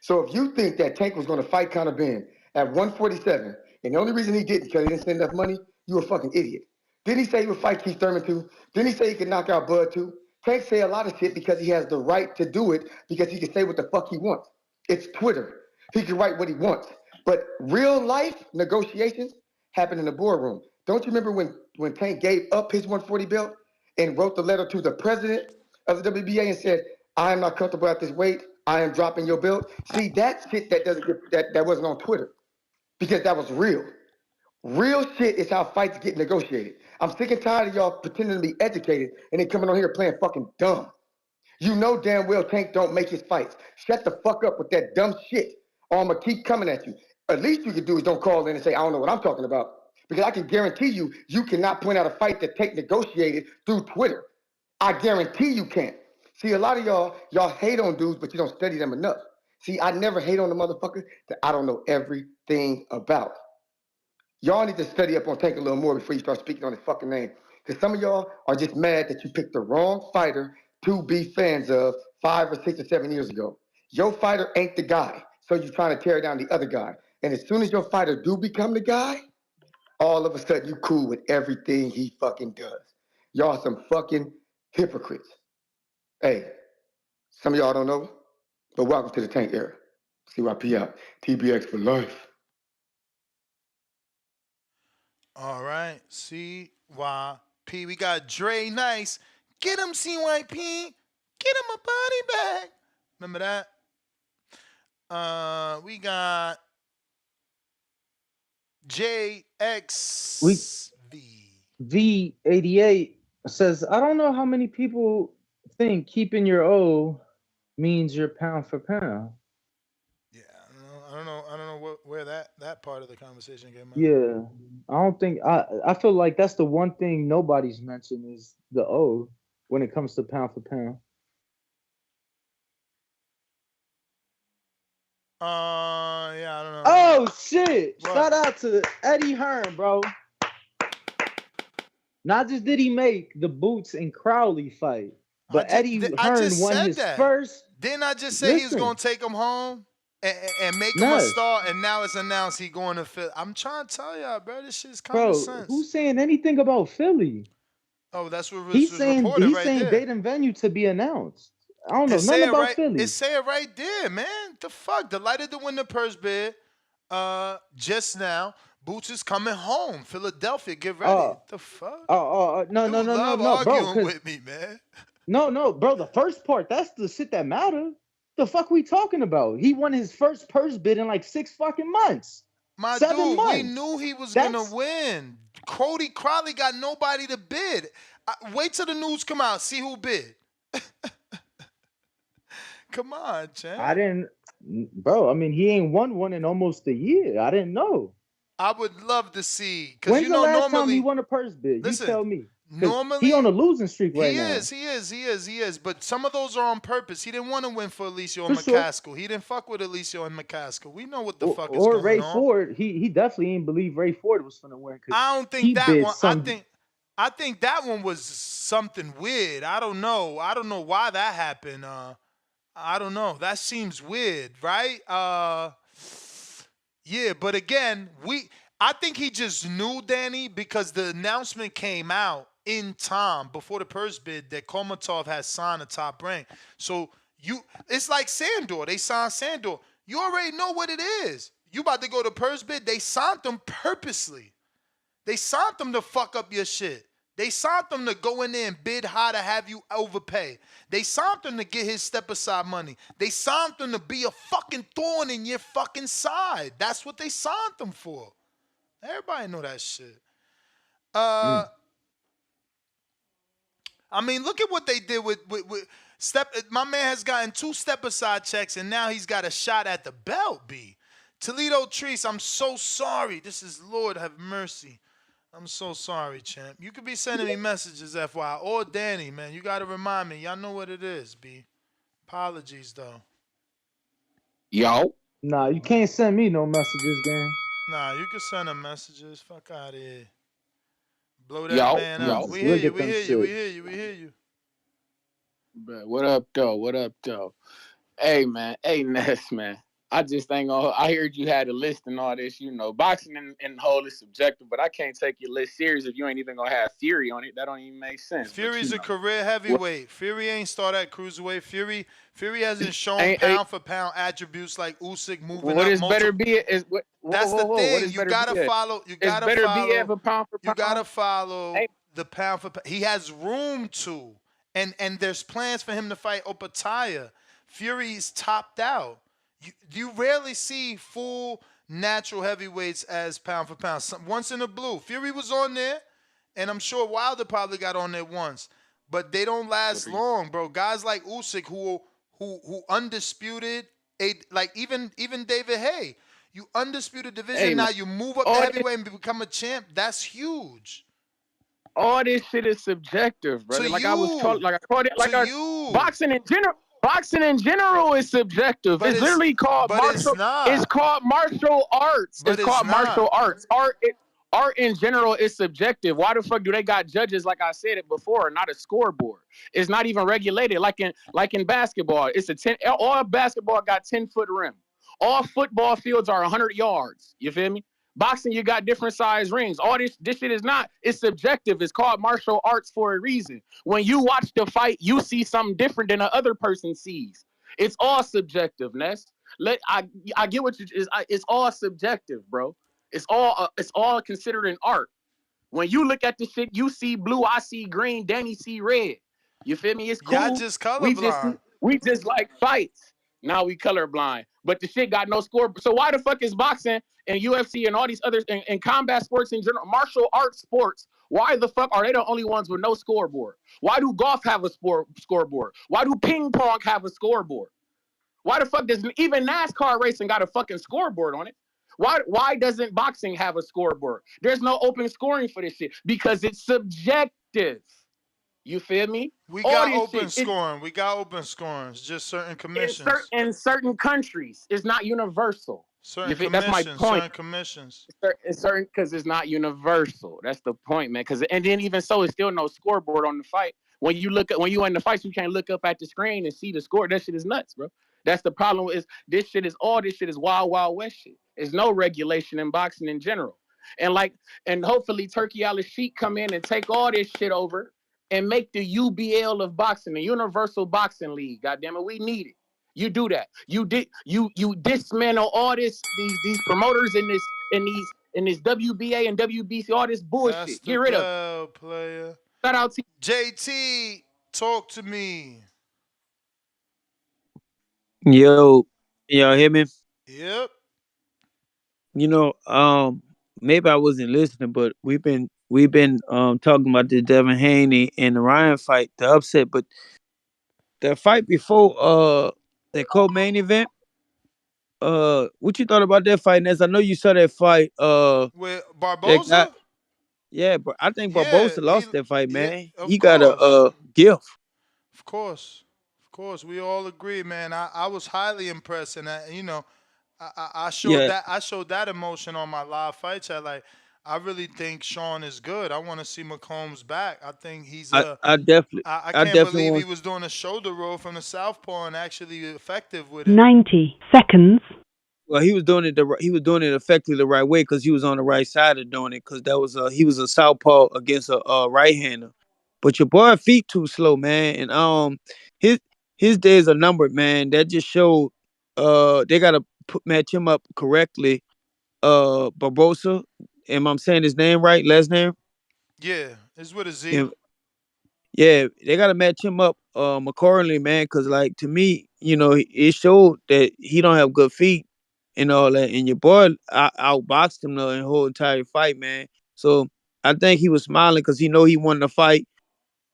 Speaker 15: So if you think that Tank was going to fight Conor Ben at 147, and the only reason he didn't because he didn't spend enough money, you a fucking idiot. Didn't he say he would fight Keith Thurman too? Didn't he say he could knock out Bud too? Tank say a lot of shit because he has the right to do it because he can say what the fuck he wants. It's Twitter. He can write what he wants. But real life negotiations happen in the boardroom. Don't you remember when Tank gave up his 140 belt and wrote the letter to the president of the WBA and said, I am not comfortable at this weight. I am dropping your belt. See, that shit that wasn't on Twitter because that was real. Real shit is how fights get negotiated. I'm sick and tired of y'all pretending to be educated and then coming on here playing fucking dumb. You know damn well Tank don't make his fights. Shut the fuck up with that dumb shit, or I'm gonna keep coming at you. At least you can do is don't call in and say I don't know what I'm talking about, because I can guarantee you, you cannot point out a fight that Tank negotiated through Twitter. I guarantee you can't. See, a lot of y'all hate on dudes, but you don't study them enough. See, I never hate on the motherfucker that I don't know everything about. Y'all need to study up on Tank a little more before you start speaking on his fucking name. Because some of y'all are just mad that you picked the wrong fighter to be fans of 5 or 6 or 7 years ago. Your fighter ain't the guy, so you're trying to tear down the other guy. And as soon as your fighter do become the guy, all of a sudden you cool with everything he fucking does. Y'all some fucking hypocrites. Hey, some of y'all don't know, but welcome to the Tank era. CYP out. TBX for life.
Speaker 7: All right, CYP. We got Dre Nice. Get him, CYP. Get him a body bag. Remember that? We got
Speaker 8: We
Speaker 7: JXV.
Speaker 8: V88. says, I don't know how many people think keeping your O means you're pound for pound.
Speaker 7: Yeah, I don't know where that part of the conversation came out.
Speaker 8: Yeah, I don't think I feel like that's the one thing nobody's mentioned is the O when it comes to pound for pound.
Speaker 7: Yeah, I don't know.
Speaker 8: Oh shit!
Speaker 7: What?
Speaker 8: Shout out to Eddie Hearn, bro. Not just did he make the Boots and Crowley fight, but Eddie
Speaker 7: I
Speaker 8: Hearn
Speaker 7: just
Speaker 8: won
Speaker 7: said
Speaker 8: his
Speaker 7: that.
Speaker 8: first.
Speaker 7: Didn't I just say he was
Speaker 8: Listen,
Speaker 7: gonna take him home and make him a
Speaker 8: Nuts,
Speaker 7: star? And now it's announced he going to Philly. I'm trying to tell y'all, bro. This shit's common
Speaker 8: bro.
Speaker 7: sense.
Speaker 8: Who's saying anything about Philly?
Speaker 7: Oh, that's what was
Speaker 8: He's saying
Speaker 7: reported
Speaker 8: he's
Speaker 7: right
Speaker 8: saying
Speaker 7: there.
Speaker 8: date and venue to be announced. I don't know
Speaker 7: It
Speaker 8: nothing
Speaker 7: say it
Speaker 8: about
Speaker 7: right.
Speaker 8: Philly.
Speaker 7: It say it right there, man. The fuck, delighted to win the purse bid. Just now, Boots is coming home. Philadelphia, get ready.
Speaker 8: Oh,
Speaker 7: The fuck,
Speaker 8: no, no,
Speaker 7: dude,
Speaker 8: no, no,
Speaker 7: love
Speaker 8: no, bro.
Speaker 7: arguing
Speaker 8: Cause
Speaker 7: with me, man.
Speaker 8: no, bro. The first part, that's the shit that matter. The fuck we talking about? He won his first purse bid in like 6 fucking months,
Speaker 7: My
Speaker 8: 7
Speaker 7: dude, we
Speaker 8: months.
Speaker 7: knew he was gonna
Speaker 8: That's
Speaker 7: win. Cody Crowley got nobody to bid. Wait till the news come out. See who bid. Come on,
Speaker 8: I
Speaker 7: champ.
Speaker 8: didn't, bro. I mean, he ain't won one in almost a year. I didn't know.
Speaker 7: I would love to see, because
Speaker 8: When's
Speaker 7: you
Speaker 8: the
Speaker 7: know
Speaker 8: last time he
Speaker 7: normally.
Speaker 8: won a purse bid? You
Speaker 7: Listen,
Speaker 8: tell me. Cause he on
Speaker 7: normally
Speaker 8: a losing streak right
Speaker 7: he
Speaker 8: now.
Speaker 7: is, he is, he is, he is. But some of those are on purpose. He didn't want to win for Alicia or
Speaker 8: For sure.
Speaker 7: McCaskill. He didn't fuck with Alicia and McCaskill. We know what the fuck is
Speaker 8: Or
Speaker 7: going
Speaker 8: Ray
Speaker 7: on.
Speaker 8: Ford. He definitely didn't believe Ray Ford was gonna win because
Speaker 7: I don't think
Speaker 8: he
Speaker 7: that
Speaker 8: bid
Speaker 7: one.
Speaker 8: some.
Speaker 7: I think that one was something weird. I don't know. I don't know why that happened. I don't know. That seems weird, right? Yeah, but again, I think he just knew, Danny, because the announcement came out in time before the purse bid that Komatov has signed a top rank. So it's like Sandor. They signed Sandor. You already know what it is. You about to go to purse bid. They signed them purposely. They signed them to fuck up your shit. They signed them to go in there and bid high to have you overpay. They signed them to get his step aside money. They signed them to be a fucking thorn in your fucking side. That's what they signed them for. Everybody know that shit. I mean, look at what they did with step. My man has gotten 2 step aside checks, and now he's got a shot at the belt. B. Toledo Treese, I'm so sorry. This is Lord have mercy. I'm so sorry, champ. You could be sending me messages, FY, or Danny, man. You got to remind me. Y'all know what it is, B. Apologies, though.
Speaker 18: Yo.
Speaker 8: Nah, you can't send me no messages, gang.
Speaker 7: Nah, you can send him messages. Fuck out of here. Blow that
Speaker 18: Yo.
Speaker 7: man up.
Speaker 18: Yo.
Speaker 7: We
Speaker 8: Just
Speaker 7: hear
Speaker 8: look
Speaker 7: you.
Speaker 8: at
Speaker 7: We
Speaker 8: them
Speaker 7: hear you. We
Speaker 8: shit.
Speaker 7: hear you. We hear you.
Speaker 18: But what up, though? What up, though? Hey, man. Hey, Ness, man. I just ain't gonna. I heard you had a list and all this. You know, boxing and whole is subjective, but I can't take your list serious if you ain't even gonna have Fury on it. That don't even make sense.
Speaker 7: Fury's
Speaker 18: But,
Speaker 7: a career heavyweight. Fury ain't start at cruiserweight. Fury hasn't shown
Speaker 18: ain't,
Speaker 7: pound for pound attributes like Usyk moving
Speaker 18: what
Speaker 7: up
Speaker 18: is better
Speaker 7: multiple.
Speaker 18: be is what?
Speaker 7: That's the
Speaker 18: What
Speaker 7: thing.
Speaker 18: is
Speaker 7: You
Speaker 18: better be
Speaker 7: gotta
Speaker 18: at?
Speaker 7: follow. You
Speaker 18: Is
Speaker 7: gotta
Speaker 18: better be
Speaker 7: follow.
Speaker 18: ever pound for
Speaker 7: You gotta
Speaker 18: pound?
Speaker 7: follow
Speaker 18: Ain't,
Speaker 7: the pound for pound. He has room to, and there's plans for him to fight Opataya. Fury's topped out. You rarely see full natural heavyweights as pound for pound. Once in the blue, Fury was on there, and I'm sure Wilder probably got on there once, but they don't last long, bro. Guys like Usyk who undisputed, like even David Hay. You undisputed division.
Speaker 18: hey man,
Speaker 7: Now you move up to
Speaker 18: all this
Speaker 7: heavyweight and become a champ. That's huge.
Speaker 18: all this shit is subjective,
Speaker 7: To
Speaker 18: brother. Like I was
Speaker 7: you.
Speaker 18: taught, like I called it,
Speaker 7: To
Speaker 18: like a
Speaker 7: you.
Speaker 18: boxing in general. Boxing in general is subjective.
Speaker 7: But
Speaker 18: It's literally called
Speaker 7: it's
Speaker 18: martial. It's
Speaker 7: not.
Speaker 18: called martial arts.
Speaker 7: But
Speaker 18: It's
Speaker 7: it's
Speaker 18: called martial
Speaker 7: not.
Speaker 18: arts. Art in general is subjective. Why the fuck do they got judges? Like I said it before, not a scoreboard. It's not even regulated. Like in basketball, it's a 10. All basketball got 10-foot rim. All football fields are 100 yards. You feel me? Boxing, you got different size rings. All this shit is not. It's subjective. It's called martial arts for a reason. When you watch the fight, you see something different than the other person sees. It's all subjective, Ness. I get what you is. It's all subjective, bro. It's all considered an art. When you look at the shit, you see blue, I see green, Danny see red. You feel me? It's
Speaker 7: Y'all
Speaker 18: cool.
Speaker 7: just
Speaker 18: We just
Speaker 7: colorblind.
Speaker 18: we just like fights. Now we colorblind. But the shit got no score. So why the fuck is boxing and UFC and all these others and combat sports in general, martial arts sports, Why the fuck are they the only ones with no scoreboard? Why do golf have a scoreboard? Why do ping pong have a scoreboard? Why the fuck does even NASCAR racing got a fucking scoreboard on it? Why doesn't boxing have a scoreboard? There's no open scoring for this shit because it's subjective. You feel me?
Speaker 7: We
Speaker 18: All
Speaker 7: got
Speaker 18: this
Speaker 7: open
Speaker 18: shit, it
Speaker 7: scoring. We got open scoring. It's just certain
Speaker 18: in certain
Speaker 7: commissions.
Speaker 18: in certain countries is not universal. You
Speaker 7: Certain
Speaker 18: feel that's my
Speaker 7: commissions.
Speaker 18: point.
Speaker 7: Certain commissions.
Speaker 18: It's certain because it's not universal. That's the point, man. Because and then even so, it's still no scoreboard on the fight. When you in the fights, you can't look up at the screen and see the score. That shit is nuts, bro. That's the problem. Is this shit is wild, wild west shit. There's no regulation in boxing in general. And and hopefully Turkey Al Sheik come in and take all this shit over and make the UBL of boxing, the Universal Boxing League. God damn it, we need it. You do that. You dismantle all these promoters in this WBA and WBC, all this
Speaker 7: That's
Speaker 18: bullshit. Get
Speaker 7: the
Speaker 18: rid of it.
Speaker 7: bell, player.
Speaker 18: Shout out to
Speaker 7: JT, talk to me.
Speaker 12: Yo, y'all hear me?
Speaker 7: Yep.
Speaker 12: Maybe I wasn't listening, but we've been talking about the Devin Haney and the Ryan fight, the upset, but the fight before the co-main event, what you thought about that fight, Ness? I know you saw that fight,
Speaker 7: With
Speaker 12: that got
Speaker 7: Barboza?
Speaker 12: yeah, but I think
Speaker 7: Yeah,
Speaker 12: Barbosa lost that fight,
Speaker 7: yeah,
Speaker 12: man.
Speaker 7: of
Speaker 12: He got a
Speaker 7: course.
Speaker 12: gift.
Speaker 7: Of course. Of course. We all agree, man. I was highly impressed and I showed
Speaker 12: Yeah,
Speaker 7: that emotion on my live fight chat. Like I really think Sean is good. I want to see McCombs back. I think he's
Speaker 12: I,
Speaker 7: a
Speaker 12: I definitely
Speaker 7: I
Speaker 12: I
Speaker 7: can't
Speaker 12: definitely
Speaker 7: believe he
Speaker 12: want.
Speaker 7: was doing a shoulder roll from the southpaw and actually effective with it.
Speaker 16: 90 seconds.
Speaker 12: Well, he was doing it effectively the right way because he was on the right side of doing it because that was he was a southpaw against a right hander. But your boy feet too slow, man, and his his days are numbered, man. That just showed they gotta match him up correctly. Barbosa, am I saying his name right? Last name?
Speaker 7: Yeah, it's with a Z.
Speaker 12: Yeah, yeah, they gotta match him up accordingly, man. Cause like to me, it showed that he don't have good feet and all that. And your boy outboxed him the whole entire fight, man. So I think he was smiling because he know he won the fight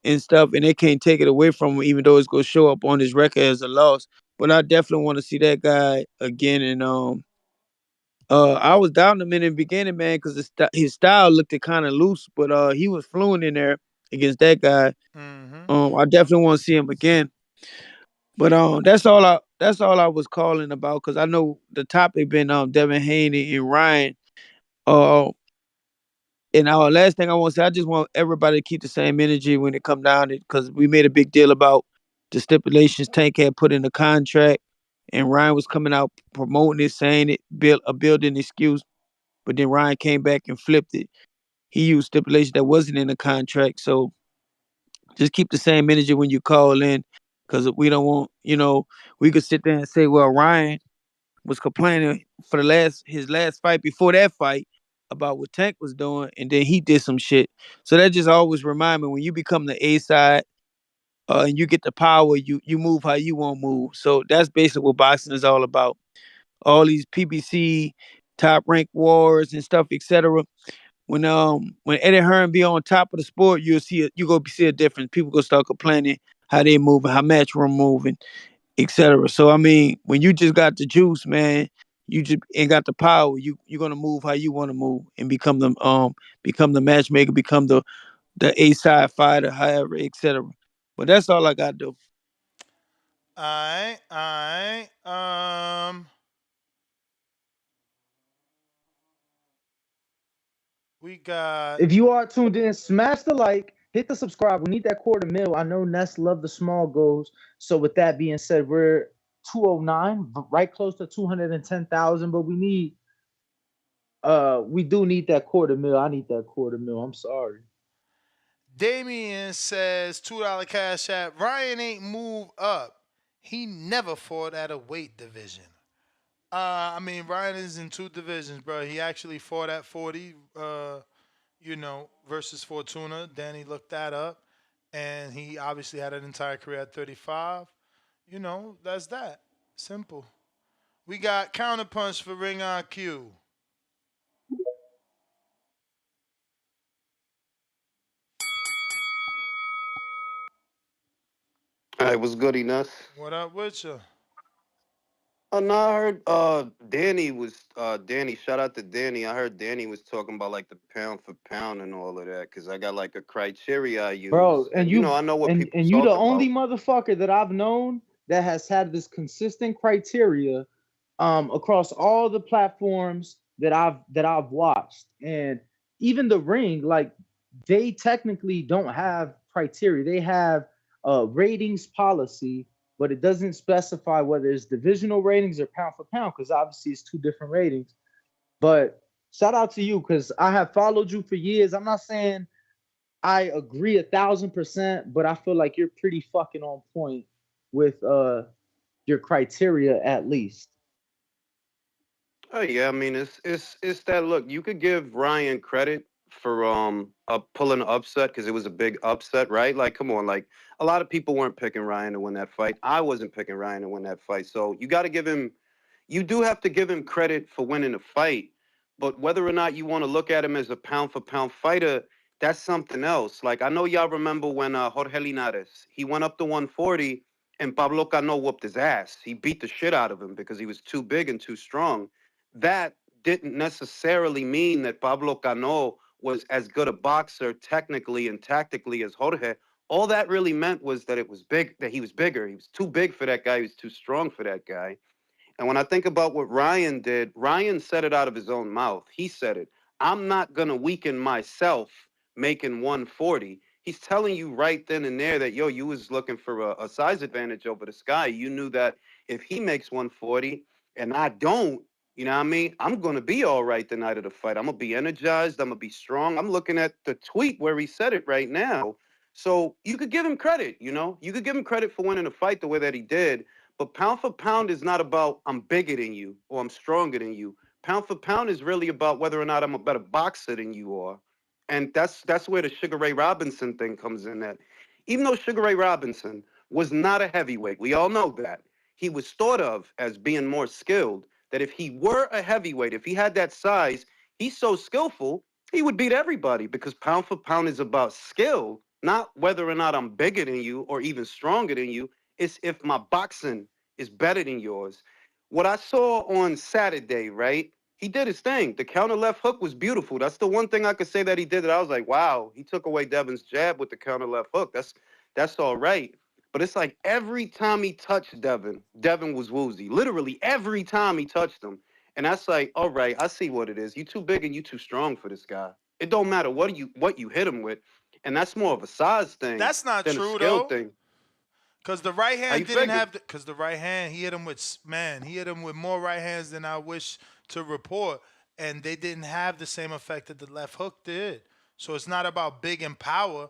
Speaker 12: and stuff, and they can't take it away from him, even though it's gonna show up on his record as a loss. But I definitely want to see that guy again. And I was down him in the beginning, man, because his style looked kind of loose, but he was fluent in there against that guy.
Speaker 7: Mm-hmm.
Speaker 12: I definitely want to see him again. But that's all I was calling about because I know the topic been Devin Haney and Ryan. Uh, and our last thing I want to say, I just want everybody to keep the same energy when it come down to because we made a big deal about the stipulations Tank had put in the contract, and Ryan was coming out promoting it, saying it, build a building excuse. But then Ryan came back and flipped it. He used stipulations that wasn't in the contract, so just keep the same energy when you call in, because we don't want, we could sit there and say, well, Ryan was complaining for his last fight before that fight about what Tank was doing, and then he did some shit. So that just always remind me when you become the A side, and you get the power, you move how you want to move. So that's basically what boxing is all about. All these PBC top rank wars and stuff, etc. When Eddie Hearn be on top of the sport, you go see a difference. People go start complaining how they moving, how Matchroom moving, etc. So I mean, when you just got the juice, man, you just ain't got the power. You're gonna move how you want to move and become the matchmaker, become the A side fighter, however, etc. But that's all I got to do.
Speaker 7: Alright. We got
Speaker 8: If you are tuned in, smash the like, hit the subscribe. We need that quarter mil. I know Ness love the small goals. So with that being said, we're 209, right close to 210,000, but we do need that quarter mil. I need that quarter mil. I'm sorry.
Speaker 7: Damien says $2 cash app. Ryan ain't move up. He never fought at a weight division. I mean, Ryan is in two divisions, bro. He actually fought at 40, versus Fortuna. Danny looked that up. And he obviously had an entire career at 35. That's that. Simple. We got Counterpunch for Ring IQ.
Speaker 13: Hey, what's good, Enos?
Speaker 7: What up with you?
Speaker 13: No, I heard Danny was Danny. Shout out to Danny. I heard Danny was talking about like the pound for pound and all of that because I got like a criteria I
Speaker 8: Bro,
Speaker 13: use,
Speaker 8: and
Speaker 13: and I know what people
Speaker 8: you the
Speaker 13: talk
Speaker 8: only
Speaker 13: about.
Speaker 8: motherfucker that I've known that has had this consistent criteria across all the platforms that I've watched. And even the ring, like they technically don't have criteria. They have a ratings policy, but it doesn't specify whether it's divisional ratings or pound for pound, because obviously it's two different ratings. But shout out to you because I have followed you for years. I'm not saying I agree 1,000%, but I feel like you're pretty fucking on point with your criteria at least.
Speaker 13: Oh yeah, I mean it's that look. You could give Ryan credit for pulling an upset because it was a big upset, right? Like, come on, like a lot of people weren't picking Ryan to win that fight. I wasn't picking Ryan to win that fight, so you got to give him. You do have to give him credit for winning the fight, but whether or not you want to look at him as a pound for pound fighter, that's something else. Like I know y'all remember when Jorge Linares he went up to 140 and Pablo Cano whooped his ass. He beat the shit out of him because he was too big and too strong. That didn't necessarily mean that Pablo Cano was as good a boxer technically and tactically as Jorge. All that really meant was that it was big, that he was bigger. He was too big for that guy. He was too strong for that guy. And when I think about what Ryan did, Ryan said it out of his own mouth. He said it. I'm not going to weaken myself making 140. He's telling you right then and there that, yo, you was looking for a size advantage over this guy. You knew that if he makes 140 and I don't, you know what I mean? I'm going to be all right the night of the fight. I'm going to be energized. I'm going to be strong. I'm looking at the tweet where he said it right now. So you could give him credit, you know? You could give him credit for winning the fight the way that he did. But pound for pound is not about I'm bigger than you or I'm stronger than you. Pound for pound is really about whether or not I'm a better boxer than you are. And that's where the Sugar Ray Robinson thing comes in at. Even though Sugar Ray Robinson was not a heavyweight, we all know that. He was thought of as being more skilled, that if he were a heavyweight, if he had that size, he's so skillful, he would beat everybody because pound for pound is about skill, not whether or not I'm bigger than you or even stronger than you. It's if my boxing is better than yours. What I saw on Saturday, right? He did his thing. The counter left hook was beautiful. That's the one thing I could say that he did that I was like, wow, he took away Devin's jab with the counter left hook. That's all right. But it's like every time he touched Devin, Devin was woozy. Literally every time he touched him. And that's like, all right, I see what it is. You too big and you too strong for this guy. It don't matter what you hit him with. And that's more of a size thing
Speaker 7: That's not
Speaker 13: than a
Speaker 7: true
Speaker 13: skill
Speaker 7: though.
Speaker 13: thing.
Speaker 7: Cause the right
Speaker 13: How you
Speaker 7: hand didn't
Speaker 13: figure?
Speaker 7: have cause the right hand he hit him with he hit him with more right hands than I wish to report, and they didn't have the same effect that the left hook did. So it's not about big and power.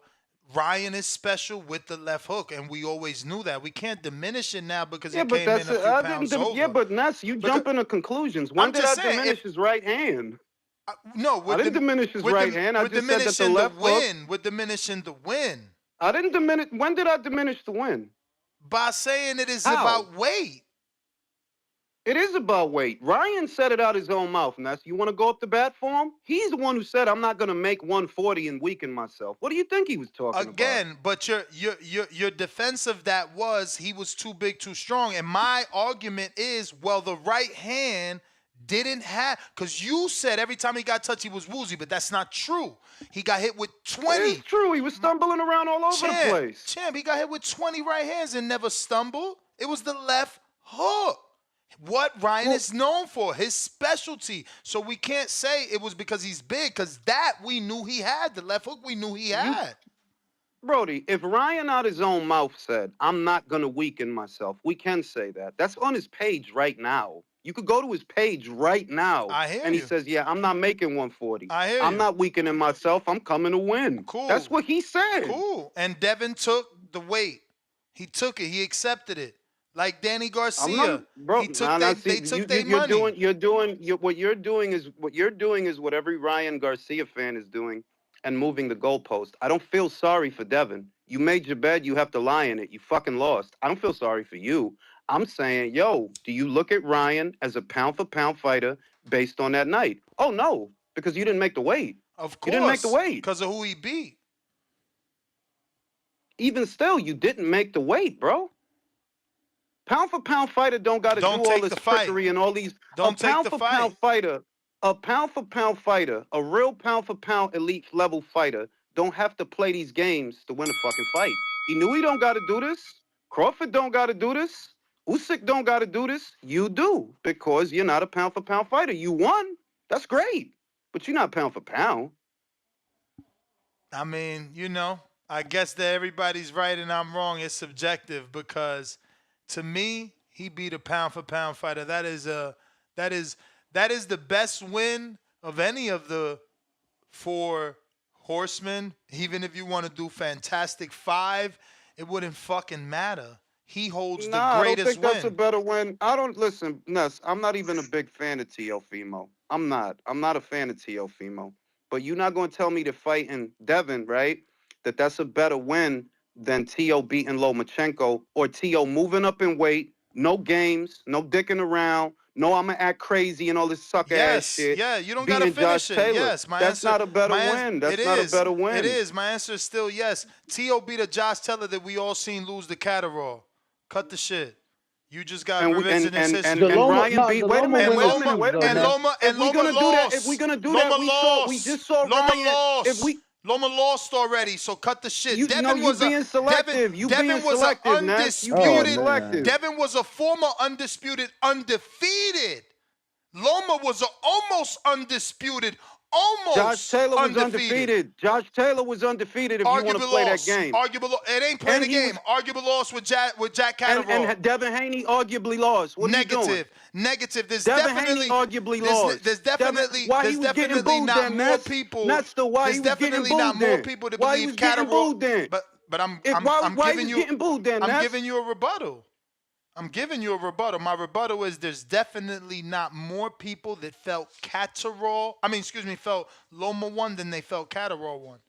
Speaker 7: Ryan is special with the left hook, and we always knew that. We can't diminish it now because he
Speaker 13: Yeah, but
Speaker 7: came in
Speaker 13: that's
Speaker 7: a
Speaker 13: it.
Speaker 7: few
Speaker 13: I didn't.
Speaker 7: pounds
Speaker 13: Yeah,
Speaker 7: over.
Speaker 13: but Ness, you
Speaker 7: Because
Speaker 13: jump into conclusions. When
Speaker 7: I'm
Speaker 13: did
Speaker 7: just
Speaker 13: I
Speaker 7: saying, if
Speaker 13: diminish his right hand?
Speaker 7: no,
Speaker 13: I didn't diminish his right hand. I
Speaker 7: with
Speaker 13: just said that the
Speaker 7: diminishing the
Speaker 13: left hook.
Speaker 7: win, with diminishing the win
Speaker 13: I didn't diminish. When did I diminish the win?
Speaker 7: by saying it is
Speaker 13: How?
Speaker 7: about weight.
Speaker 13: It is about weight. Ryan said it out his own mouth, Ness. You want to go up to bat for him? He's the one who said, I'm not going to make 140 and weaken myself. What do you think he was talking about?
Speaker 7: Again, but your defense of that was he was too big, too strong. And my argument is, well, the right hand didn't have, because you said every time he got touched he was woozy, but that's not true. He got hit with
Speaker 13: It is
Speaker 7: 20.
Speaker 13: true. He was stumbling around all over the place.
Speaker 7: Champ, he got hit with 20 right hands and never stumbled. It was the left hook. What Ryan is known for, his specialty. So we can't say it was because he's big, because that we knew he had. The left hook we knew he had.
Speaker 13: Brody, if Ryan out his own mouth said, I'm not going to weaken myself, we can say that. That's on his page right now. You could go to his page right now.
Speaker 7: I hear
Speaker 13: and he
Speaker 7: you.
Speaker 13: says, yeah, I'm not making 140.
Speaker 7: I hear
Speaker 13: I'm
Speaker 7: you.
Speaker 13: not weakening myself. I'm coming to win.
Speaker 7: Cool.
Speaker 13: That's what he said.
Speaker 7: Cool. And Devin took the weight. He took it. He accepted it. Like Danny Garcia. He took they took their money.
Speaker 13: What you're doing is what every Ryan Garcia fan is doing and moving the goalpost. I don't feel sorry for Devin. You made your bed, you have to lie in it. You fucking lost. I don't feel sorry for you. I'm saying, yo, do you look at Ryan as a pound for pound fighter based on that night? Oh no, because you didn't make the weight.
Speaker 7: Of course.
Speaker 13: You didn't make the weight.
Speaker 7: Because of who he beat.
Speaker 13: even still, you didn't make the weight, bro. Pound for pound fighter don't got to do all this trickery and all these.
Speaker 7: Don't take the fight.
Speaker 13: A pound for pound fighter, a real pound for pound elite level fighter, don't have to play these games to win a fucking fight. He knew he don't got to do this. Crawford don't got to do this. Usyk don't got to do this. You do, because you're not a pound for pound fighter. You won. That's great, but you're not pound for pound.
Speaker 7: I mean, I guess that everybody's right and I'm wrong. It's subjective because, to me, he beat a pound for pound fighter. That is the best win of any of the 4 horsemen. Even if you want to do Fantastic 5, it wouldn't fucking matter. He holds the greatest win.
Speaker 13: I don't think that's a better win. I don't listen, Ness. I'm not even a big fan of Teofimo. I'm not a fan of Teofimo. But you're not going to tell me to fight in Devin, right? That's a better win than Teo beating Lomachenko or Teo moving up in weight. No games, no dicking around. No, I'm going to act crazy and all this sucker ass shit.
Speaker 7: Yeah, you don't got to finish it. Yes, my
Speaker 13: That's
Speaker 7: answer.
Speaker 13: Not a better win. That's not a better win.
Speaker 7: It is. My answer is still yes. Teo beat a Josh Taylor that we all seen lose the Catterall. Cut the shit. You just got revisionist history.
Speaker 13: And Ryan beat. Wait a minute.
Speaker 7: And Loma lost.
Speaker 13: If we're gonna do that, we just saw
Speaker 7: Loma
Speaker 13: Ryan.
Speaker 7: Lost. Loma lost already, so cut the shit.
Speaker 13: Devin was being selective.
Speaker 7: Devin was undisputed. Devin was a former undisputed, undefeated. Loma was an almost undisputed, almost
Speaker 13: Josh Taylor was undefeated. Josh Taylor was undefeated if
Speaker 7: arguable
Speaker 13: you want to play that game.
Speaker 7: It ain't playing the game. Arguable loss with Jack Catterall.
Speaker 13: And Devin Haney arguably lost. What
Speaker 7: Negative.
Speaker 13: Are you doing?
Speaker 7: Negative. There's
Speaker 13: Devin
Speaker 7: definitely
Speaker 13: Haney arguably lost.
Speaker 7: There's definitely not more people.
Speaker 13: That's the why he was getting booed.
Speaker 7: There's definitely not more people to believe Catterall. But I'm giving you
Speaker 13: getting booed then.
Speaker 7: I'm giving you a rebuttal. My rebuttal is there's definitely not more people that felt Loma won than they felt Catterall won.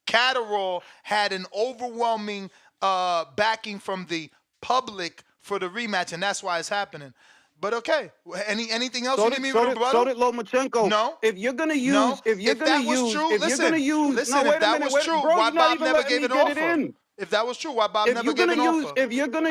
Speaker 7: Catterall had an overwhelming backing from the public for the rematch, and that's why it's happening. But okay, anything else you need me to rebuttal?
Speaker 13: So did Lomachenko.
Speaker 7: No.
Speaker 13: If you're gonna use,
Speaker 7: if that was true, why Bob never gave an offer? If that was true, why Bob never gave an offer?
Speaker 13: If you're gonna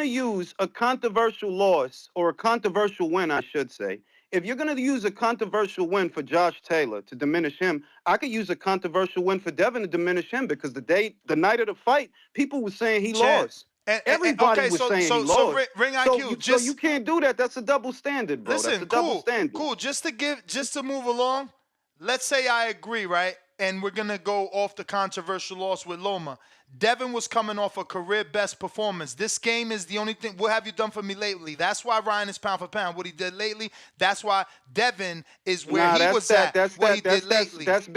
Speaker 13: use a controversial loss or a controversial win, I should say. If you're gonna use a controversial win for Josh Taylor to diminish him, I could use a controversial win for Devin to diminish him because the night of the fight, people were saying he lost. Everybody was saying he lost.
Speaker 7: So Ring IQ,
Speaker 13: so you can't do that. That's a double standard, bro.
Speaker 7: Listen,
Speaker 13: That's a double standard.
Speaker 7: Cool. Just to move along. Let's say I agree, right? And we're gonna go off the controversial loss with Loma. Devin was coming off a career best performance. This game is the only thing. What have you done for me lately? That's why Ryan is pound for pound. What he did lately. That's why Devin is where he was at. What he did lately.
Speaker 13: That's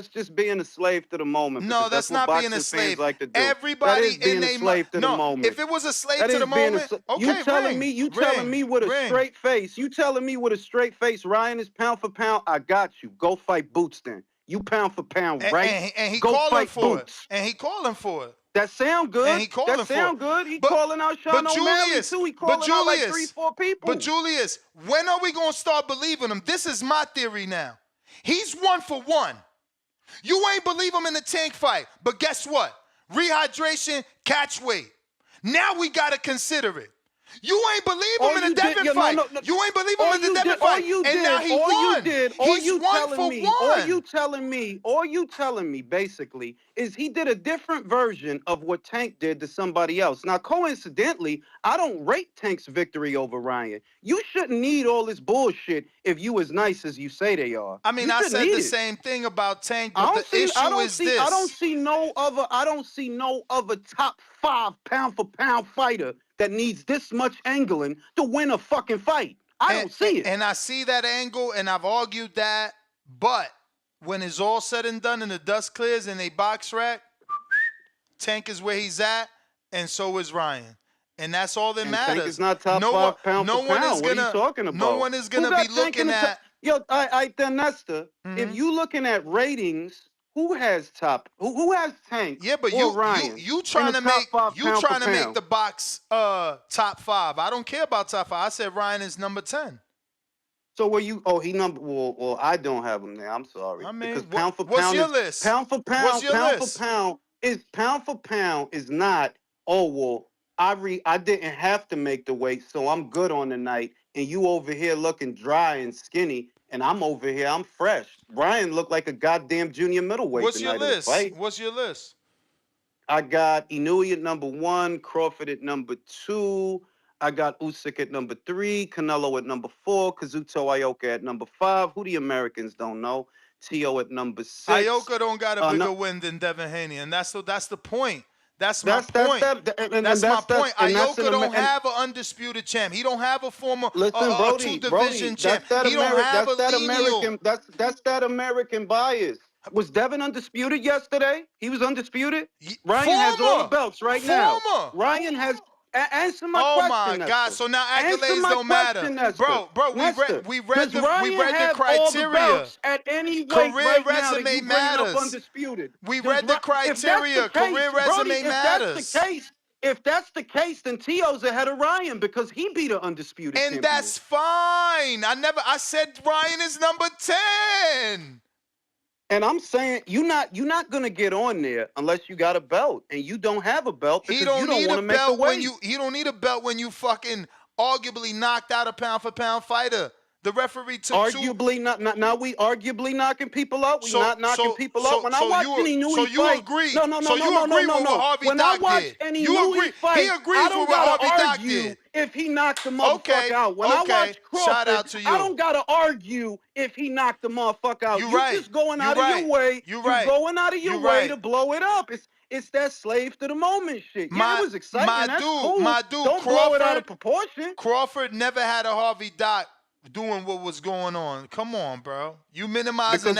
Speaker 13: just being a slave to the moment.
Speaker 7: No, that's not being a slave.
Speaker 13: Like to do.
Speaker 7: Everybody
Speaker 13: in a slave to the moment.
Speaker 7: If it was a slave to the moment, okay.
Speaker 13: You telling me with a straight face. You telling me with a straight face. Ryan is pound for pound. I got you. Go fight Boots then. You pound for pound, right?
Speaker 7: And he
Speaker 13: go
Speaker 7: calling for
Speaker 13: Boots.
Speaker 7: it. And he calling for it.
Speaker 13: That sound good.
Speaker 7: And he calling
Speaker 13: that sound
Speaker 7: for
Speaker 13: good. He calling out Sean O'Malley too. He calling out like 3-4 people.
Speaker 7: But Julius, when are we gonna start believing him? This is my theory now. He's 1 for 1. You ain't believe him in the Tank fight, but guess what? Rehydration, catch weight. Now we gotta consider it. You ain't believe him in the Devin fight. You ain't believe him in the Devin fight. And now he won. He's 1 for 1.
Speaker 13: All you telling me, basically, is he did a different version of what Tank did to somebody else. Now, coincidentally, I don't rate Tank's victory over Ryan. You shouldn't need all this bullshit if you as nice as you say they are.
Speaker 7: I mean, I said the same thing about Tank, but the issue is this.
Speaker 13: I don't see no other top 5 pound for pound fighter that needs this much angling to win a fucking fight. I don't see it.
Speaker 7: And I see that angle, and I've argued that. But when it's all said and done and the dust clears and they box rack, Tank is where he's at, and so is Ryan. And that's all that matters.
Speaker 13: Tank is not top 5 pound for pound. What are you talking about?
Speaker 7: No one is going to be looking at...
Speaker 13: Then Nesta, if you looking at ratings... Who has Tank?
Speaker 7: Yeah, but
Speaker 13: Ryan
Speaker 7: you trying to make the box top 5. I don't care about top 5. I said Ryan is number 10.
Speaker 13: So were you? Oh, he number. Well, I don't have him there. I'm sorry.
Speaker 7: I mean,
Speaker 13: because pound for
Speaker 7: what's
Speaker 13: pound
Speaker 7: your list?
Speaker 13: Pound for pound.
Speaker 7: What's your
Speaker 13: pound
Speaker 7: list?
Speaker 13: for pound is pound for pound is not, oh, well, I didn't have to make the weight, so I'm good on the night. And you over here looking dry and skinny, and I'm over here, I'm fresh. Brian looked like a goddamn junior middleweight the
Speaker 7: What's your
Speaker 13: night of the
Speaker 7: list?
Speaker 13: fight.
Speaker 7: What's your list?
Speaker 13: I got Inoue at number 1, Crawford at number 2. I got Usyk at number 3, Canelo at number 4, Kazuto Ioka at number 5. Who the Americans don't know? Tio at number 6.
Speaker 7: Ioka don't got a bigger
Speaker 13: No,
Speaker 7: win than Devin Haney, and that's the point. That's my
Speaker 13: that's that
Speaker 7: point.
Speaker 13: that and
Speaker 7: That's my
Speaker 13: that's that
Speaker 7: point.
Speaker 13: and that's
Speaker 7: Ioka
Speaker 13: an
Speaker 7: don't
Speaker 13: and
Speaker 7: have an undisputed champ. He don't have a former
Speaker 13: listen,
Speaker 7: two
Speaker 13: Brody,
Speaker 7: division champ. He don't have a lineal.
Speaker 13: that's that American bias. Was Devin undisputed yesterday? He was undisputed. Ryan has all the belts right now.
Speaker 7: Former.
Speaker 13: Ryan has. Answer my
Speaker 7: Oh
Speaker 13: question,
Speaker 7: my God!
Speaker 13: Nestor.
Speaker 7: So now
Speaker 13: Answer
Speaker 7: accolades
Speaker 13: my
Speaker 7: don't matter,
Speaker 13: question, Nestor.
Speaker 7: bro.
Speaker 13: Nestor,
Speaker 7: We read
Speaker 13: does
Speaker 7: the
Speaker 13: Ryan have all the
Speaker 7: criteria.
Speaker 13: belts at any weight
Speaker 7: Career
Speaker 13: right now that
Speaker 7: resume
Speaker 13: you bringing up
Speaker 7: matters.
Speaker 13: undisputed?
Speaker 7: We read the criteria. Career resume matters.
Speaker 13: If that's the case, then Tio's ahead of Ryan because he beat an undisputed
Speaker 7: And
Speaker 13: champion.
Speaker 7: that's fine. I said Ryan is number 10.
Speaker 13: And I'm saying you're not gonna get on there unless you got a belt, and you don't have a belt because you don't want to make the weight.
Speaker 7: He don't need a belt when you fucking arguably knocked out a pound for pound fighter. The referee took
Speaker 13: arguably not. Now we arguably knocking people out. We not knocking people out. When I watch any Newey fight,
Speaker 7: agree.
Speaker 13: no.
Speaker 7: With what Harvey
Speaker 13: When
Speaker 7: Dock
Speaker 13: I watch
Speaker 7: did.
Speaker 13: any
Speaker 7: You
Speaker 13: Newey
Speaker 7: agree.
Speaker 13: fight,
Speaker 7: He agrees
Speaker 13: I don't
Speaker 7: with what
Speaker 13: gotta
Speaker 7: Harvey Dock
Speaker 13: argue
Speaker 7: did.
Speaker 13: if he knocked the motherfucker out. When I watch
Speaker 7: Shout
Speaker 13: Crawford,
Speaker 7: out to you.
Speaker 13: I don't gotta argue if he knocked the motherfucker out.
Speaker 7: You
Speaker 13: You
Speaker 7: right.
Speaker 13: just going
Speaker 7: You
Speaker 13: out
Speaker 7: right.
Speaker 13: of your way.
Speaker 7: You
Speaker 13: You're
Speaker 7: right.
Speaker 13: going out of your
Speaker 7: You
Speaker 13: way
Speaker 7: right.
Speaker 13: to blow it up. It's that slave to the moment shit. Yeah, it was exciting. That's cool.
Speaker 7: My dude,
Speaker 13: Don't blow it out of proportion.
Speaker 7: Crawford never had a Harvey Dock doing what was going on. Come on, bro. You minimizing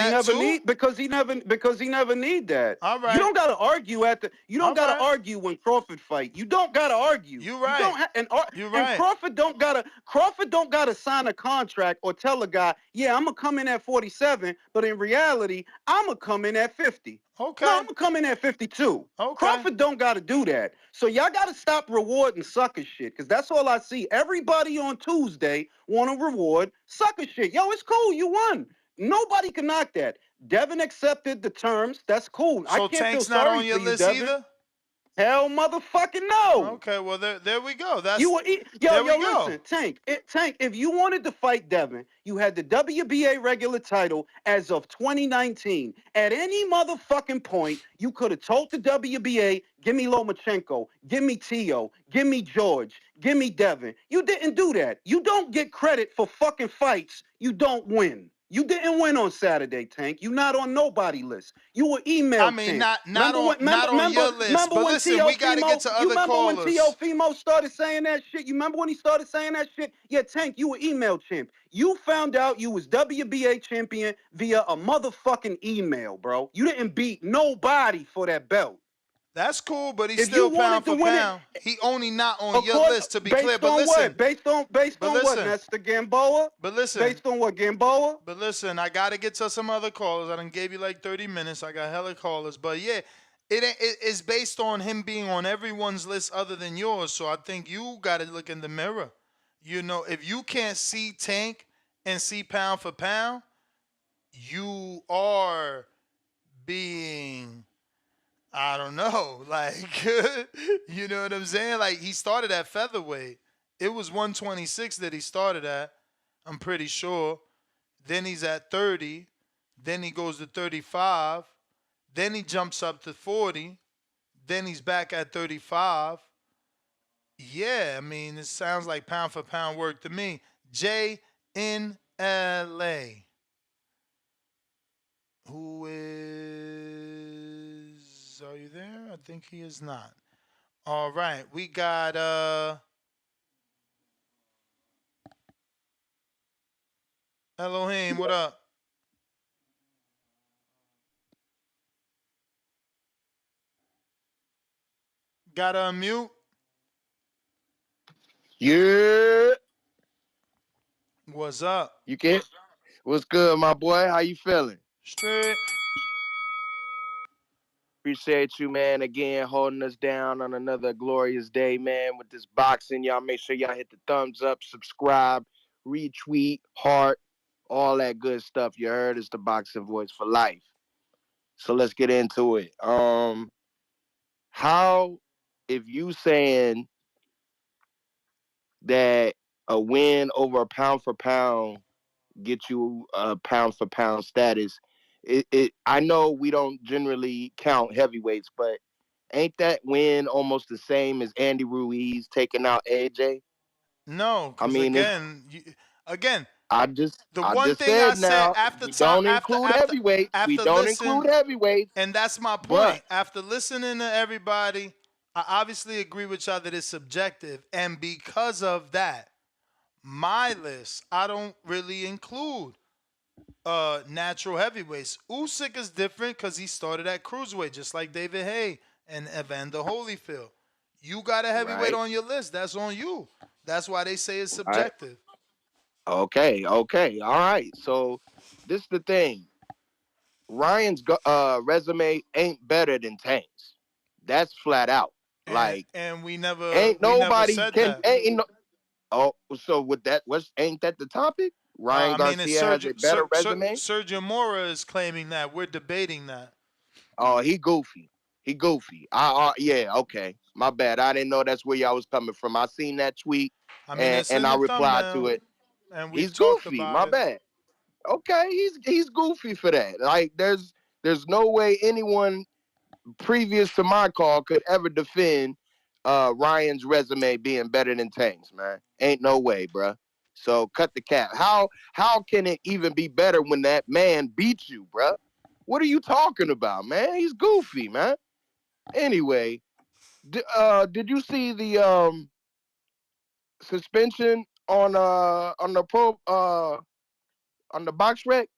Speaker 13: because he never need that.
Speaker 7: All right.
Speaker 13: You don't gotta argue argue when Crawford fight. You don't gotta argue.
Speaker 7: You right.
Speaker 13: You don't and Crawford don't gotta sign a contract or tell a guy, yeah, I'm gonna come in at 47, but in reality, I'm gonna come in at 50.
Speaker 7: Okay.
Speaker 13: No, I'm gonna come in at 52.
Speaker 7: Okay.
Speaker 13: Crawford don't gotta do that. So y'all gotta stop rewarding sucker shit, because that's all I see. Everybody on Tuesday wanna reward sucker shit. Yo, it's cool, you won. Nobody can knock that. Devin accepted the terms. That's cool.
Speaker 7: So
Speaker 13: I can't
Speaker 7: Tank's
Speaker 13: feel
Speaker 7: not
Speaker 13: sorry
Speaker 7: on your
Speaker 13: for you,
Speaker 7: list
Speaker 13: Devin.
Speaker 7: either?
Speaker 13: Hell motherfucking no.
Speaker 7: Okay, well there we go.
Speaker 13: Listen, Tank, if you wanted to fight Devin, you had the WBA regular title as of 2019. At any motherfucking point, you could have told the WBA, give me Lomachenko, give me Tio, give me George, give me Devin. You didn't do that. You don't get credit for fucking fights you don't win. You didn't win on Saturday, Tank. You not on nobody list. You were email champ.
Speaker 7: Not on your list. But listen, we got to get to other callers.
Speaker 13: When Teofimo started saying that shit? You remember when he started saying that shit? Yeah, Tank, you were email champ. You found out you was WBA champion via a motherfucking email, bro. You didn't beat nobody for that belt.
Speaker 7: That's cool, but he's still pound for pound. He only not on your list, to be clear. But listen,
Speaker 13: based on what? That's the Gamboa.
Speaker 7: But listen,
Speaker 13: based on what, Gamboa?
Speaker 7: But listen, I gotta get to some other callers. I done gave you like 30 minutes. I got hella callers, but yeah, it's based on him being on everyone's list other than yours. So I think you gotta look in the mirror. You know, if you can't see Tank and see pound for pound, you are being, I don't know, like, you know what I'm saying? Like, he started at featherweight. It was 126 that he started at, I'm pretty sure. Then he's at 30. Then he goes to 35. Then he jumps up to 40. Then he's back at 35. Yeah, I mean, it sounds like pound for pound work to me. Jay in LA. Who is... Are you there? I think he is not. All right. We got... Elohim, what up? Got to unmute?
Speaker 16: Yeah.
Speaker 7: What's up?
Speaker 16: You can? What's good, my boy? How you feeling?
Speaker 7: Straight.
Speaker 16: Appreciate you, man, again, holding us down on another glorious day, man, with this boxing. Y'all make sure y'all hit the thumbs up, subscribe, retweet, heart, all that good stuff. You heard? It's the Boxing Voice for life. So let's get into it. How, if you saying that a win over a pound for pound get you a pound for pound status, I know we don't generally count heavyweights, but ain't that win almost the same as Andy Ruiz taking out AJ?
Speaker 7: No,
Speaker 16: I
Speaker 7: because
Speaker 16: mean, it's
Speaker 7: again,
Speaker 16: I just
Speaker 7: the
Speaker 16: I
Speaker 7: one
Speaker 16: just
Speaker 7: thing I
Speaker 16: said
Speaker 7: said
Speaker 16: now
Speaker 7: after
Speaker 16: we
Speaker 7: time,
Speaker 16: don't include heavyweights. We
Speaker 7: after
Speaker 16: don't
Speaker 7: listen,
Speaker 16: include heavyweights,
Speaker 7: and that's my
Speaker 16: but
Speaker 7: point. After listening to everybody, I obviously agree with y'all that it's subjective, and because of that, my list I don't really include natural heavyweights. Usyk is different because he started at cruiserweight, just like David Hay and Evander Holyfield. You got a heavyweight
Speaker 16: right,
Speaker 7: on your list. That's on you. That's why they say it's
Speaker 16: right,
Speaker 7: subjective.
Speaker 16: okay, okay, all right. So this is the thing. Ryan's resume ain't better than Tank's. That's flat out.
Speaker 7: And
Speaker 16: Like,
Speaker 7: we never
Speaker 16: ain't
Speaker 7: we never
Speaker 16: nobody
Speaker 7: said
Speaker 16: can
Speaker 7: that.
Speaker 16: ain't no. Oh, so with that, ain't that the topic? Ryan
Speaker 7: I mean, it's
Speaker 16: Garcia has a better resume.
Speaker 7: Sergio Mora is claiming that. We're debating that.
Speaker 16: Oh, he goofy. He goofy. Yeah, okay. My bad. I didn't know that's where y'all was coming from. I seen that tweet
Speaker 7: I mean, it's
Speaker 16: and
Speaker 7: in
Speaker 16: I
Speaker 7: the
Speaker 16: replied to
Speaker 7: thumbnail,
Speaker 16: it.
Speaker 7: and we've
Speaker 16: He's
Speaker 7: talked
Speaker 16: goofy.
Speaker 7: about
Speaker 16: My
Speaker 7: it.
Speaker 16: bad. Okay, he's goofy for that. Like there's no way anyone previous to my call could ever defend Ryan's resume being better than Tank's, man. Ain't no way, bruh. So cut the cap. How can it even be better when that man beats you, bruh? What are you talking about, man? He's goofy, man. Anyway, did you see the suspension on the pro on the box rec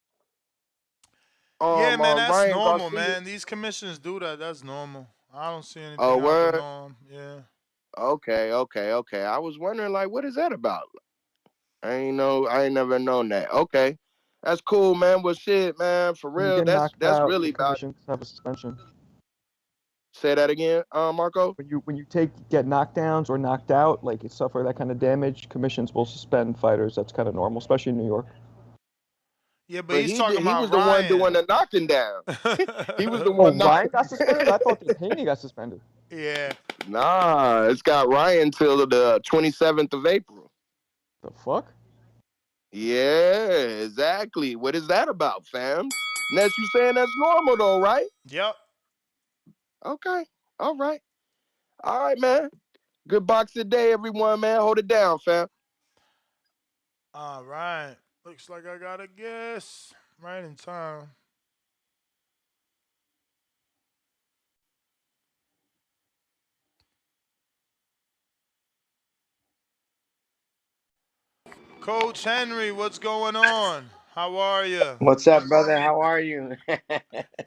Speaker 7: Yeah, man, that's
Speaker 16: Ryan
Speaker 7: normal,
Speaker 16: Garcia?
Speaker 7: man. These commissions do that. That's normal. I don't see
Speaker 16: Oh,
Speaker 7: anything out the
Speaker 16: word.
Speaker 7: norm. Yeah.
Speaker 16: Okay, okay, okay. I was wondering, like, what is that about? I ain't never known that. Okay. That's cool, man. Well shit, man, for
Speaker 17: When you
Speaker 16: real,
Speaker 17: get knocked
Speaker 16: that's
Speaker 17: out,
Speaker 16: really
Speaker 17: the
Speaker 16: about
Speaker 17: commissions have a suspension.
Speaker 16: say that again, Marco.
Speaker 17: When you get knockdowns or knocked out, like you suffer that kind of damage, commissions will suspend fighters. That's kind of normal, especially in New York.
Speaker 7: Yeah, but
Speaker 16: But
Speaker 7: he's talking
Speaker 16: he
Speaker 7: about
Speaker 16: was the one doing
Speaker 7: Ryan.
Speaker 16: the knocking down. He was the
Speaker 17: Oh,
Speaker 16: one
Speaker 17: Ryan
Speaker 16: knocking.
Speaker 17: got suspended? I thought that Haney got suspended.
Speaker 7: Yeah.
Speaker 16: Nah, it's got Ryan till the 27th of April.
Speaker 17: The fuck?
Speaker 16: Yeah, exactly. What is that about, fam? Unless you saying that's normal though, right?
Speaker 7: Yep.
Speaker 16: Okay. All right. All right, man. Good boxing day, everyone, man. Hold it down, fam.
Speaker 7: All right. Looks like I got a guess. Right in time. Coach Henry, what's going on? How are you?
Speaker 19: What's up, brother? How are you?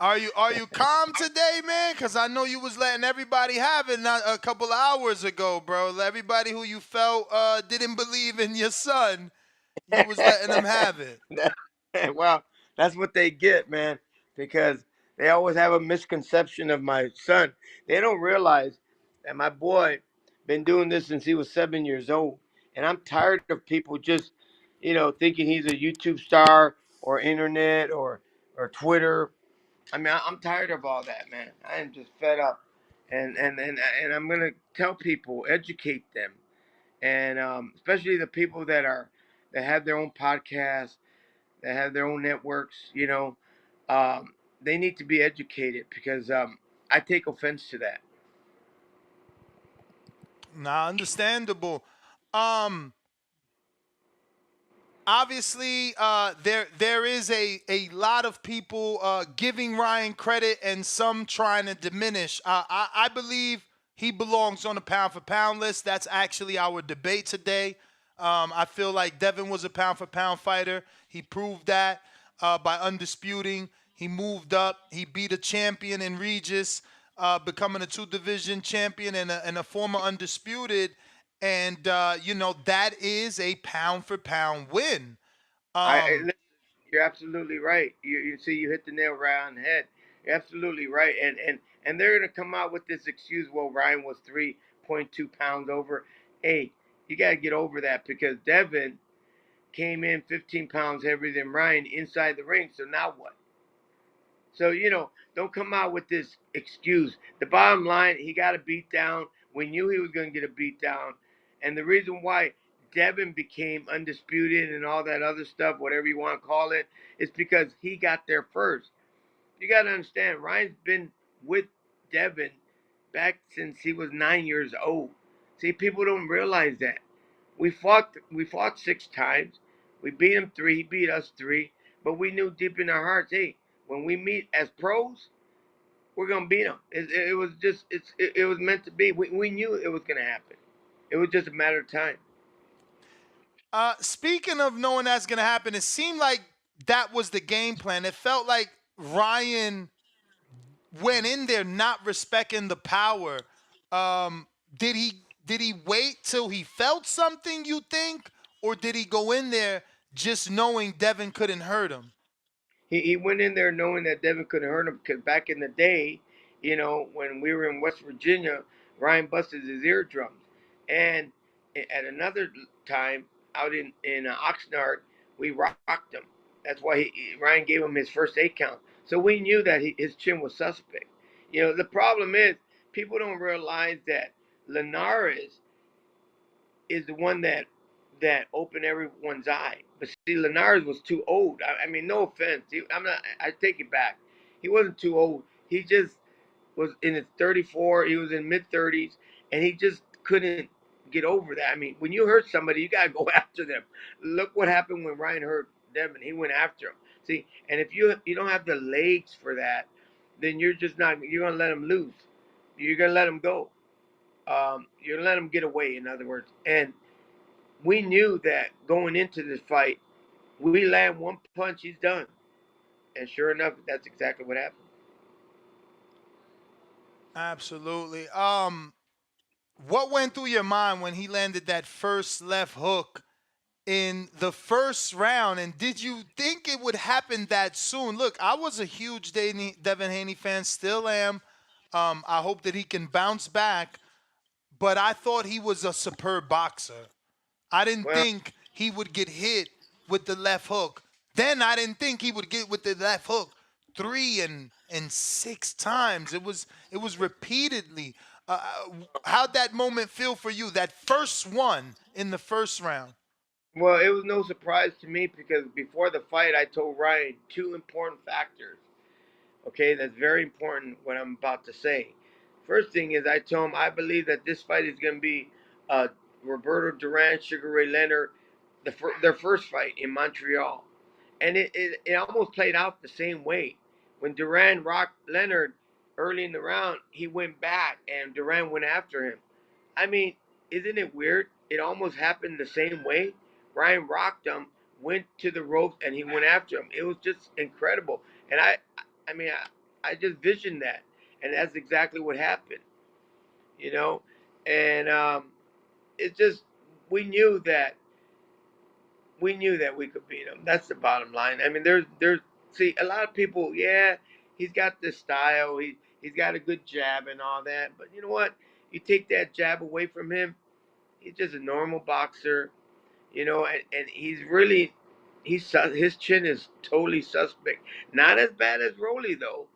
Speaker 7: Are you calm today, man? Cause I know you was letting everybody have it not a couple of hours ago, bro. Everybody who you felt didn't believe in your son, you was letting them have it.
Speaker 19: Well, that's what they get, man, because they always have a misconception of my son. They don't realize that my boy been doing this since he was 7 years old, and I'm tired of people just, thinking he's a YouTube star or internet or Twitter. I mean, I'm tired of all that, man. I am just fed up, and I'm gonna tell people, educate them, and especially the people that have their own podcasts, that have their own networks. They need to be educated because I take offense to that.
Speaker 7: Nah, understandable. Um, Obviously, there is a lot of people giving Ryan credit and some trying to diminish. I believe he belongs on the pound for pound list. That's actually our debate today. I feel like Devin was a pound for pound fighter. He proved that by undisputing. He moved up. He beat a champion in Regis, becoming a two division champion and a former undisputed. And that is a pound for pound win. Um,
Speaker 19: Listen, you're absolutely right. You see, you hit the nail right on the head. You're absolutely right, and they're gonna come out with this excuse. Well, Ryan was 3.2 pounds over. Hey, you gotta get over that because Devin came in 15 pounds heavier than Ryan inside the ring. So now what? So, don't come out with this excuse. The bottom line, he got a beat down. We knew he was going to get a beat down. And the reason why Devin became undisputed and all that other stuff, whatever you want to call it, is because he got there first. You got to understand, Ryan's been with Devin back since he was 9 years old. See, people don't realize that. We fought 6 times. We beat him 3. He beat us 3. But we knew deep in our hearts, hey, when we meet as pros, we're gonna beat him. It was just it was meant to be. We knew it was gonna happen. It was just a matter of time.
Speaker 7: Speaking of knowing that's gonna happen, it seemed like that was the game plan. It felt like Ryan went in there not respecting the power. Um, did he wait till he felt something, you think, or did he go in there just knowing Devin couldn't hurt him?
Speaker 19: He went in there knowing that Devin couldn't hurt him because back in the day, when we were in West Virginia, Ryan busted his eardrums, and at another time out in Oxnard, we rocked him. That's why Ryan gave him his first 8 count. So we knew that his chin was suspect. The problem is people don't realize that Linares is the one that opened everyone's eye. But see, Linares was too old. I mean, no offense. I'm not. I take it back. He wasn't too old. He just was in his 34. He was in mid 30s, and he just couldn't get over that. I mean, when you hurt somebody, you gotta go after them. Look what happened when Ryan hurt Devin. He went after him. See, and if you don't have the legs for that, then you're just not. You're gonna let him lose. You're gonna let him go. You're gonna let him get away. In other words, and we knew that going into this fight, we land one punch, he's done. And sure enough, that's exactly what happened.
Speaker 7: Absolutely. What went through your mind when he landed that first left hook in the first round? And did you think it would happen that soon? Look, I was a huge Devin Haney fan, still am. I hope that he can bounce back, but I thought he was a superb boxer. I didn't
Speaker 19: Well,
Speaker 7: think he would get hit with the left hook. Then I didn't think he would get with the left hook 3 and 6 times. It was repeatedly. How'd that moment feel for you? That first one in the first round.
Speaker 19: well, it was no surprise to me because before the fight, I told Ryan 2 important factors. Okay, that's very important what I'm about to say. First thing is, I told him I believe that this fight is going to be uh, Roberto Duran, Sugar Ray Leonard, their first fight in Montreal. And it almost played out the same way. When Duran rocked Leonard early in the round, he went back and Duran went after him. I mean, isn't it weird? It almost happened the same way. Ryan rocked him, went to the ropes, and he went after him. It was just incredible. And I mean, I just visioned that, and that's exactly what happened. You know, and it's just we knew that we could beat him. That's the bottom line. I mean, there's see a lot of people. Yeah, he's got the style. He's got a good jab and all that. But you know what? You take that jab away from him, he's just a normal boxer. And he's really his chin is totally suspect. Not as bad as Rolly though,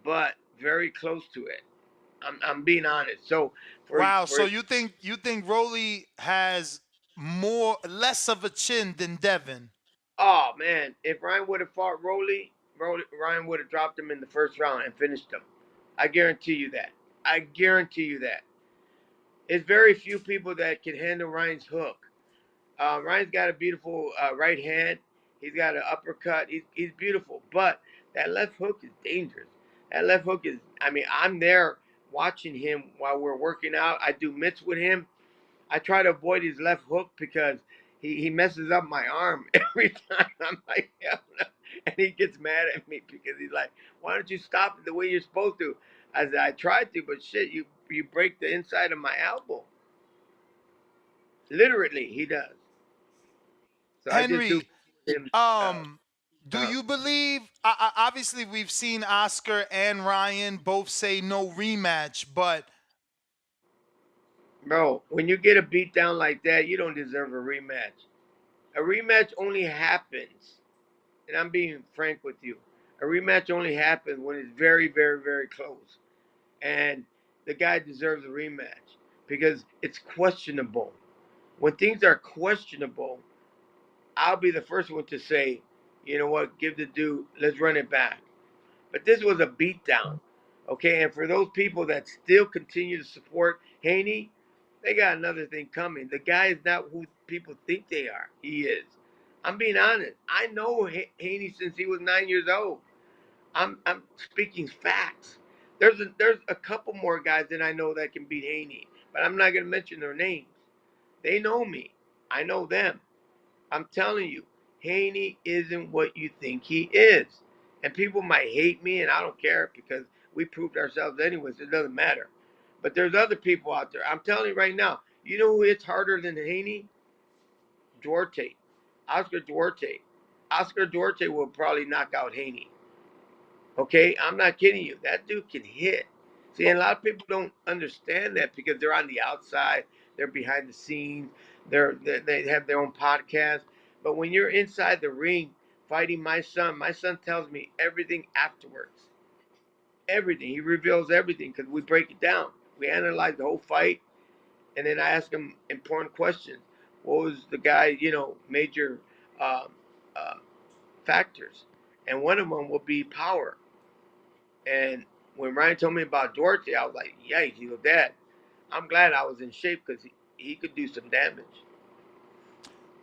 Speaker 19: but very close to it. I'm being honest. So
Speaker 7: Wow.
Speaker 19: for
Speaker 7: So you think Rolly has less of a chin than Devin?
Speaker 19: oh man, if Ryan would have fought Ryan would have dropped him in the first round and finished him. I guarantee you that. I guarantee you that. It's very few people that can handle Ryan's hook. Ryan's got a beautiful right hand. He's got an uppercut. He's beautiful, but that left hook is dangerous. That left hook is. I mean, I'm there watching him while we're working out. I do mitts with him. I try to avoid his left hook because he messes up my arm every time. I'm like, yeah, and he gets mad at me because he's like, "Why don't you stop it the way you're supposed to?" I said, "I tried to, but shit, you break the inside of my elbow." Literally, he does. So I just do
Speaker 7: Henry,
Speaker 19: him.
Speaker 7: um, do
Speaker 19: Uh,
Speaker 7: you believe? Obviously, we've seen Oscar and Ryan both say no rematch, but
Speaker 19: Bro, when you get a beat down like that, you don't deserve a rematch. A rematch only happens, and I'm being frank with you. A rematch only happens when it's very, very, very close, and the guy deserves a rematch because it's questionable. When things are questionable, I'll be the first one to say, you know what, give the dude, let's run it back. But this was a beatdown. Okay, and for those people that still continue to support Haney, they got another thing coming. The guy is not who people think they are. He is. I'm being honest. I know Haney since he was 9 years old. I'm speaking facts. There's a couple more guys that I know that can beat Haney, but I'm not gonna mention their names. They know me. I know them. I'm telling you, Haney isn't what you think he is. And people might hate me, and I don't care because we proved ourselves anyways. It doesn't matter. But there's other people out there. I'm telling you right now, you know who hits harder than Haney? Duarte. Oscar Duarte. Oscar Duarte will probably knock out Haney. Okay? I'm not kidding you. That dude can hit. See, and a lot of people don't understand that because they're on the outside, they're behind the scenes, they have their own podcast. But when you're inside the ring fighting my son tells me everything afterwards. Everything. He reveals everything because we break it down. We analyze the whole fight, and then I ask him important questions. What was the guy, major um, uh, factors? And one of them will be power. And when Ryan told me about Duarte, I was like, yikes, he goes, Dad, I'm glad I was in shape because he could do some damage.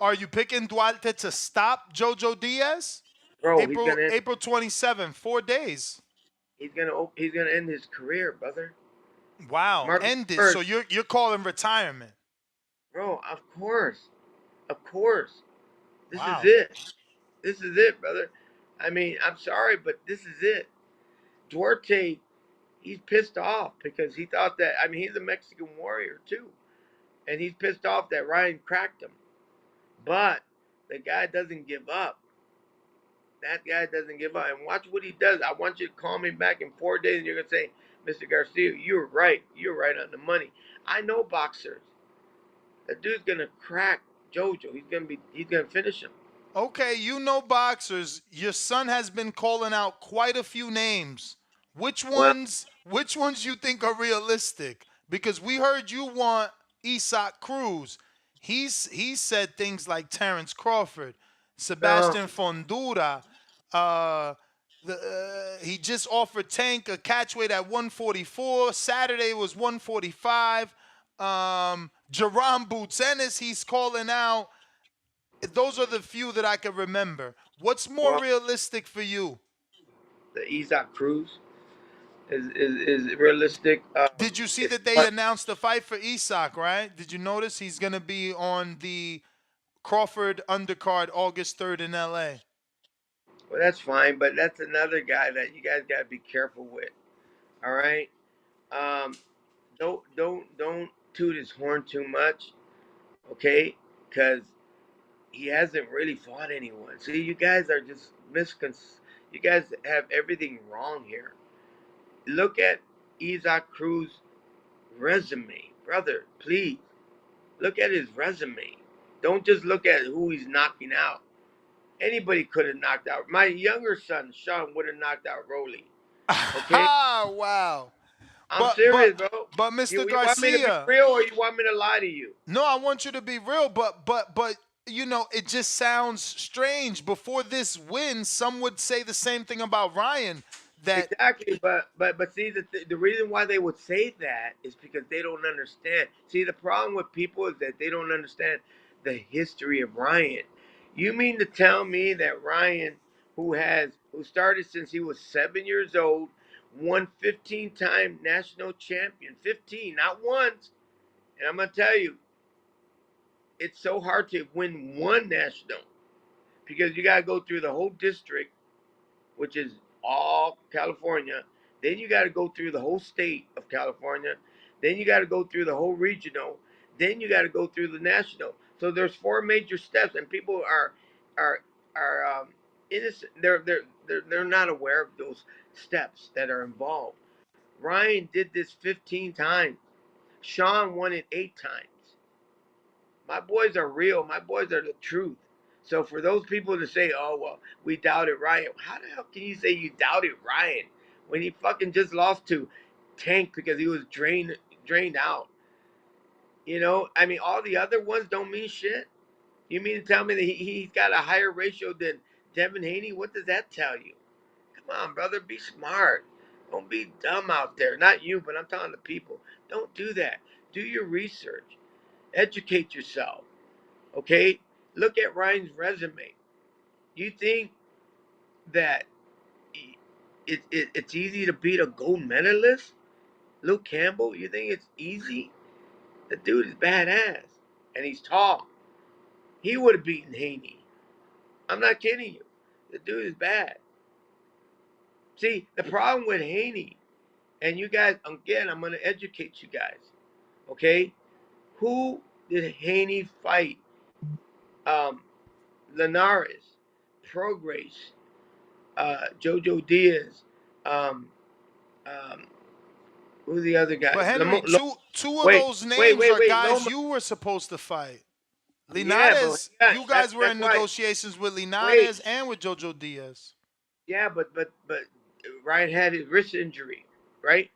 Speaker 7: Are you picking Duarte to stop Jojo Diaz?
Speaker 19: Bro,
Speaker 7: April 27th, 4 days.
Speaker 19: he's gonna end his career, brother.
Speaker 7: Wow,
Speaker 19: Mark
Speaker 7: ended. So
Speaker 19: first.
Speaker 7: you're calling retirement.
Speaker 19: Bro, of course. Of course. This is
Speaker 7: Wow.
Speaker 19: it. This is it, brother. I mean, I'm sorry, but this is it. Duarte, he's pissed off because he thought that, I mean, he's a Mexican warrior too. And he's pissed off that Ryan cracked him. But the guy doesn't give up. That guy doesn't give up. And watch what he does. I want you to call me back in 4 days and you're going to say, Mr. Garcia, you're right. You're right on the money. I know boxers. That dude's going to crack JoJo. He's going to finish him.
Speaker 7: Okay, you know boxers. Your son has been calling out quite a few names. Which
Speaker 19: Well,
Speaker 7: ones you think are realistic? Because we heard you want Isaac Cruz. He said things like Terrence Crawford,
Speaker 19: no.
Speaker 7: Sebastian Fondura. Uh, he just offered Tank a catch weight at 144. Saturday was 145. Jerome Boots Ennis, he's calling out. Those are the few that I can remember. What's more
Speaker 19: Well,
Speaker 7: realistic for you?
Speaker 19: the Isaac Cruz is realistic.
Speaker 7: Did you see
Speaker 19: It's
Speaker 7: that they
Speaker 19: well,
Speaker 7: announced the fight for Isak, right? Did you notice he's going to be on the Crawford undercard August 3rd in LA?
Speaker 19: that's fine, but that's another guy that you guys got to be careful with. All right. Um, don't toot his horn too much, okay? Because he hasn't really fought anyone. See, you guys are just You guys have everything wrong here. Look at Isaac Cruz's resume, brother. Please look at his resume. Don't just look at who he's knocking out. Anybody could have knocked out. My younger son, Sean, would have knocked out Rolly. Okay,
Speaker 7: Wow.
Speaker 19: I'm
Speaker 7: But
Speaker 19: serious,
Speaker 7: but
Speaker 19: bro.
Speaker 7: but Mr.
Speaker 19: You want me to be
Speaker 7: Garcia,
Speaker 19: real or you want me to lie to you?
Speaker 7: no, I want you to be real, but it just sounds strange. Before this win, some would say the same thing about Ryan. That
Speaker 19: Exactly, but see the reason why they would say that is because they don't understand. See, the problem with people is that they don't understand the history of Ryan. You mean to tell me that Ryan, who started since he was 7 years old, won 15-time national champion, 15, not once. And I'm gonna tell you, it's so hard to win one national because you gotta go through the whole district, which is all California. Then you got to go through the whole state of California. Then you got to go through the whole regional. Then you got to go through the national. So there's four major steps, and people are innocent. They're not aware of those steps that are involved. Ryan did this 15 times. Sean won it 8 times. My boys are real. My boys are the truth. So for those people to say, "Oh well, we doubted Ryan," how the hell can you say you doubted Ryan when he fucking just lost to Tank because he was drained out? You know, I mean, all the other ones don't mean shit. You mean to tell me that he's got a higher ratio than Devin Haney? What does that tell you? Come on, brother, be smart. Don't be dumb out there. Not you, but I'm talking to people. Don't do that. Do your research. Educate yourself. Okay? Look at Ryan's resume. You think that it's easy to beat a gold medalist? Luke Campbell? You think it's easy? The dude is badass. And he's tall. He would have beaten Haney. I'm not kidding you. The dude is bad. See, the problem with Haney, and you guys, again, I'm going to educate you guys. Okay? Who did Haney fight? Linares, Prograis, Jojo Diaz, um, um, who's the other guy?
Speaker 7: But Henry, two of
Speaker 19: Wait,
Speaker 7: those
Speaker 19: wait,
Speaker 7: names
Speaker 19: wait,
Speaker 7: are
Speaker 19: wait.
Speaker 7: guys
Speaker 19: Loma.
Speaker 7: you were supposed to fight.
Speaker 19: Yeah, but
Speaker 7: Linares,
Speaker 19: yeah,
Speaker 7: you guys were
Speaker 19: that's
Speaker 7: in
Speaker 19: right.
Speaker 7: negotiations with
Speaker 19: Wait,
Speaker 7: Linares and with Jojo Diaz.
Speaker 19: yeah, but Ryan had his wrist injury, right?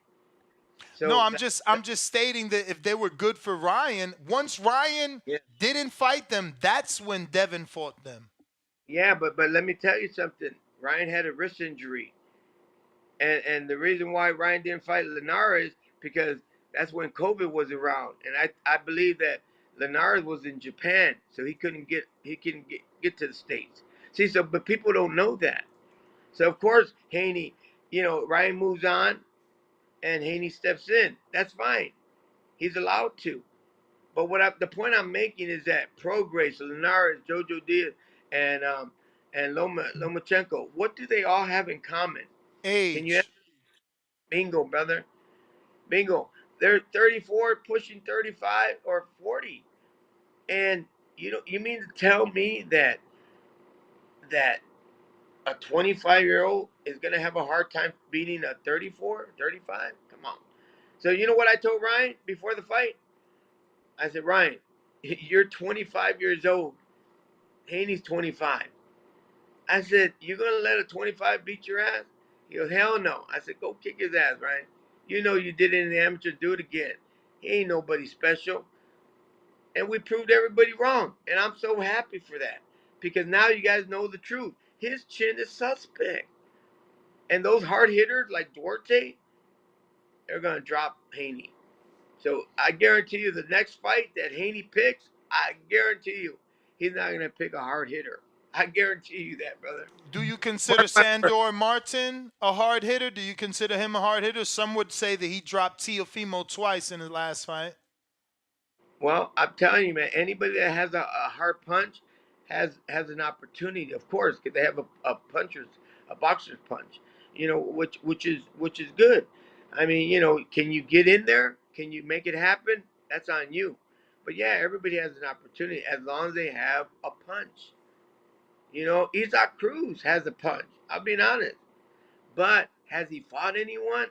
Speaker 7: No,
Speaker 19: So
Speaker 7: I'm just stating that if they were good for Ryan, once Ryan
Speaker 19: yeah,
Speaker 7: didn't fight them, that's when Devin fought them.
Speaker 19: yeah, but let me tell you something. Ryan had a wrist injury, and the reason why Ryan didn't fight Linares because that's when COVID was around, and I believe that Linares was in Japan, so he couldn't get to the States. See, so but people don't know that. So of course Haney, Ryan moves on, and Haney steps in. That's fine. He's allowed to. But the point I'm making is that Prograis, Linares, Jojo Diaz, and Lomachenko, what do they all have in common? Can you
Speaker 7: Age.
Speaker 19: bingo, brother? Bingo. They're 34, pushing 35 or 40. And you mean to tell me that a 25-year-old is going to have a hard time beating a 34, 35? Come on. So you know what I told Ryan before the fight? I said, Ryan, you're 25 years old. Haney's 25. I said, you're going to let a 25 beat your ass? He goes, hell no. I said, go kick his ass, Ryan. You know you did it in the amateur, do it again. He ain't nobody special. And we proved everybody wrong. And I'm so happy for that. Because now you guys know the truth. His chin is suspect. And those hard hitters like Duarte, they're going to drop Haney. So I guarantee you the next fight that Haney picks, I guarantee you he's not going to pick a hard hitter. I guarantee you that, brother.
Speaker 7: Do you consider Sandor Martin a hard hitter? Do you consider him a hard hitter? Some would say that he dropped Teofimo twice in his last fight.
Speaker 19: Well, I'm telling you, man, anybody that has a hard punch has an opportunity, of course, because they have a boxer's punch, which is good. I mean, can you get in there? Can you make it happen? That's on you. But yeah, everybody has an opportunity as long as they have a punch. Isaac Cruz has a punch. I'll be honest. But has he fought anyone?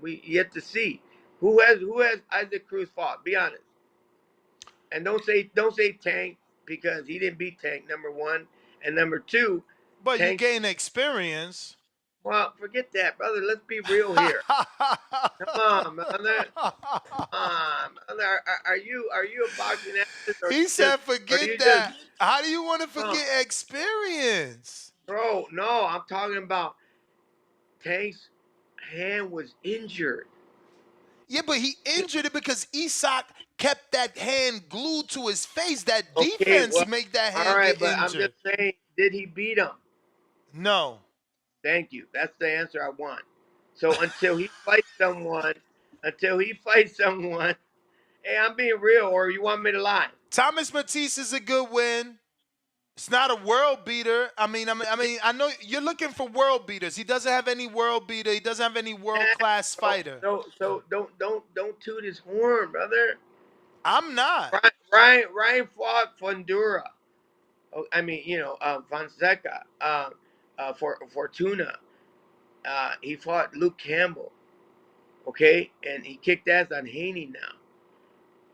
Speaker 19: We yet to see. Who has Isaac Cruz fought? Be honest. And don't say Tank because he didn't beat Tank, number one. And number two,
Speaker 7: But you
Speaker 19: Tank.
Speaker 7: gain experience.
Speaker 19: Well, forget that, brother. Let's be real here. Come on, brother. Come on, brother. Are you a boxing analyst or
Speaker 7: He said,
Speaker 19: are
Speaker 7: forget
Speaker 19: you just
Speaker 7: that. How do you want to
Speaker 19: oh,
Speaker 7: forget experience?
Speaker 19: bro? No, I'm talking about Tank's hand was injured.
Speaker 7: Yeah, but he injured it because Isak kept that hand glued to his face. That
Speaker 19: Okay,
Speaker 7: defense
Speaker 19: well,
Speaker 7: make that
Speaker 19: all
Speaker 7: hand
Speaker 19: right,
Speaker 7: get
Speaker 19: but I'm just
Speaker 7: injured.
Speaker 19: saying, did he beat him?
Speaker 7: No.
Speaker 19: Thank you. That's the answer I want. So until he fights someone, hey, I'm being real, or you want me to lie?
Speaker 7: Thomas Matisse is a good win. It's not a world beater. I know you're looking for world beaters. He doesn't have any world beater. He doesn't have any world class
Speaker 19: So,
Speaker 7: fighter.
Speaker 19: so, so don't toot his horn, brother.
Speaker 7: I'm not.
Speaker 19: Ryan fought Fundura. Oh, I mean, Fonseca, for Fortuna. He fought Luke Campbell. Okay, and he kicked ass on Haney now.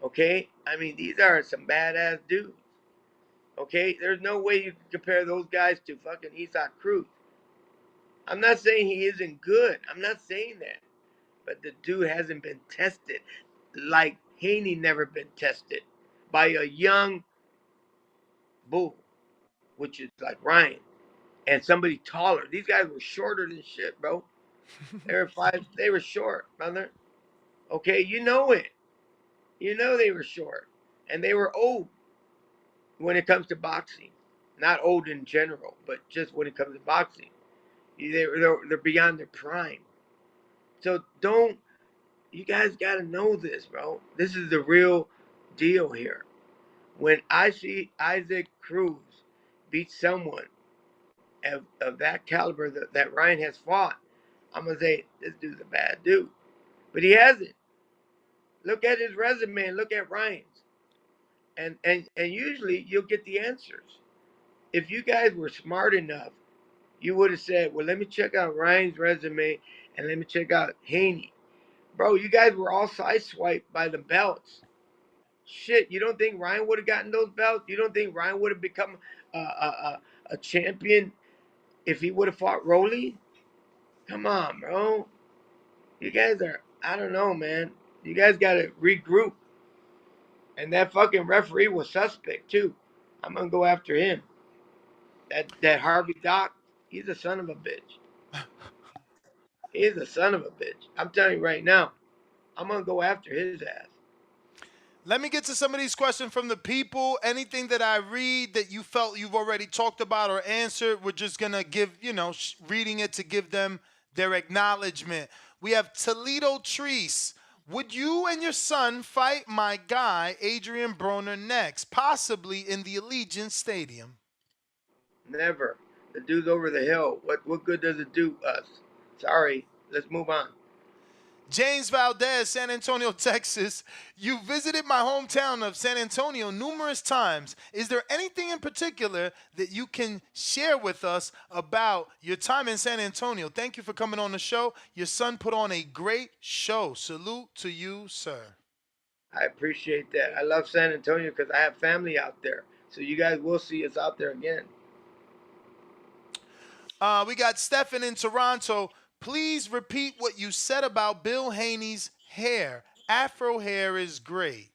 Speaker 19: Okay, I mean these are some badass dudes. Okay, there's no way you can compare those guys to fucking Isaac Cruz. I'm not saying he isn't good. I'm not saying that. But the dude hasn't been tested like Haney never been tested by a young bull, which is like Ryan, and somebody taller. These guys were shorter than shit, bro. They were short, brother. Okay, you know it. You know they were short. And they were old when it comes to boxing. Not old in general, but just when it comes to boxing. They're beyond their prime. So don't, you guys got to know this, bro. This is the real deal here. When I see Isaac Cruz beat someone of that caliber that Ryan has fought, I'm going to say, this dude's a bad dude. But he hasn't. Look at his resume and look at Ryan's. And usually you'll get the answers. If you guys were smart enough, you would have said, well, let me check out Ryan's resume and let me check out Haney. Bro, you guys were all sideswiped by the belts. Shit, you don't think Ryan would have gotten those belts? You don't think Ryan would have become a champion if he would have fought Rolly? Come on, bro. You guys are, I don't know, man. You guys got to regroup. And that fucking referee was suspect, too. I'm going to go after him. That Harvey Doc, he's a son of a bitch. He's a son of a bitch. I'm telling you right now, I'm going to go after his ass.
Speaker 7: Let me get to some of these questions from the people. Anything that I read that you felt you've already talked about or answered, we're just going to give, reading it to give them their acknowledgement. We have Toledo Treese. Would you and your son fight my guy, Adrian Broner, next, possibly in the Allegiant Stadium?
Speaker 19: Never. The dude's over the hill. What good does it do us? Sorry. Let's move on.
Speaker 7: James Valdez, San Antonio, Texas. You visited my hometown of San Antonio numerous times. Is there anything in particular that you can share with us about your time in San Antonio? Thank you for coming on the show. Your son put on a great show. Salute to you, sir.
Speaker 19: I appreciate that. I love San Antonio because I have family out there. So you guys will see us out there again.
Speaker 7: We got Stefan in Toronto. Please repeat what you said about Bill Haney's hair. Afro hair is great.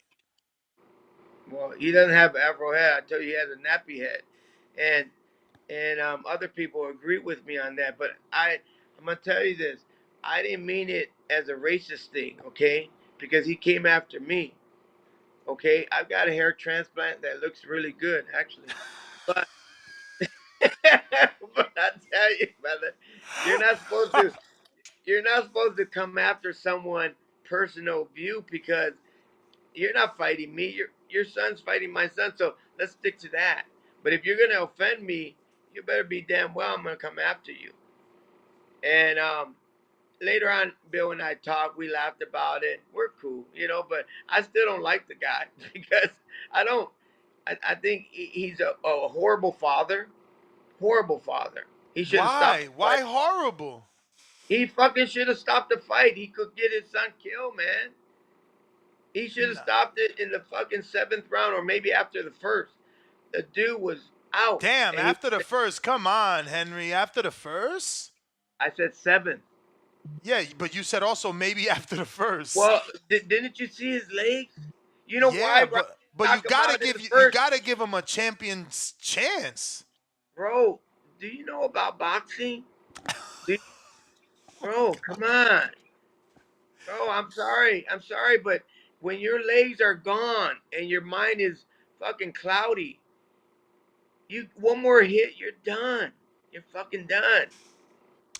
Speaker 19: Well, he doesn't have afro head. I tell you, he has a nappy head, and other people agree with me on that. But I'm gonna tell you this: I didn't mean it as a racist thing, okay? Because he came after me, okay? I've got a hair transplant that looks really good, actually, but but I tell you, brother, you're not supposed to. You're not supposed to come after someone personal view because you're not fighting me. Your son's fighting my son. So let's stick to that. But if you're gonna offend me, you better be damn well I'm gonna come after you. And later on, Bill and I talked. We laughed about it. We're cool, But I still don't like the guy because I don't. I think he's a horrible father. Horrible father. He should have stopped
Speaker 7: Why?
Speaker 19: the
Speaker 7: Why
Speaker 19: fight.
Speaker 7: horrible?
Speaker 19: He fucking should have stopped the fight. He could get his son killed, man. He should have
Speaker 7: No.
Speaker 19: stopped it in the fucking seventh round or maybe after the first. The dude was out.
Speaker 7: Damn,
Speaker 19: And
Speaker 7: after the first, come on, Henry. After the first?
Speaker 19: I said seventh.
Speaker 7: Yeah, but you said also maybe after the first.
Speaker 19: Well, didn't you see his legs? You know why
Speaker 7: Yeah,
Speaker 19: Ryan
Speaker 7: but you
Speaker 19: knocked him
Speaker 7: gotta
Speaker 19: out in
Speaker 7: give
Speaker 19: the
Speaker 7: you
Speaker 19: first?
Speaker 7: gotta give him a champion's chance.
Speaker 19: Bro, do you know about boxing? Do you, bro, come on. Bro, I'm sorry. I'm sorry, but when your legs are gone and your mind is fucking cloudy, you one more hit, you're done. You're fucking done.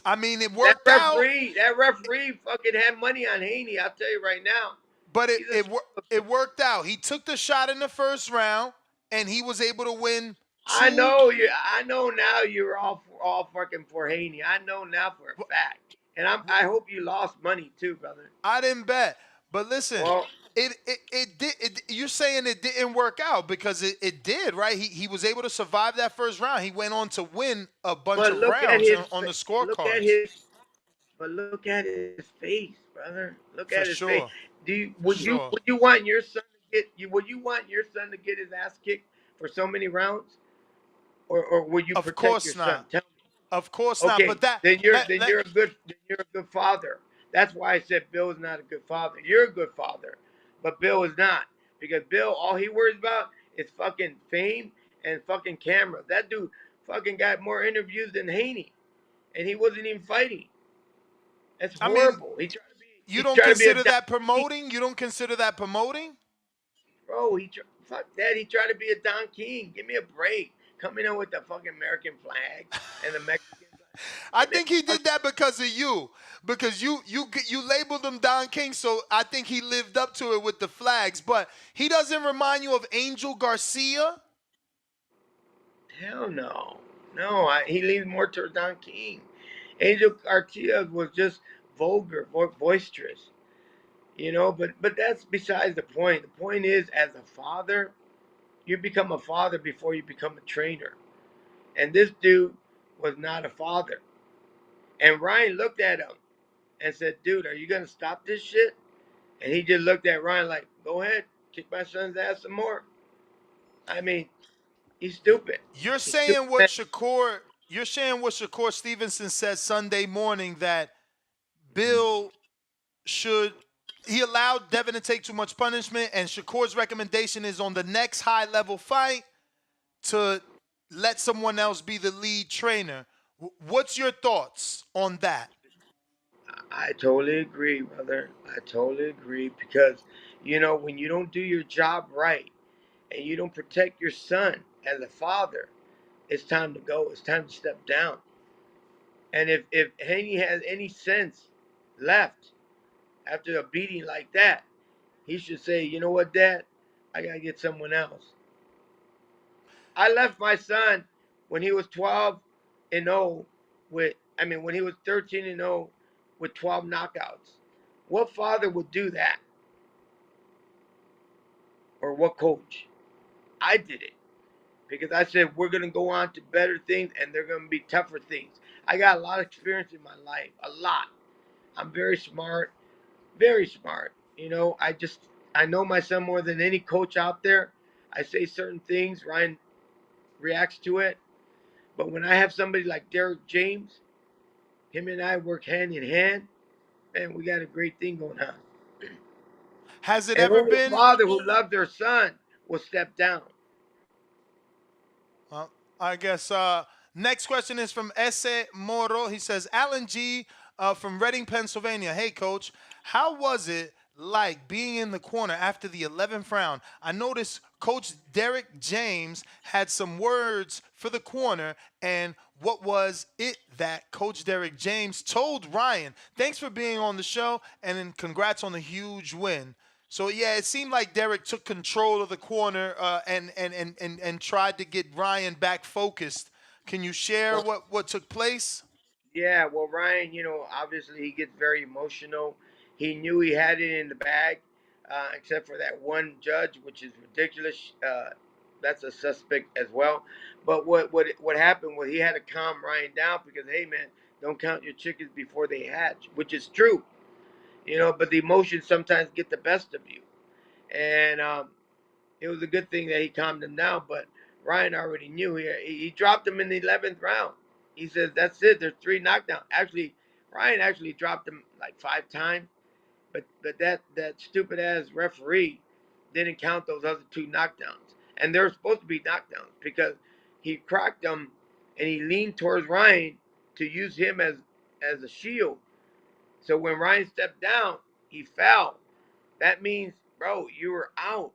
Speaker 7: I mean, it
Speaker 19: That
Speaker 7: worked out,
Speaker 19: referee, that referee fucking had money on Haney. I'll tell you right now.
Speaker 7: but
Speaker 19: He's a son of a bitch.
Speaker 7: it worked out. He took the shot in the first round, and he was able to win
Speaker 19: I
Speaker 7: two.
Speaker 19: know you. I know now you're all fucking for Haney. I know now for a fact. And I hope you lost money too, brother.
Speaker 7: I didn't bet, but listen,
Speaker 19: Well,
Speaker 7: it did. You're saying it didn't work out because it did, right? He was able to survive that first round. He went on to win a bunch
Speaker 19: but
Speaker 7: of rounds on the
Speaker 19: look at
Speaker 7: scorecards.
Speaker 19: his look at his face, brother. Look at
Speaker 7: For
Speaker 19: his face.
Speaker 7: sure,
Speaker 19: Do you
Speaker 7: for sure.
Speaker 19: would you want your son to get you would you want your son to get his ass kicked for so many rounds, or will you
Speaker 7: Of
Speaker 19: protect your
Speaker 7: course
Speaker 19: son?
Speaker 7: not.
Speaker 19: Tell me.
Speaker 7: Of course not.
Speaker 19: Okay,
Speaker 7: But that
Speaker 19: then you're
Speaker 7: let
Speaker 19: then
Speaker 7: let
Speaker 19: you're a good then you're a good father. That's why I said Bill is not a good father. You're a good father, but Bill is not, because Bill, all he worries about is fucking fame and fucking cameras. That dude fucking got more interviews than Haney, and he wasn't even fighting. That's
Speaker 7: I mean,
Speaker 19: horrible.
Speaker 7: you
Speaker 19: He's
Speaker 7: don't
Speaker 19: trying to be a
Speaker 7: consider
Speaker 19: Don
Speaker 7: that
Speaker 19: King,
Speaker 7: promoting? You don't consider that promoting?
Speaker 19: bro. Fuck that. He tried to be a Don King. Give me a break. Coming in with the fucking American flag and the Mexican flag.
Speaker 7: I
Speaker 19: Give me
Speaker 7: think he
Speaker 19: a
Speaker 7: did that because of you, because you labeled him Don King, so I think he lived up to it with the flags. But he doesn't remind you of Angel Garcia.
Speaker 19: hell no. No, he leans more towards Don King. Angel Garcia was just vulgar, boisterous, But that's besides the point. The point is, as a father, you become a father before you become a trainer. And this dude was not a father. And Ryan looked at him and said, "Dude, are you gonna stop this shit?" And he just looked at Ryan like, "Go ahead, kick my son's ass some more." I mean, he's stupid.
Speaker 7: You're
Speaker 19: He's stupid,
Speaker 7: saying what
Speaker 19: man.
Speaker 7: Shakur. You're saying what Shakur Stevenson said Sunday morning, that Bill should he allowed Devin to take too much punishment, and Shakur's recommendation is on the next high level fight to let someone else be the lead trainer. What's your thoughts on that?
Speaker 19: I totally agree, brother. I totally agree because when you don't do your job right and you don't protect your son as a father, it's time to go. It's time to step down. And if Haney has any sense left after a beating like that, he should say, "You know what, Dad? I gotta get someone else." I left my son when he was 12-0 when he was 13-0 with 12 knockouts. What father would do that? Or what coach? I did it because I said we're going to go on to better things and they're going to be tougher things. I got a lot of experience in my life, a lot. I'm very smart, very smart. I know my son more than any coach out there. I say certain things, Ryan reacts to it. But when I have somebody like Derek James, him and I work hand in hand, man, we got a great thing going on.
Speaker 7: Has it
Speaker 19: And
Speaker 7: ever
Speaker 19: only a
Speaker 7: been?
Speaker 19: father who loved their son will step down.
Speaker 7: Well, I guess next question is from Ese Moro. He says, Alan G. From Reading, Pennsylvania. Hey, coach, how was it like being in the corner after the 11th round? I noticed Coach Derek James had some words for the corner, and what was it that Coach Derek James told Ryan? Thanks for being on the show, and then congrats on the huge win. So yeah, it seemed like Derek took control of the corner and tried to get Ryan back focused. Can you share
Speaker 19: Well,
Speaker 7: what took place?
Speaker 19: yeah, well, Ryan, obviously he gets very emotional. He knew he had it in the bag, except for that one judge, which is ridiculous. That's a suspect as well. But what happened was he had to calm Ryan down because, hey, man, don't count your chickens before they hatch, which is true. But the emotions sometimes get the best of you. And it was a good thing that he calmed him down. But Ryan already knew he dropped him in the 11th round. He says that's it. There's 3 knockdowns. Actually, Ryan actually dropped him like 5 times, but that stupid ass referee didn't count those other 2 knockdowns, and they were supposed to be knockdowns because he cracked them and he leaned towards Ryan to use him as a shield. So when Ryan stepped down, he fell. That means, bro, you were out.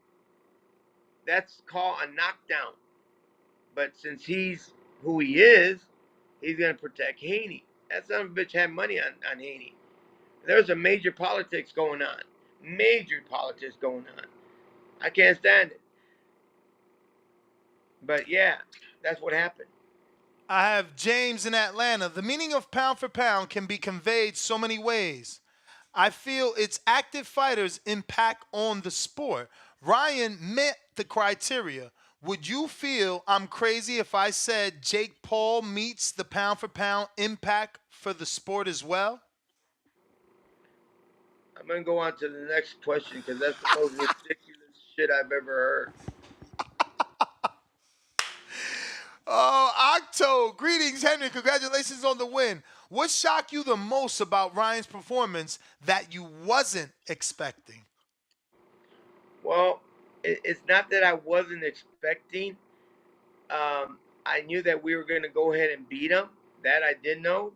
Speaker 19: That's called a knockdown. But since he's who he is, he's gonna protect Haney. That son of a bitch had money on Haney. There's a major politics going on. Major politics going on. I can't stand it. But yeah, that's what happened.
Speaker 7: I have James in Atlanta. The meaning of pound for pound can be conveyed so many ways. I feel its active fighters' impact on the sport. Ryan met the criteria. Would you feel I'm crazy if I said Jake Paul meets the pound for pound impact for the sport as well?
Speaker 19: I'm gonna go on to the next question because that's the most ridiculous shit I've ever heard.
Speaker 7: Otto, greetings, Henry. Congratulations on the win. What shocked you the most about Ryan's performance that you wasn't expecting?
Speaker 19: Well, it's not that I wasn't expecting. I knew that we were going to go ahead and beat him. That I did know.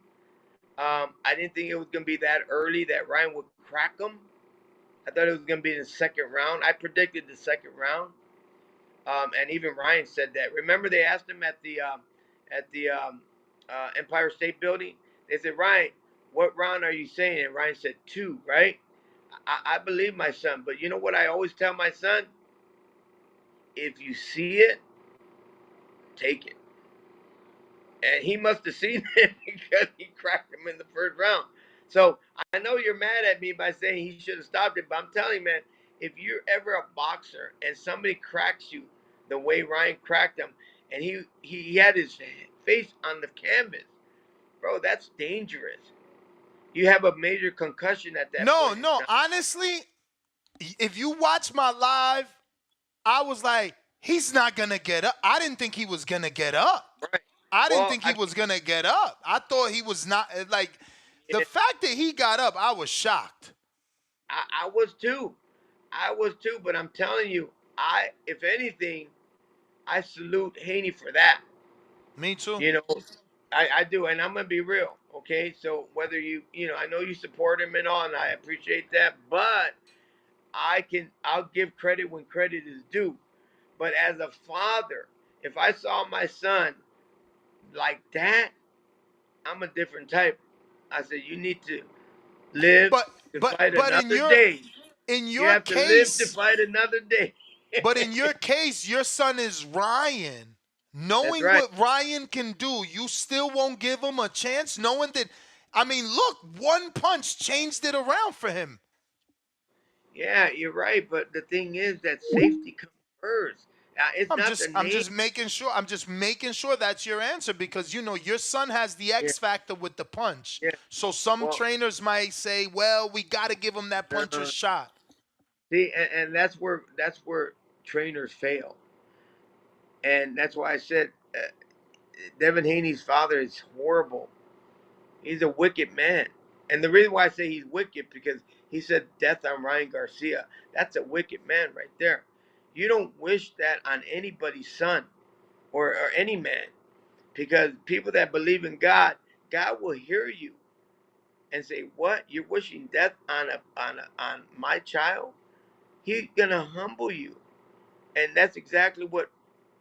Speaker 19: I didn't think it was going to be that early that Ryan would crack him. I thought it was going to be in the second round. I predicted the second round, and even Ryan said that. Remember, they asked him at the Empire State Building. They said, Ryan, what round are you saying? And Ryan said 2, right? I believe my son, but you know what I always tell my son? If you see it, take it. And he must have seen it because he cracked him in the first round. So I know you're mad at me by saying he should have stopped it, but I'm telling you, man, if you're ever a boxer and somebody cracks you the way Ryan cracked him, and he had his face on the canvas, bro, that's dangerous. You have a major concussion at that
Speaker 7: No,
Speaker 19: point in
Speaker 7: no.
Speaker 19: time.
Speaker 7: Honestly, if you watch my live, I was like, he's not gonna get up. I didn't think he was gonna get up.
Speaker 19: Right.
Speaker 7: I didn't
Speaker 19: Well,
Speaker 7: think he was gonna get up. I thought he was not like the
Speaker 19: yeah,
Speaker 7: fact that he got up. I was shocked.
Speaker 19: I was too. I was too, but I'm telling you, if anything, I salute Haney for that.
Speaker 7: Me too.
Speaker 19: You know, I do, and I'm gonna be real, okay? So whether I know you support him and all, and I appreciate that, but I'll give credit when credit is due. But as a father, if I saw my son like that, I'm a different type. I said, you need to live
Speaker 7: But
Speaker 19: to
Speaker 7: but
Speaker 19: fight
Speaker 7: but
Speaker 19: another day.
Speaker 7: in
Speaker 19: You
Speaker 7: your
Speaker 19: have to live to
Speaker 7: case,
Speaker 19: fight another day.
Speaker 7: but in your case, your son is Ryan.
Speaker 19: That's
Speaker 7: Knowing
Speaker 19: right.
Speaker 7: what Ryan can do, you still won't give him a chance. Knowing that, I mean, look, one punch changed it around for him.
Speaker 19: Yeah, you're right. But the thing is that safety comes first. It's
Speaker 7: I'm
Speaker 19: not the
Speaker 7: just I'm
Speaker 19: name.
Speaker 7: just making sure. I'm just making sure that's your answer because you know your son has the
Speaker 19: Yeah,
Speaker 7: X factor with the punch.
Speaker 19: yeah.
Speaker 7: So some
Speaker 19: Well,
Speaker 7: trainers might say, "Well, we got to give him that puncher's
Speaker 19: uh,
Speaker 7: shot."
Speaker 19: see, and that's where trainers fail, and that's why I said Devin Haney's father is horrible. He's a wicked man, and the reason why I say he's wicked because he said death on Ryan Garcia. That's a wicked man right there. You don't wish that on anybody's son or any man because people that believe in God, God will hear you and say, "What? You're wishing death on my child?" He's gonna humble you, and that's exactly what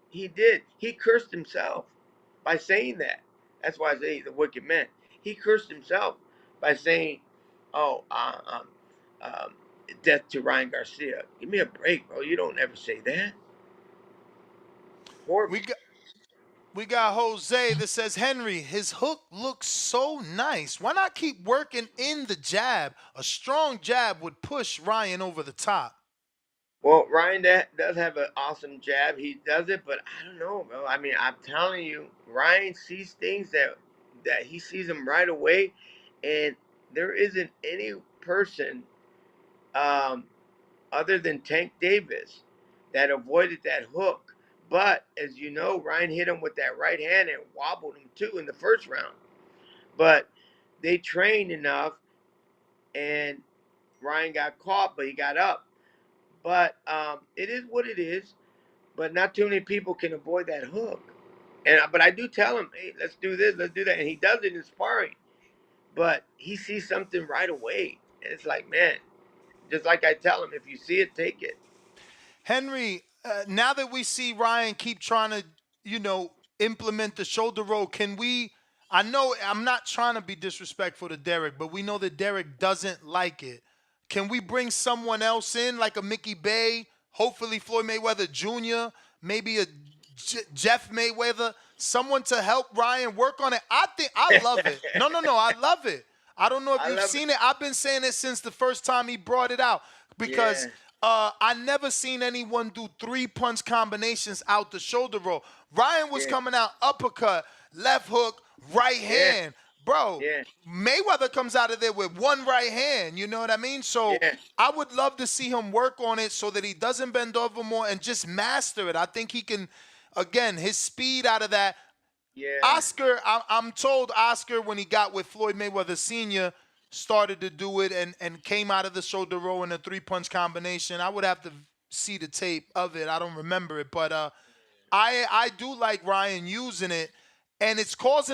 Speaker 19: he did. He cursed himself by saying that. That's why I say he's a wicked man. He cursed himself by saying, "Oh, death to Ryan Garcia." Give me a break, bro. You don't ever say that.
Speaker 7: We
Speaker 19: Horrible.
Speaker 7: got we got Jose that says Henry, his hook looks so nice. Why not keep working in the jab? A strong jab would push Ryan over the top.
Speaker 19: Well, Ryan that does have an awesome jab. He does it, but I don't know, bro. I mean, I'm telling you, Ryan sees things that he sees them right away, and there isn't any person um, other than Tank Davis that avoided that hook. But as you know, Ryan hit him with that right hand and wobbled him too in the first round. But they trained enough, and Ryan got caught, but he got up. But it is what it is. But not too many people can avoid that hook. And but I do tell him, hey, let's do this, let's do that, and he does it in sparring. But he sees something right away, and it's like, man, just like I tell him, if you see it, take it.
Speaker 7: Henry, now that we see Ryan keep trying to, implement the shoulder roll, can we? I know I'm not trying to be disrespectful to Derek, but we know that Derek doesn't like it. Can we bring someone else in, like a Mickey Bay, hopefully Floyd Mayweather Jr., maybe a Jeff Mayweather, someone to help Ryan work on it? I think I love it. No, no, no, I love it. I don't know if
Speaker 19: I
Speaker 7: you've
Speaker 19: love
Speaker 7: seen it. I've been saying it since the first time he brought it out
Speaker 19: it. Yeah,
Speaker 7: because I never seen anyone do 3-punch combinations out the shoulder roll. Ryan was
Speaker 19: yeah,
Speaker 7: coming out uppercut, left hook, right
Speaker 19: yeah,
Speaker 7: hand. Bro,
Speaker 19: yeah,
Speaker 7: Mayweather comes out of there with one right hand. You know what I mean? So
Speaker 19: yeah.
Speaker 7: I would love to see him work on it so that he doesn't bend over more and just master it. I think he can, again, his speed out of that.
Speaker 19: Yeah.
Speaker 7: Oscar, I'm told Oscar, when he got with Floyd Mayweather Sr., started to do it and came out of the shoulder roll in a three-punch combination. I would have to see the tape of it. I don't remember it, but I do like Ryan using it, and it caused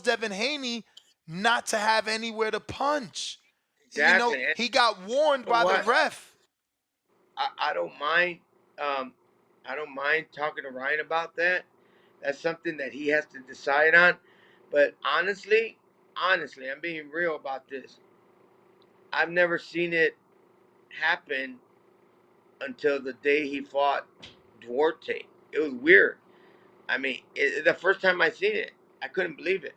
Speaker 7: Devin Haney not to have anywhere to punch. You know,
Speaker 19: Exactly. And
Speaker 7: he got warned
Speaker 19: you know
Speaker 7: by the
Speaker 19: what?
Speaker 7: ref.
Speaker 19: I don't mind. Um, I don't mind talking to Ryan about that. That's something that he has to decide on. But honestly, I'm being real about this. I've never seen it happen until the day he fought Duarte. It was weird. I mean, the first time I seen it, I couldn't believe it.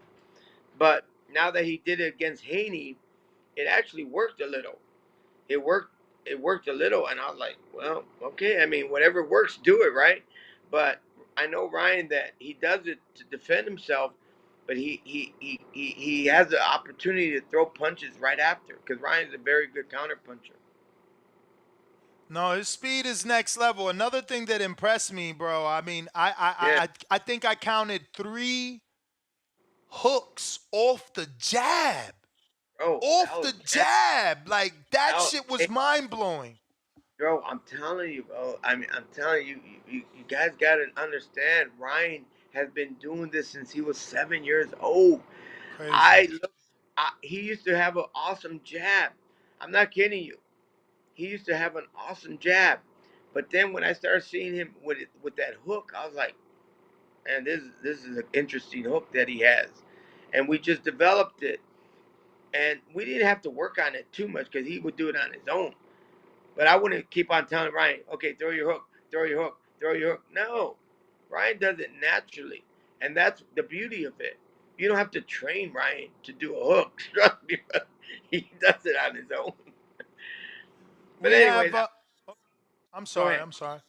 Speaker 19: But now that he did it against Haney, it actually worked a little. It worked. It worked a little, and I was like, well, okay. I mean, whatever works, do it, right? But I know Ryan that he does it to defend himself, but he has the opportunity to throw punches right after because Ryan's a very good counter puncher.
Speaker 7: No, his speed is next level. Another thing that impressed me, bro. I mean,
Speaker 19: Yeah,
Speaker 7: I think I counted 3 hooks off the jab.
Speaker 19: bro, that
Speaker 7: Off
Speaker 19: was
Speaker 7: the
Speaker 19: nasty.
Speaker 7: jab. Like that shit was
Speaker 19: Hey,
Speaker 7: mind blowing.
Speaker 19: bro, I'm telling you, bro. I mean, I'm telling you, you guys got to understand. Ryan has been doing this since he was 7 years old.
Speaker 7: Crazy.
Speaker 19: I look, he used to have an awesome jab. I'm not kidding you. He used to have an awesome jab, but then when I started seeing him with that hook, I was like, man, this is an interesting hook that he has, and we just developed it, and we didn't have to work on it too much because he would do it on his own. But I wouldn't keep on telling Ryan, okay, throw your hook, throw your hook, throw your hook. No, Ryan does it naturally, and that's the beauty of it. You don't have to train Ryan to do a hook. Trust me, he does it on his own. But
Speaker 7: We
Speaker 19: anyways,
Speaker 7: have I'm
Speaker 19: go
Speaker 7: sorry,
Speaker 19: ahead.
Speaker 7: I'm sorry.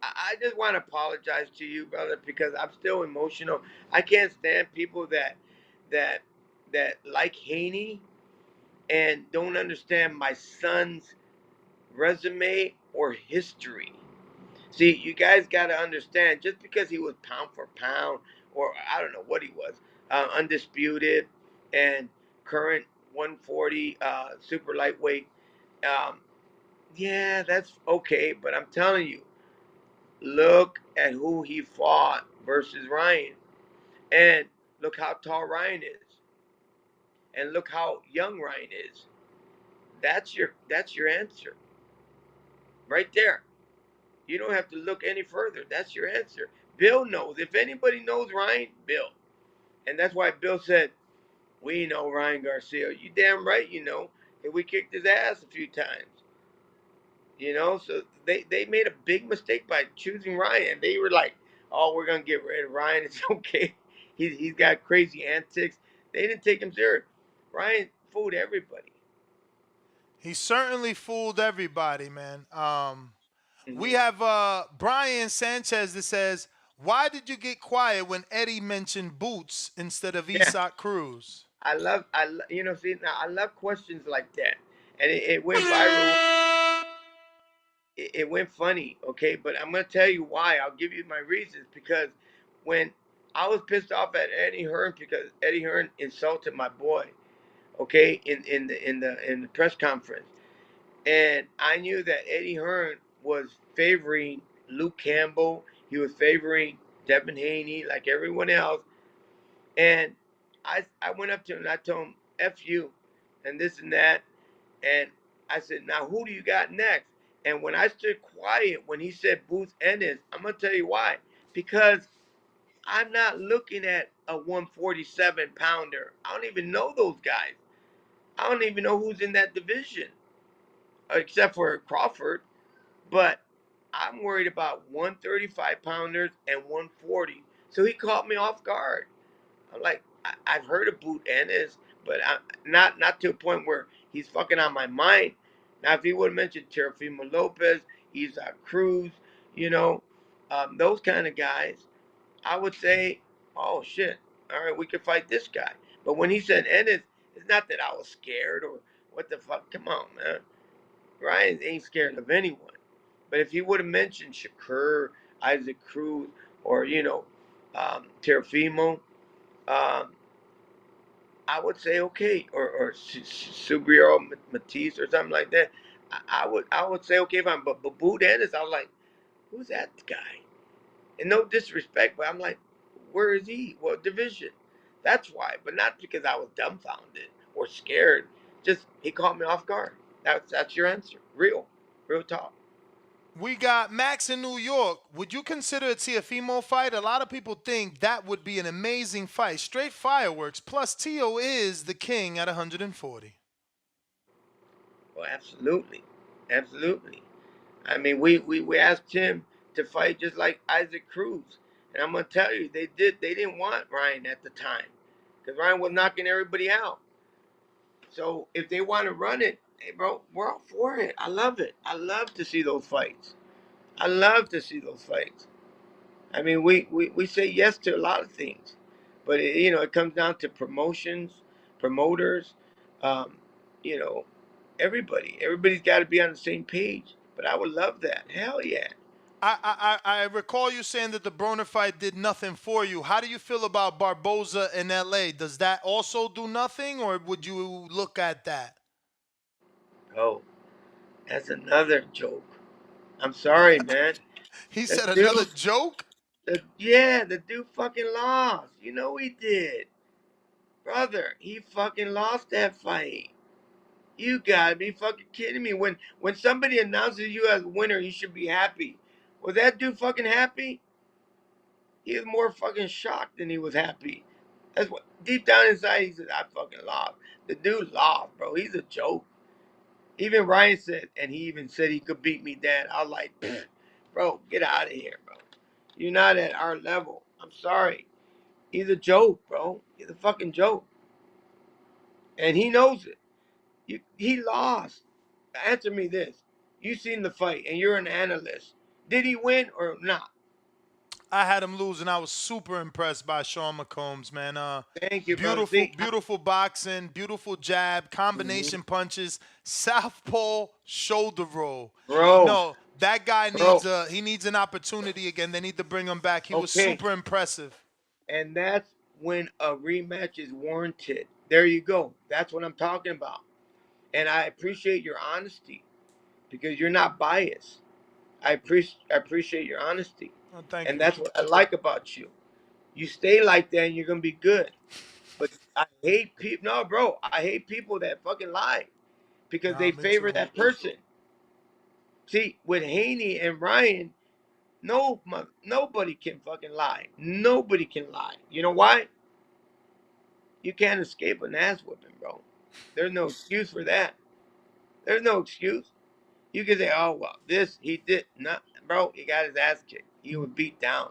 Speaker 19: I just want to apologize to you, brother, because I'm still emotional. I can't stand people that that like Haney and don't understand my son's resume or history. See, you guys got to understand, just because he was pound for pound, or I don't know what he was, undisputed and current 140 super lightweight, um, yeah, that's okay. But I'm telling you, look at who he fought versus Ryan, and look how tall Ryan is, and look how young Ryan is. That's your answer right there. You don't have to look any further. That's your answer. Bill knows. If anybody knows Ryan, Bill. And that's why Bill said, we know Ryan Garcia. You damn right you know. And we kicked his ass a few times. So they made a big mistake by choosing Ryan. They were like, oh, we're going to get rid of Ryan. It's okay. He's got crazy antics. They didn't take him serious. Ryan fooled everybody.
Speaker 7: He certainly fooled everybody, man. We
Speaker 19: Hmm.
Speaker 7: have Brian Sanchez that says, "Why did you get quiet when Eddie mentioned Boots instead of
Speaker 19: Yeah.
Speaker 7: Isak Cruz?"
Speaker 19: See, now I love questions like that. And it went viral. It went funny, okay? But I'm gonna tell you why. I'll give you my reasons because when I was pissed off at Eddie Hearn because Eddie Hearn insulted my boy, okay, in the press conference, and I knew that Eddie Hearn was favoring Luke Campbell. He was favoring Devin Haney, like everyone else, and I went up to him and I told him, "F you," and this and that. And I said, now who do you got next? And when I stood quiet when he said Booth Ennis, I'm gonna tell you why. Because I'm not looking at a 147 pounder. I don't even know those guys. I don't even know who's in that division, except for Crawford. But I'm worried about 135 pounders and 140. So he caught me off guard. I'm like, I've heard of Boot Ennis, but not to a point where he's fucking on my mind. Now, if he would have mentioned Teofimo Lopez, Isaac Cruz, you know, those kind of guys, I would say, oh shit, all right, we could fight this guy. But when he said Ennis, it's not that I was scared or what the fuck. Come on, man. Ryan ain't scared of anyone. But if he would have mentioned Shakur, Isaac Cruz, or Terafimo, um, I would say okay, or Subriel Matisse or something like that. I would say okay if I'm, but Boo Dennis, I was like, who's that guy? And no disrespect, but I'm like, where is he? What division? That's why, but not because I was dumbfounded or scared. Just he caught me off guard. That's your answer. Real talk.
Speaker 7: We got Max in New York. Would you consider a Tiafimo fight? A lot of people think that would be an amazing fight. Straight fireworks. Plus, Tio is the king at 140.
Speaker 19: Well, absolutely, absolutely. I mean, we asked him to fight just like Isaac Cruz, and I'm gonna tell you, they didn't want Ryan at the time because Ryan was knocking everybody out. So if they want to run it, hey, bro, we're all for it. I love it. I love to see those fights. I love to see those fights. I mean, we say yes to a lot of things, but it comes down to promotions, promoters, um, you know, everybody. Everybody's got to be on the same page. But I would love that. Hell yeah.
Speaker 7: I recall you saying that the Broner fight did nothing for you. How do you feel about Barboza in LA? Does that also do nothing, or would you look at that?
Speaker 19: Oh, that's another joke. I'm sorry, man.
Speaker 7: He
Speaker 19: The
Speaker 7: said another
Speaker 19: dude,
Speaker 7: joke?
Speaker 19: the dude fucking lost. You know he did, brother. He fucking lost that fight. You gotta be fucking kidding me. When somebody announces you as a winner, you should be happy. Was that dude fucking happy? He was more fucking shocked than he was happy. That's what deep down inside he said, I fucking lost. The dude lost, bro. He's a joke. Even Ryan said, and he even said he could beat me then. I was like, bro, get out of here, bro. You're not at our level. I'm sorry. He's a joke, bro. He's a fucking joke. And he knows it. He lost. Answer me this. You seen the fight and you're an analyst. Did he win or not?
Speaker 7: I had him lose, and I was super impressed by Sean McCombs, man.
Speaker 19: Thank you, bro.
Speaker 7: Beautiful,
Speaker 19: See,
Speaker 7: beautiful boxing, beautiful jab, combination punches, southpaw shoulder roll.
Speaker 19: bro,
Speaker 7: No, that guy
Speaker 19: bro.
Speaker 7: needs an opportunity again. They need to bring him back. He was
Speaker 19: Okay.
Speaker 7: super impressive.
Speaker 19: And that's when a rematch is warranted. There you go. That's what I'm talking about. And I appreciate your honesty because you're not biased. I appreciate your honesty.
Speaker 7: Oh, thank
Speaker 19: And
Speaker 7: you.
Speaker 19: that's what I like about you. You stay like that and you're going to be good. But I hate people. No, bro, I hate people that fucking lie because
Speaker 7: Nah,
Speaker 19: they
Speaker 7: me
Speaker 19: favor
Speaker 7: too.
Speaker 19: that person. See, with Haney and Ryan, nobody can fucking lie. Nobody can lie. You know why? You can't escape an ass whipping, bro. There's no excuse for that. There's no excuse. You can say, "Oh well, this he did not, bro. He got his ass kicked. He was beat down,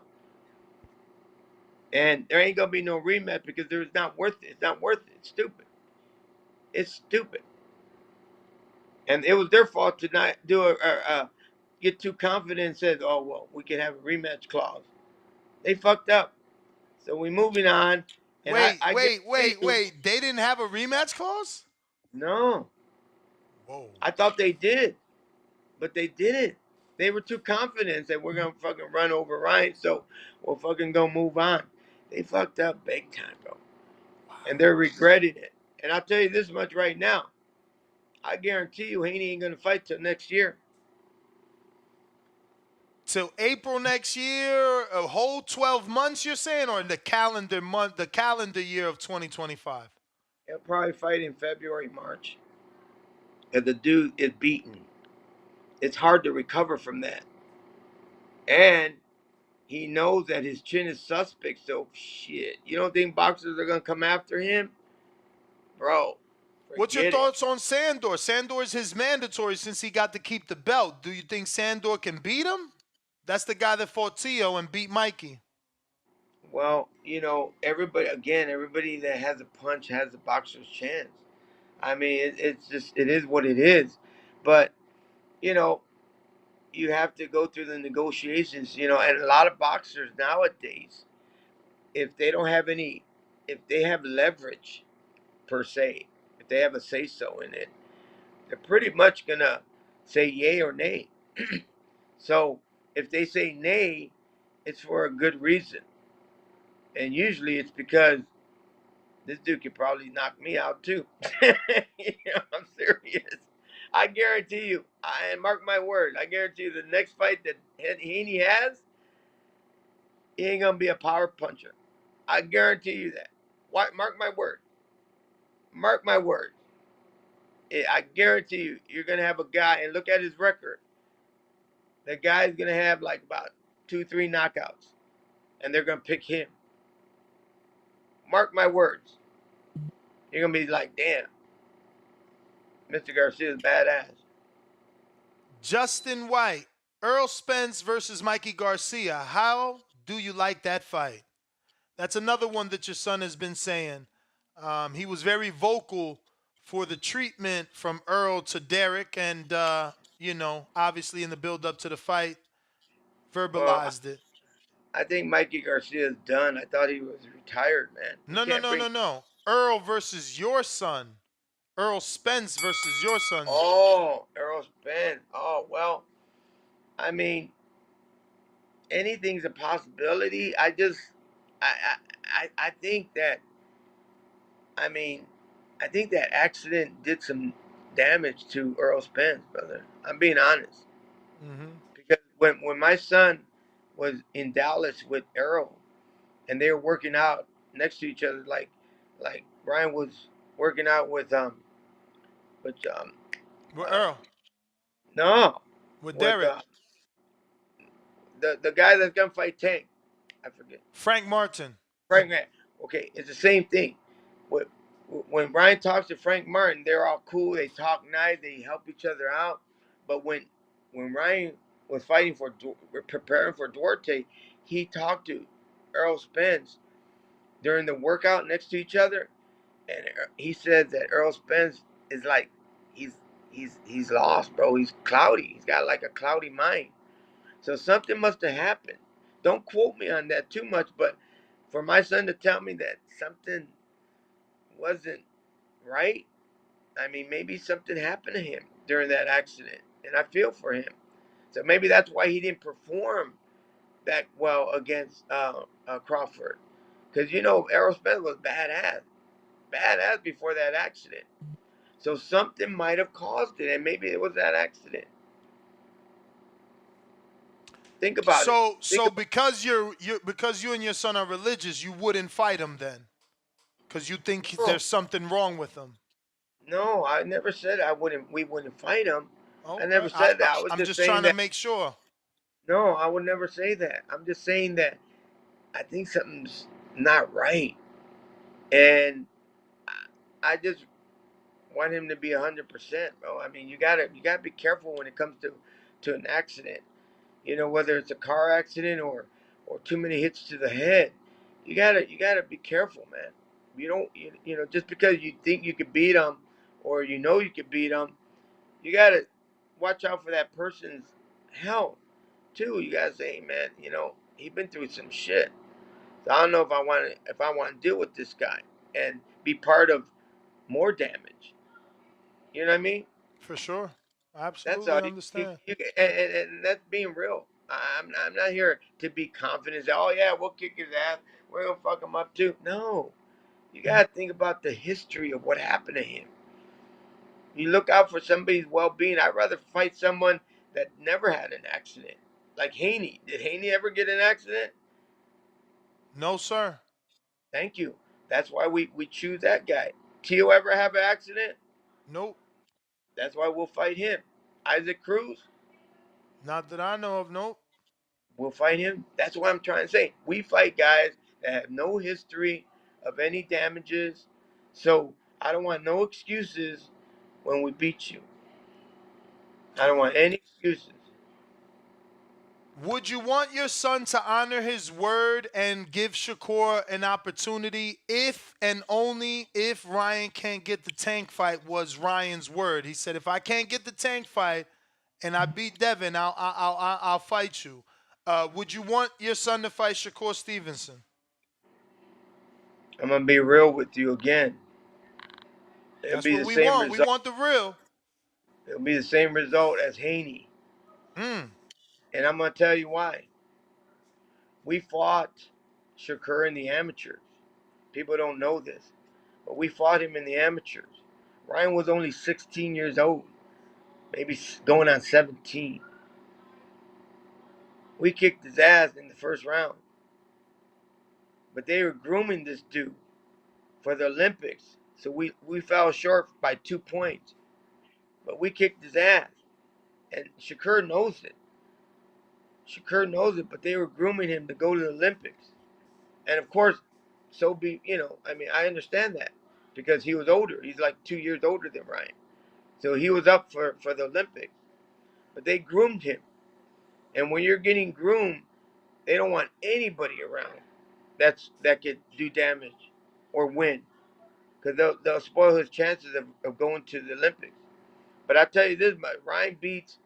Speaker 19: and there ain't gonna be no rematch because there's not worth it. It's not worth it. It's stupid. It's stupid, and it was their fault to not do get too confident and said, "Oh well, we can have a rematch clause." They fucked up. So we moving on, and
Speaker 7: Wait,
Speaker 19: I
Speaker 7: wait,
Speaker 19: guarantee
Speaker 7: wait,
Speaker 19: you,
Speaker 7: wait. They didn't have a rematch clause?
Speaker 19: no,
Speaker 7: Whoa.
Speaker 19: I thought they did. But they didn't. They were too confident that we're gonna fucking run over Ryan, so we'll fucking go move on. They fucked up big time, bro, and they're regretting it. And I'll tell you this much right now: I guarantee you, Haney ain't gonna fight till next year.
Speaker 7: Till April next year, a whole 12 months you're saying, or the calendar year of 2025?
Speaker 19: He'll probably fight in February, March. And the dude is beaten. It's hard to recover from that, and he knows that his chin is suspect. So shit, you don't think boxers are gonna come after him, bro?
Speaker 7: What's your
Speaker 19: Forget it.
Speaker 7: thoughts on Sandor? Sandor is his mandatory since he got to keep the belt. Do you think Sandor can beat him? That's the guy that fought Tio and beat Mikey.
Speaker 19: Well, everybody that has a punch has a boxer's chance. I mean, it is what it is. But, you know, you have to go through the negotiations, and a lot of boxers nowadays, if they don't have any, if they have leverage per se, if they have a say so in it, they're pretty much going to say yay or nay. So if they say nay, it's for a good reason. And usually it's because this dude could probably knock me out too. I'm serious. I guarantee you, and mark my word, I guarantee you the next fight that Haney has, he ain't gonna be a power puncher. I guarantee you that. Why? Mark my word. Mark my word. I guarantee you, you're gonna have a guy, and look at his record. The guy's gonna have like about 2, 3 knockouts, and they're gonna pick him. Mark my words. You're gonna be like, damn, Mr. Garcia's badass.
Speaker 7: Justin White, Earl Spence versus Mikey Garcia. How do you like that fight? That's another one that your son has been saying. He was very vocal for the treatment from Earl to Derek, and obviously in the build-up to the fight,
Speaker 19: Well,
Speaker 7: verbalized it.
Speaker 19: I think Mikey Garcia's done. I thought he was retired, man. You
Speaker 7: No, no,
Speaker 19: can't
Speaker 7: no, no,
Speaker 19: bring.
Speaker 7: no. Earl versus your son. Earl Spence versus your son.
Speaker 19: Oh, Errol Spence. Oh well. I mean, anything's a possibility. I think that. I mean, I think that accident did some damage to Earl Spence, brother. I'm being honest.
Speaker 7: Mm-hmm.
Speaker 19: Because when my son was in Dallas with Earl, and they were working out next to each other, like Ryan was working out with
Speaker 7: With
Speaker 19: uh
Speaker 7: Earl.
Speaker 19: no,
Speaker 7: With
Speaker 19: with
Speaker 7: Derek.
Speaker 19: the guy that's gonna fight Tank. I forget.
Speaker 7: Frank Martin.
Speaker 19: Frank Martin. Okay, it's the same thing. When when Ryan talks to Frank Martin, they're all cool. They talk nice. They help each other out. But when Ryan was fighting for preparing for Duarte, he talked to Earl Spence during the workout next to each other, and he said that Earl Spence is like he's he's lost, bro. He's cloudy. He's got like a cloudy mind. So something must have happened. Don't quote me on that too much, but for my son to tell me that something wasn't right, I mean, maybe something happened to him during that accident, and I feel for him. So maybe that's why he didn't perform that well against Crawford, because Errol Spence was badass before that accident. So something might have caused it, and maybe it was that accident. Think about it. Think
Speaker 7: So because because you and your son are religious, you wouldn't fight him then, because you think
Speaker 19: about
Speaker 7: there's something wrong with him.
Speaker 19: No, I never said I wouldn't. We wouldn't fight him. I
Speaker 7: Okay.
Speaker 19: never said that. I was
Speaker 7: I'm
Speaker 19: just
Speaker 7: just
Speaker 19: saying
Speaker 7: trying to
Speaker 19: that.
Speaker 7: make sure.
Speaker 19: No, I would never say that. I'm just saying that I think something's not right, and I just want him to be 100%, bro. I mean, you gotta be careful when it comes to an accident. Whether it's a car accident or too many hits to the head. You gotta be careful, man. You don't just because you think you could beat him or you could beat him, you gotta watch out for that person's health too. You gotta say, hey, man, he been through some shit. So I don't know if I want to deal with this guy and be part of more damage. You know what I mean?
Speaker 7: For sure. I
Speaker 19: That's all.
Speaker 7: absolutely understand.
Speaker 19: And that's being real. I'm not here to be confident. Say, oh yeah, we'll kick his ass. We're gonna fuck him up too. No, you gotta think about the history of what happened to him. You look out for somebody's well-being. I'd rather fight someone that never had an accident, like Haney. Did Haney ever get an accident?
Speaker 7: No, sir.
Speaker 19: Thank you. That's why we choose that guy. Tio ever have an accident?
Speaker 7: Nope.
Speaker 19: That's why we'll fight him. Isaac Cruz,
Speaker 7: Not that I know of. Nope.
Speaker 19: we'll fight him. That's what I'm trying to say. We fight guys that have no history of any damages. So I don't want no excuses when we beat you. I don't want any excuses.
Speaker 7: Would you want your son to honor his word and give Shakur an opportunity if and only if Ryan can't get the Tank fight? Was Ryan's word. He said, if I can't get the Tank fight and I beat Devin, I'll fight you. Would you want your son to fight Shakur Stevenson?
Speaker 19: I'm gonna be real with you again. It'll
Speaker 7: That's
Speaker 19: be
Speaker 7: what
Speaker 19: the
Speaker 7: we
Speaker 19: same
Speaker 7: want. We
Speaker 19: result.
Speaker 7: want the real.
Speaker 19: It'll be the same result as Haney.
Speaker 7: Mm.
Speaker 19: And I'm gonna tell you why. We fought Shakur in the amateurs. People don't know this, but we fought him in the amateurs. Ryan was only 16 years old, maybe going on 17. We kicked his ass in the first round, but they were grooming this dude for the Olympics. So we fell short by 2 points, but we kicked his ass, and Shakur knows it. Shakur knows it, but they were grooming him to go to the Olympics. And of course, so be, I mean, I understand that because he was older. He's like 2 years older than Ryan. So he was up for the Olympics. But they groomed him. And when you're getting groomed, they don't want anybody around that could do damage or win. Because they'll spoil his chances of going to the Olympics. But I tell you this, Ryan beats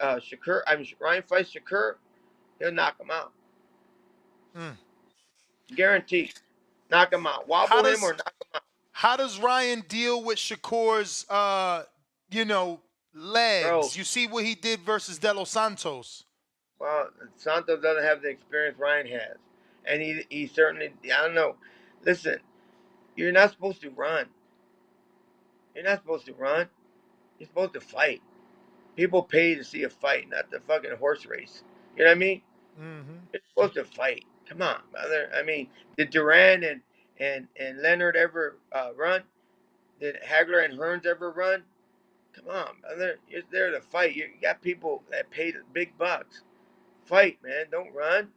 Speaker 19: Shakur. I mean, Ryan fights Shakur, he'll knock him out.
Speaker 7: Mm.
Speaker 19: Guaranteed. Knock him out.
Speaker 7: How
Speaker 19: Wobble him or
Speaker 7: does
Speaker 19: knock him out.
Speaker 7: how does Ryan deal with Shakur's
Speaker 19: Bro,
Speaker 7: legs? You see what he did versus De Los Santos.
Speaker 19: well, Santos doesn't have the experience Ryan has. And he certainly, I don't know. Listen, you're not supposed to run. You're not supposed to run. You're supposed to fight. People pay to see a fight, not the fucking horse race. You know what I mean?
Speaker 7: Mm-hmm.
Speaker 19: You're supposed to fight. Come on, brother. I mean, did Duran and Leonard ever run? Did Hagler and Hearns ever run? Come on, brother. You're there to fight. You got people that pay the big bucks. Fight, man. Don't run.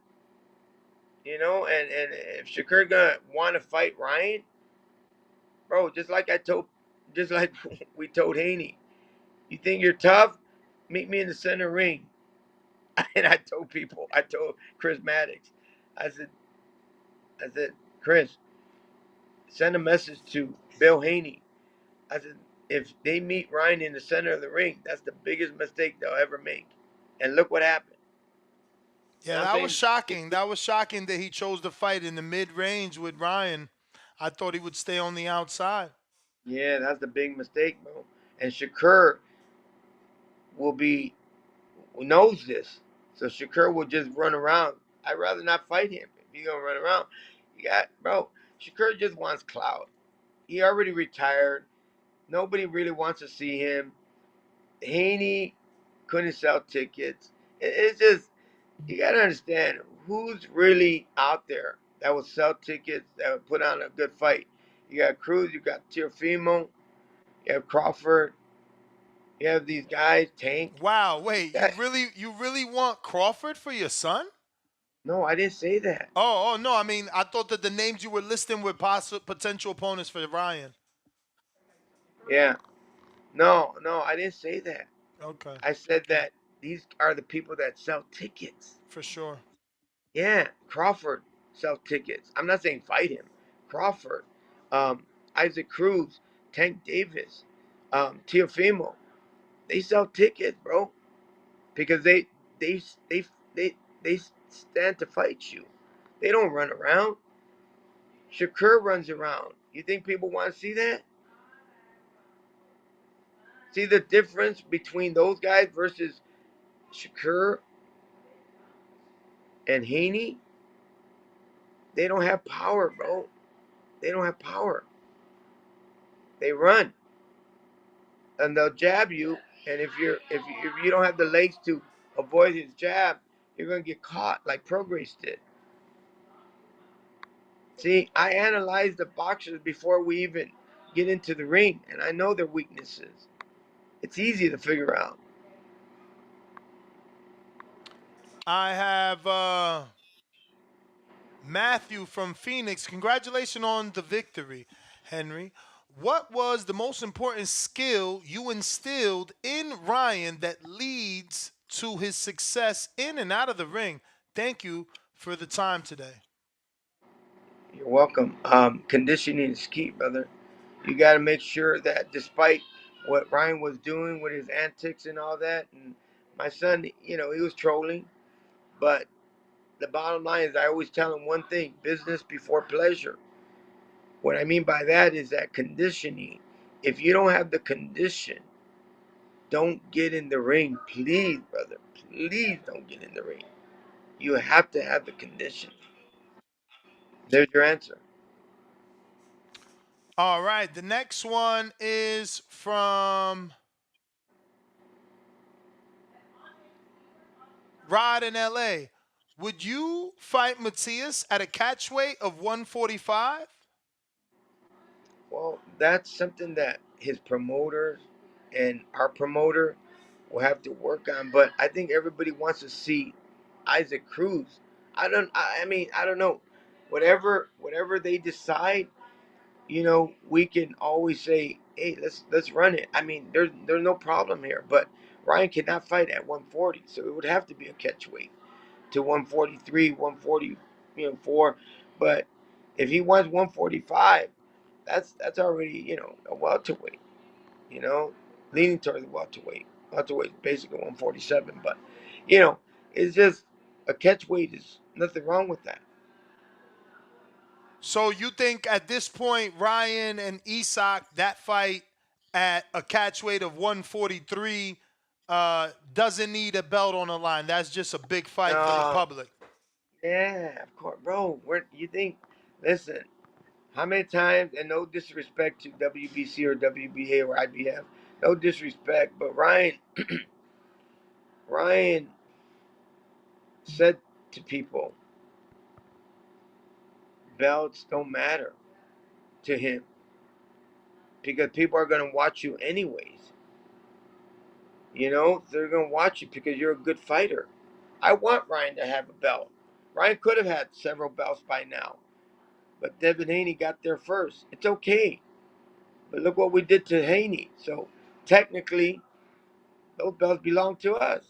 Speaker 19: And if Shakur gonna want to fight Ryan, bro, just like we told Haney, you think you're tough? Meet me in the center ring. And I told Chris Maddox, I said, Chris, send a message to Bill Haney. I said, if they meet Ryan in the center of the ring, that's the biggest mistake they'll ever make. And look what happened. You
Speaker 7: Yeah,
Speaker 19: know what I'm
Speaker 7: that was
Speaker 19: saying?
Speaker 7: shocking. That was shocking that he chose to fight in the mid range with Ryan. I thought he would stay on the outside.
Speaker 19: Yeah, that's the big mistake, bro. And Shakur will be knows this. So Shakur will just run around. I'd rather not fight him. If he's gonna run around, Shakur just wants clout. He already retired. Nobody really wants to see him. Haney couldn't sell tickets. It's just you gotta understand who's really out there that will sell tickets, that would put on a good fight. You got Cruz, you got Teofimo, you have Crawford, you have these guys, Tank.
Speaker 7: Wow, wait, you
Speaker 19: That,
Speaker 7: really want Crawford for your son?
Speaker 19: no, I didn't say that.
Speaker 7: Oh no, I mean I thought that the names you were listing were potential opponents for Ryan.
Speaker 19: Yeah. No, I didn't say that.
Speaker 7: Okay,
Speaker 19: I said that these are the people that sell tickets.
Speaker 7: for sure.
Speaker 19: Yeah, Crawford sells tickets. I'm not saying fight him. Crawford, um, Isaac Cruz, Tank Davis, Teofimo, they sell tickets, bro, because they they they they stand to fight you. They don't run around. Shakur runs around. You think people want to see that? See the difference between those guys versus Shakur and Haney? They don't have power, bro. They don't have power. They run and they'll jab you. And if you don't have the legs to avoid his jab, you're gonna get caught like Prograis did. See, I analyze the boxers before we even get into the ring, and I know their weaknesses. It's easy to figure out.
Speaker 7: I have Matthew from Phoenix. Congratulations on the victory, Henry. What was the most important skill you instilled in Ryan that leads to his success in and out of the ring? Thank you for the time today.
Speaker 19: You're welcome. Conditioning is key, brother. You got to make sure that despite what Ryan was doing with his antics and all that, and my son, he was trolling, but the bottom line is I always tell him one thing: business before pleasure. What I mean by that is that conditioning. If you don't have the condition, don't get in the ring, please, brother. Please don't get in the ring. You have to have the condition. There's your answer.
Speaker 7: All right. The next one is from Rod in LA. Would you fight Matthias at a catch weight of 145?
Speaker 19: Well, that's something that his promoters and our promoter will have to work on. But I think everybody wants to see Isaac Cruz. I mean, I don't know. Whatever they decide, we can always say, hey, let's run it. I mean, there's no problem here. But Ryan cannot fight at 140, so it would have to be a catch weight to 143, 144. But if he wants 145, that's already a welterweight. You know, leaning towards the welterweight. Welterweight basically 147, but it's just a catch weight is nothing wrong with that.
Speaker 7: So you think at this point, Ryan and Isak, that fight at a catch weight of 143 doesn't need a belt on the line. That's just a big fight for the
Speaker 19: No,
Speaker 7: public.
Speaker 19: yeah, of course, bro. Where you think? Listen, how many times? And no disrespect to WBC or WBA or IBF, no disrespect, but Ryan said to people, belts don't matter to him because people are gonna watch you anyways. They're gonna watch you because you're a good fighter. I want Ryan to have a belt. Ryan could have had several belts by now, but Devin Haney got there first. It's okay. But look what we did to Haney. So technically, those belts belong to us.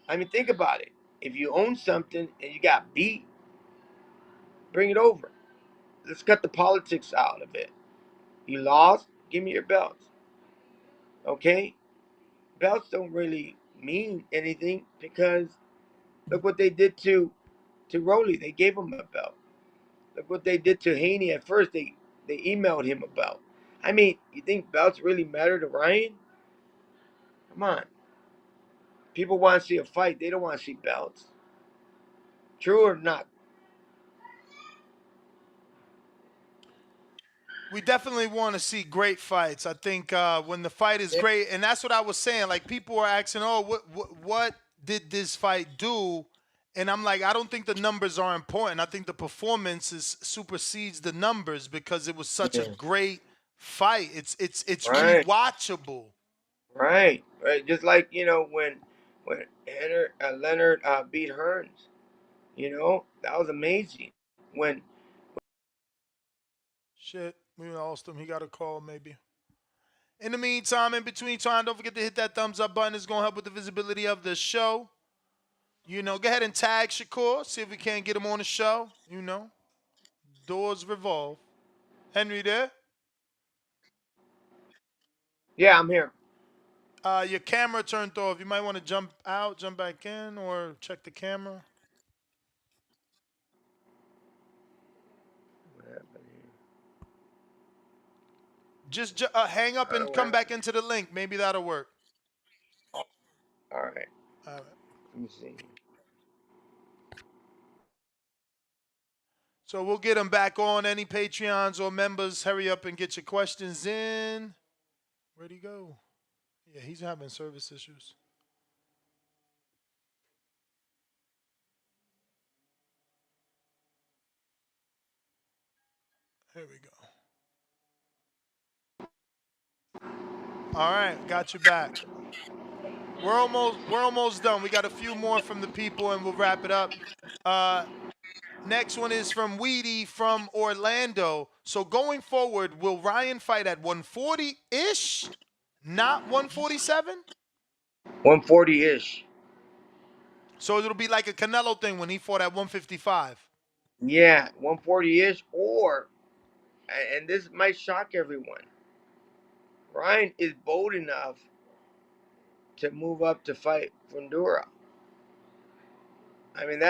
Speaker 19: I mean, think about it. If you own something and you got beat, bring it over. Let's cut the politics out of it. You lost, give me your belts. Okay? Belts don't really mean anything because look what they did to Rolly. They gave him a belt. Look what they did to Haney at first. They emailed him a belt. I mean, you think belts really matter to Ryan? Come on. People want to see a fight. They don't want to see belts. True or not?
Speaker 7: We definitely want to see great fights. I think when the fight is great, and that's what I was saying. Like people are asking, "Oh, what did this fight do?" And I'm like, I don't think the numbers are important. I think the performances supersedes the numbers because it was such a
Speaker 19: Yeah.
Speaker 7: great fight. It's
Speaker 19: Right.
Speaker 7: rewatchable.
Speaker 19: Right. Right. Just like when Leonard beat Hearns. That was amazing. When
Speaker 7: Shit, we lost him. He got a call maybe. In the meantime, in between time, don't forget to hit that thumbs up button. It's gonna help with the visibility of the show. Go ahead and tag Shakur. See if we can't get him on the show. Doors revolve. Henry there.
Speaker 19: yeah, I'm here.
Speaker 7: Your camera turned off. You might want to jump out, jump back in, or check the camera.
Speaker 19: What happened here?
Speaker 7: Just hang up
Speaker 19: I don't
Speaker 7: and
Speaker 19: know what
Speaker 7: come back
Speaker 19: happened.
Speaker 7: into the link. Maybe that'll work.
Speaker 19: All right.
Speaker 7: All right.
Speaker 19: Let me see.
Speaker 7: So we'll get him back on. Any Patreons or members, hurry up and get your questions in. Where'd he go? Yeah, he's having service issues. Here we go. All right, got you back. We're almost done. We got a few more from the people, and we'll wrap it up. Next one is from Weedy from Orlando. So going forward, will Ryan fight at 140 ish, not 147?
Speaker 19: 140 ish.
Speaker 7: So it'll be like a Canelo thing when he fought at 155.
Speaker 19: Yeah, 140 ish. Or, and this might shock everyone, Ryan is bold enough to move up to fight Fundura. I mean,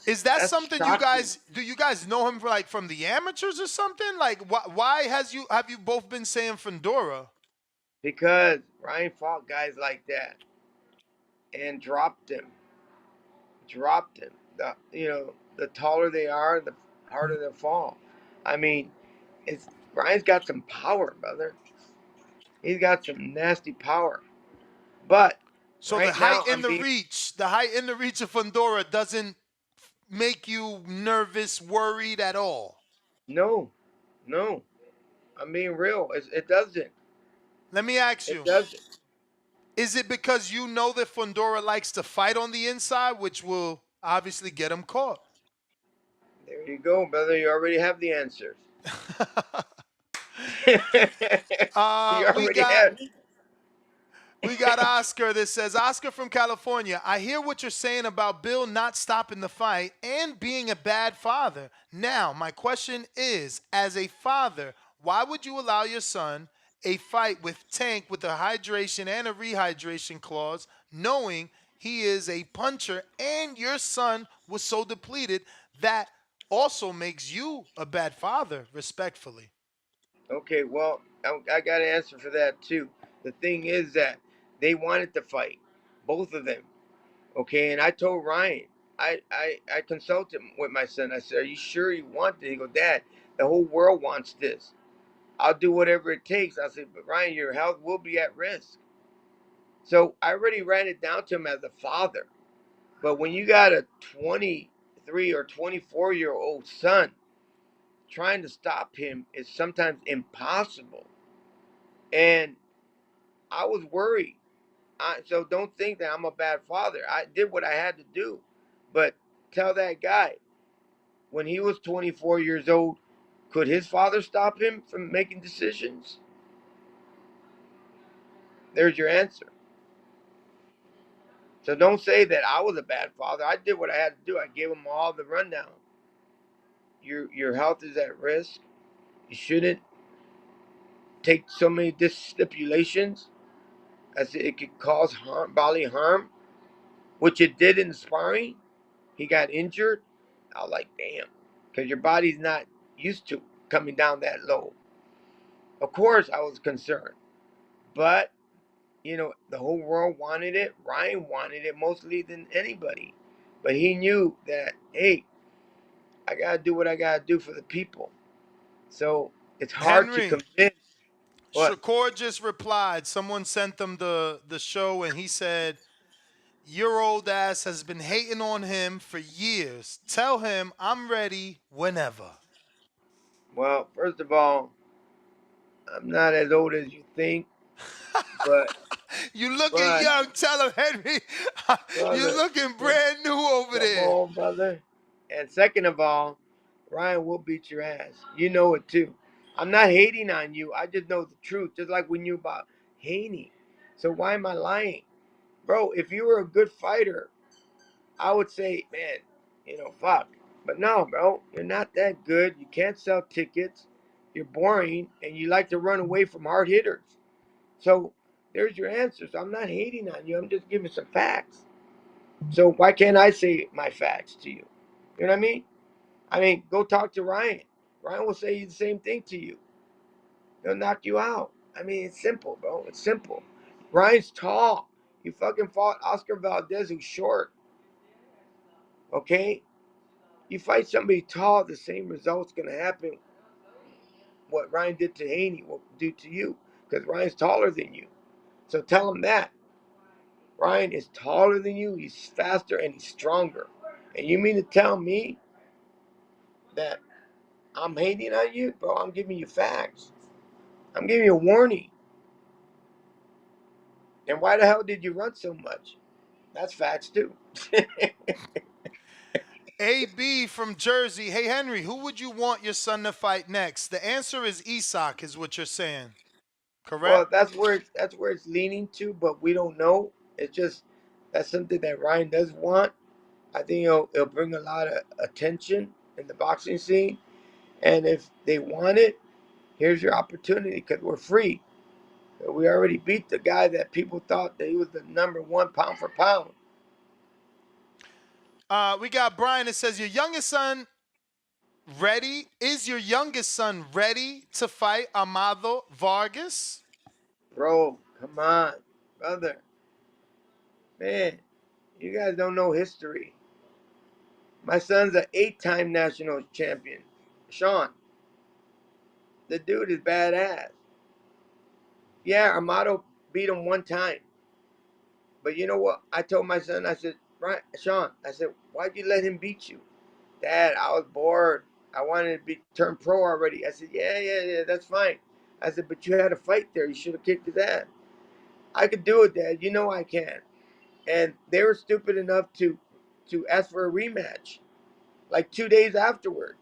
Speaker 7: Is that
Speaker 19: that's
Speaker 7: something you
Speaker 19: shocking
Speaker 7: guys do? You guys know him from the amateurs or something? Like, why have you both been saying Fundora?
Speaker 19: because Ryan fought guys like that and dropped them. dropped him. The taller they are, the harder they fall. I mean, it's Ryan's got some power, brother. He's got some nasty power. But
Speaker 7: So the
Speaker 19: right now,
Speaker 7: height
Speaker 19: I'm
Speaker 7: and the
Speaker 19: being
Speaker 7: reach, the height and the reach of Fundora doesn't make you nervous, worried at all.
Speaker 19: no, no. I'm being real. It doesn't.
Speaker 7: Let me ask
Speaker 19: It
Speaker 7: you,
Speaker 19: doesn't.
Speaker 7: is it because you know that Fundora likes to fight on the inside, which will obviously get him caught?
Speaker 19: There you go, brother. You already have the answers. You
Speaker 7: We
Speaker 19: already
Speaker 7: got
Speaker 19: have.
Speaker 7: We got Oscar that says, Oscar from California, I hear what you're saying about Bill not stopping the fight and being a bad father. Now, my question is, as a father, why would you allow your son a fight with Tank with a hydration and a rehydration clause, knowing he is a puncher and your son was so depleted that also makes you a bad father, respectfully?
Speaker 19: Okay, well, I got an answer for that too. The thing is that they wanted to fight, both of them. Okay, and I told Ryan, I consulted with my son. I said, "Are you sure you want this?" He goes, "Dad, the whole world wants this. I'll do whatever it takes." I said, "But Ryan, your health will be at risk." So I already ran it down to him as a father. But when you got a 23 or 24-year-old son, trying to stop him is sometimes impossible. And I was worried. So don't think that I'm a bad father. I did what I had to do. But tell that guy, when he was 24 years old, could his father stop him from making decisions? There's your answer. So don't say that I was a bad father. I did what I had to do. I gave him all the rundown. Your health is at risk. You shouldn't take so many stipulations as it could cause harm, bodily harm, which it did in the sparring. He got injured. I was like, damn, because your body's not used to coming down that low. Of course, I was concerned, but the whole world wanted it. Ryan wanted it mostly than anybody, but he knew that, hey, I gotta do what I gotta do for the people. So it's hard to
Speaker 7: Henry,
Speaker 19: convince. What?
Speaker 7: Shakur just replied. Someone sent them the show, and he said, your old ass has been hating on him for years. Tell him I'm ready whenever.
Speaker 19: Well, first of all, I'm not as old as you think, but
Speaker 7: You looking
Speaker 19: but
Speaker 7: young. Tell him, Henry. You're
Speaker 19: brother,
Speaker 7: looking brand new over
Speaker 19: come
Speaker 7: there.
Speaker 19: on, brother. And second of all, Ryan will beat your ass. You know it too. I'm not hating on you. I just know the truth. Just like we knew about Haney. So why am I lying? Bro, if you were a good fighter, I would say, man, fuck. But no, bro, you're not that good. You can't sell tickets. You're boring and you like to run away from hard hitters. So there's your answer. So I'm not hating on you. I'm just giving some facts. So why can't I say my facts to you? You know what I mean? I mean, go talk to Ryan. Ryan will say the same thing to you. He'll knock you out. I mean, it's simple, bro. It's simple. Ryan's tall. You fucking fought Oscar Valdez, who's short. Okay? You fight somebody tall, the same result's gonna happen. What Ryan did to Haney will do to you. Because Ryan's taller than you. So tell him that. Ryan is taller than you, he's faster, and he's stronger. And you mean to tell me that I'm hating on you? Bro, I'm giving you facts. I'm giving you a warning. And why the hell did you run so much? That's facts too.
Speaker 7: AB from Jersey. Hey, Henry, who would you want your son to fight next? The answer is Isak, is what you're saying. Correct?
Speaker 19: Well, that's where it's leaning to, but we don't know. It's just that's something that Ryan does want. I think it'll bring a lot of attention in the boxing scene. And if they want it, here's your opportunity because we're free. We already beat the guy that people thought that he was the number one pound for pound.
Speaker 7: We got Brian that says, your youngest son ready? Is your youngest son ready to fight Amado Vargas?
Speaker 19: Bro, come on, brother. Man, you guys don't know history. My son's an 8-time national champion. Sean, the dude is badass. Yeah, Amato beat him one time. But you know what? I told my son, I said, right, Sean, I said, why'd you let him beat you? Dad, I was bored. I wanted to be turned pro already. I said, yeah, that's fine. I said, but you had a fight there. You should have kicked his ass. I could do it, Dad. You know I can. And they were stupid enough to ask for a rematch, like 2 days afterward.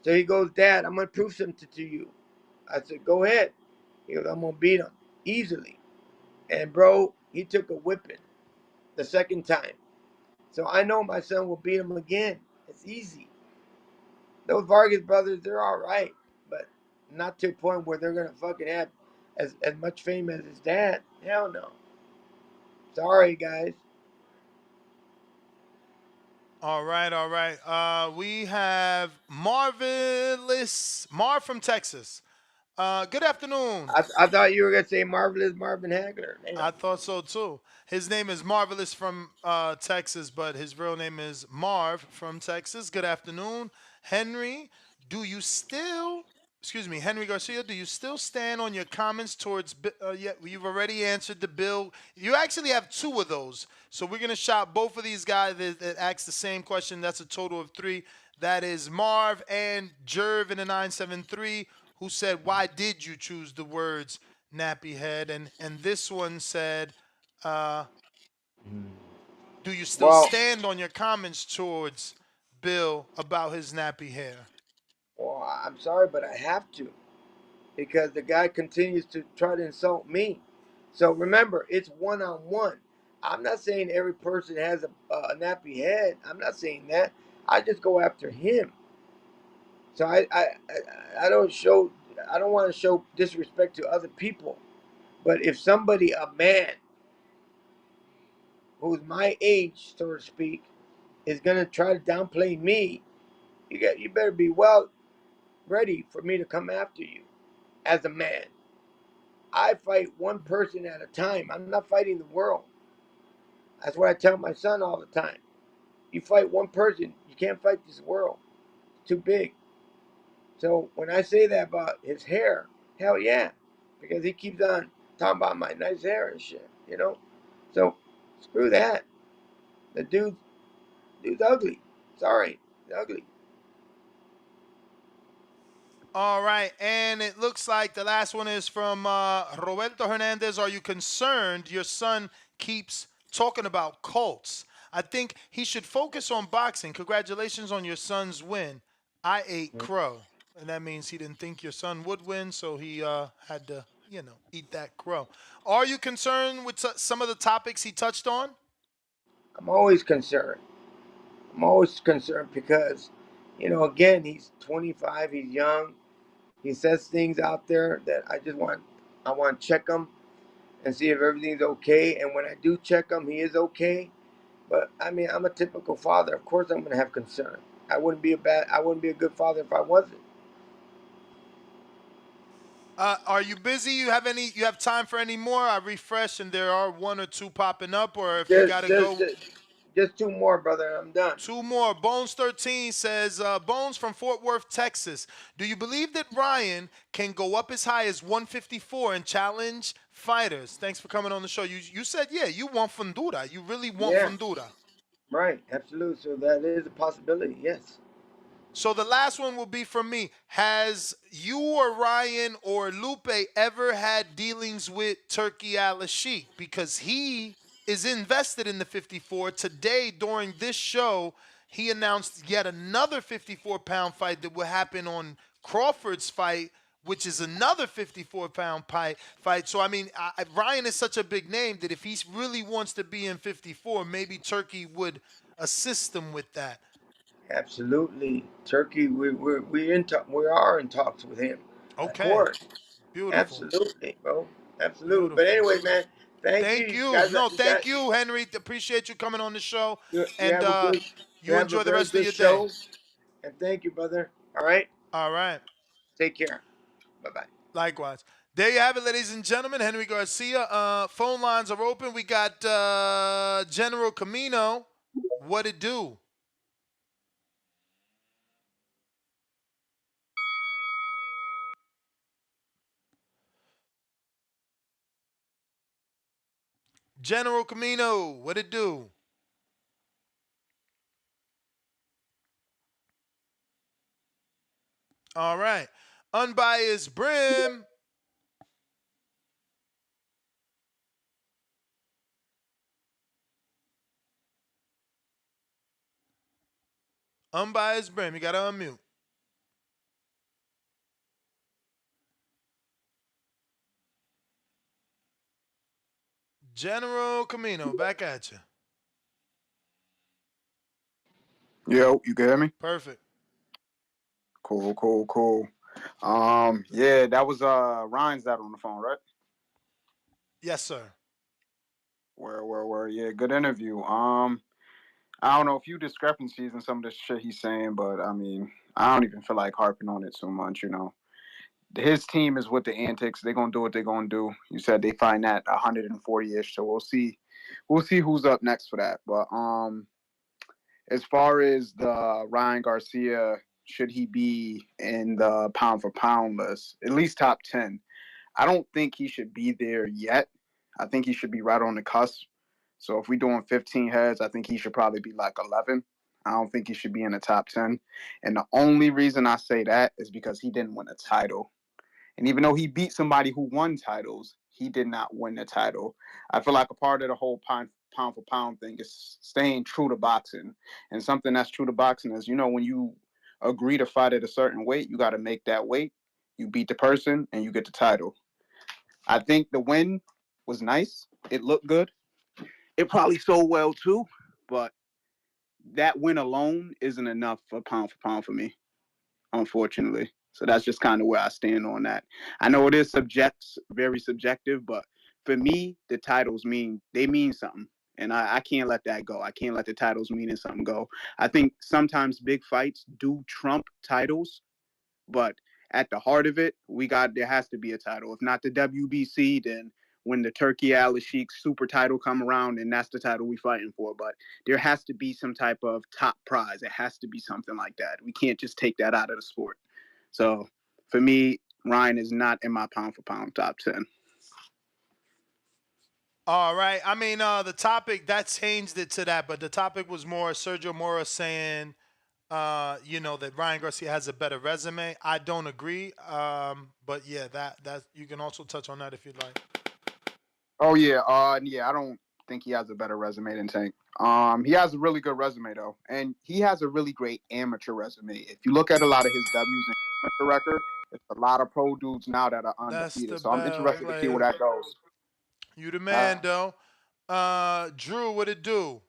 Speaker 19: So he goes, Dad, I'm gonna prove something to you. I said, go ahead. He goes, I'm gonna beat him easily. And bro, he took a whipping the second time. So I know my son will beat him again. It's easy. Those Vargas brothers, they're all right, but not to a point where they're gonna fucking have as much fame as his dad. Hell no. Sorry, guys.
Speaker 7: All right, all right. We have Marvelous Marv from Texas. Good afternoon.
Speaker 19: I thought you were gonna say marvelous Marvin Hagler. Damn.
Speaker 7: I thought so too. His name is Marvelous from Texas, but his real name is Marv from Texas. Good afternoon, Henry. Do you still, excuse me, Henry Garcia? Do you still stand on your comments towards? Yeah, you've already answered the bill. You actually have two of those, so we're gonna shop both of these guys that asked the same question. That's a total of three. That is Marv and Jerv in the 973 who said, "Why did you choose the words nappy head?" And this one said, uh, "Do you still
Speaker 19: Well,
Speaker 7: stand on your comments towards Bill about his nappy hair?"
Speaker 19: well, I'm sorry, but I have to because the guy continues to try to insult me. So remember, it's one on one. I'm not saying every person has a nappy head. I'm not saying that. I just go after him. So I don't show. I don't want to show disrespect to other people. But if somebody, a man who's my age, so to speak, is gonna try to downplay me, you better be well ready for me to come after you as a man. I fight one person at a time. I'm not fighting the world. That's what I tell my son all the time. You fight one person, you can't fight this world. It's too big. So when I say that about his hair, hell yeah, because he keeps on talking about my nice hair and shit. So screw that. The dude's ugly. Sorry, he's ugly.
Speaker 7: All right, and it looks like the last one is from Roberto Hernandez. Are you concerned your son keeps talking about Colts? I think he should focus on boxing. Congratulations on your son's win. I ate crow, and that means he didn't think your son would win, so he had to, eat that crow. Are you concerned with some of the topics he touched on?
Speaker 19: I'm always concerned. I'm always concerned because, again, he's 25. He's young. He says things out there that I want to check him and see if everything's okay. And when I do check him, he is okay. But I mean, I'm a typical father. Of course, I'm going to have concern. I wouldn't be a good father if I wasn't.
Speaker 7: Are you busy? You have time for any more? I refresh and there are one or two popping up, or if you
Speaker 19: Just,
Speaker 7: gotta
Speaker 19: just,
Speaker 7: go.
Speaker 19: just, just two more, brother, and I'm done.
Speaker 7: Two more. Bones 13 says, Bones from Fort Worth, Texas. Do you believe that Ryan can go up as high as 154 and challenge fighters? Thanks for coming on the show. You said, yeah, you want Fundura. You really want
Speaker 19: Yeah,
Speaker 7: Fundura.
Speaker 19: right, absolutely. So that is a possibility. Yes.
Speaker 7: So the last one will be from me. Has you or Ryan or Lupe ever had dealings with Turkey Al Sheikh? Because he is invested in the 54. Today, during this show, he announced yet another 54-pound fight that will happen on Crawford's fight, which is another 54-pound fight. So, I mean, Ryan is such a big name that if he really wants to be in 54, maybe Turkey would assist him with that.
Speaker 19: Absolutely. Turkey, we are in talks with him. Of
Speaker 7: Okay.
Speaker 19: course.
Speaker 7: Beautiful.
Speaker 19: Absolutely, bro. Absolutely. But
Speaker 7: Beautiful.
Speaker 19: anyway, man, thank you.
Speaker 7: Thank
Speaker 19: You
Speaker 7: you.
Speaker 19: guys,
Speaker 7: No,
Speaker 19: you got
Speaker 7: thank you, Henry. Appreciate you coming on the show.
Speaker 19: you
Speaker 7: And
Speaker 19: have a good, you
Speaker 7: you
Speaker 19: have a
Speaker 7: enjoy the
Speaker 19: very
Speaker 7: rest of
Speaker 19: good
Speaker 7: your day.
Speaker 19: show, and thank you, brother. All right.
Speaker 7: All right.
Speaker 19: Take care. Bye bye.
Speaker 7: Likewise. There you have it, ladies and gentlemen. Henry Garcia. Phone lines are open. We got General Camino. What it do? General Camino, what it do? All right. Unbiased Brim. Unbiased Brim. You got to unmute. General Camino, back at you.
Speaker 20: Yo, you can hear me?
Speaker 7: Perfect.
Speaker 20: Cool, cool, cool. Yeah, that was Ryan's that on the phone, right?
Speaker 7: Yes, sir.
Speaker 20: Where, yeah, good interview. I don't know, a few discrepancies in some of the shit he's saying, but I mean, I don't even feel like harping on it too much, you know. His team is with the antics. They're gonna do what they're gonna do. You said they find that 140-ish, so we'll see. We'll see who's up next for that. But as far as the Ryan Garcia, should he be in the pound for pound list, at least top 10? I don't think he should be there yet. I think he should be right on the cusp. So if we're doing 15 heads, I think he should probably be like 11. I don't think he should be in the top 10. And the only reason I say that is because he didn't win a title. And even though he beat somebody who won titles, he did not win the title. I feel like a part of the whole pound for pound thing is staying true to boxing. And something that's true to boxing is, you know, when you agree to fight at a certain weight, you got to make that weight. You beat the person and you get the title. I think the win was nice. It looked good. It probably sold well too, but that win alone isn't enough for pound for me, unfortunately. So that's just kind of where I stand on that. I know it is very subjective, but for me, the titles mean something. And I can't let that go. I can't let the titles meaning something go. I think sometimes big fights do trump titles, but at the heart of it, there has to be a title. If not the WBC, then when the Turkey Al Sheikh super title come around, and that's the title we fighting for. But there has to be some type of top prize. It has to be something like that. We can't just take that out of the sport. So for me, Ryan is not in my pound for pound top 10.
Speaker 7: All right. I mean, the topic that changed it to that, but the topic was more Sergio Mora saying, that Ryan Garcia has a better resume. I don't agree. But yeah, that you can also touch on that if you'd like.
Speaker 20: Oh yeah, yeah. I don't think he has a better resume than Tank. He has a really good resume though, and he has a really great amateur resume. If you look at a lot of his W's in amateur record, it's a lot of pro dudes now that are
Speaker 7: That's
Speaker 20: undefeated.
Speaker 7: the
Speaker 20: So I'm
Speaker 7: bell
Speaker 20: interested to see where
Speaker 7: player.
Speaker 20: that goes.
Speaker 7: You the man, though. Drew, what it do?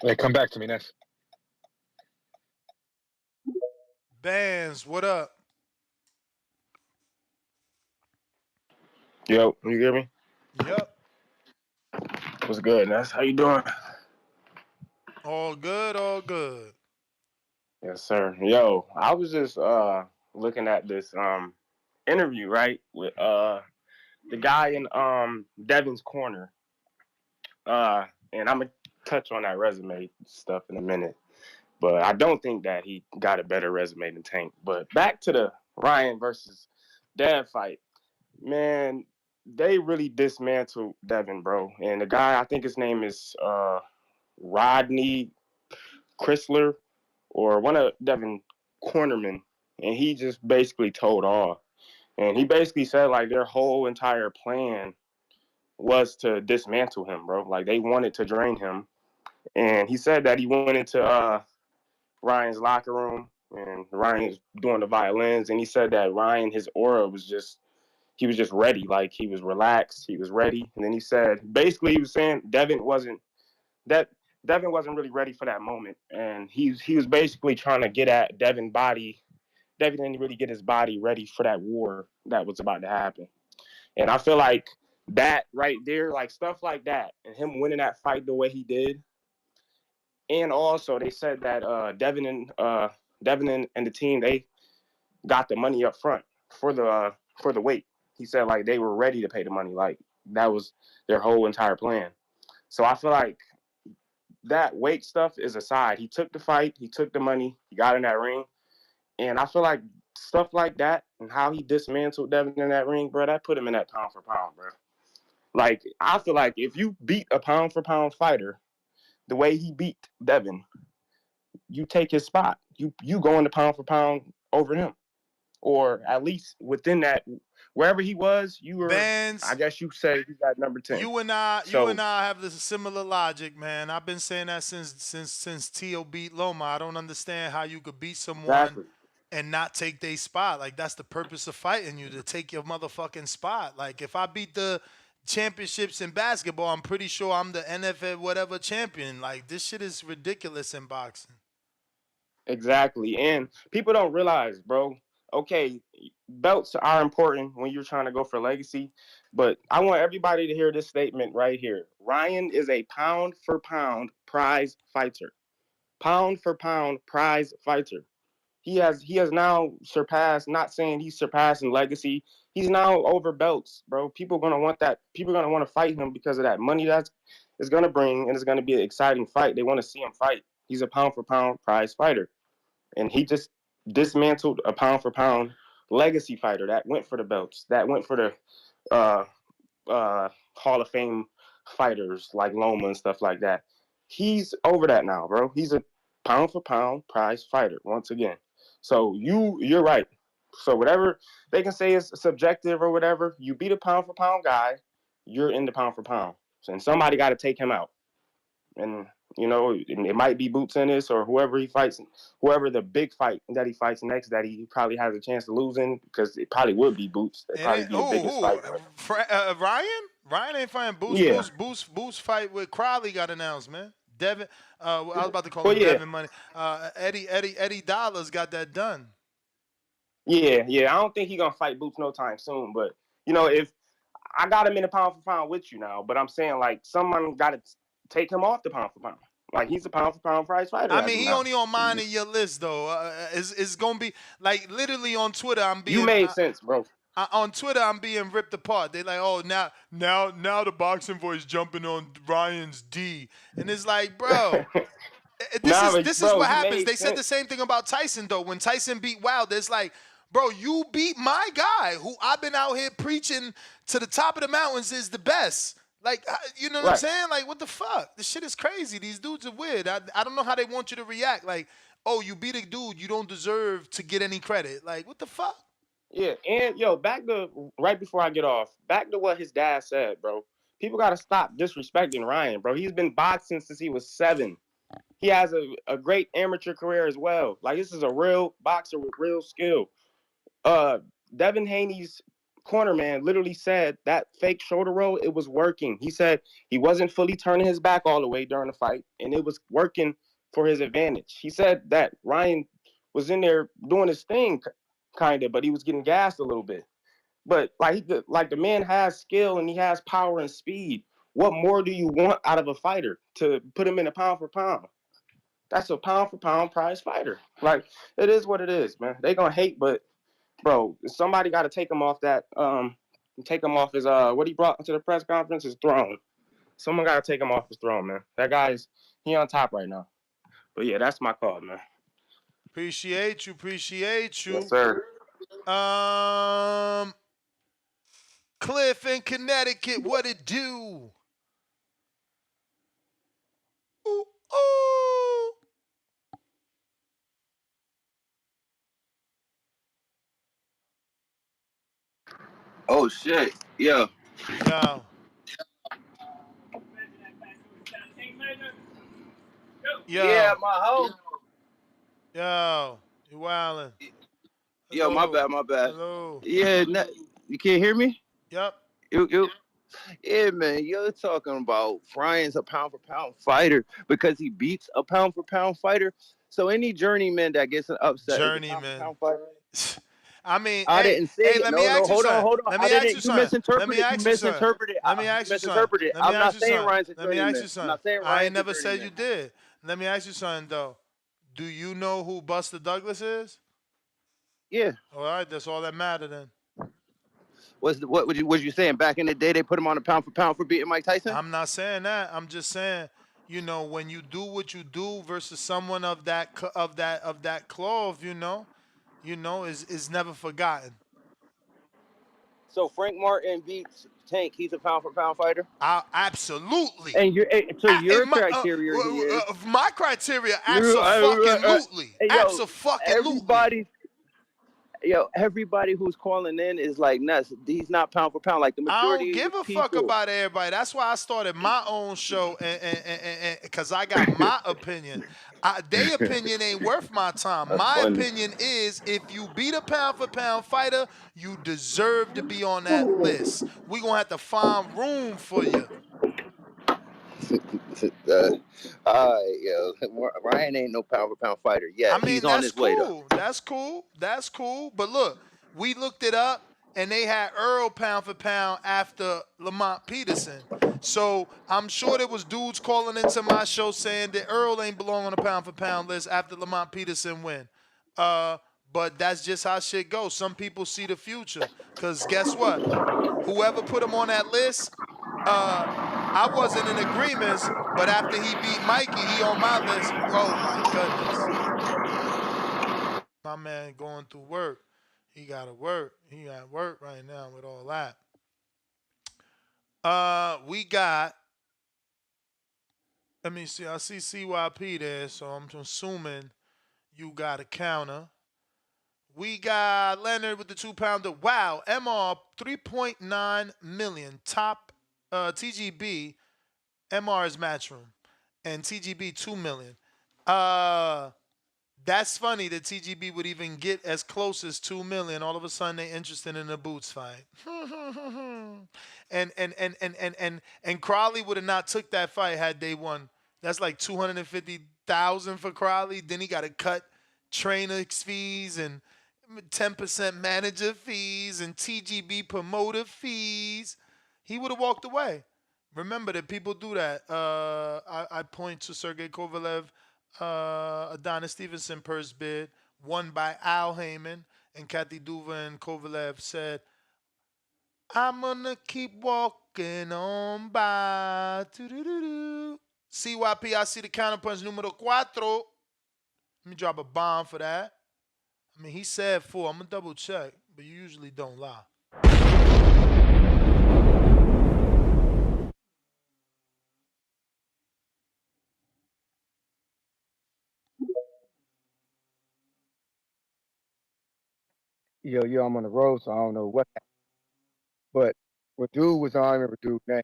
Speaker 22: Hey, come back to me next.
Speaker 7: Bands, what up?
Speaker 21: Yo, you hear me?
Speaker 7: Yep.
Speaker 21: What's good? That's how you doing?
Speaker 7: All good, all good.
Speaker 21: Yes, sir. Yo, I was just looking at this interview, right, with the guy in Devin's corner. And I'm gonna touch on that resume stuff in a minute. But I don't think that he got a better resume than Tank. But back to the Ryan versus Dev fight. Man, they really dismantled Devin, bro. And the guy, I think his name is Rodney Chrysler or one of Devin cornermen, and he just basically told off. And he basically said like their whole entire plan was to dismantle him, bro. Like they wanted to drain him. And he said that he went into Ryan's locker room and Ryan was doing the violins, and he said that Ryan, his aura was just he was just ready, like he was relaxed, he was ready. And then he said basically he was saying that Devin wasn't really ready for that moment, and he was basically trying to get at Devin body. Devin didn't really get his body ready for that war that was about to happen, and I feel like that right there, like stuff like that, and him winning that fight the way he did, and also they said that Devin and the team they got the money up front for the weight. He said like they were ready to pay the money, like that was their whole entire plan. So I feel like that weight stuff is aside. He took the fight, he took the money, he got in that ring, and I feel like stuff like that and how he dismantled Devin in that ring, bro, that put him in that pound for pound, bro. Like, I feel like if you beat a pound for pound fighter the way he beat Devin, you take his spot. You go into pound for pound over him. Or at least within that, wherever he was, you were, I
Speaker 7: Bands,
Speaker 21: guess you say you got number 10.
Speaker 7: you and I
Speaker 21: So,
Speaker 7: have this similar logic, man. I've been saying that since Tio beat Loma. I don't understand how you could beat someone
Speaker 21: exactly.
Speaker 7: and not take their spot. Like, that's the purpose of fighting you, to take your motherfucking spot. Like, if I beat the championships in basketball, I'm pretty sure I'm the NFL whatever champion. Like, this shit is ridiculous in boxing.
Speaker 21: Exactly. And people don't realize, bro, okay, belts are important when you're trying to go for legacy, but I want everybody to hear this statement right here. Ryan is a pound for pound prize fighter. Pound for pound prize fighter. He has now surpassed, not saying he's surpassing legacy. He's now over belts, bro. People are gonna want that. People are gonna want to fight him because of that money that's is gonna bring, and it's gonna be an exciting fight. They want to see him fight. He's a pound for pound prize fighter, and he just dismantled a pound for pound legacy fighter that went for the belts, that went for the uh, Hall of Fame fighters like Loma and stuff like that. He's over that now, bro. He's a pound for pound prize fighter once again. So you're right. So whatever they can say is subjective or whatever, you beat a pound for pound guy, you're in the pound for pound. And somebody got to take him out. And it might be Boots Ennis or whoever he fights, whoever the big fight that he fights next that he probably has a chance to lose in, because it probably would be Boots. It'd probably be the biggest fight.
Speaker 7: Ryan? Ryan ain't fighting Boots.
Speaker 21: Yeah.
Speaker 7: Boots fight with Crowley got announced, man. Devin, I was about to call
Speaker 21: Well,
Speaker 7: him
Speaker 21: yeah.
Speaker 7: Devin Money. Eddie Dollars got that done.
Speaker 21: Yeah. I don't think he's gonna fight Boots no time soon. But if I got him in a pound for pound with you now, but I'm saying like someone got to take him off the pound for pound. Like he's a pound for pound prize fighter.
Speaker 7: I mean, he only on mine in your list though. It's gonna be like literally on Twitter.
Speaker 21: You made sense, bro.
Speaker 7: On Twitter, I'm being ripped apart. They like, oh, now the boxing voice jumping on Ryan's D, and it's like, bro, this is what happens. They said the same thing about Tyson though. When Tyson beat Wilder, it's like, bro, you beat my guy, who I've been out here preaching to the top of the mountains is the best. Like, you know what I'm saying? Like, what the fuck? This shit is crazy. These dudes are weird. I don't know how they want you to react. Like, oh, you beat a dude, you don't deserve to get any credit. Like, what the fuck?
Speaker 21: Yeah, and back to right before I get off, back to what his dad said, bro. People got to stop disrespecting Ryan, bro. He's been boxing since he was 7. He has a great amateur career as well. Like, this is a real boxer with real skill. Devin Haney's corner man literally said that fake shoulder roll, it was working. He said he wasn't fully turning his back all the way during the fight, and it was working for his advantage. He said that Ryan was in there doing his thing, kind of, but he was getting gassed a little bit. But like the man has skill and he has power and speed. What more do you want out of a fighter to put him in a pound for pound? That's a pound for pound prize fighter. Like, it is what it is, man. They gonna hate, but bro, somebody got to take him off that. Take him off his what he brought to the press conference, his throne. Someone got to take him off his throne, man. That guy's he on top right now. But yeah, that's my call, man.
Speaker 7: Appreciate you.
Speaker 21: Yes, sir.
Speaker 7: Cliff in Connecticut, what it do? Ooh, ooh.
Speaker 1: Oh shit. Yeah.
Speaker 7: Yo.
Speaker 1: Yeah, my home.
Speaker 7: Yo, you wildin'.
Speaker 1: Yo, my bad.
Speaker 7: Hello.
Speaker 1: Yeah, you can't hear me?
Speaker 7: Yep.
Speaker 1: Yeah, man, you're talking about Ryan's a pound for pound fighter because he beats a pound for pound fighter. So any journeyman that gets an upset is a pound for pound fighter.
Speaker 7: I mean,
Speaker 1: I didn't say it.
Speaker 7: let
Speaker 1: No,
Speaker 7: me ask you
Speaker 1: hold
Speaker 7: something.
Speaker 1: on.
Speaker 7: Let me ask you something.
Speaker 1: Misinterpreted.
Speaker 7: Let me ask you something.
Speaker 1: I'm not saying Ryan's a
Speaker 7: Let me ask you
Speaker 1: journeyman.
Speaker 7: something.
Speaker 1: I'm not saying
Speaker 7: I ain't
Speaker 1: Ryan's
Speaker 7: never
Speaker 1: a
Speaker 7: said you
Speaker 1: journeyman.
Speaker 7: did. Let me ask you something though. Do you know who Buster Douglas is?
Speaker 1: Yeah.
Speaker 7: All right, that's all that matters then.
Speaker 1: What was you saying? Back in the day, they put him on a pound for beating Mike Tyson?
Speaker 7: I'm not saying that. I'm just saying, when you do what you do versus someone of that cloth, is never forgotten.
Speaker 1: So Frank Martin beats Tank. He's a pound for pound fighter.
Speaker 7: Absolutely.
Speaker 1: And your criteria is
Speaker 7: my criteria, absolutely,
Speaker 1: hey,
Speaker 7: absolutely.
Speaker 1: Everybody who's calling in is like nuts. He's not pound for pound. Like the
Speaker 7: I don't
Speaker 1: majority
Speaker 7: give
Speaker 1: of
Speaker 7: a fuck
Speaker 1: people.
Speaker 7: about everybody. That's why I started my own show, and because I got my opinion. Their opinion ain't worth my time.
Speaker 1: That's
Speaker 7: My
Speaker 1: funny.
Speaker 7: opinion is, if you beat a pound for pound fighter, you deserve to be on that list. We gonna have to find room for you.
Speaker 1: Ryan ain't no pound for pound fighter yet.
Speaker 7: I
Speaker 1: He's
Speaker 7: mean,
Speaker 1: on
Speaker 7: that's
Speaker 1: his way though.
Speaker 7: cool. That's cool. That's cool. But look, we looked it up, and they had Earl pound for pound after Lamont Peterson. So I'm sure there was dudes calling into my show saying that Earl ain't belong on the pound for pound list after Lamont Peterson win. But that's just how shit goes. Some people see the future. Cause guess what? Whoever put him on that list, I wasn't in agreement, but after he beat Mikey, he on my list. Oh my goodness. My man going through work. He gotta work. He got work right now with all that. We got. Let me see. I see CYP there, so I'm assuming you got a counter. We got Leonard with the 2-pounder. Wow, MR 3.9 million. Top TGB. MR is Matchroom, and TGB 2 million. That's funny that TGB would even get as close as 2 million. All of a sudden, they interested in a Boots fight. and Crawley would have not took that fight had they won. That's like 250,000 for Crawley. Then he got to cut trainer fees and 10% manager fees and TGB promoter fees. He would have walked away. Remember that people do that. I point to Sergey Kovalev, Adonis Stevenson purse bid, won by Al Heyman, and Kathy Duva and Kovalev said, I'm gonna keep walking on by. Doo-doo-doo-doo. CYP, I see the counterpunch numero cuatro. Let me drop a bomb for that. I mean, he said 4. I'm gonna double check, but you usually don't lie.
Speaker 15: Yo, I'm on the road, so I don't know what happened. But what dude was on, I remember dude's name.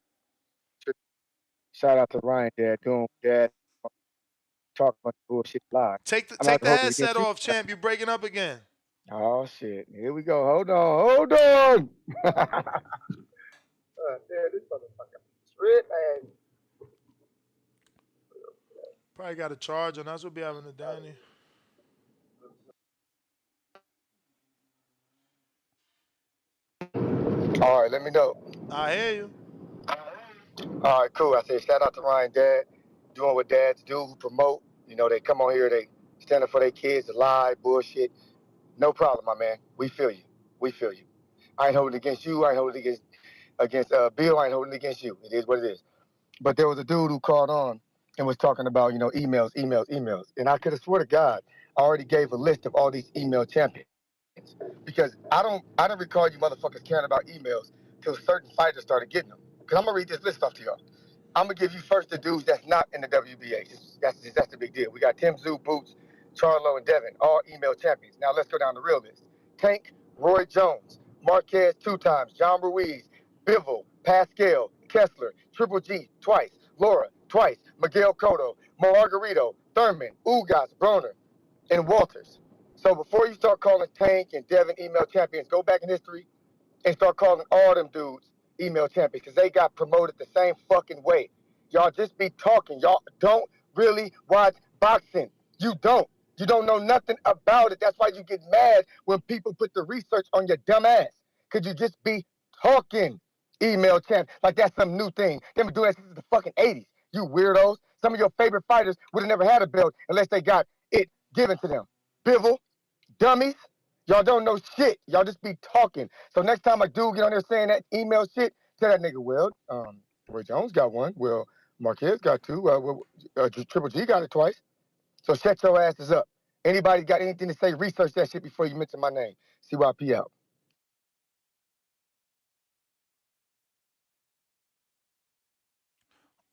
Speaker 15: Shout out to Ryan, Dad, doing Dad, talking about bullshit live.
Speaker 7: Take
Speaker 15: I'm not
Speaker 7: the
Speaker 15: gonna hold it against
Speaker 7: headset
Speaker 15: you.
Speaker 7: off, champ. You breaking up again.
Speaker 15: Oh shit! Here we go. Hold on. Man, this motherfucker straight man.
Speaker 7: Probably got a charge, and that's what be having to Danny.
Speaker 15: All right, let me know.
Speaker 7: I hear you.
Speaker 15: All right, cool. I said shout out to Ryan, Dad, doing what dads do, who promote. You know, they come on here, they stand up for their kids, the lie, bullshit. No problem, my man. We feel you. We feel you. I ain't holding it against you. I ain't holding it against Bill. I ain't holding it against you. It is what it is. But there was a dude who called on and was talking about, emails. And I could have swore to God, I already gave a list of all these email champions. Because I don't recall you motherfuckers caring about emails till certain fighters started getting them. Because I'm going to read this list off to y'all. I'm going to give you first the dudes that's not in the WBA. That's the big deal. We got Tim Zoo, Boots, Charlo, and Devin, all email champions. Now let's go down the real list. Tank, Roy Jones, Marquez 2 times, John Ruiz, Bivol, Pascal, Kessler, Triple G twice, Laura twice, Miguel Cotto, Margarito, Thurman, Ugas, Broner, and Walters. So before you start calling Tank and Devin email champions, go back in history and start calling all them dudes email champions because they got promoted the same fucking way. Y'all just be talking. Y'all don't really watch boxing. You don't. You don't know nothing about it. That's why you get mad when people put the research on your dumb ass. Because you just be talking email champ like that's some new thing. They've been doing that since the fucking 80s. You weirdos. Some of your favorite fighters would have never had a belt unless they got it given to them. Bivol, dummies. Y'all don't know shit. Y'all just be talking. So next time a dude get on there saying that email shit, tell that nigga, well, Roy Jones got one. Well, Marquez got two. Triple G got it twice. So shut your asses up. Anybody got anything to say? Research that shit before you mention my name. CYP out.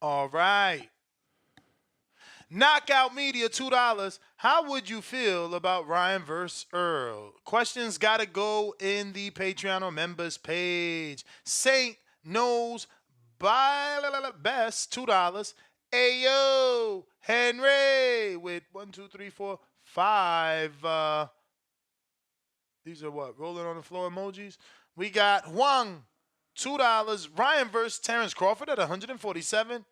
Speaker 7: All right. Knockout Media, $2. How would you feel about Ryan versus Earl? Questions gotta go in the Patreon or members page. Saint knows by best, $2. Ayo, Henry with 1, 2, 3, 4, 5. These are what? Rolling on the floor emojis. We got Huang, $2. Ryan versus Terrence Crawford at 147.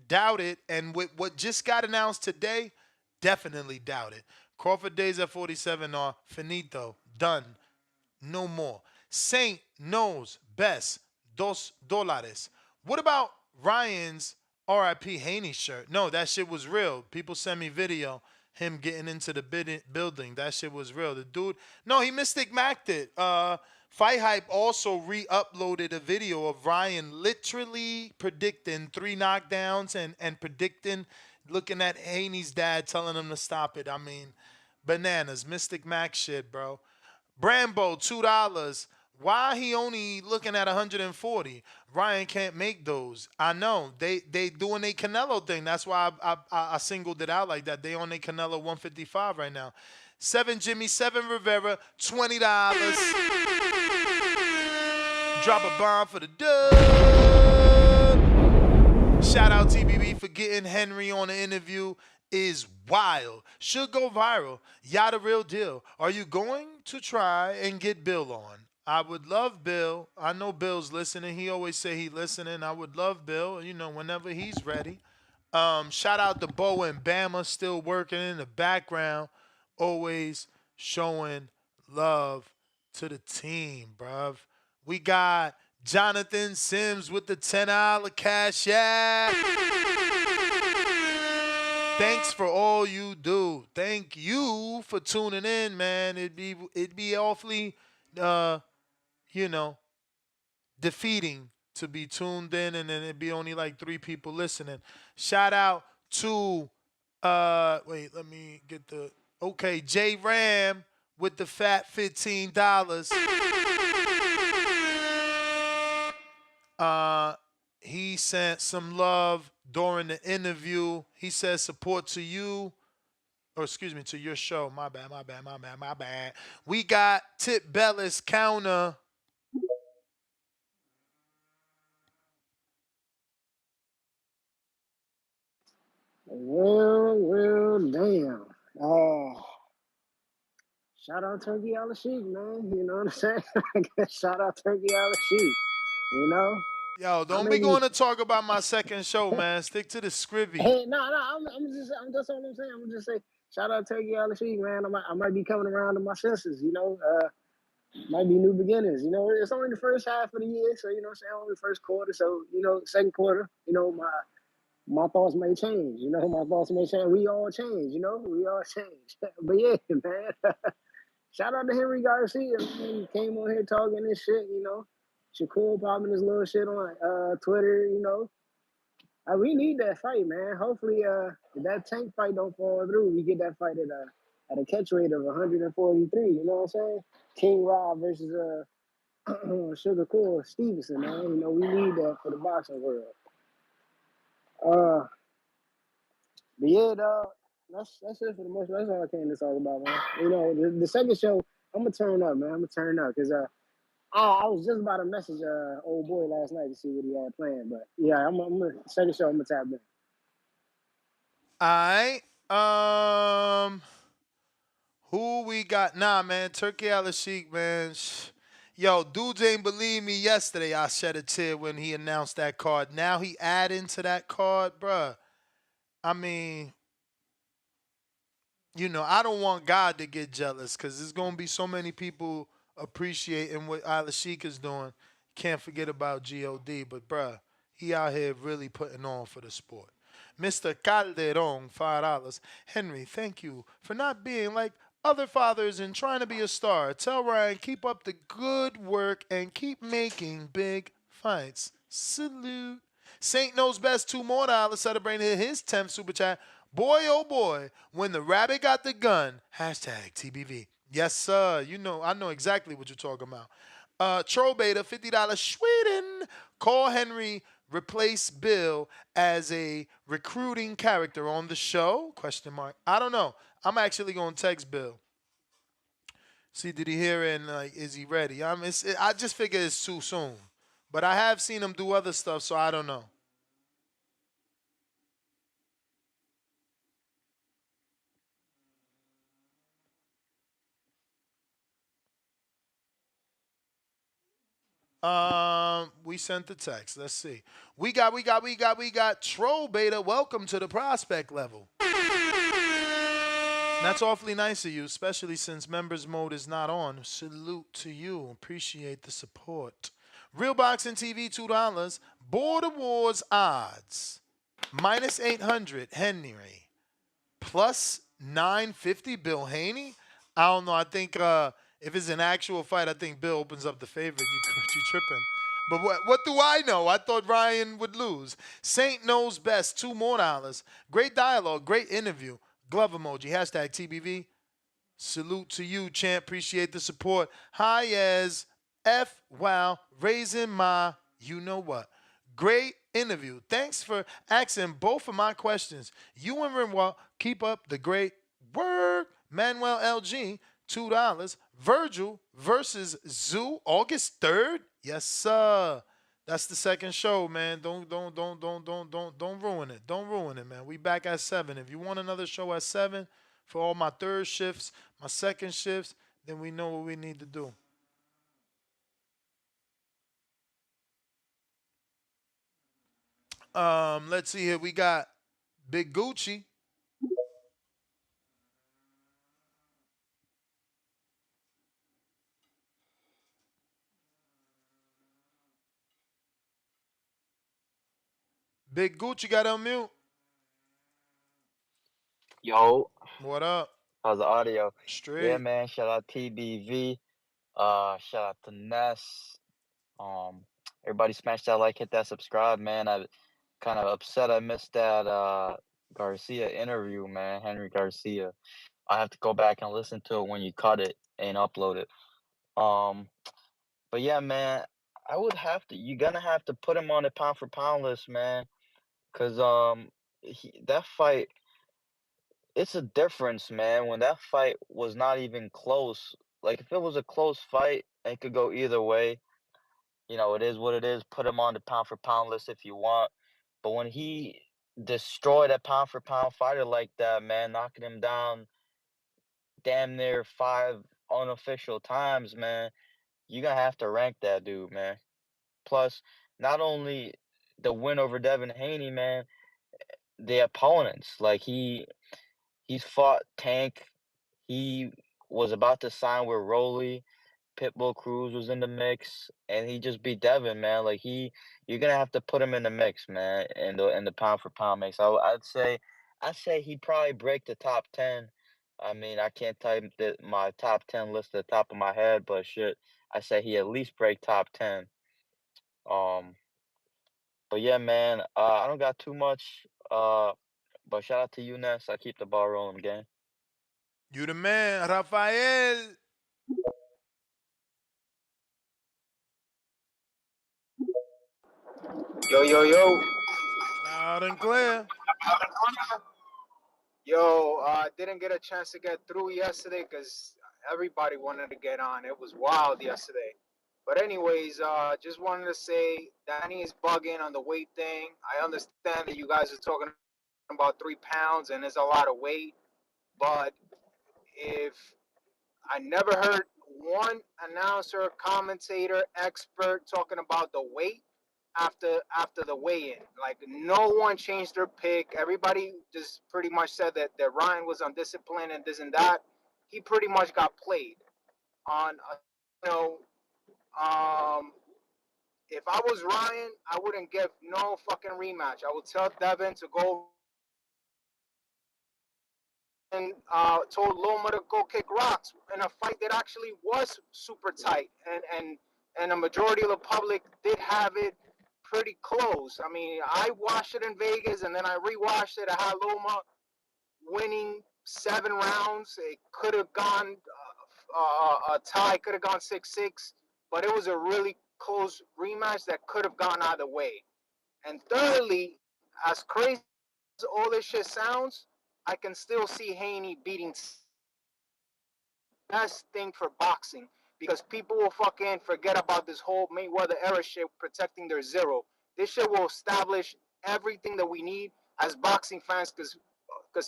Speaker 7: Doubt it. And with what just got announced today, definitely doubt it. Crawford days at 47 are finito. Done. No more. Saint knows best. $2. What about Ryan's RIP Haney shirt? No, that shit was real. People send me video. Him getting into the building. That shit was real. The dude, no, he Mystic Macked it. Fight Hype also re-uploaded a video of Ryan literally predicting 3 knockdowns and predicting, looking at Haney's dad telling him to stop it. I mean, bananas. Mystic Mac shit, bro. Brambo, $2. Why he only looking at 140? Ryan can't make those. I know they doing a Canelo thing. That's why I singled it out like that. They on a Canelo 155 right now. 7 Jimmy, 7 Rivera, $20. Drop a bomb for the dub. Shout out TBB for getting Henry on the interview. Is wild. Should go viral. Yada real deal. Are you going to try and get Bill on? I would love Bill. I know Bill's listening. He always say he listening. I would love Bill, whenever he's ready. Shout out to Bo and Bama still working in the background. Always showing love to the team, bruv. We got Jonathan Sims with the $10 cash app. Thanks for all you do. Thank you for tuning in, man. It'd be awfully defeating to be tuned in and then it'd be only like 3 people listening. Shout out to wait, let me get the J Ram with the fat $15. He sent some love during the interview. He says support to you. Or excuse me, to your show. My bad. We got Tip Bellis counter.
Speaker 11: Well, damn. Shout out Turkey Al Sheik, man. You know what I'm saying? Shout out Turkey Al Sheik.
Speaker 7: Yo, don't be going to talk about my second show, man. Stick to the scrivy.
Speaker 11: Hey, no, that's all I'm saying. I'm just say, shout out Turkey Al Sheik, man. I might be coming around to my senses, might be new beginnings. It's only the first half of the year, so only the first quarter. So, second quarter, my thoughts may change. My thoughts may change. We all change, we all change. But yeah, man. Shout out to Henry Garcia, man. He came on here talking this shit, Shakur popping his little shit on Twitter, we need that fight, man. Hopefully, if that Tank fight don't fall through, we get that fight at a catch rate of 143. You know what I'm saying? King Rob versus Sugar Cool Stevenson, man. We need that for the boxing world. But yeah, dog. That's it for the most. That's all I came to talk about, man. The second show, I'm gonna turn up, man. I'm gonna turn up because I was just about to message old boy last night to see what he had planned, but yeah, I'm gonna second show. I'm gonna tap in.
Speaker 7: All right. Who we got? Nah, man. Turkey Al Sheik, man. Yo, dudes ain't believe me yesterday. I shed a tear when he announced that card. Now he adding to that card, bruh. I mean, I don't want God to get jealous because there's going to be so many people appreciating what Al Sheik is doing. Can't forget about God, but bruh, he out here really putting on for the sport. Mr. Calderon, $5. Henry, thank you for not being like other fathers and trying to be a star. Tell Ryan, keep up the good work and keep making big fights. Salute. Saint Knows Best, $2 more celebrating his 10th super chat. Boy, oh boy, when the rabbit got the gun, hashtag TBV. Yes, sir. I know exactly what you're talking about. Troll Beta, $50 Sweden. Call Henry, replace Bill as a recruiting character on the show? Question mark. I don't know. I'm actually going to text Bill. See, did he hear it and is he ready? I just figure it's too soon. But I have seen him do other stuff, so I don't know. We sent the text. Let's see. We got Troll Beta. Welcome to the prospect level. That's awfully nice of you, especially since members mode is not on. Salute to you. Appreciate the support. Real Boxing TV, $2. Border Wars odds. Minus 800, Henry. Plus 950, Bill Haney. I don't know. I think if it's an actual fight, I think Bill opens up the favorite. You tripping. But what do I know? I thought Ryan would lose. Saint knows best, $2 more. Great dialogue, great interview. Glove emoji, hashtag TBV. Salute to you, champ. Appreciate the support. Hi as F wow, raising my you know what. Great interview. Thanks for asking both of my questions. You and Renoir, keep up the great work. Manuel LG, $2. Virgil versus Zoo, August 3rd. Yes, sir. That's the second show, man. Don't ruin it. Don't ruin it, man. We back at 7. If you want another show at 7 for all my third shifts, my second shifts, then we know what we need to do. Let's see here. We got Big Gucci. Big Gucci got on mute.
Speaker 2: Yo,
Speaker 7: What up?
Speaker 2: how's the audio? Yeah,
Speaker 7: Straight.
Speaker 2: man. Shout out TBV. Shout out to Ness. Um, Everybody smash that like, hit that subscribe, man. I kind of upset I missed that Garcia interview, man. Henry Garcia. I have to go back and listen to it when you cut it and upload it. Um, but yeah, man, I would have to. You're gonna have to put him on the pound for pound list, man, cause that fight. It's a difference, man. When that fight was not even close, like if it was a close fight, it could go either way. It is what it is. Put him on the pound for pound list if you want. But when he destroyed a pound for pound fighter like that, man, knocking him down damn near 5 unofficial times, man, you're gonna have to rank that dude, man. Plus, not only the win over Devin Haney, man, the opponents. Like he's fought Tank. He was about to sign with Rolly. Pitbull Cruz was in the mix, and he just beat Devin, man. Like you're gonna have to put him in the mix, man, in the pound for pound mix. I'd say he'd probably break the top 10. I mean, I can't type my top 10 list at the top of my head, but shit, I say he at least break top 10. Um, but yeah, man, I don't got too much. But shout out to you, Ness. I keep the ball rolling, gang.
Speaker 7: You the man, Rafael.
Speaker 14: Yo, yo, yo.
Speaker 7: Loud and clear.
Speaker 14: Yo, didn't get a chance to get through yesterday because everybody wanted to get on. It was wild yesterday. But anyways, just wanted to say Danny is bugging on the weight thing. I understand that you guys are talking about 3 pounds and it's a lot of weight, but if I never heard one announcer, commentator, expert talking about the weight after the weigh-in. Like no one changed their pick. Everybody just pretty much said that Ryan was undisciplined and this and that. He pretty much got played on. You know, if I was Ryan, I wouldn't give no fucking rematch. I would tell Devin to go and told Loma to go kick rocks in a fight that actually was super tight, and a majority of the public did have it pretty close. I mean, I watched it in Vegas, and then I rewatched it. I had Loma. winning 7 rounds. It could have gone a tie, could have gone 6-6, but it was a really close rematch that could have gone either way. And thirdly, as crazy as all this shit sounds, I can still see Haney beating best thing for boxing because people will fucking forget about this whole Mayweather era shit protecting their zero. This shit will establish everything that we need as boxing fans because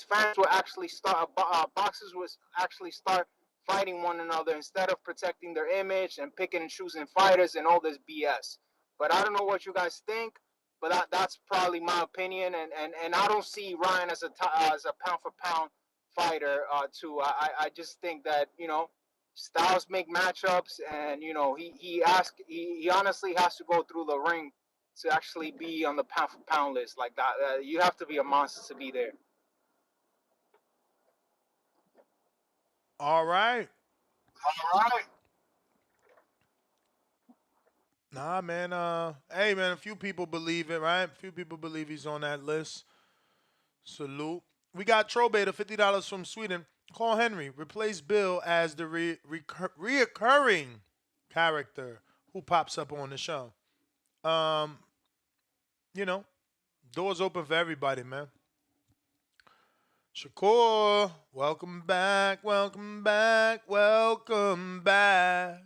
Speaker 14: fans will actually start boxers will actually start fighting one another instead of protecting their image and picking and choosing fighters and all this BS. But I don't know what you guys think, but that's probably my opinion. And I don't see Ryan as a pound for pound fighter too. I just think that styles make matchups, and he honestly has to go through the ring to actually be on the pound for pound list like that. You have to be a monster to be there.
Speaker 7: All right.
Speaker 14: All right.
Speaker 7: Nah, man. Hey, man. A few people believe it, right? A few people believe he's on that list. Salute. We got Trobator, $50 from Sweden. Call Henry. Replace Bill as the reoccurring character who pops up on the show. Um, you know, doors open for everybody, man. Shakur, welcome back, welcome back, welcome back.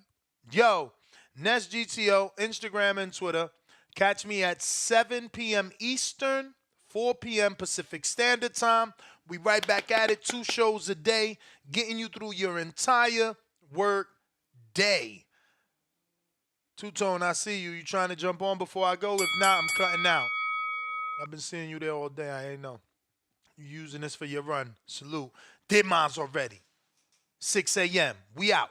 Speaker 7: Yo, Nest GTO, Instagram and Twitter. Catch me at 7 p.m. Eastern, 4 p.m. Pacific Standard Time. We right back at it, 2 shows a day, getting you through your entire work day. Two-Tone, I see you. You trying to jump on before I go? If not, I'm cutting out. I've been seeing you there all day. I ain't know. You using this for your run. Salute. Did mines already. 6 a.m. We out.